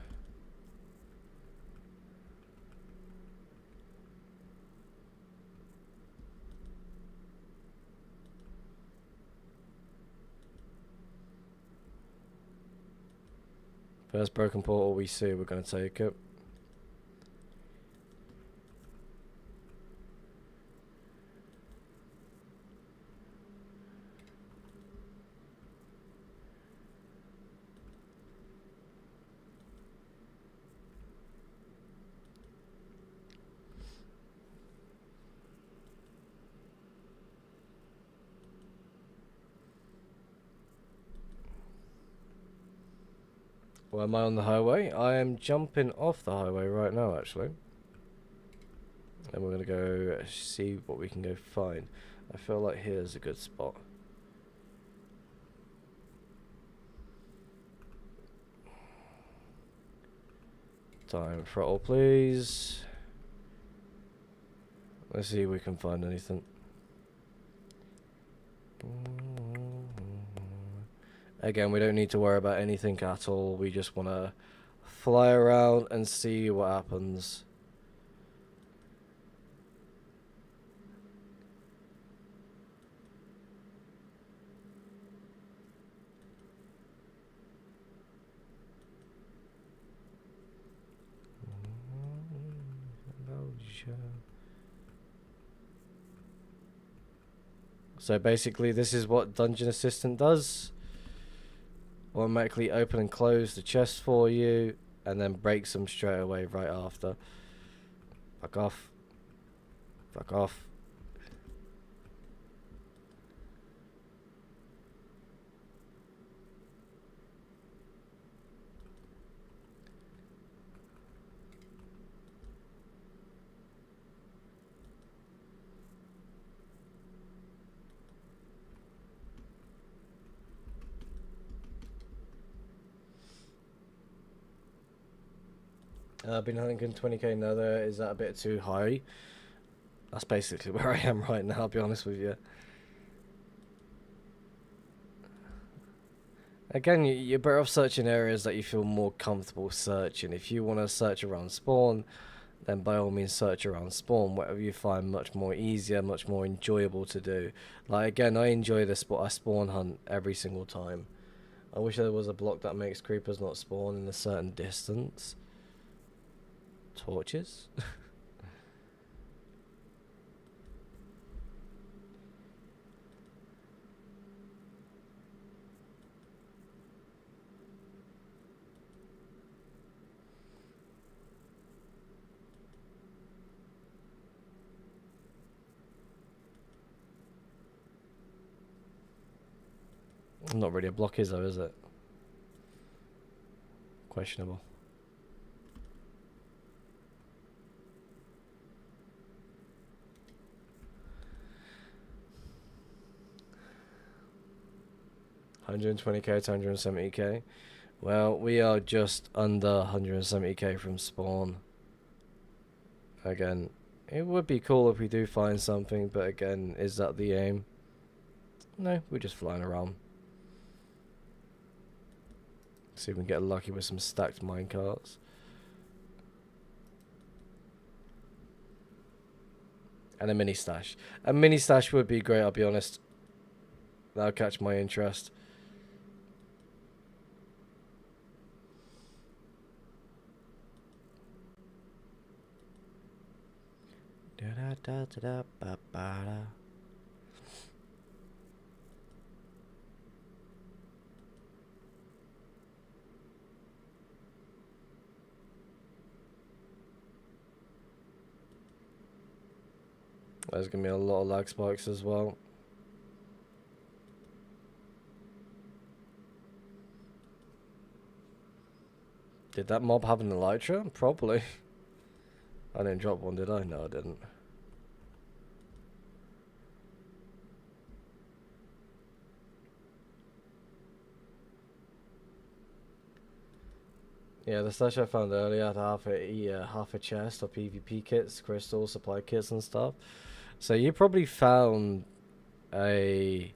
First broken portal we see, we're going to take it. Well, am I on the highway? I am jumping off the highway right now, actually. And we're going to go see what we can go find. I feel like here's a good spot. Time throttle, please. Let's see if we can find anything. Again, we don't need to worry about anything at all. We just want to fly around and see what happens. So basically, this is what Dungeon Assistant does. Automatically open and close the chest for you, and then breaks them straight away right after. Fuck off. Fuck off. I've been 120k nether. Is that a bit too high? That's basically where I am right now, I'll be honest with you. Again, you're better off searching areas that you feel more comfortable searching. If you want to search around spawn, then by all means search around spawn, whatever you find much more easier, much more enjoyable to do. Like, again, I enjoy this spot. I spawn hunt every single time. I wish there was a block that makes creepers not spawn in a certain distance. Torches? Not really a block, is though, is it? Questionable. $120k to $170k. Well, we are just under $170k from spawn. Again, it would be cool if we do find something, but again, is that the aim? No, we're just flying around. See if we can get lucky with some stacked minecarts. And a mini stash. A mini stash would be great, I'll be honest. That'll catch my interest. Da-da-da-da-da-ba-ba-da. There's gonna be a lot of lag spikes as well. Did that mob have an elytra? Probably. I didn't drop one, did I? No, I didn't. Yeah, the stash I found earlier had half a chest of PvP kits, crystals, supply kits and stuff. So you probably found a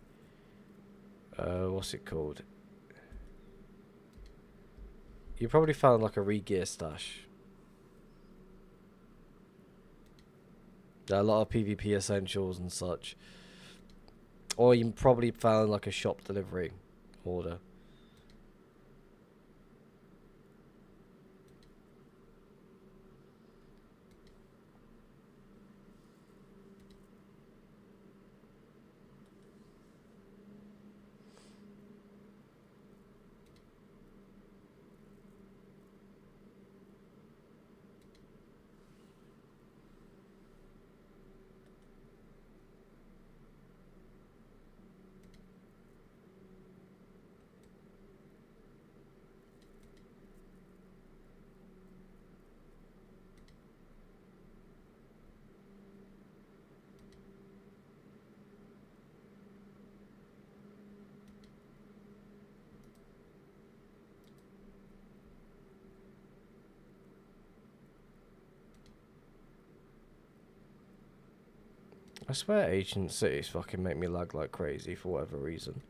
what's it called? You probably found like a re-gear stash. There are a lot of PvP essentials and such. Or you probably found like a shop delivery order. I swear Ancient Cities fucking make me lag like crazy for whatever reason.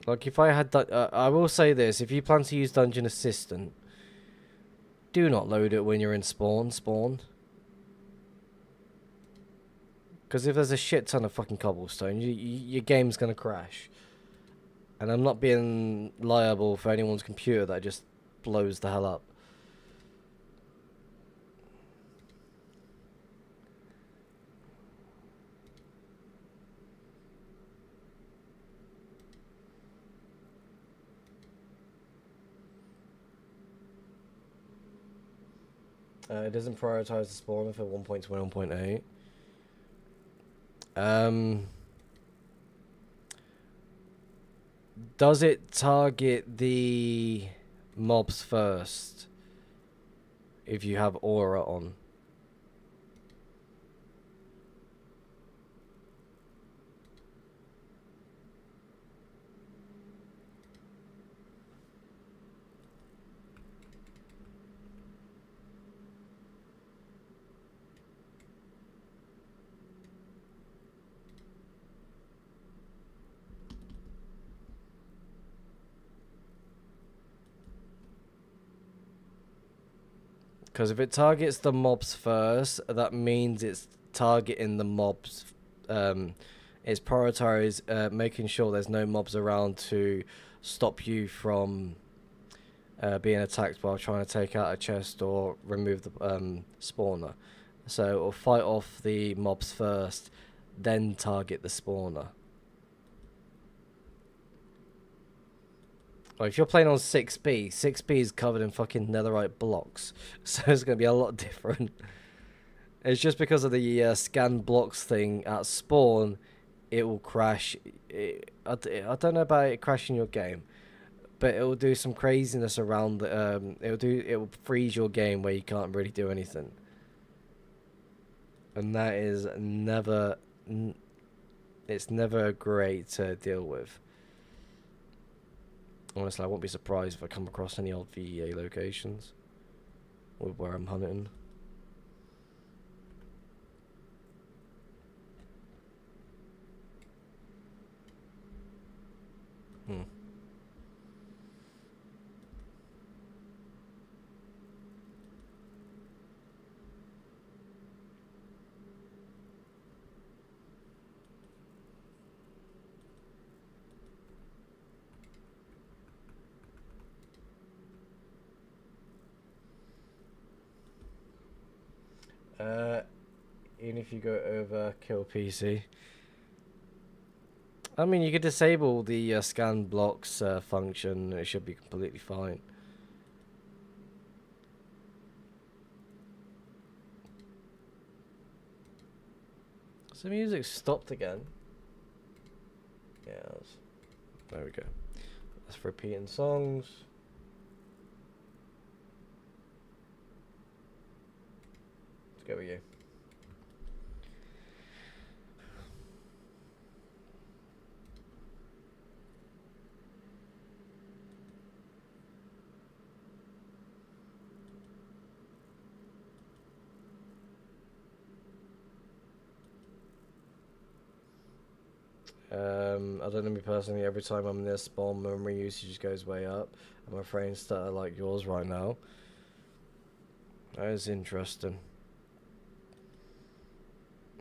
Like if I had I will say this, if you plan to use Dungeon Assistant, do not load it when you're in spawn. Because if there's a shit ton of fucking cobblestone, your game's gonna crash. And I'm not being liable for anyone's computer that just blows the hell up. It doesn't prioritize the spawner for 1.2 and 1.8. Does it target the mobs first if you have aura on? Because if it targets the mobs first, that means it's targeting the mobs. It's prioritized making sure there's no mobs around to stop you from being attacked while trying to take out a chest or remove the spawner. So it'll fight off the mobs first, then target the spawner. Like if you're playing on 6B, 6B is covered in fucking netherite blocks, so it's going to be a lot different. It's just because of the scan blocks thing at spawn, it will crash. I don't know about it crashing your game, but it will do some craziness around the, it will freeze your game where you can't really do anything. And that is never, it's never great to deal with. Honestly, I won't be surprised if I come across any old VEA locations with where I'm hunting. Hmm. Even if you go over kill PC. I mean, you could disable the scan blocks function. It should be completely fine. So the music stopped again. Yeah, there we go. That's for repeating songs. Let's go with you. I don't know, me personally, every time I'm near spawn, memory usage goes way up, and my frames start like yours right now. That is interesting.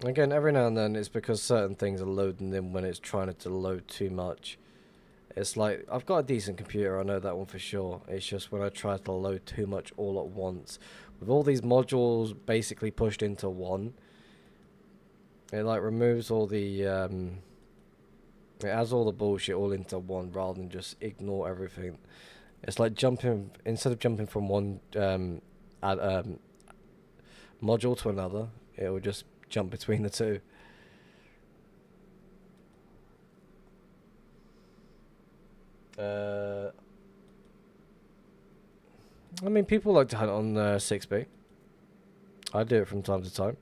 Again, every now and then it's because certain things are loading in when it's trying to load too much. It's like, I've got a decent computer, I know that one for sure. It's just when I try to load too much all at once, with all these modules basically pushed into one, it like removes all the, it adds all the bullshit all into one rather than just ignore everything. It's like jumping, instead of jumping from one module to another, it will just jump between the two. I mean, people like to hunt on 6B. I do it from time to time.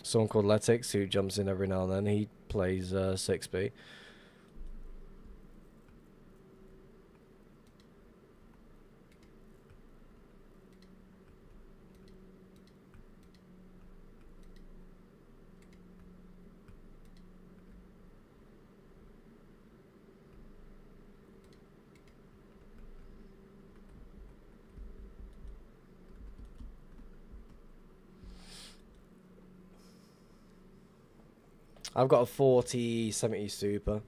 Someone called Letix who jumps in every now and then. He plays 6B. I've got a 4070 Super.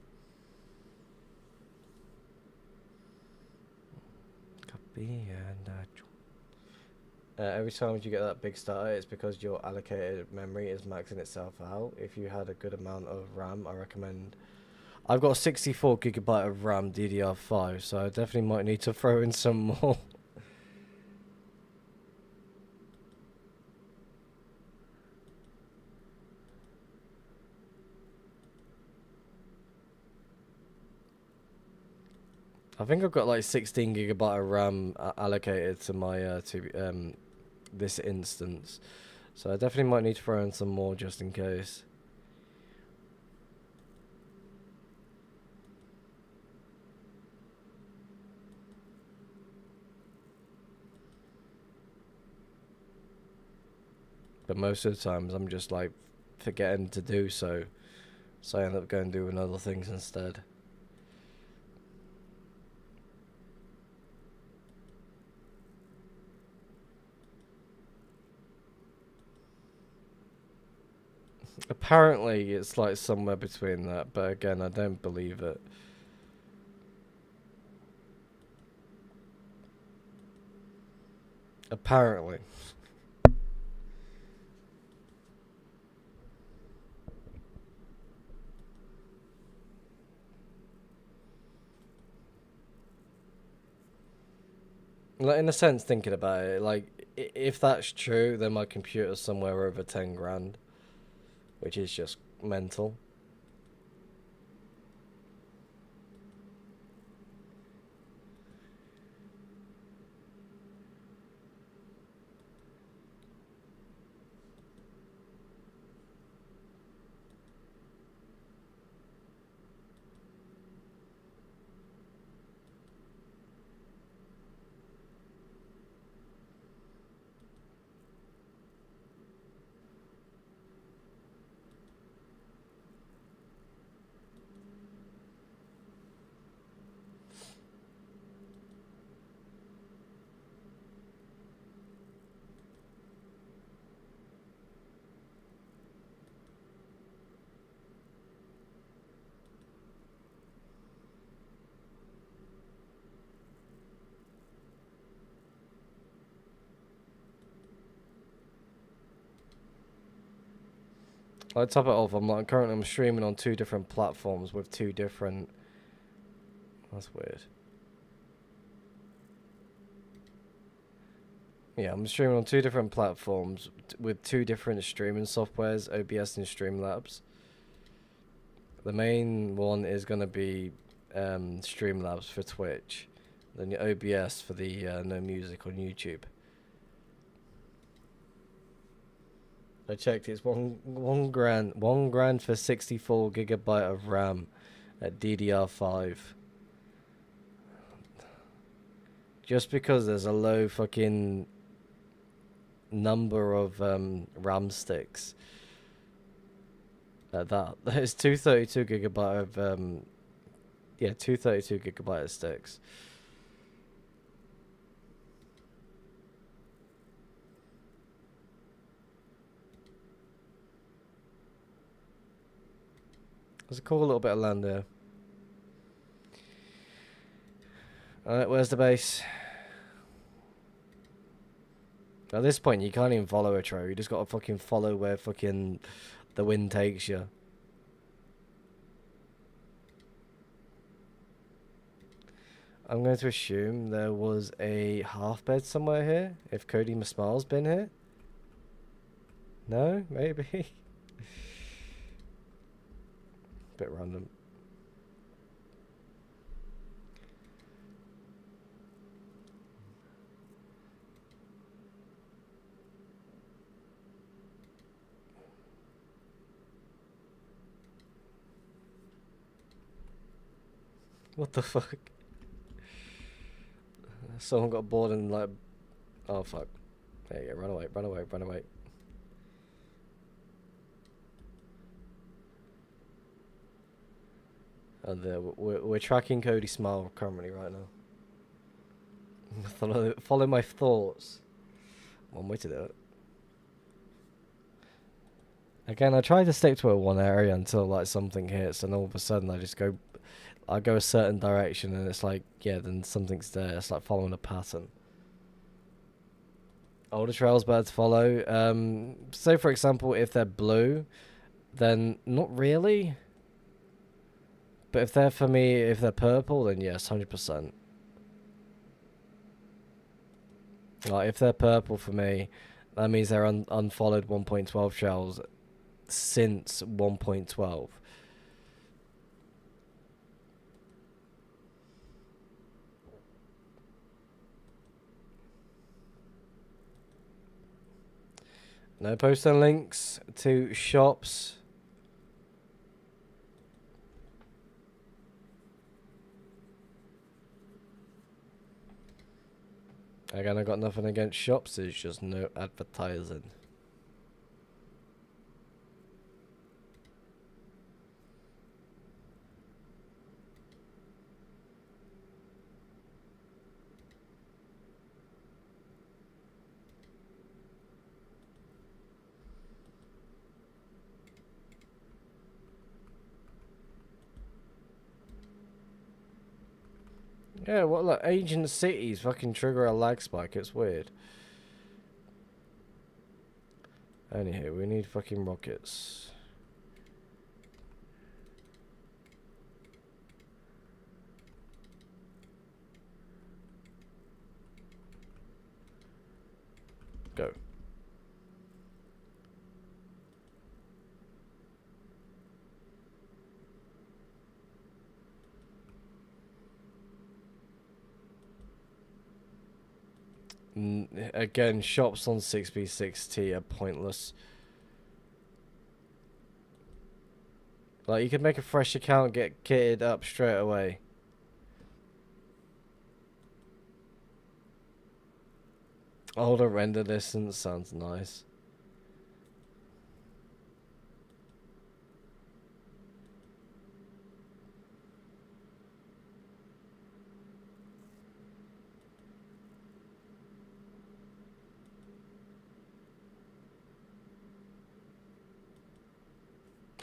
Copy and every time you get that big starter, it's because your allocated memory is maxing itself out. If you had a good amount of RAM, I recommend. I've got 64GB of RAM DDR5, so I definitely might need to throw in some more. I think I've got like 16GB of RAM allocated to my this instance, so I definitely might need to throw in some more just in case. But most of the times I'm just like forgetting to do so, so I end up going doing other things instead. Apparently it's like somewhere between that, but again, I don't believe it. Apparently. Like, in a sense, thinking about it, like, if that's true, then my computer's somewhere over 10 grand, which is just mental. I'll top it off. I'm streaming on 2 different platforms with 2 different. That's weird. Yeah, I'm streaming on 2 different platforms with 2 different streaming softwares, OBS and Streamlabs. The main one is gonna be Streamlabs for Twitch, then the OBS for the no music on YouTube. I checked. It's one grand for 64 gigabyte of RAM at DDR5. Just because there's a low fucking number of RAM sticks. There's 232 gigabyte of 232 gigabyte of sticks. There's a cool little bit of land there. Alright, where's the base? At this point, you can't even follow a trail. You just gotta fucking follow where fucking the wind takes you. I'm going to assume there was a half bed somewhere here. If Cody Masmal's been here. No? Maybe? Bit random. What the fuck? Someone got bored and like... Oh fuck. There you go, run away, run away, run away. And we're tracking Cody Smile currently right now. Follow my thoughts. One way to do it. Again, I try to stick to one area until like something hits, and all of a sudden I go a certain direction, and it's like, yeah, then something's there. It's like following a pattern. Older trails better to follow. Say for example, if they're blue, then not really. But if they're, for me, if they're purple, then yes, 100%. Like, if they're purple for me, that means they're unfollowed 1.12 trails since 1.12. No posting links to shops. Again, I got nothing against shops, it's just no advertising. Yeah, what, like, ancient cities fucking trigger a lag spike, it's weird. Anywho, we need fucking rockets. Go. Again, shops on 6B6T are pointless. Like, you could make a fresh account, get kitted up straight away. Older render distance sounds nice.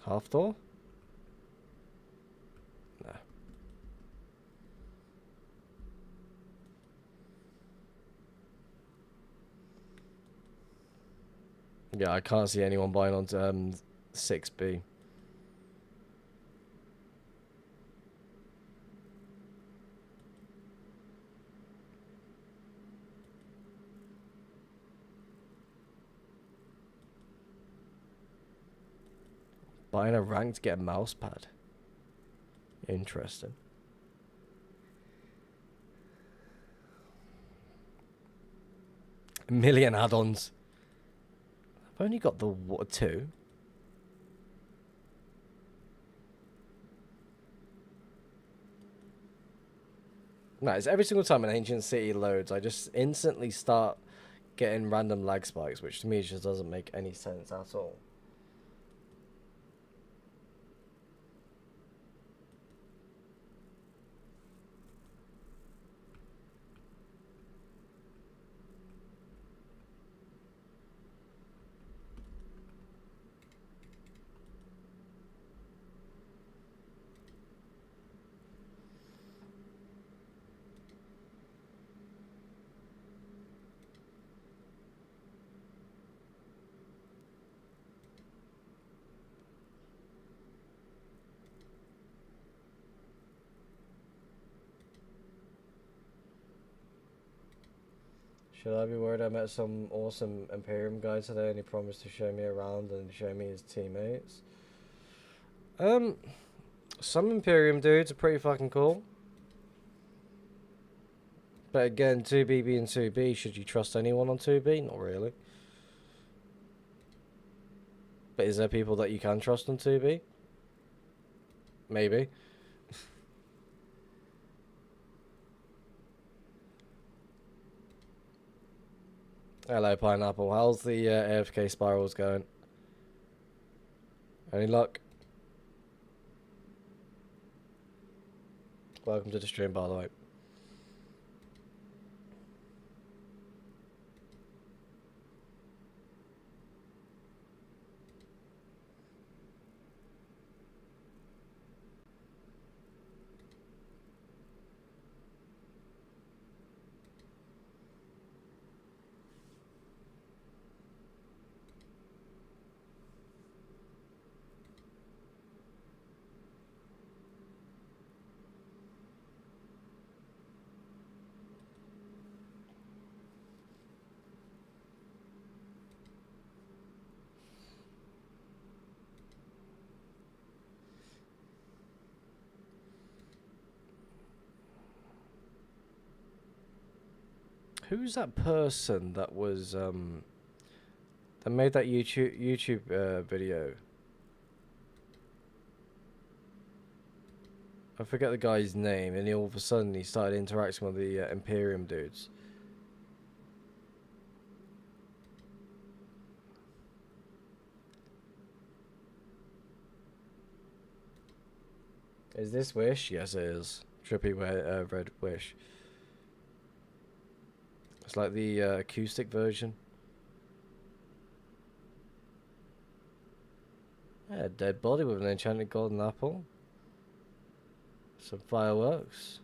Half door? No. Yeah, I can't see anyone buying onto 6B. Buying a rank to get a mouse pad. Interesting. A million add-ons. I've only got the two. Nice. Every single time an ancient city loads, I just instantly start getting random lag spikes, which to me just doesn't make any sense at all. Should I be worried? I met some awesome Imperium guy today and he promised to show me around and show me his teammates. Some Imperium dudes are pretty fucking cool. But again, 2B being 2B, should you trust anyone on 2B? Not really. But is there people that you can trust on 2B? Maybe. Hello, Pineapple. How's the AFK spirals going? Any luck? Welcome to the stream, by the way. Who's that person that was that made that YouTube video? I forget the guy's name, and all of a sudden he started interacting with the Imperium dudes. Is this Wish? Yes, it is. Trippy Red Wish. It's like the acoustic version. Yeah, a dead body with an enchanted golden apple. Some fireworks.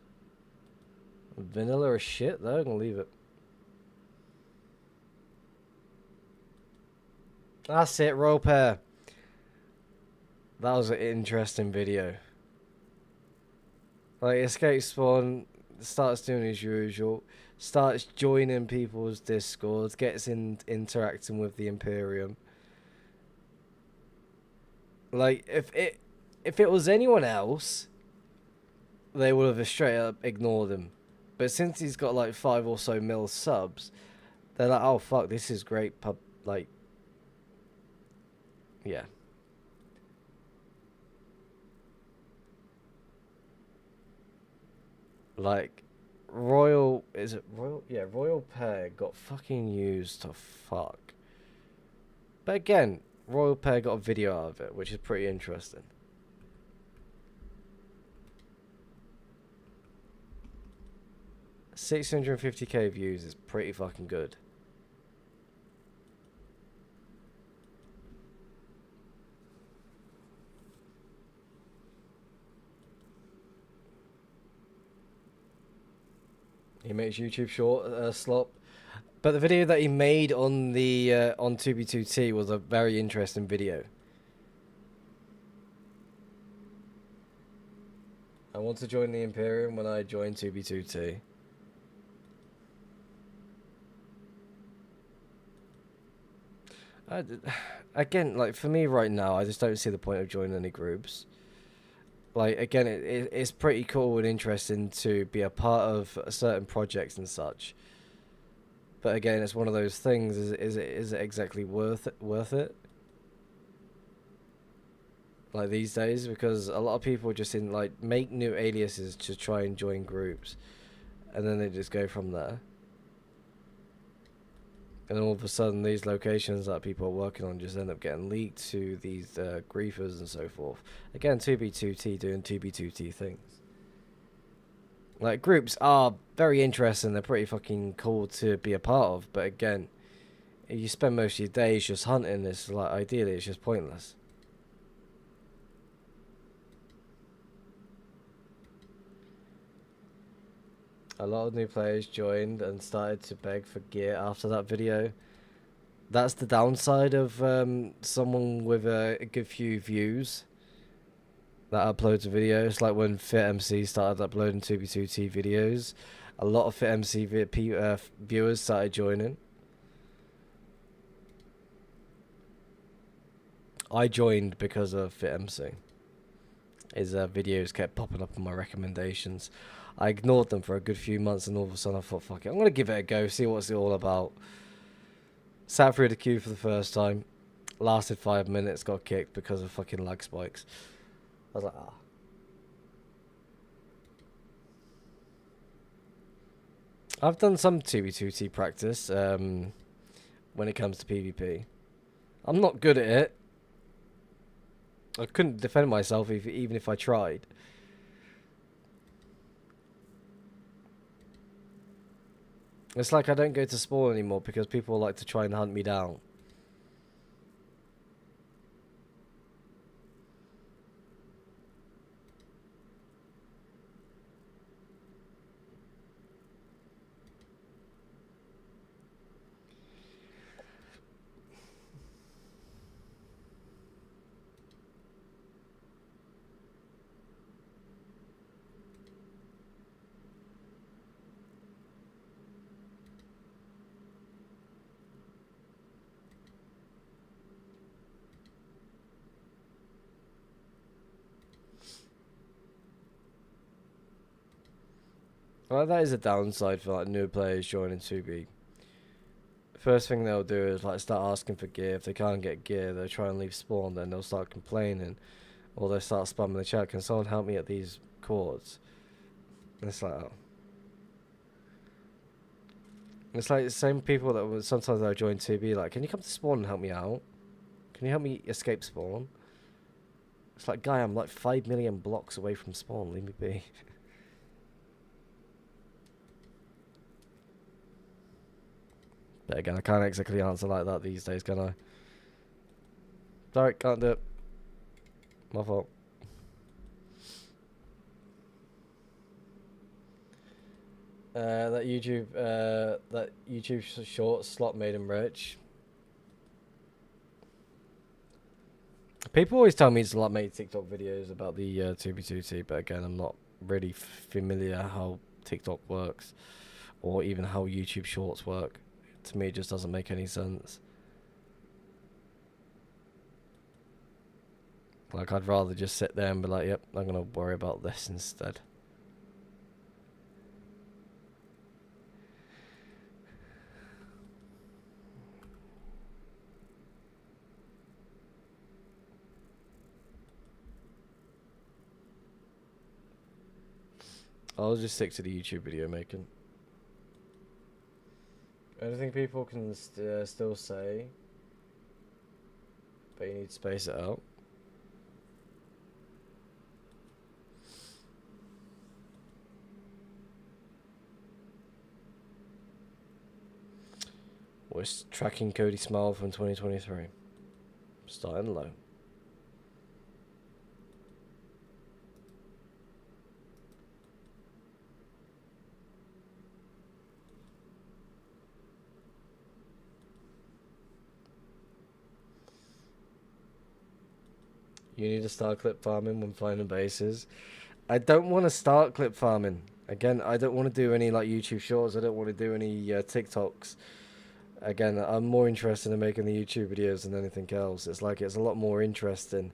Vanilla as shit though, I'm gonna leave it. That's it, roll pair. That was an interesting video. Like, escape spawn, starts doing his usual, starts joining people's discords, gets in interacting with the Imperium. Like if it was anyone else, they would have straight up ignored him. But since he's got like 5 or so mil subs, they're like, oh fuck, this is great like, yeah. Like, Royal, is it Royal? Yeah, Royal Pair got fucking used to fuck. But again, Royal Pair got a video out of it, which is pretty interesting. $650k views is pretty fucking good. He makes YouTube short slop, but the video that he made on the on 2B2T was a very interesting video. I want to join the Imperium when I join 2B2T. Again, like for me right now, I just don't see the point of joining any groups. Like again, it's pretty cool and interesting to be a part of certain projects and such. But again, it's one of those things. Is it exactly worth it? Like these days, because a lot of people just make new aliases to try and join groups, and then they just go from there. And all of a sudden, these locations that people are working on just end up getting leaked to these griefers and so forth. Again, 2B2T doing 2B2T things. Like, groups are very interesting. They're pretty fucking cool to be a part of. But again, if you spend most of your days just hunting this, like, ideally, it's just pointless. A lot of new players joined and started to beg for gear after that video. That's the downside of someone with a good few views that uploads a video. It's like when FitMC started uploading 2B2T videos. A lot of FitMC viewers started joining. I joined because of FitMC. His videos kept popping up on my recommendations. I ignored them for a good few months, and all of a sudden I thought, fuck it, I'm going to give it a go, see what's it all about. Sat through the queue for the first time. Lasted 5 minutes, got kicked because of fucking lag spikes. I was like, ah. I've done some 2v2T practice when it comes to PvP. I'm not good at it. I couldn't defend myself even if I tried. It's like I don't go to spawn anymore because people like to try and hunt me down. Well, that is a downside for like new players joining 2B. First thing they'll do is like start asking for gear. If they can't get gear, they'll try and leave spawn. Then they'll start complaining, or they start spamming the chat. Can someone help me at these chords? And it's like, oh. It's like the same people that would sometimes they'll join 2B. Like, can you come to spawn and help me out? Can you help me escape spawn? It's like, guy, I'm like 5 million blocks away from spawn. Leave me be. But again, I can't exactly answer like that these days, can I? Sorry, can't do it. My fault. That YouTube short slot made him rich. People always tell me to like make TikTok videos about the 2B2T, but again, I'm not really familiar how TikTok works, or even how YouTube Shorts work. To me, it just doesn't make any sense. Like, I'd rather just sit there and be like, yep, I'm gonna worry about this instead. I'll just stick to the YouTube video making. Anything people can still say, but you need to space it out. We're tracking Cody Smile from 2023. Starting low. You need to start clip farming when finding bases. I don't want to start clip farming. Again, I don't want to do any like YouTube shorts. I don't want to do any TikToks. Again, I'm more interested in making the YouTube videos than anything else. It's like it's a lot more interesting.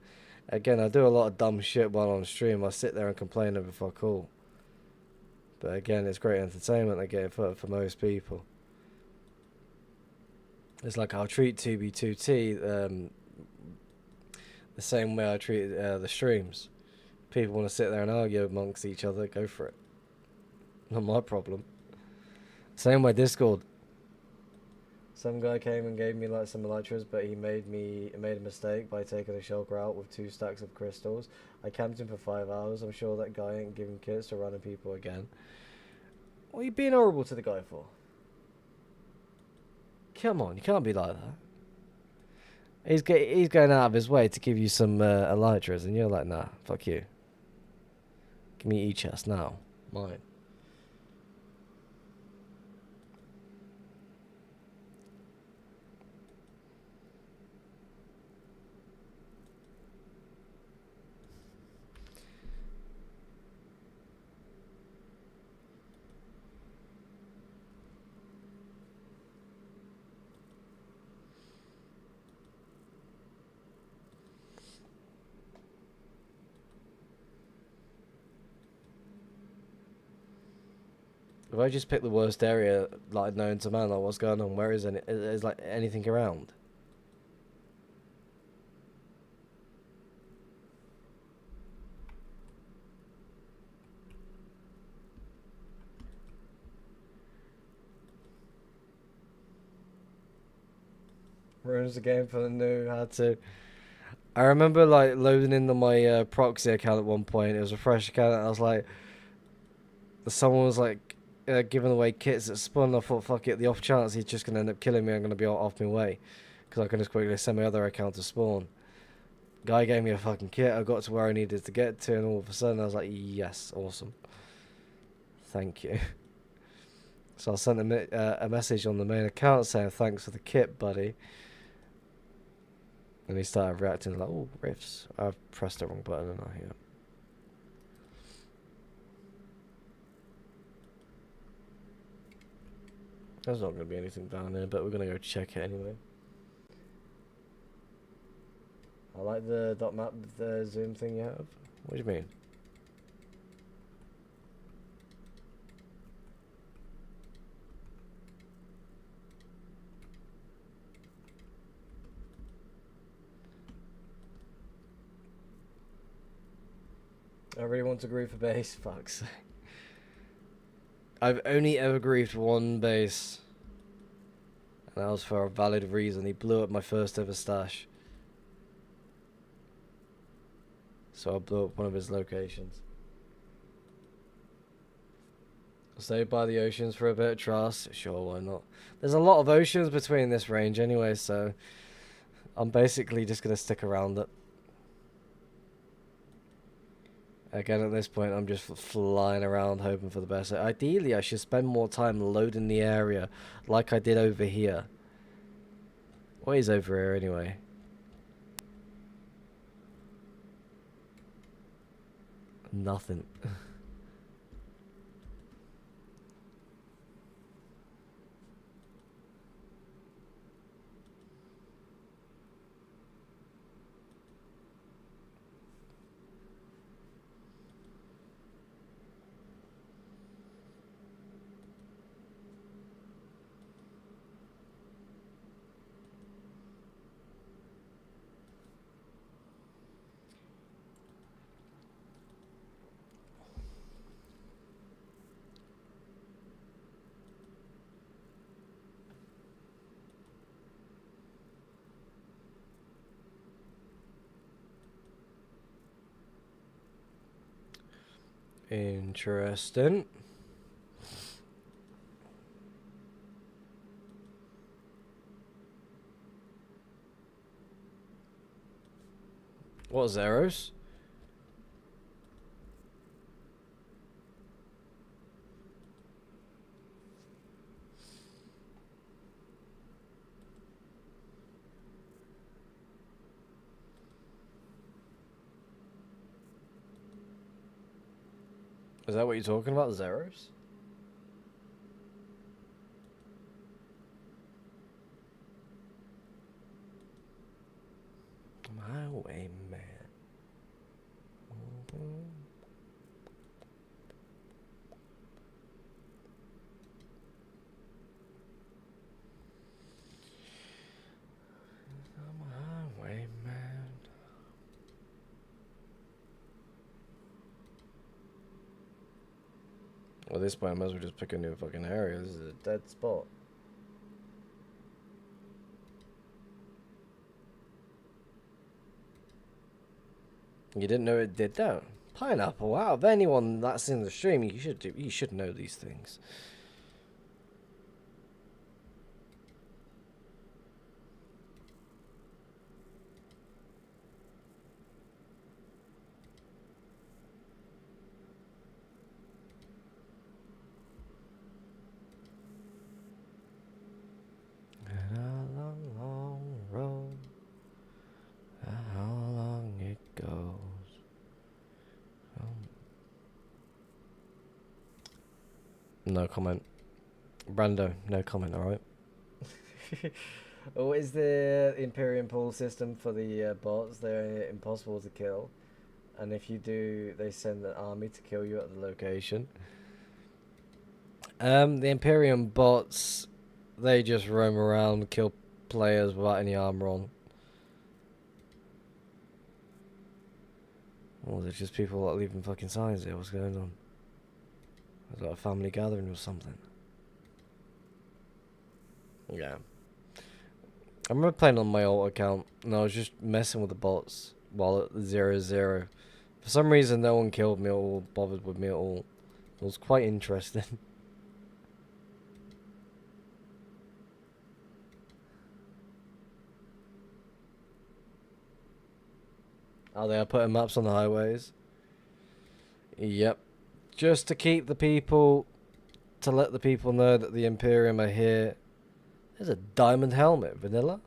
Again, I do a lot of dumb shit while on stream. I sit there and complain over fuck all. But again, it's great entertainment I get for most people. It's like I'll treat 2B2T the same way I treat the streams. People want to sit there and argue amongst each other, go for it. Not my problem. Same way Discord. Some guy came and gave me like some elytras, but he made a mistake by taking a shulker out with 2 stacks of crystals. I camped him for 5 hours. I'm sure that guy ain't giving kits to running people again. What are you being horrible to the guy for? Come on, you can't be like that. He's going out of his way to give you some elytras, and you're like, nah, fuck you. Give me E-chest now. Mine. If I just pick the worst area, like known to man, like what's going on? Where is any? Is like anything around? Ruins the game for the new. Had to. I remember like loading into my proxy account at one point. It was a fresh account. And I was like, someone was like giving away kits at spawn. I thought, fuck it, the off chance he's just gonna end up killing me, I'm gonna be off my way, because I can just quickly send my other account to spawn. Guy gave me a fucking kit. I got to where I needed to get to, and all of a sudden I was like, yes, awesome, thank you. So I sent a message on the main account saying thanks for the kit, buddy. And he started reacting like, oh, riffs. I've pressed the wrong button and I hear. There's not going to be anything down there, but we're going to go check it anyway. I like the dot map, the zoom thing you have. What do you mean? I really want to grieve for base. Fuck's sake. I've only ever grieved for one base. And that was for a valid reason. He blew up my first ever stash. So I blew up one of his locations. Stay by the oceans for a bit of trust. Sure, why not? There's a lot of oceans between this range anyway, so I'm basically just going to stick around it. Again, at this point, I'm just flying around hoping for the best. Ideally, I should spend more time loading the area like I did over here. What is over here anyway? Nothing. Interesting. What, Zeros? Is that what you're talking about, Zeros? My way, man. My way, man. Well, at this point, I might as well just pick a new fucking area. This is a dead spot. You didn't know it did that? Pineapple. Wow, if anyone that's in the stream, you should know these things. And a long, long road. How long it goes. No comment. Brando, no comment, alright? What is the Imperium pool system for the bots? They're impossible to kill. And if you do, they send an army to kill you at the location. The Imperium bots, they just roam around, kill players without any armor on. Or they're just people that leaving fucking signs there. What's going on? Is that a family gathering or something? Yeah. I remember playing on my old account and I was just messing with the bots while at 0-0. For some reason, no one killed me or bothered with me at all. It was quite interesting. Oh, they are putting maps on the highways. Yep. Just to keep the people, to let the people know that the Imperium are here. There's a diamond helmet. Vanilla?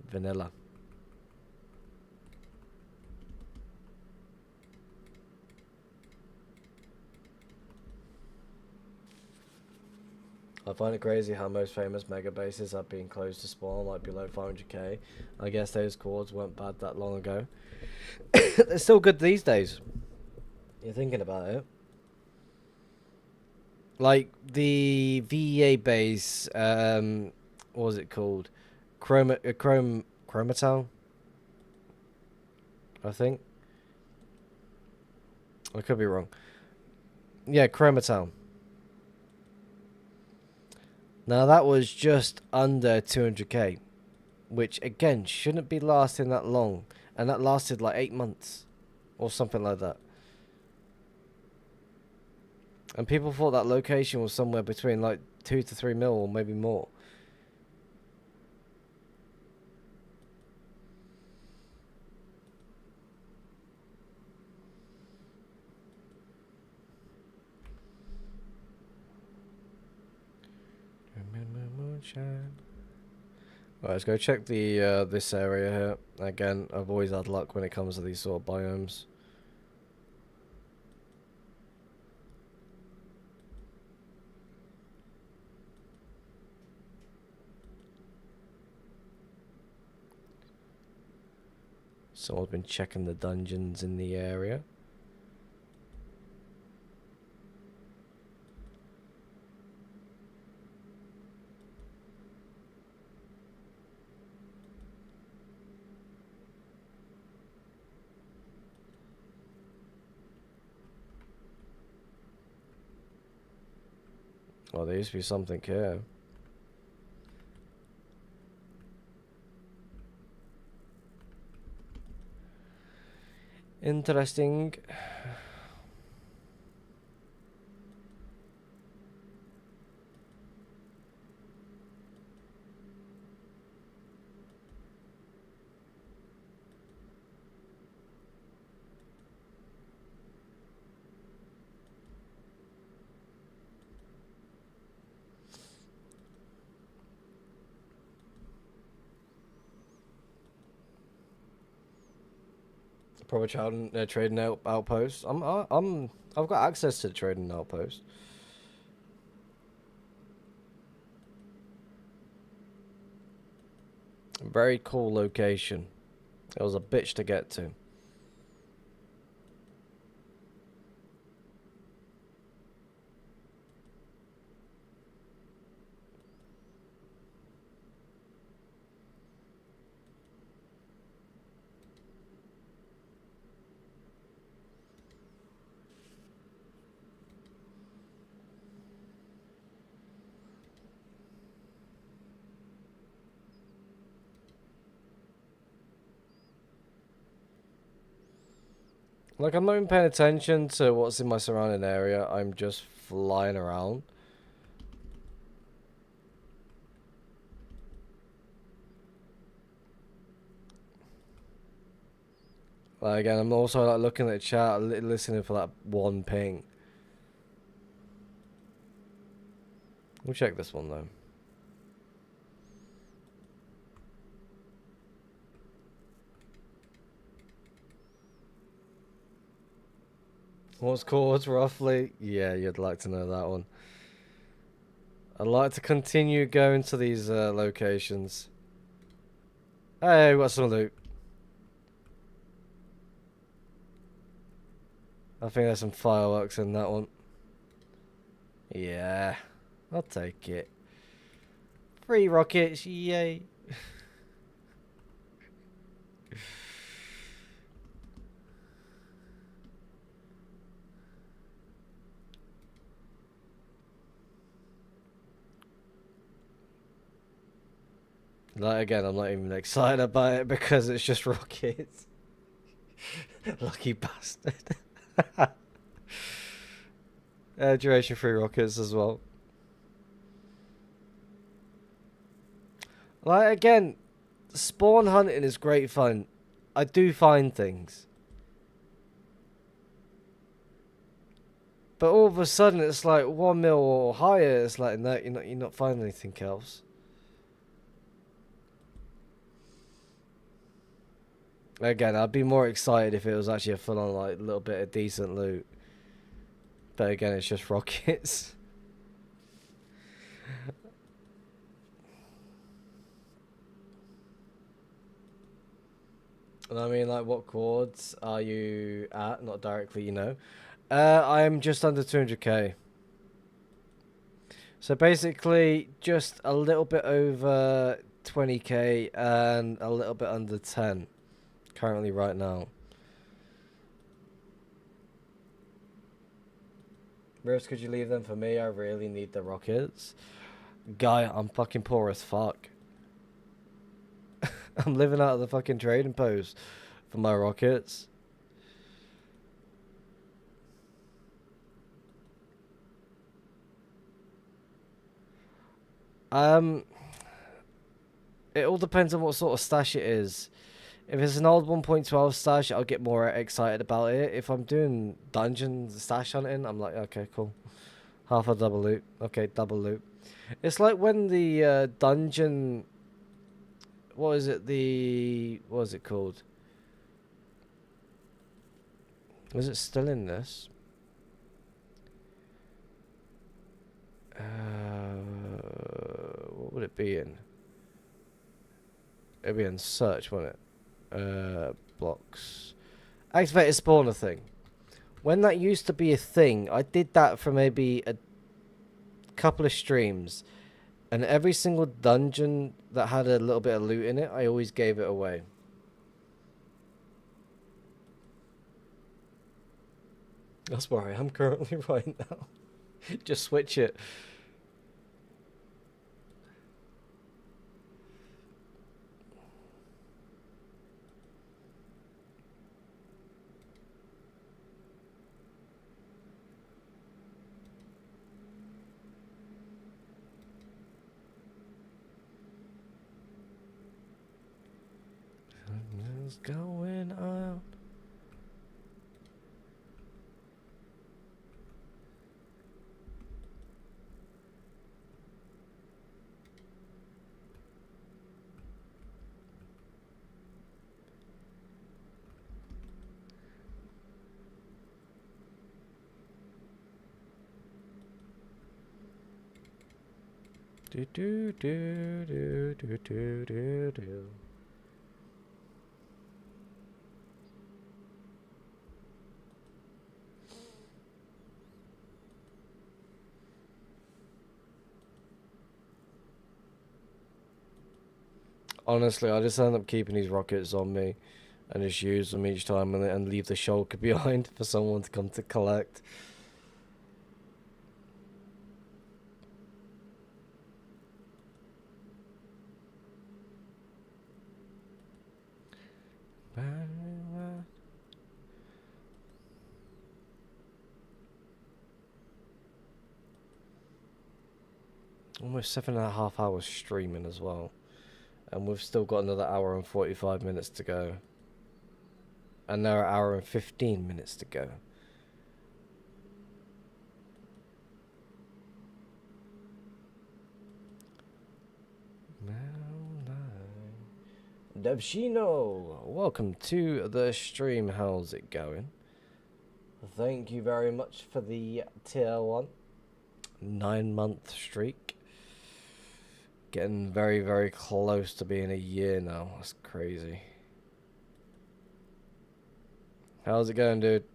Vanilla. I find it crazy how most famous mega bases have been closed to spawn, like below 500k. I guess those chords weren't bad that long ago. They're still good these days. You're thinking about it. Like the VEA base, what was it called? Chromatown? I think. I could be wrong. Yeah, Chromatown. Now that was just under 200k, which again shouldn't be lasting that long, and that lasted like 8 months or something like that. And people thought that location was somewhere between like 2 to 3 mil or maybe more. Right, let's go check the this area here. Again, I've always had luck when it comes to these sort of biomes. Someone's been checking the dungeons in the area. Oh, there used to be something here. Interesting. Proper trading outpost. I've got access to the trading outpost. Very cool location. It was a bitch to get to. Like, I'm not even paying attention to what's in my surrounding area. I'm just flying around. Like, again, I'm also like looking at the chat, listening for that one ping. We'll check this one though. What's chords roughly? Yeah, you'd like to know that one. I'd like to continue going to these locations. Hey, we got some loot. I think there's some fireworks in that one. Yeah, I'll take it. 3 rockets, yay. Like, again, I'm not even excited about it because it's just rockets. Lucky bastard. Duration 3 rockets as well. Like, again, spawn hunting is great fun. I do find things. But all of a sudden, it's like 1 mil or higher. It's like, no, you're not finding anything else. Again, I'd be more excited if it was actually a full-on, like, little bit of decent loot. But again, it's just rockets. And I mean, like, what chords are you at? Not directly, you know. I'm just under 200k. So basically, just a little bit over 20k and a little bit under 10 currently right now. Rose, could you leave them for me? I really need the rockets. Guy, I'm fucking poor as fuck. I'm living out of the fucking trading post for my rockets. It all depends on what sort of stash it is. If it's an old 1.12 stash, I'll get more excited about it. If I'm doing dungeon stash hunting, I'm like, okay, cool. Half a double loot. Okay, double loot. It's like when the dungeon... What is it? What is it called? Was it still in this? What would it be in? It'd be in search, wouldn't it? Blocks. Activated spawner thing. When that used to be a thing, I did that for maybe a couple of streams. And every single dungeon that had a little bit of loot in it, I always gave it away. That's where I am currently right now. Just switch it. Something's going on. Do do do do do do do do. Honestly, I just end up keeping these rockets on me and just use them each time and leave the shulker behind for someone to come to collect. Almost 7.5 hours streaming as well. And we've still got another hour and 45 minutes to go. Another hour and 15 minutes to go. Devshino, welcome to the stream. How's it going? Thank you very much for the tier 1. 9-month streak. Getting very, very close to being a year now. That's crazy. How's it going, dude?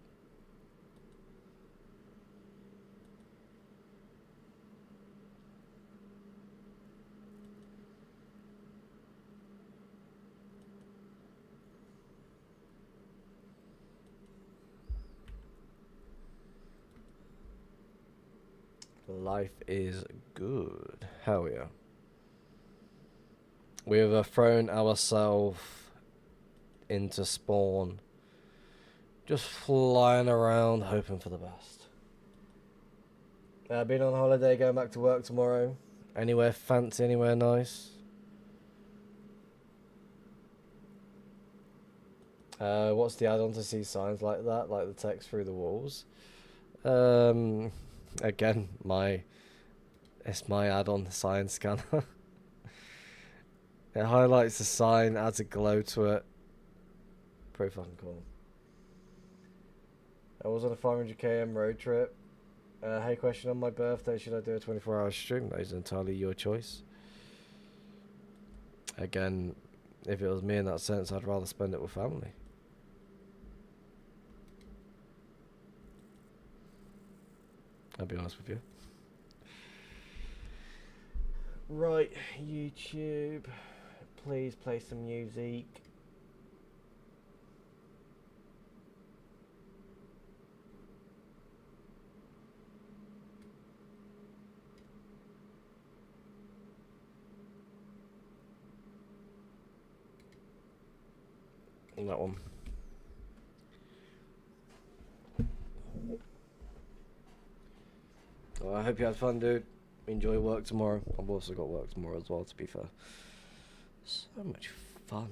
Life is good. Hell yeah. We have thrown ourselves into spawn. Just flying around, hoping for the best. Been on holiday, going back to work tomorrow. Anywhere fancy, anywhere nice? What's the add-on to see signs like that, like the text through the walls? Again, it's my add-on sign scanner. It highlights the sign, adds a glow to it. Pretty fucking cool. I was on a 500 km road trip. Hey, question on my birthday, should I do a 24-hour stream? That is entirely your choice. Again, if it was me in that sense, I'd rather spend it with family. I'll be honest with you. Right, YouTube. Please play some music. That one. Well, I hope you had fun, dude. Enjoy work tomorrow. I've also got work tomorrow as well, to be fair. So much fun.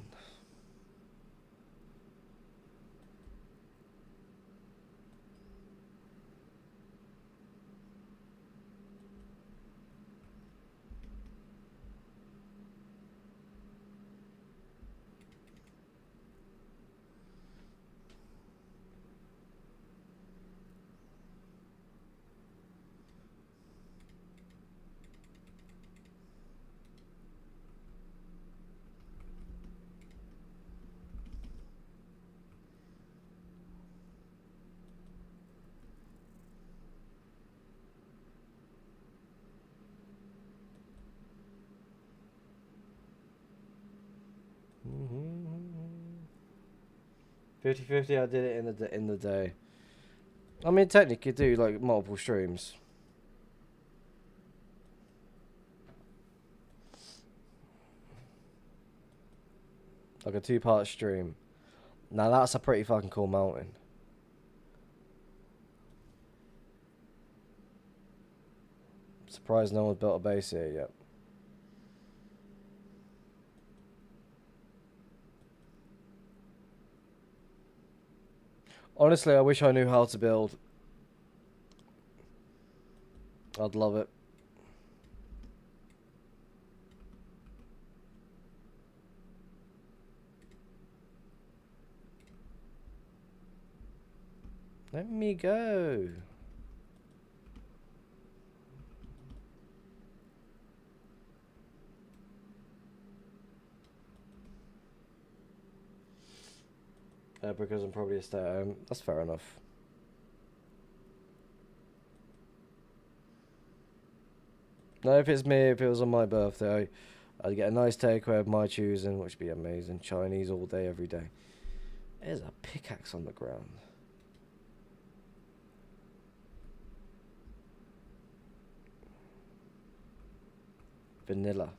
Mm-hmm. 50-50, I did it in the day. I mean, technically, you do like multiple streams. Like a 2-part stream. Now that's a pretty fucking cool mountain. Surprised no one's built a base here yet. Honestly, I wish I knew how to build. I'd love it. Let me go. Because I'm probably a stay-at-home. That's fair enough. No, if it's me, if it was on my birthday, I'd get a nice takeaway of my choosing, which would be amazing. Chinese all day, every day. There's a pickaxe on the ground. Vanilla.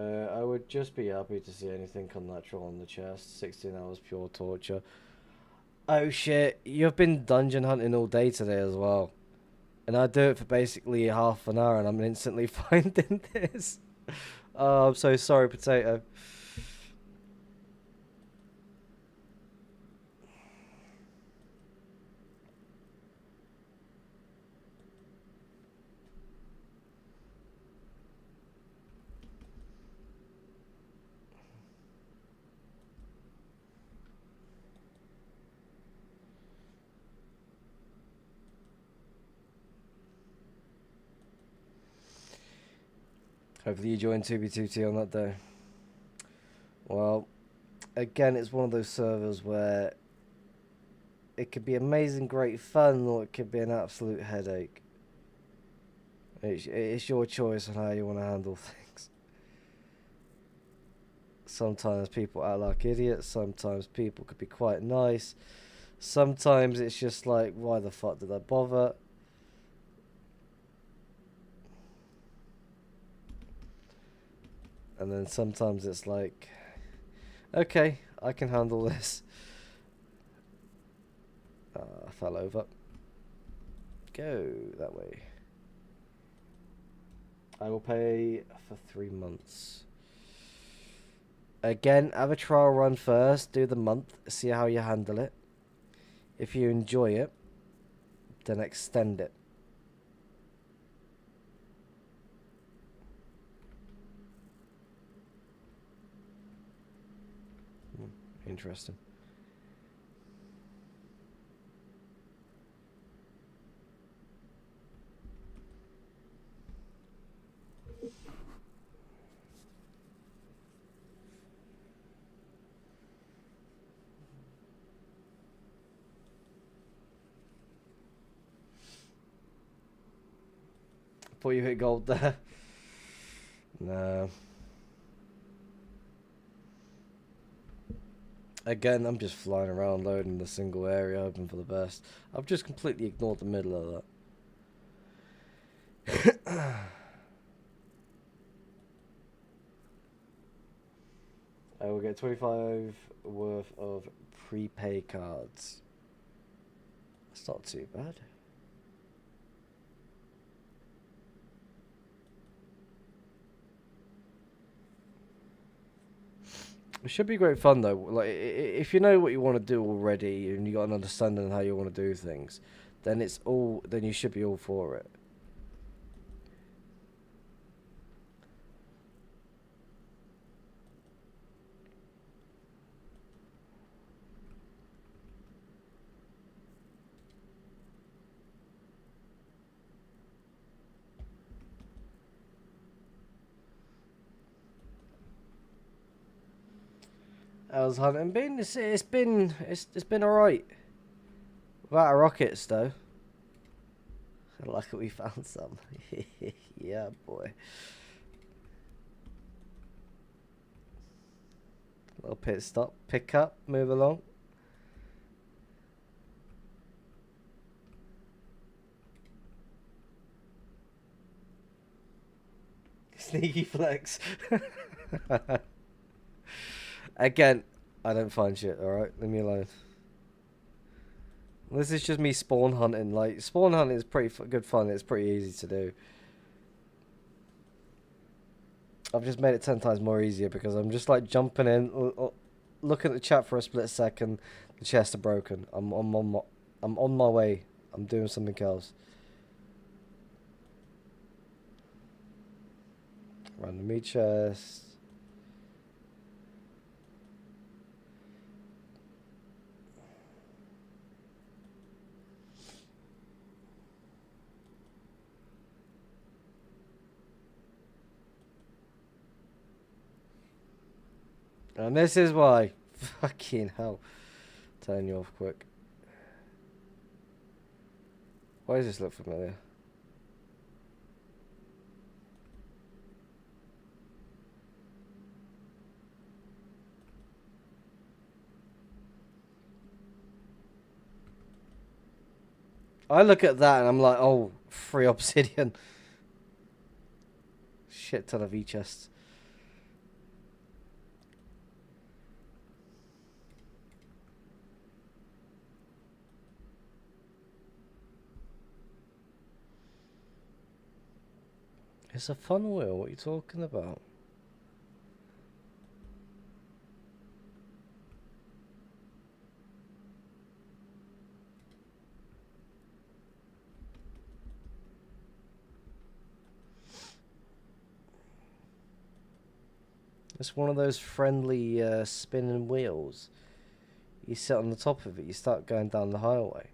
I would just be happy to see anything unnatural on the chest. 16 hours pure torture. Oh shit, you've been dungeon hunting all day today as well. And I do it for basically half an hour and I'm instantly finding this. Oh, I'm so sorry, Potato. Hopefully you join 2B2T on that day. Well, again, it's one of those servers where it could be amazing, great fun, or it could be an absolute headache. It's your choice on how you want to handle things. Sometimes people act like idiots, sometimes people could be quite nice. Sometimes it's just like, why the fuck did I bother? And then sometimes it's like, okay, I can handle this. I fell over. Go that way. I will pay for 3 months. Again, have a trial run first. Do the month. See how you handle it. If you enjoy it, then extend it. Interesting. Thought you hit gold there. No. Again, I'm just flying around loading the single area, hoping for the best. I've just completely ignored the middle of that. I will get 25 worth of prepay cards. That's not too bad. It should be great fun though. Like, if you know what you want to do already and you got an understanding of how you want to do things, then then you should be all for it. I was hunting. It's been alright. Without rockets though. Luckily we found some. Yeah, boy. Little pit stop. Pick up. Move along. Sneaky flex. Again, I don't find shit, alright? Leave me alone. This is just me spawn hunting. Like, spawn hunting is pretty good fun. It's pretty easy to do. I've just made it 10 times more easier because I'm just like jumping in, looking at the chat for a split second. The chests are broken. I'm on my way. I'm doing something else. Random meat chest. And this is why. Fucking hell. Turn you off quick. Why does this look familiar? I look at that and I'm like, oh, free obsidian. Shit ton of E-chests. It's a fun wheel, what are you talking about? It's one of those friendly spinning wheels. You sit on the top of it, you start going down the highway.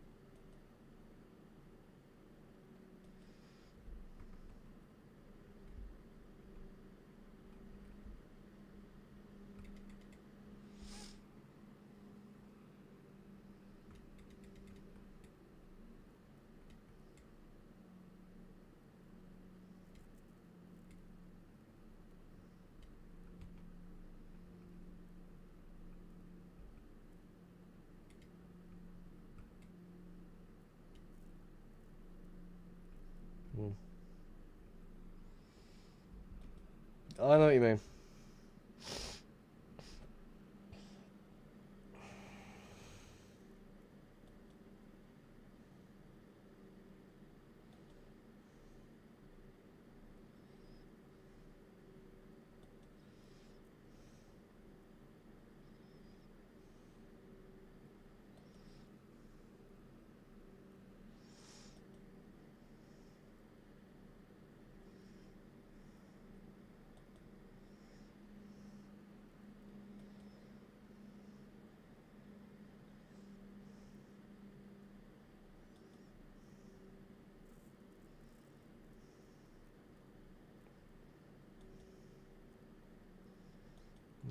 I know what you mean.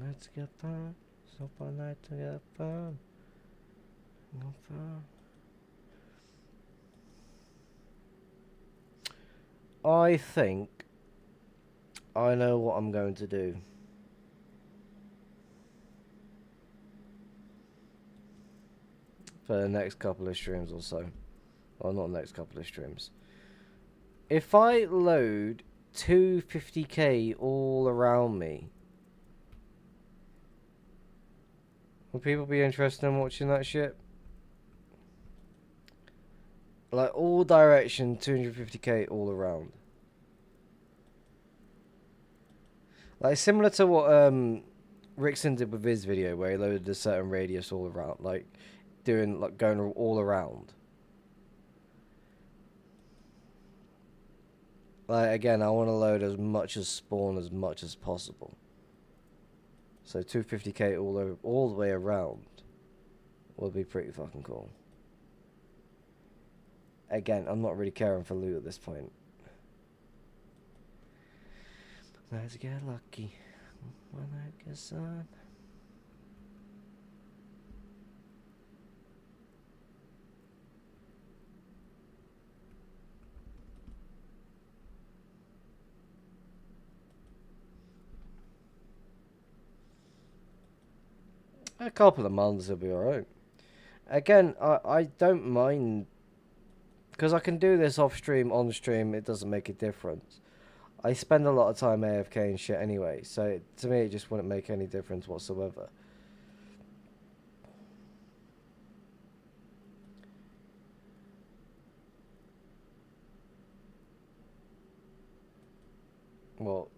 Let's get fun. Super night to get fun. Go fun. I think I know what I'm going to do. For the next couple of streams or so. Well, not the next couple of streams. If I load 250k all around me, will people be interested in watching that shit? Like all direction, 250k all around. Like similar to what Rickson did with his video, where he loaded a certain radius all around, like doing like going all around. Like again, I want to load as much as spawn as much as possible. So 250k all the way around would be pretty fucking cool. Again, I'm not really caring for loot at this point. Let's get lucky when I get sun. A couple of months will be alright. Again, I don't mind, because I can do this off stream, on stream, it doesn't make a difference. I spend a lot of time AFK and shit anyway, so to me it just wouldn't make any difference whatsoever. Well,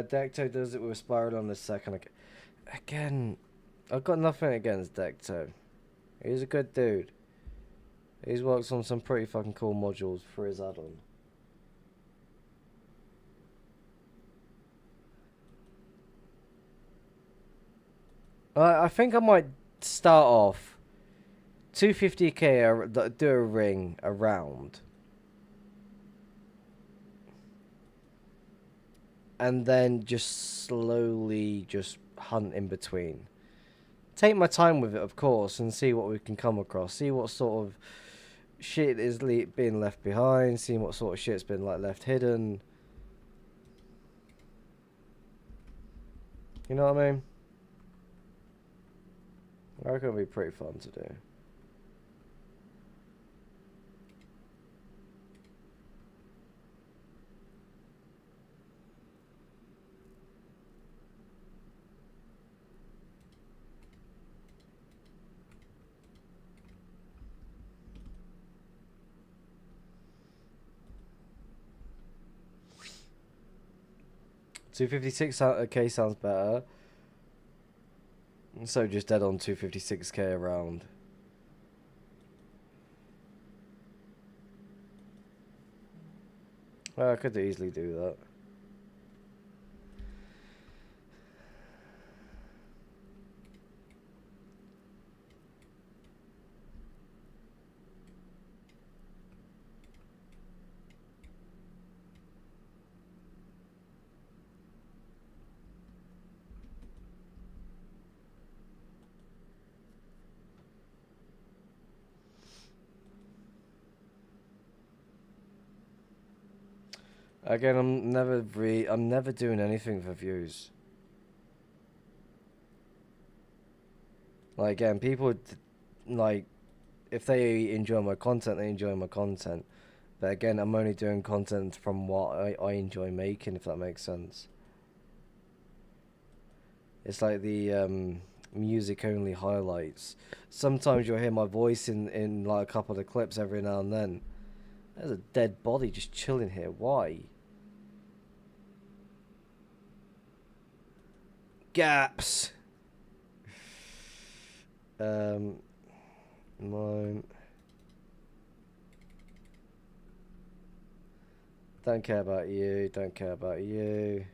Decto does it with Spiral on the second. Again, I've got nothing against Decto. He's a good dude. He's worked on some pretty fucking cool modules for his add-on. I think I might start off 250k, do a ring around, and then just slowly just hunt in between. Take my time with it, of course, and see what we can come across. See what sort of shit is being left behind. See what sort of shit's been like left hidden. You know what I mean? I reckon it'll be pretty fun to do. $256k sounds better. So just dead on 256k around. Well, I could easily do that. Again, I'm never doing anything for views. Like, again, people, like, if they enjoy my content, they enjoy my content. But again, I'm only doing content from what I enjoy making, if that makes sense. It's like the music only highlights. Sometimes you'll hear my voice in like a couple of clips every now and then. There's a dead body just chilling here. Why? Gaps. Mine. Don't care about you. Don't care about you.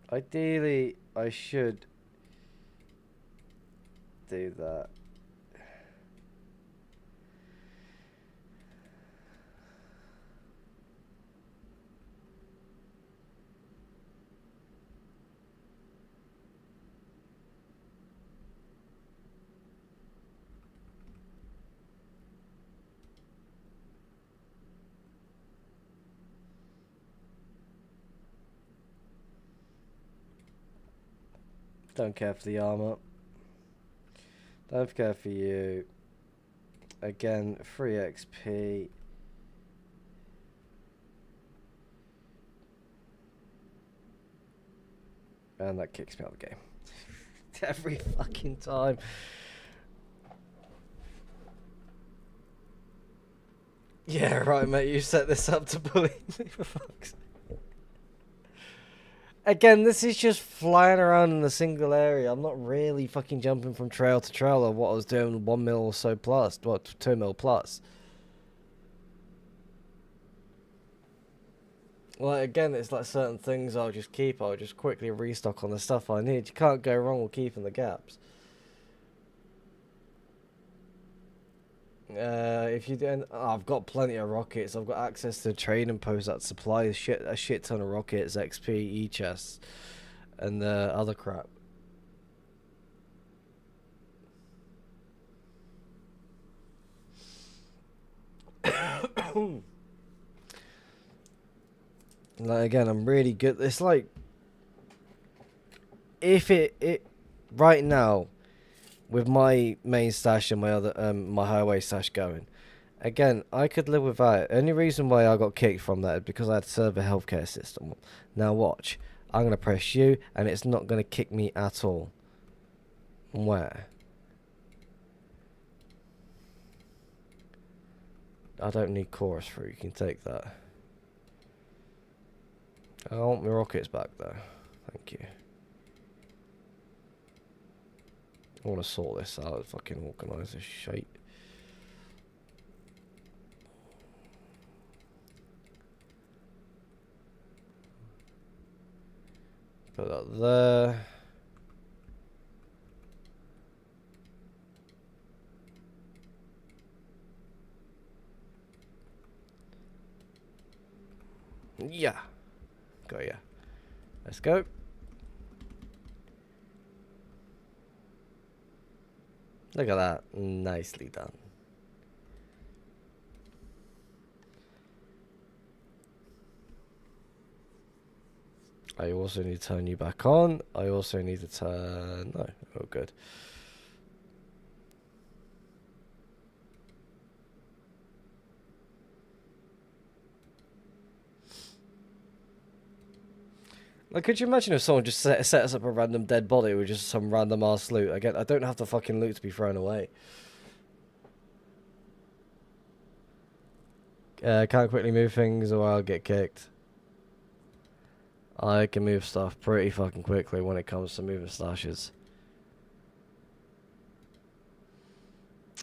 Ideally, I should do that. Don't care for the armor. Don't care for you. Again, free XP. And that kicks me out of the game. Every fucking time. Yeah, right, mate. You set this up to bully me, for fuck's sake. Again, this is just flying around in a single area. I'm not really fucking jumping from trail to trail or what I was doing 1 mil or so plus. What, 2 mil plus. Like, again, it's like certain things I'll just keep. I'll just quickly restock on the stuff I need. You can't go wrong with keeping the gaps. If you don't, I've got plenty of rockets. I've got access to a trading post that supplies a shit ton of rockets, XP, E-chests, and other crap. Like, again, I'm really good. It's like if it right now, with my main stash and my other my highway stash going, Again, I could live without it. Only reason why I got kicked from that is because I had to serve a healthcare system. Now watch. I'm going to press U and it's not going to kick me at all. Where? I don't need chorus through. You can take that. I want my rockets back though. Thank you. I want to sort this out. Fucking organise this shit. Put that there. Yeah. Got ya. Let's go. Look at that. Nicely done. I also need to turn you back on. I also need to turn... No. Oh, good. Like, could you imagine if someone just set us up a random dead body with just some random ass loot? Again, I don't have the fucking loot to be thrown away. Can't quickly move things or I'll get kicked. I can move stuff pretty fucking quickly when it comes to moving stashes.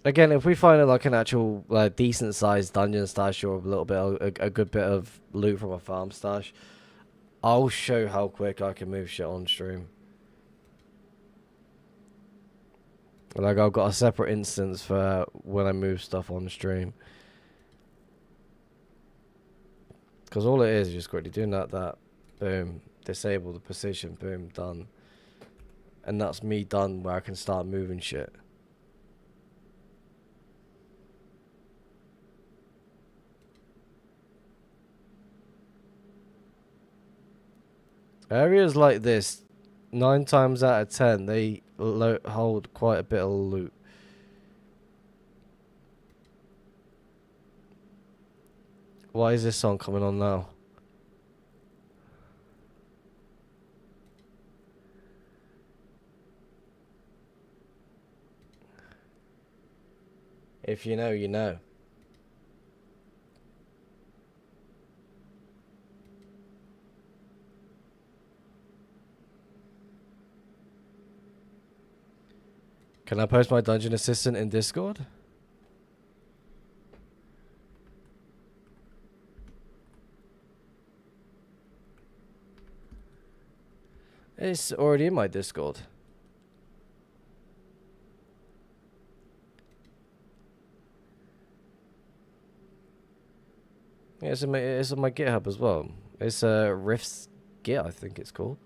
Again, if we find like an actual decent sized dungeon stash or a little bit, a good bit of loot from a farm stash, I'll show how quick I can move shit on stream. Like, I've got a separate instance for when I move stuff on stream. Because all it is just quickly doing that, boom, disable the precision, boom, done. And that's me done where I can start moving shit. Areas like this, 9 times out of 10, they hold quite a bit of loot. Why is this song coming on now? If you know, you know. Can I post my dungeon assistant in Discord? It's already in my Discord. Yeah, it's on my GitHub as well. It's Rift's Git, I think it's called.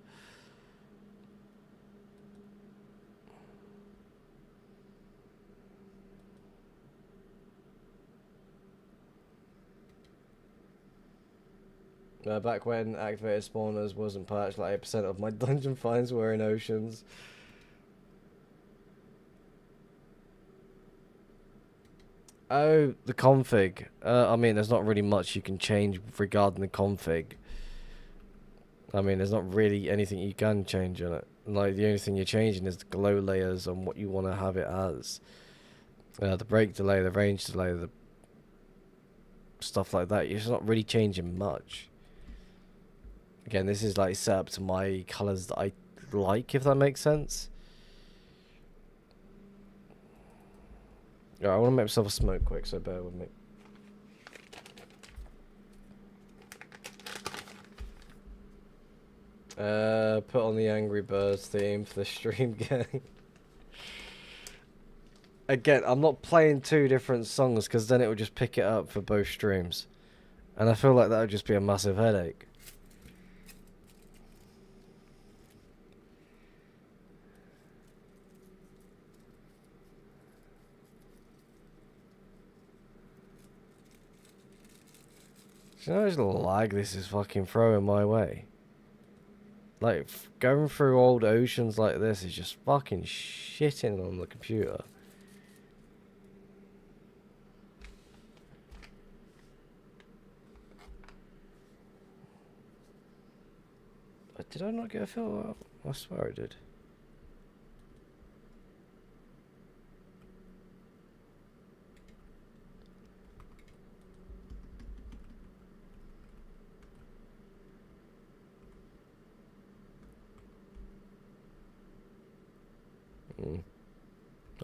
Back when activated spawners wasn't patched, like 8% of my dungeon finds were in oceans. Oh, the config. I mean, there's not really much you can change regarding the config. I mean, there's not really anything you can change on it. Like, the only thing you're changing is the glow layers on what you want to have it as. The break delay, the range delay, the stuff like that. You're just not really changing much. Again, this is like set up to my colours that I like, if that makes sense. Yeah, I want to make myself a smoke quick, so bear with me. Put on the Angry Birds theme for the stream gang. Again, I'm not playing 2 different songs because then it would just pick it up for both streams. And I feel like that would just be a massive headache. Do you know how much lag this is fucking throwing my way? Like, going through old oceans like this is just fucking shitting on the computer. Did I not get a filter? I swear I did.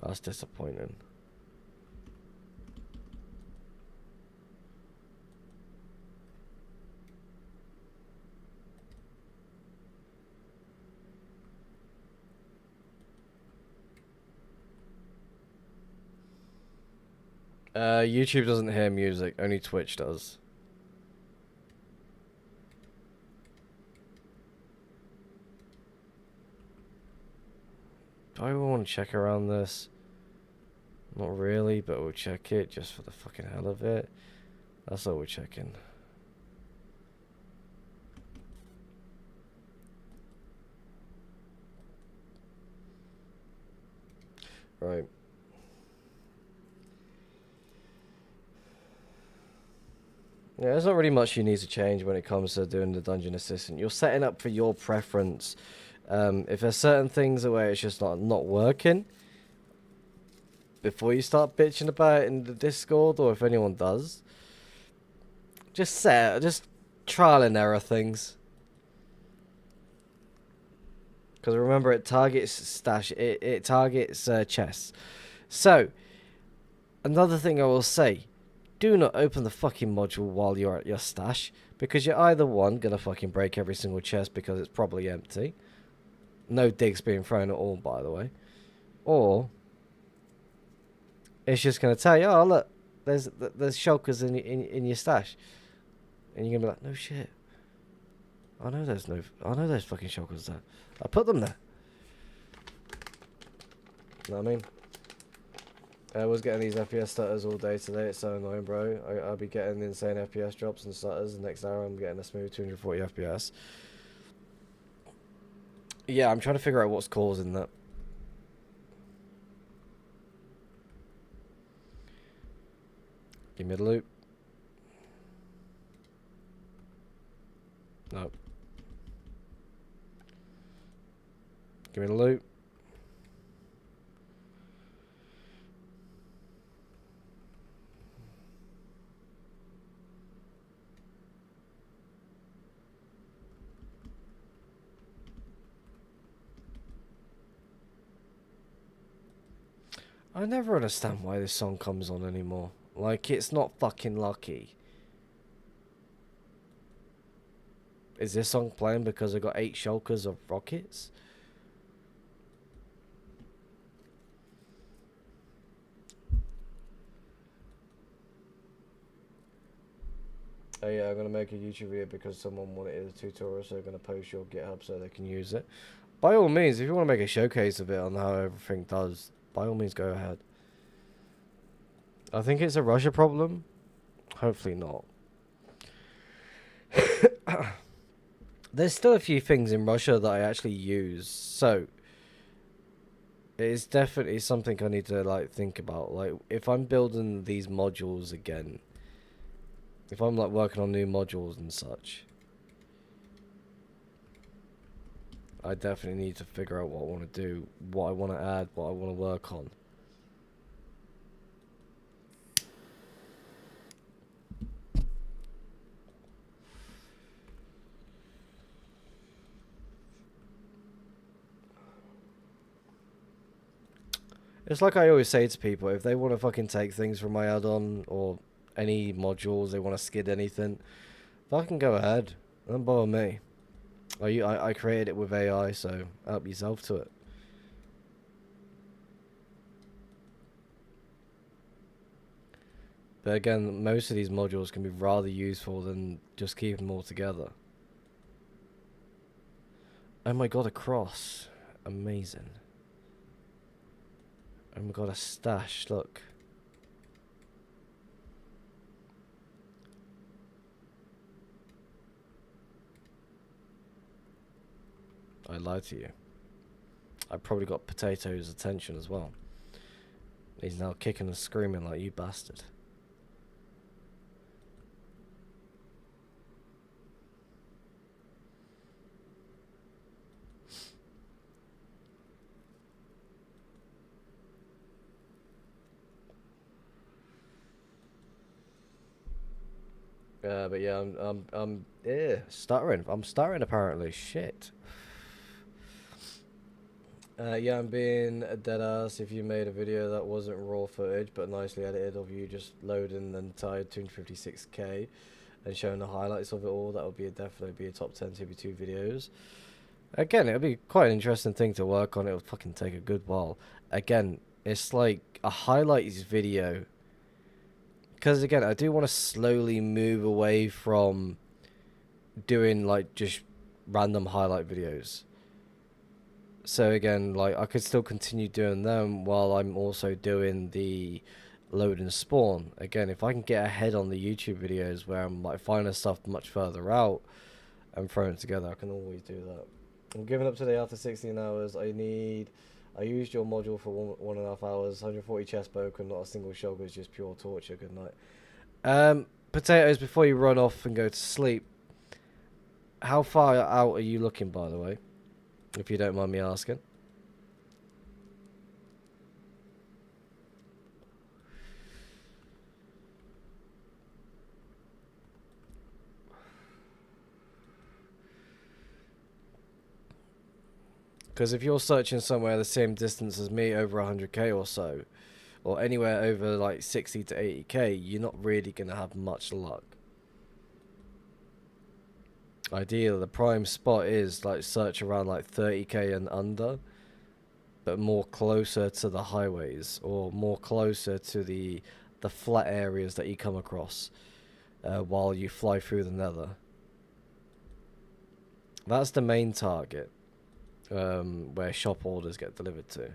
That's disappointing. YouTube doesn't hear music, only Twitch does. Do I want to check around this? Not really, but we'll check it just for the fucking hell of it. That's all we're checking. Right. Yeah, there's not really much you need to change when it comes to doing the Dungeon Assistant. You're setting up for your preference. If there's certain things where it's just not working, before you start bitching about it in the Discord, or if anyone does, just trial and error things. Because remember, it targets stash. It targets chests. So, another thing I will say. Do not open the fucking module while you're at your stash, because you're either one, gonna fucking break every single chest because it's probably empty. No digs being thrown at all, by the way. Or, it's just gonna tell you, oh look, there's shulkers in your stash. And you're gonna be like, no shit. I know there's fucking shulkers there. I put them there. You know what I mean? I was getting these FPS stutters all day today. It's so annoying, bro. I'll be getting insane FPS drops and stutters. The next hour, I'm getting a smooth 240 FPS. Yeah, I'm trying to figure out what's causing that. Give me the loot. No. Give me the loot. I never understand why this song comes on anymore. Like, it's not fucking lucky. Is this song playing because I got 8 shulkers of rockets? Oh yeah, I'm going to make a YouTube video because someone wanted a tutorial, so I'm going to post your GitHub so they can use it. By all means, if you want to make a showcase of it on how everything does, by all means go ahead. I think it's a Russia problem. Hopefully not. There's still a few things in Russia that I actually use, so it's definitely something I need to like think about. Like, if I'm building these modules again, if I'm like working on new modules and such, I definitely need to figure out what I want to do, what I want to add, what I want to work on. It's like I always say to people, if they want to fucking take things from my add-on or any modules, they want to skid anything, fucking go ahead. Don't bother me. I created it with AI, so help yourself to it. But again, most of these modules can be rather useful than just keeping them all together. Oh my god, a cross. Amazing. Oh my god, a stash, look. I lied to you. I probably got Potato's attention as well. He's now kicking and screaming like, you bastard. But yeah, I'm stuttering. I'm stuttering apparently. Shit. Yeah, I'm being a dead ass. If you made a video that wasn't raw footage but nicely edited of you just loading an entire 256k and showing the highlights of it all, that would be definitely be a top 10 TB2 videos. Again, it would be quite an interesting thing to work on. It would fucking take a good while. Again, it's like a highlights video. Because again, I do want to slowly move away from doing like just random highlight videos. So again, like I could still continue doing them while I'm also doing the load and spawn. Again, if I can get ahead on the YouTube videos where I'm like finding stuff much further out and throwing it together, I can always do that. I'm giving up today after 16 hours. I used your module for 1.5 hours. 140 chest broken, not a single shulker, it's just pure torture. Good night. Potatoes, before you run off and go to sleep, how far out are you looking, by the way? If you don't mind me asking. Because if you're searching somewhere the same distance as me, over 100k or so, or anywhere over like 60 to 80k, you're not really going to have much luck. Ideally, the prime spot is like search around like 30k and under, but more closer to the highways or more closer to the flat areas that you come across while you fly through the nether. That's the main target. Where shop orders get delivered to.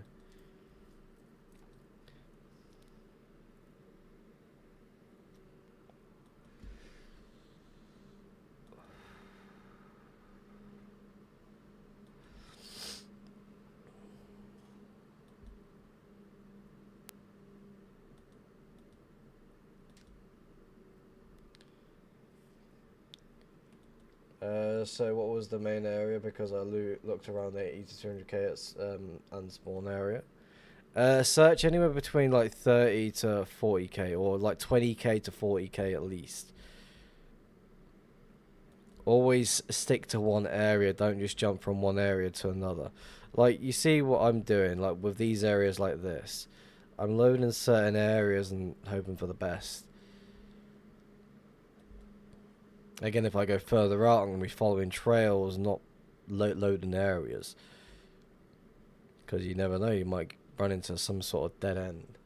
So what was the main area? Because I looked around the 80 to 200k at unspawn area. Search anywhere between like 30 to 40k or like 20k to 40k at least. Always stick to one area, don't just jump from one area to another. Like, you see what I'm doing, like with these areas like this. I'm loading certain areas and hoping for the best. Again, if I go further out, I'm going to be following trails, not loading areas. Because you never know, you might run into some sort of dead end.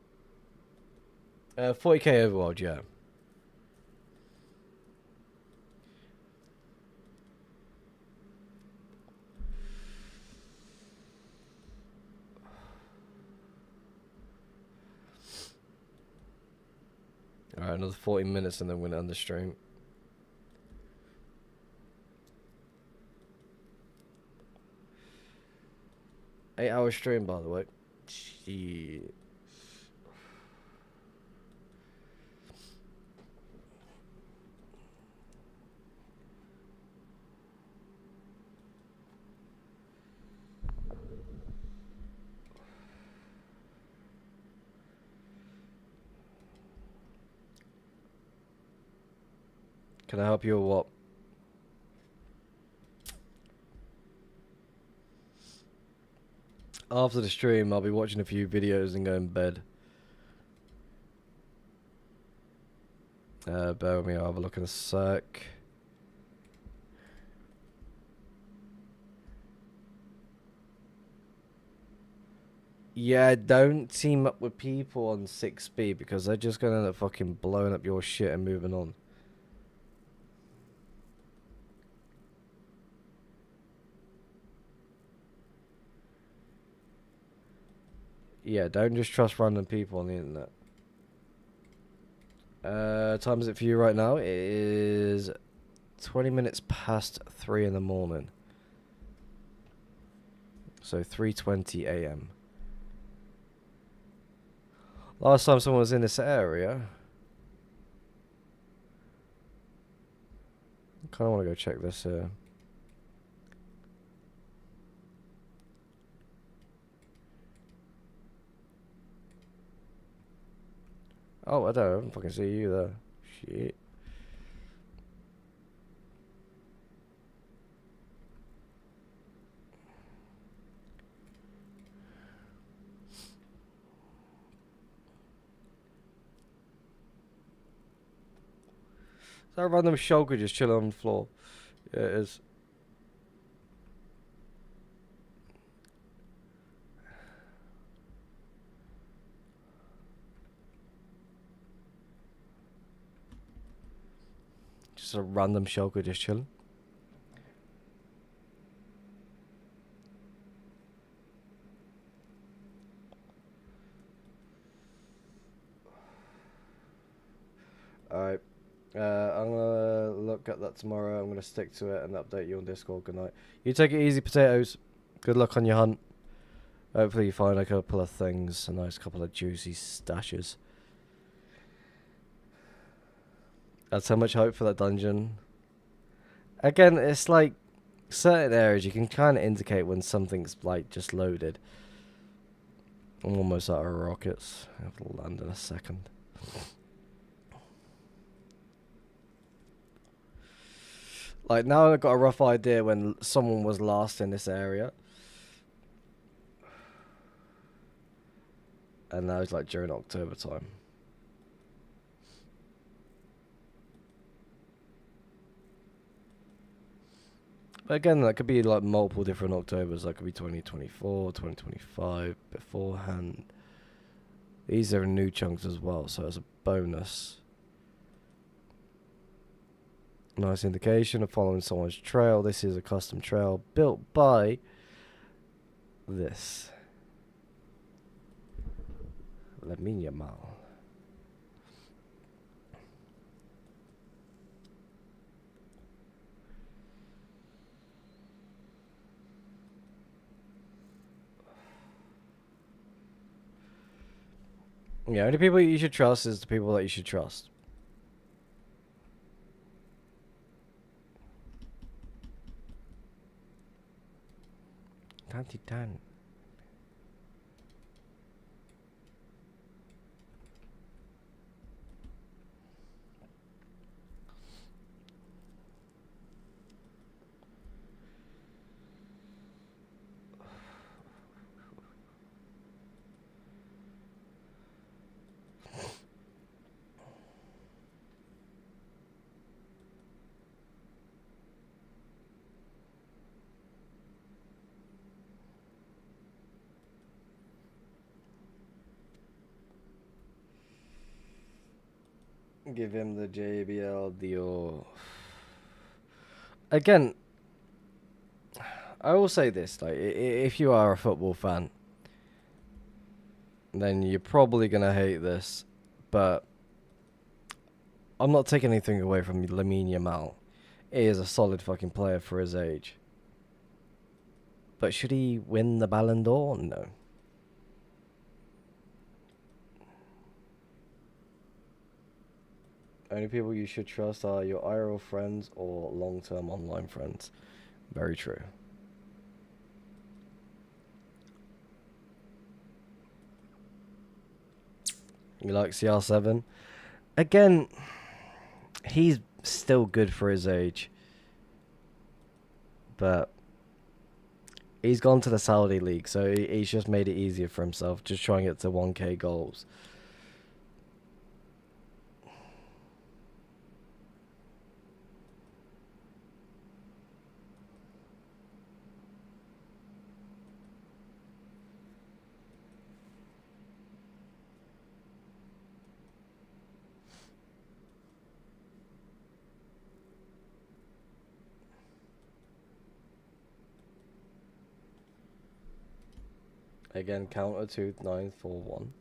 40k overworld, yeah. Alright, another 40 minutes and then we're going to end the stream. Eight-hour stream, by the way. Shit. Can I help you or what? After the stream, I'll be watching a few videos and going to bed. Bear with me, I'll have a look in a sec. Yeah, don't team up with people on 6B because they're just gonna end up fucking blowing up your shit and moving on. Yeah, don't just trust random people on the internet. Time is it for you right now? It is 20 minutes past 3 in the morning. So 3:20 a.m. Last time someone was in this area. I kind of want to go check this here. Oh, I don't fucking see you there. Shit. Is that a random shulker just chilling on the floor? Yeah, it is. Just a random shulker just chilling. Alright. I'm gonna look at that tomorrow. I'm gonna stick to it and update you on Discord. Good night. You take it easy, potatoes. Good luck on your hunt. Hopefully you find a couple of things, a nice couple of juicy stashes. That's how much hope for that dungeon. Again, it's like certain areas you can kind of indicate when something's like just loaded. I'm almost out of rockets. I have to land in a second. Like now I've got a rough idea when someone was last in this area. And now it's like during October time. But again, that could be like multiple different Octobers. That could be 2024, 2025 beforehand. These are new chunks as well, so it's a bonus. Nice indication of following someone's trail. This is a custom trail built by this. Lamine Yamal. Yeah, only people you should trust is the people that you should trust. Tantitan. Give him the JBL Dior. Again, I will say this: like, if you are a football fan, then you're probably gonna hate this, but I'm not taking anything away from Lamine Yamal. He is a solid fucking player for his age. But should he win the Ballon d'Or? No. Only people you should trust are your IRL friends or long-term online friends. Very true. You like CR7? Again, he's still good for his age. But he's gone to the Saudi League, so he's just made it easier for himself, just trying to get to 1k goals. Again, counter 2941.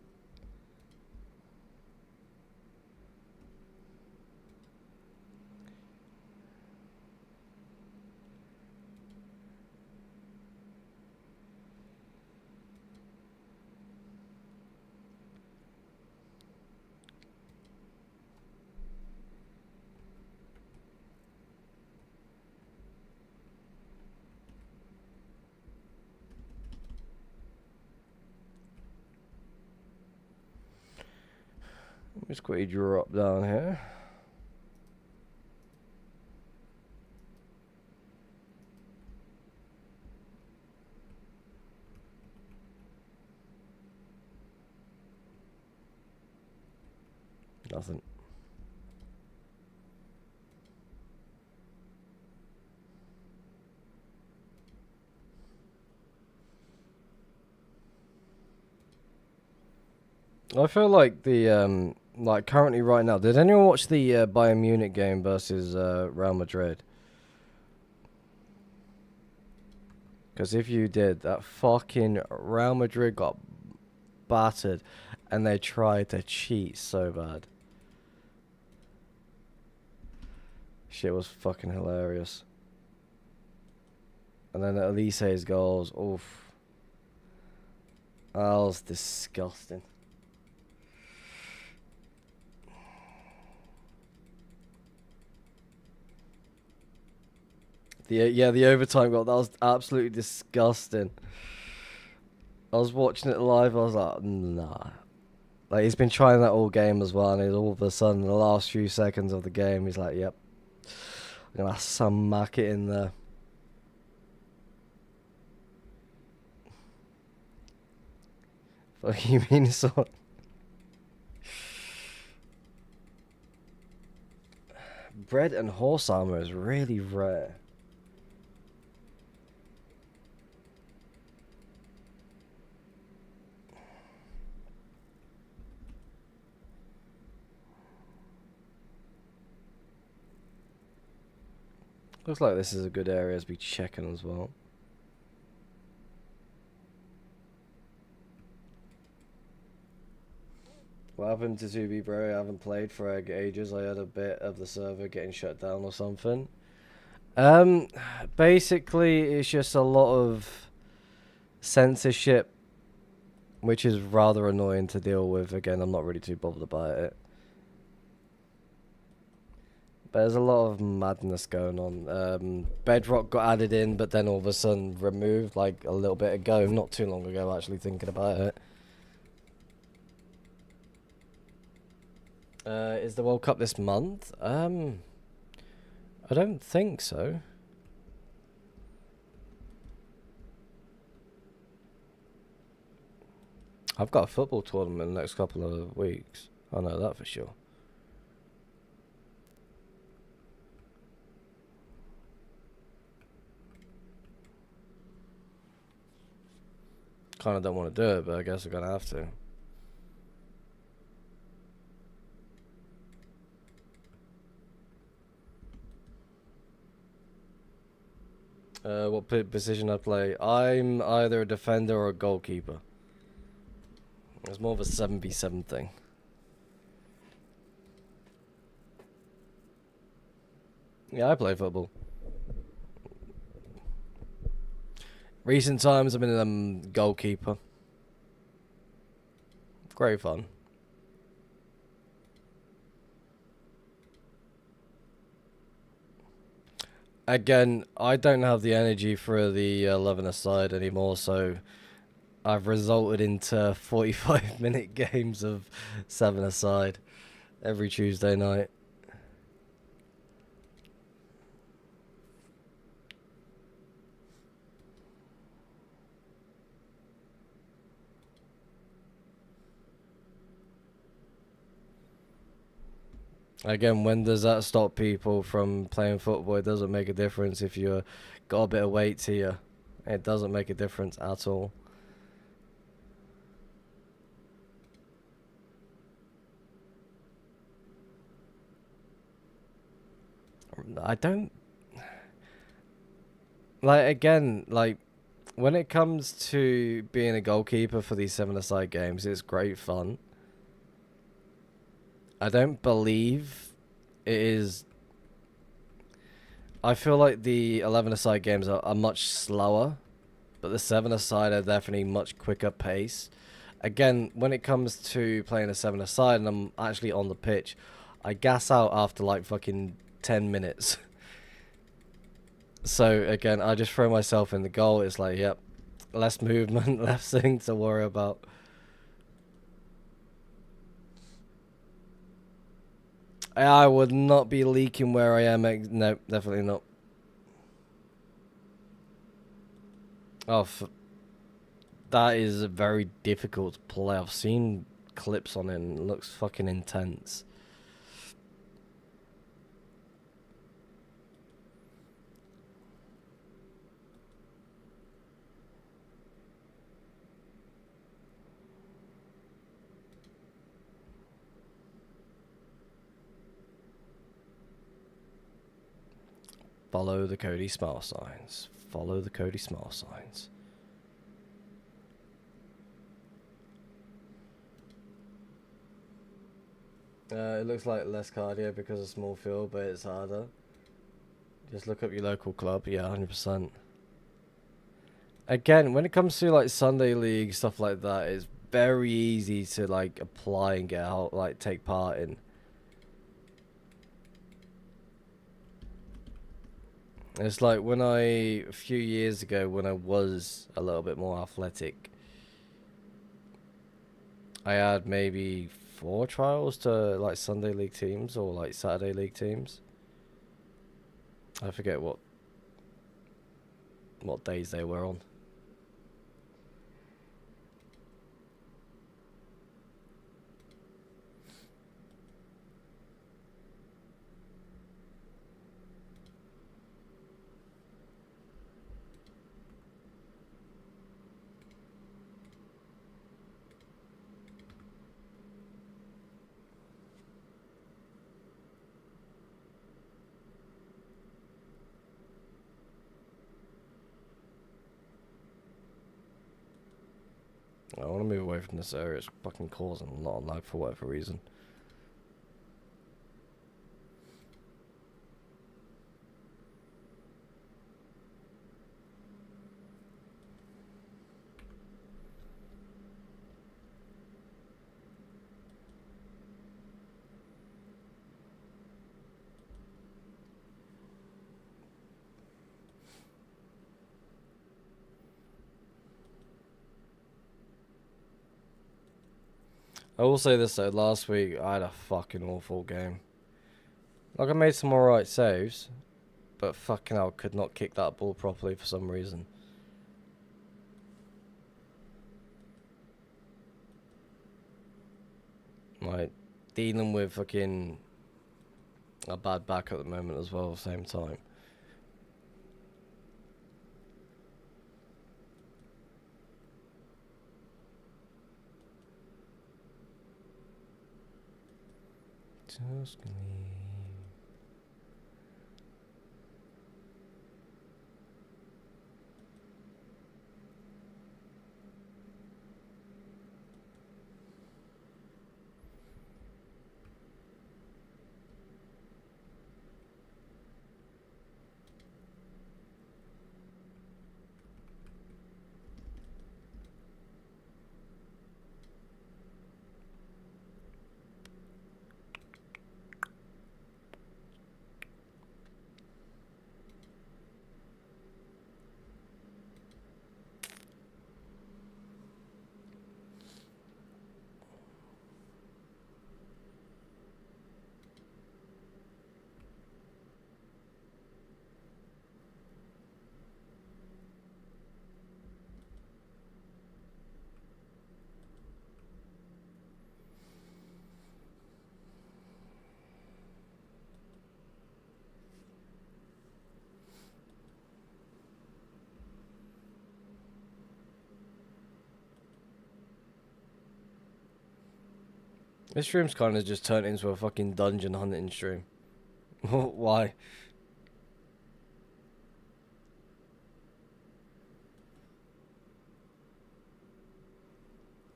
Just quickly drop down here. Nothing. I feel like the like currently right now. Did anyone watch the Bayern Munich game versus Real Madrid? Because if you did, that fucking Real Madrid got battered, and they tried to cheat so bad. Shit was fucking hilarious. And then Elise's goals, oof. That was disgusting. The overtime goal, that was absolutely disgusting. I was watching it live, I was like, nah. Like, he's been trying that all game as well, and he's all of a sudden, in the last few seconds of the game, he's like, yep. I'm gonna smack it in there. Fuck you mean so? Bread and horse armor is really rare. Looks like this is a good area to be checking as well. What happened to 2B, bro? I haven't played for ages. I had a bit of the server getting shut down or something. Basically, it's just a lot of censorship, which is rather annoying to deal with. Again, I'm not really too bothered about it. But there's a lot of madness going on. Bedrock got added in, but then all of a sudden removed, like a little bit ago. Not too long ago, actually, thinking about it. Is the World Cup this month? I don't think so. I've got a football tournament in the next couple of weeks. I know that for sure. Kind of don't want to do it, but I guess I'm gonna have to. What position I play? I'm either a defender or a goalkeeper. It's more of a 7v7 thing. Yeah, I play football. Recent times I've been a goalkeeper. Great fun. Again, I don't have the energy for the 11-a-side anymore, so I've resulted into 45-minute games of 7-a-side every Tuesday night. Again, when does that stop people from playing football? It doesn't make a difference if you've got a bit of weight to you. It doesn't make a difference at all. I don't... Like, again, like, when it comes to being a goalkeeper for these 7-a-side games, it's great fun. I don't believe it is... I feel like the 11-a-side games are much slower, but the 7-a-side are definitely much quicker pace. Again, when it comes to playing a 7-a-side and I'm actually on the pitch, I gas out after like fucking 10 minutes. So again, I just throw myself in the goal. It's like, yep, less movement, less thing to worry about. I would not be leaking where I am. No, definitely not. Oh, that is very difficult to play. I've seen clips on it and it looks fucking intense. Follow the Cody smile signs. Follow the Cody smile signs. It looks like less cardio because of small field, but it's harder. Just look up your local club. Yeah, 100%. Again, when it comes to like Sunday league stuff like that, it's very easy to like apply and get out, like take part in. It's like when a few years ago, when I was a little bit more athletic, I had maybe 4 trials to like Sunday league teams or like Saturday league teams. I forget what days they were on. I want to move away from this area. It's fucking causing a lot of lag for whatever reason. I will say this though, last week I had a fucking awful game. Like I made some alright saves, but fucking hell, could not kick that ball properly for some reason. Like, dealing with fucking a bad back at the moment as well at the same time. Tuscany. This stream's kind of just turned into a fucking dungeon hunting stream. Why?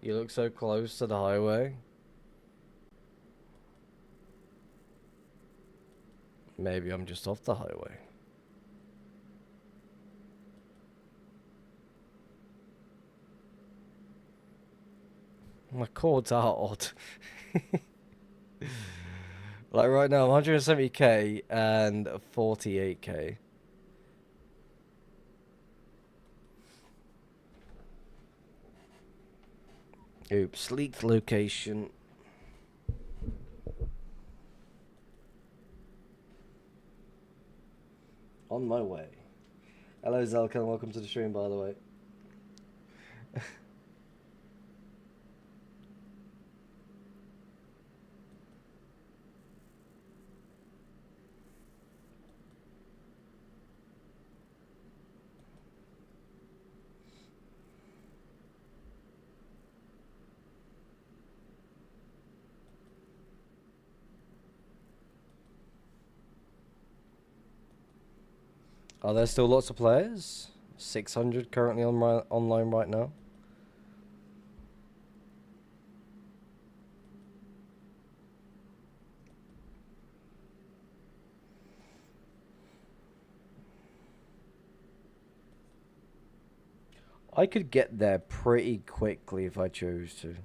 You look so close to the highway. Maybe I'm just off the highway. My chords are odd. Like right now, I'm 170k and 48k. Oops, leaked location. On my way. Hello Zelkan, welcome to the stream by the way. Are there still lots of players? 600 currently online right now. I could get there pretty quickly if I chose to.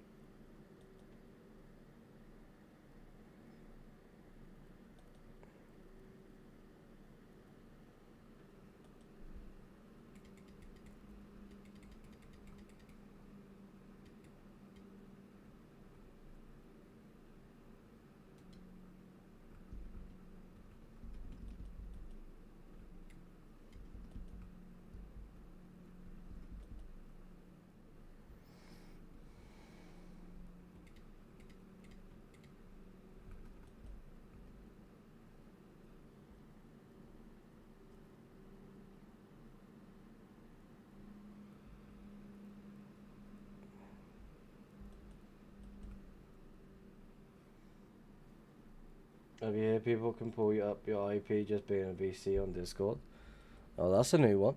Have you heard people can pull you up your IP just being a VC on Discord? Oh, that's a new one.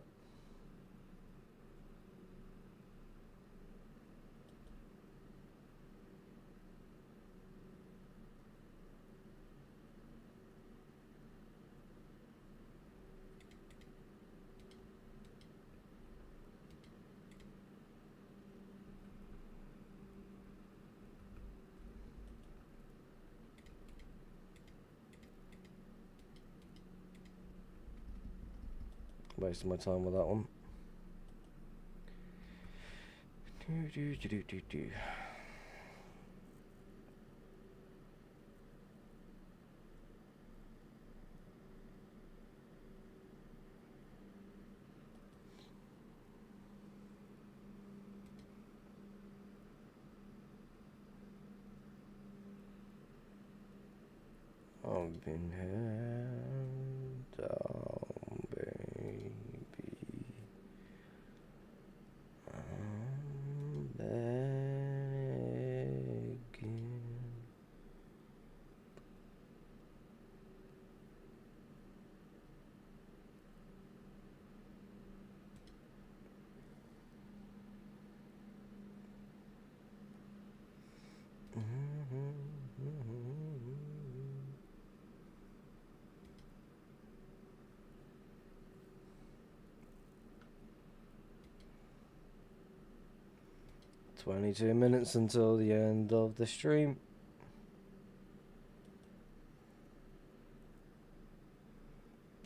Wasting my time with that one. Do. I've been hand down, baby. I'm begging. "22 minutes until the end of the stream."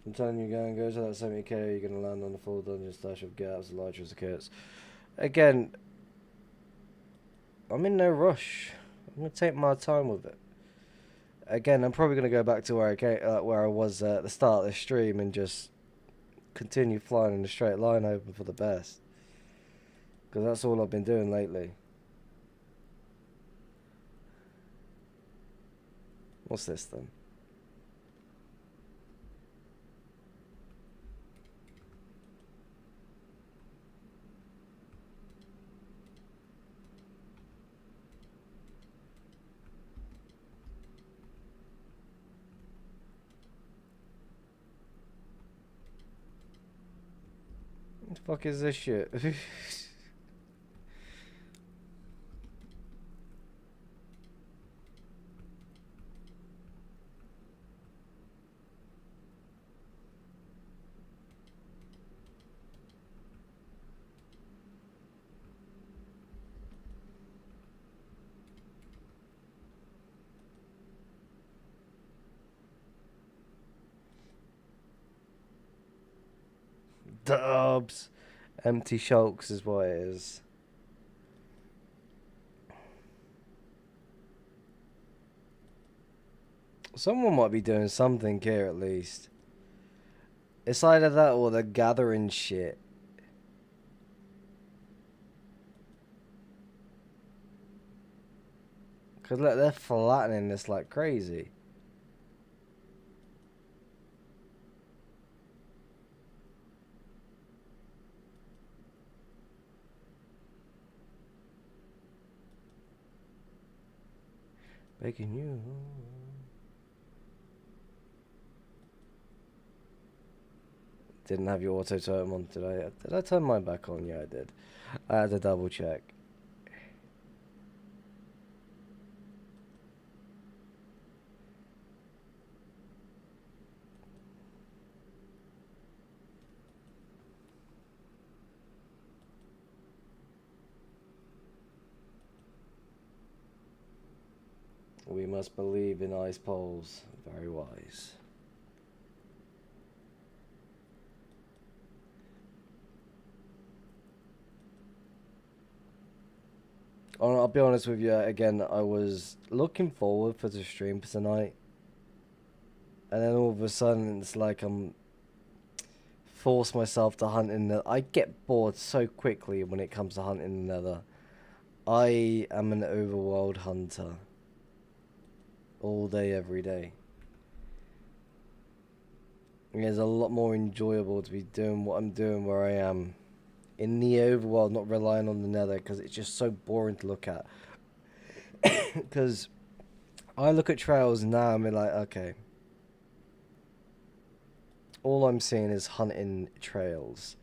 I'm telling you, go to that 70k, you're going to land on the full dungeon stash of gaps, elytras, kits. Again, I'm in no rush. I'm going to take my time with it. Again, I'm probably going to go back to where I was at the start of the stream and just continue flying in a straight line, hoping for the best. Because that's all I've been doing lately. What's this then? What the fuck is this shit? Dubs. Empty shulks is what it is. Someone might be doing something here at least. It's either that or the gathering shit. Cause look, they're flattening this like crazy. Begging you. didn't have your auto totem on today. Did I turn mine back on? Yeah, I did. I had to double check. We must believe in ice poles. Very wise. I'll be honest with you, again, I was looking forward for the stream tonight. And then all of a sudden, it's like I'm force myself to hunt in the... I get bored so quickly when it comes to hunting Nether. I am an overworld hunter. All day, every day. And it's a lot more enjoyable to be doing what I'm doing where I am. In the overworld, not relying on the Nether, because it's just so boring to look at. Because I look at trails now and be like, okay. All I'm seeing is hunting trails.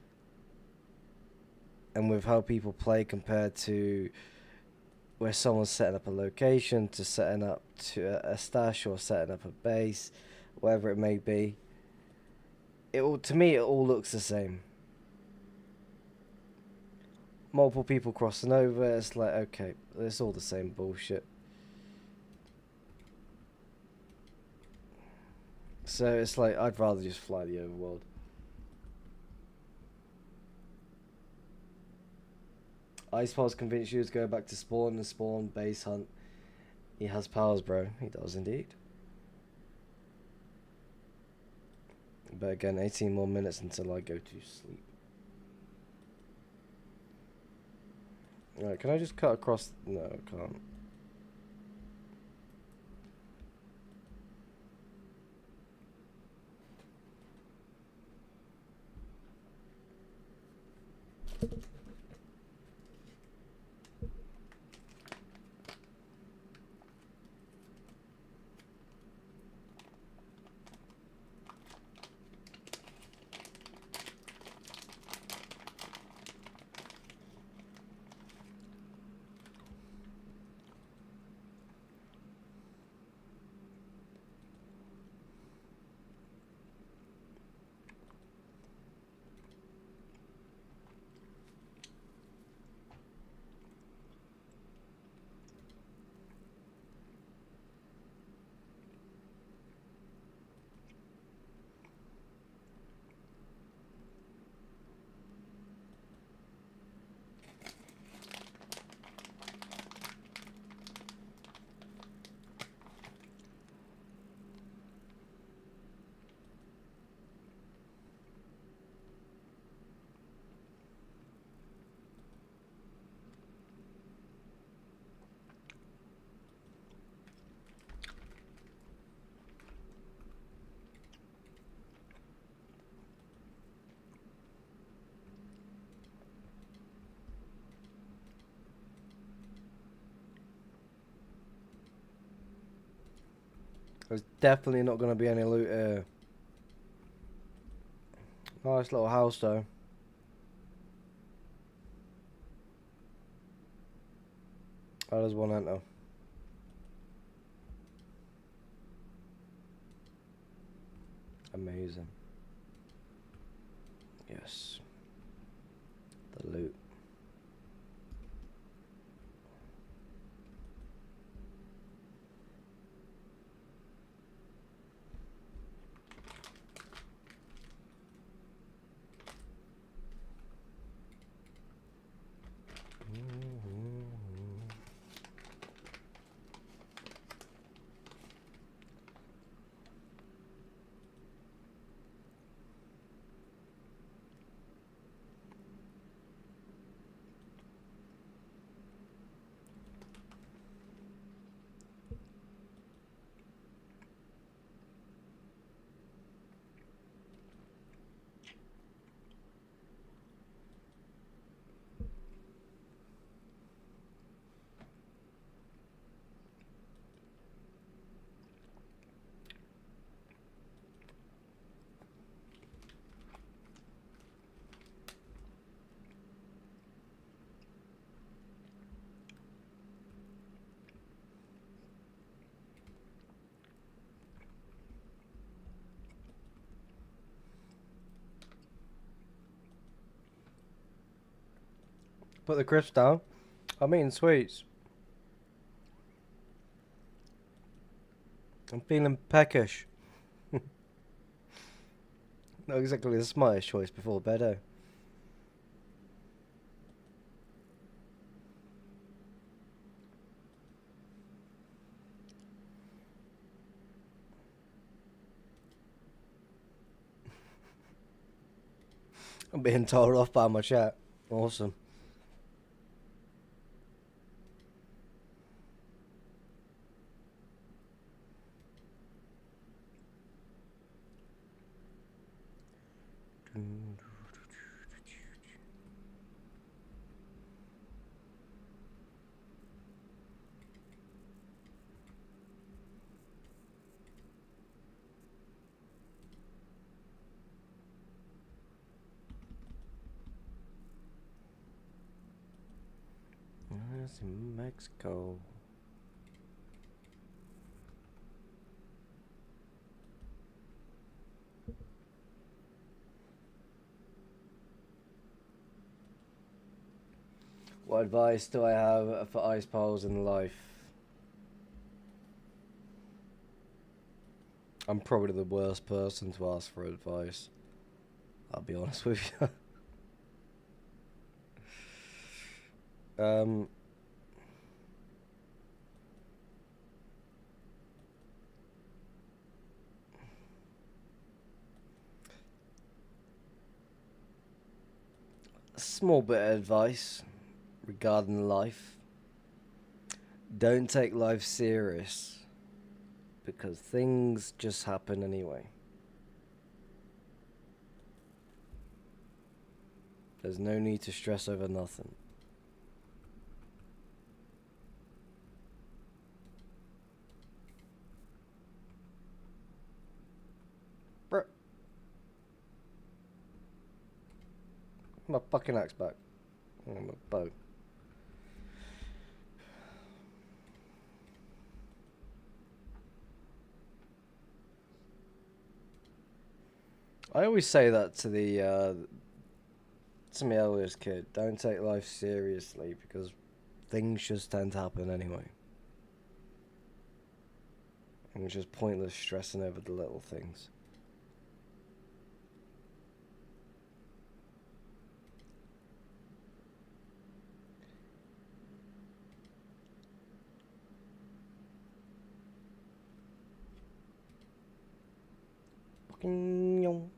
And with how people play compared to where someone's setting up a location, to setting up to a stash or setting up a base, whatever it may be. To me, it all looks the same. Multiple people crossing over, it's like, okay, it's all the same bullshit. So it's like, I'd rather just fly the overworld. Icepulse convinced you to go back to spawn and spawn base hunt. He has powers, bro. He does indeed. But again, 18 more minutes until I go to sleep. Alright, can I just cut across? No, I can't. There's definitely not going to be any loot here. Nice little house though. Oh, there's one enter. Amazing. Yes. The loot. Put the crisps down. I'm eating sweets. I'm feeling peckish. Not exactly the smartest choice before bed, eh? I'm being told off by my chat. Awesome. That's in Mexico. What advice do I have for ice poles in life? I'm probably the worst person to ask for advice. I'll be honest with you. A small bit of advice regarding life. Don't take life serious, because things just happen anyway. There's no need to stress over nothing. Bruh. My fucking axe back. Oh, my bow. I always say that to my eldest kid. Don't take life seriously, because things just tend to happen anyway. And it's just pointless stressing over the little things. Fucking yong.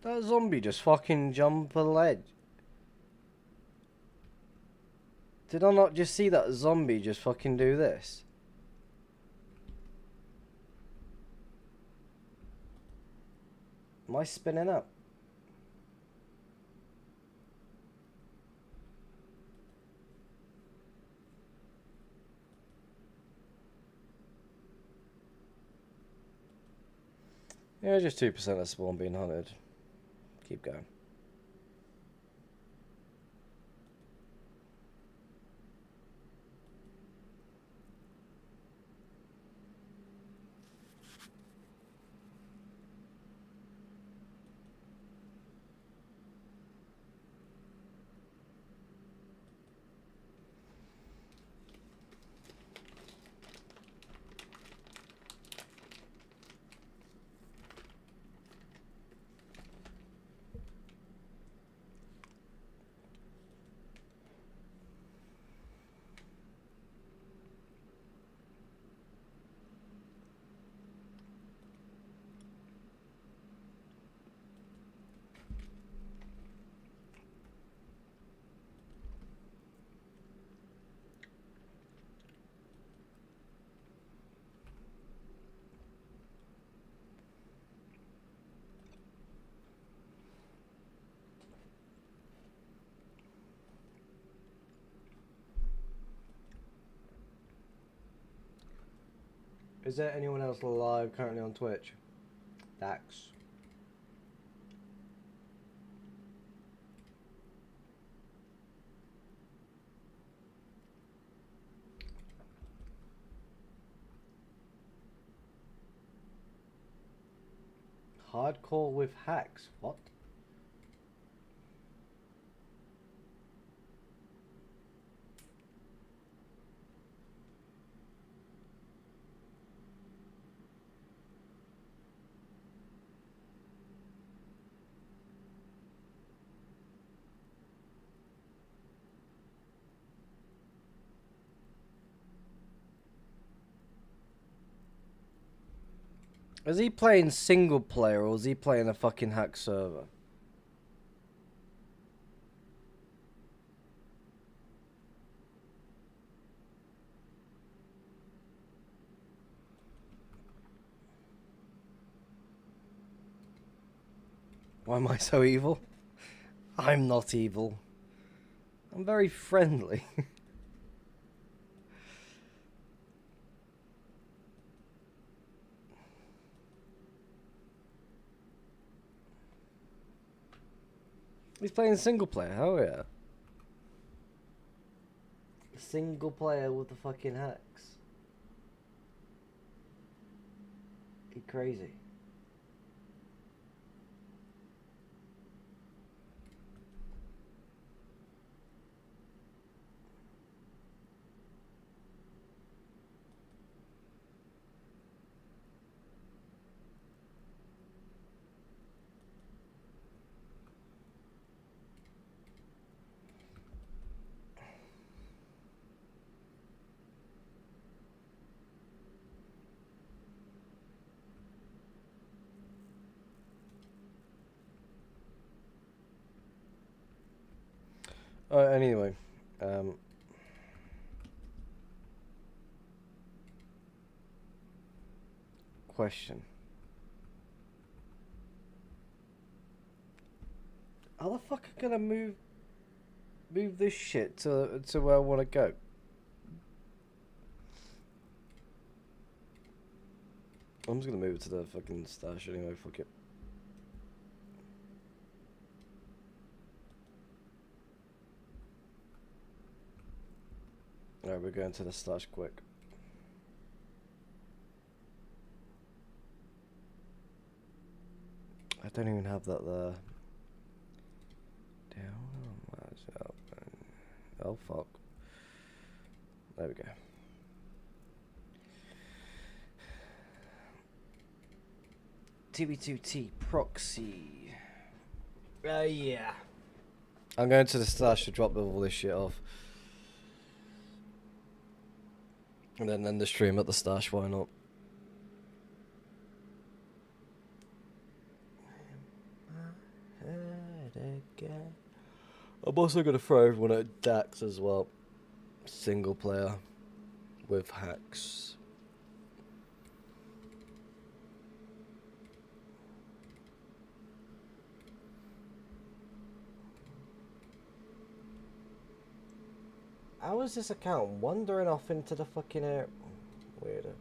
That zombie just fucking jumped a ledge. Did I not just see that zombie just fucking do this? Am I spinning up? Yeah, just 2% of spawn being hunted. Keep going. Is there anyone else live currently on Twitch? Dax. Hardcore with hacks. What? Is he playing single player or is he playing a fucking hack server? Why am I so evil? I'm not evil. I'm very friendly. He's playing single player, oh yeah. Single player with the fucking hacks. He crazy. Anyway, question. How the fuck am I gonna move this shit to where I want to go? I'm just gonna move it to the fucking stash anyway. Fuck it. Alright, we're going to the stash quick. I don't even have that there. Oh fuck. There we go. TB2T proxy. Yeah. I'm going to the stash to drop all this shit off. And then end the stream at the stash, why not? I'm also going to throw everyone at Dax as well. Single player with hacks. How is this account wandering off into the fucking air? Weirdo.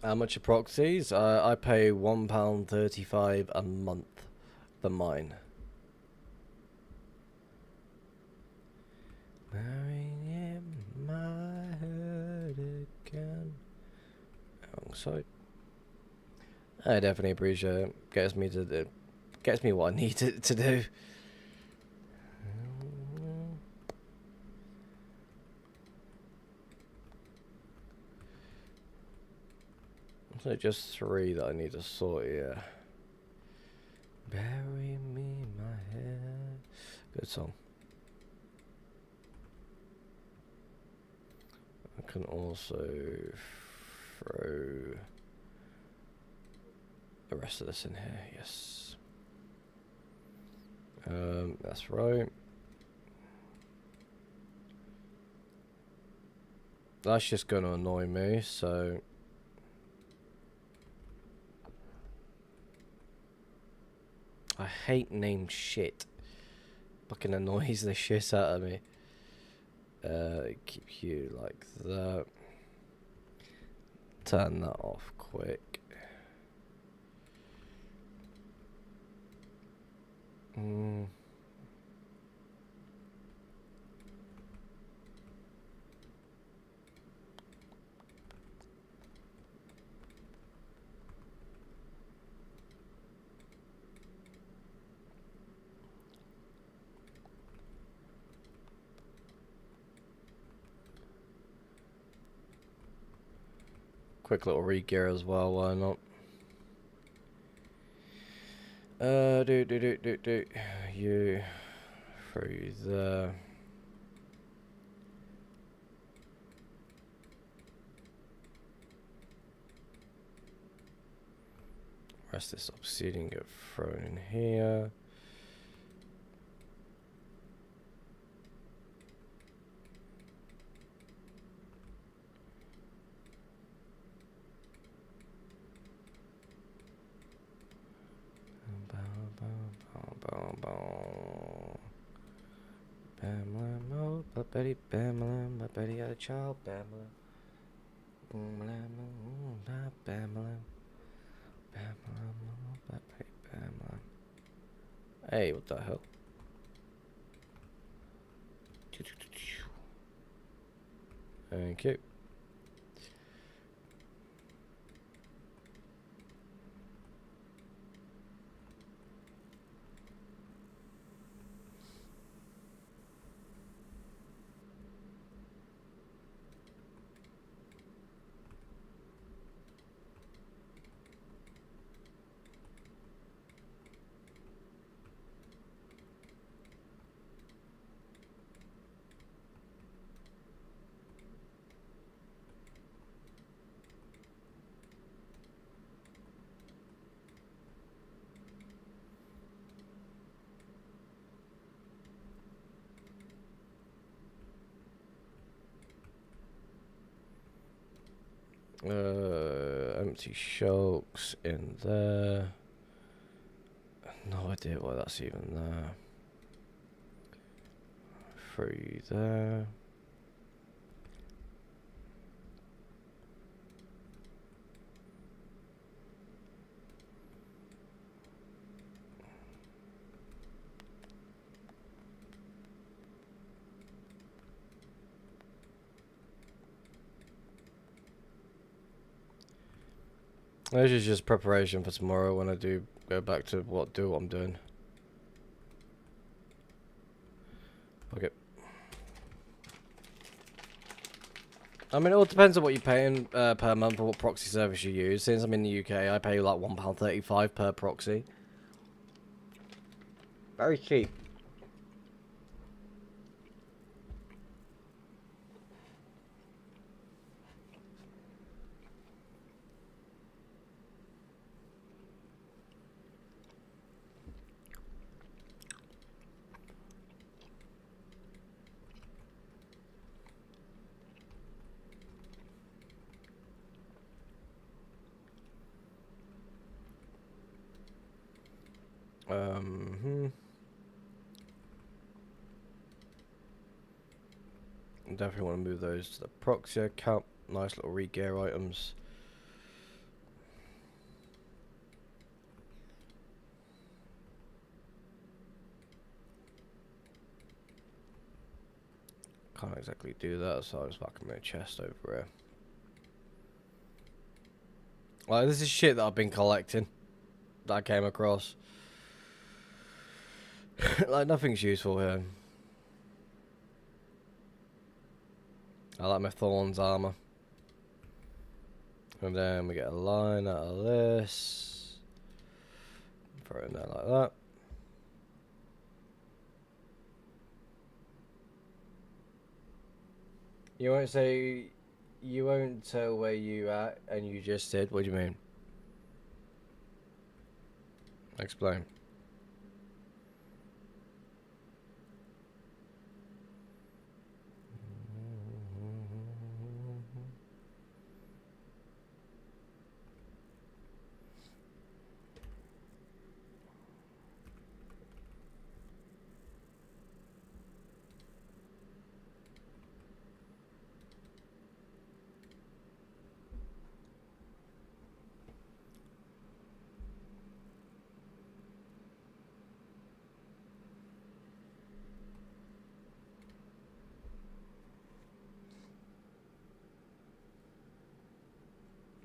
How much are proxies? I pay £1.35 a month for mine. In my head again. Wrong side. I definitely appreciate it. Gets me what I need it to do. So just 3 that I need to sort here. Bury me in my head. Good song. I can also throw the rest of this in here. Yes. That's right. That's just going to annoy me, so... I hate name shit. Fucking annoys the shit out of me. Keep you like that. Turn that off quick. Quick little re-gear as well, why not? You through there. Rest of this obsidian get thrown in here. Bam, Betty, Bam, Betty had a child, Bam, Hey, what the hell? Thank you. Empty shulks in there. No idea why that's even there. 3 there. This is just preparation for tomorrow when I do go back to what I'm doing. Okay. I mean, it all depends on what you're paying per month or what proxy service you use. Since I'm in the UK, I pay like £1.35 per proxy. Very cheap. Definitely want to move those to the proxy account. Nice little re-gear items. Can't exactly do that, so I'll just whack my chest over here. Like, this is shit that I've been collecting. That I came across. Like, nothing's useful here. I like my Thorns armor. And then we get a line out of this. Throw it down like that. You won't say... You won't tell where you at, and you just did. What do you mean? Explain.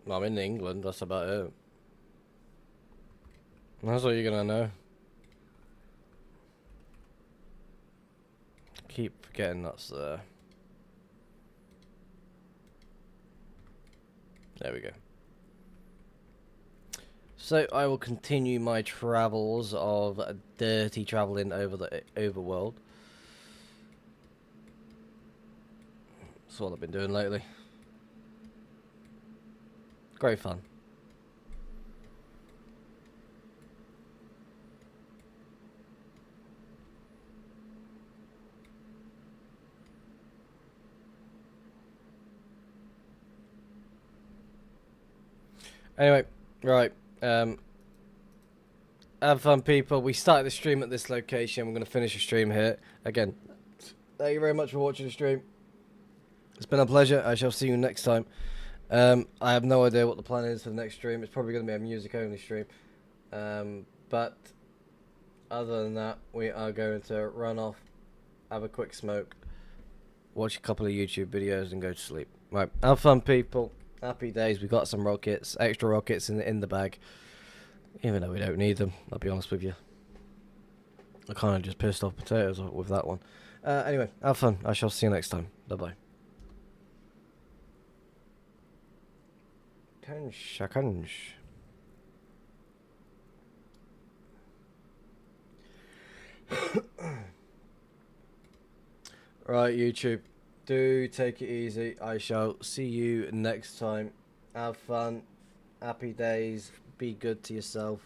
I'm in England, that's about it. That's all you're gonna know. Keep forgetting that's there. There we go. So I will continue my travels of dirty traveling over the overworld. That's what I've been doing lately. Great fun. Anyway, right. Have fun, people. We started the stream at this location. We're going to finish the stream here. Again, thank you very much for watching the stream. It's been a pleasure. I shall see you next time. I have no idea what the plan is for the next stream. It's probably going to be a music-only stream. But other than that, we are going to run off, have a quick smoke, watch a couple of YouTube videos, and go to sleep. Right. Have fun, people. Happy days. We got some rockets, extra rockets in the bag. Even though we don't need them, I'll be honest with you. I kind of just pissed off potatoes with that one. Anyway, have fun. I shall see you next time. Bye-bye. 10 seconds. Right, YouTube. Do take it easy. I shall see you next time. Have fun. Happy days. Be good to yourself.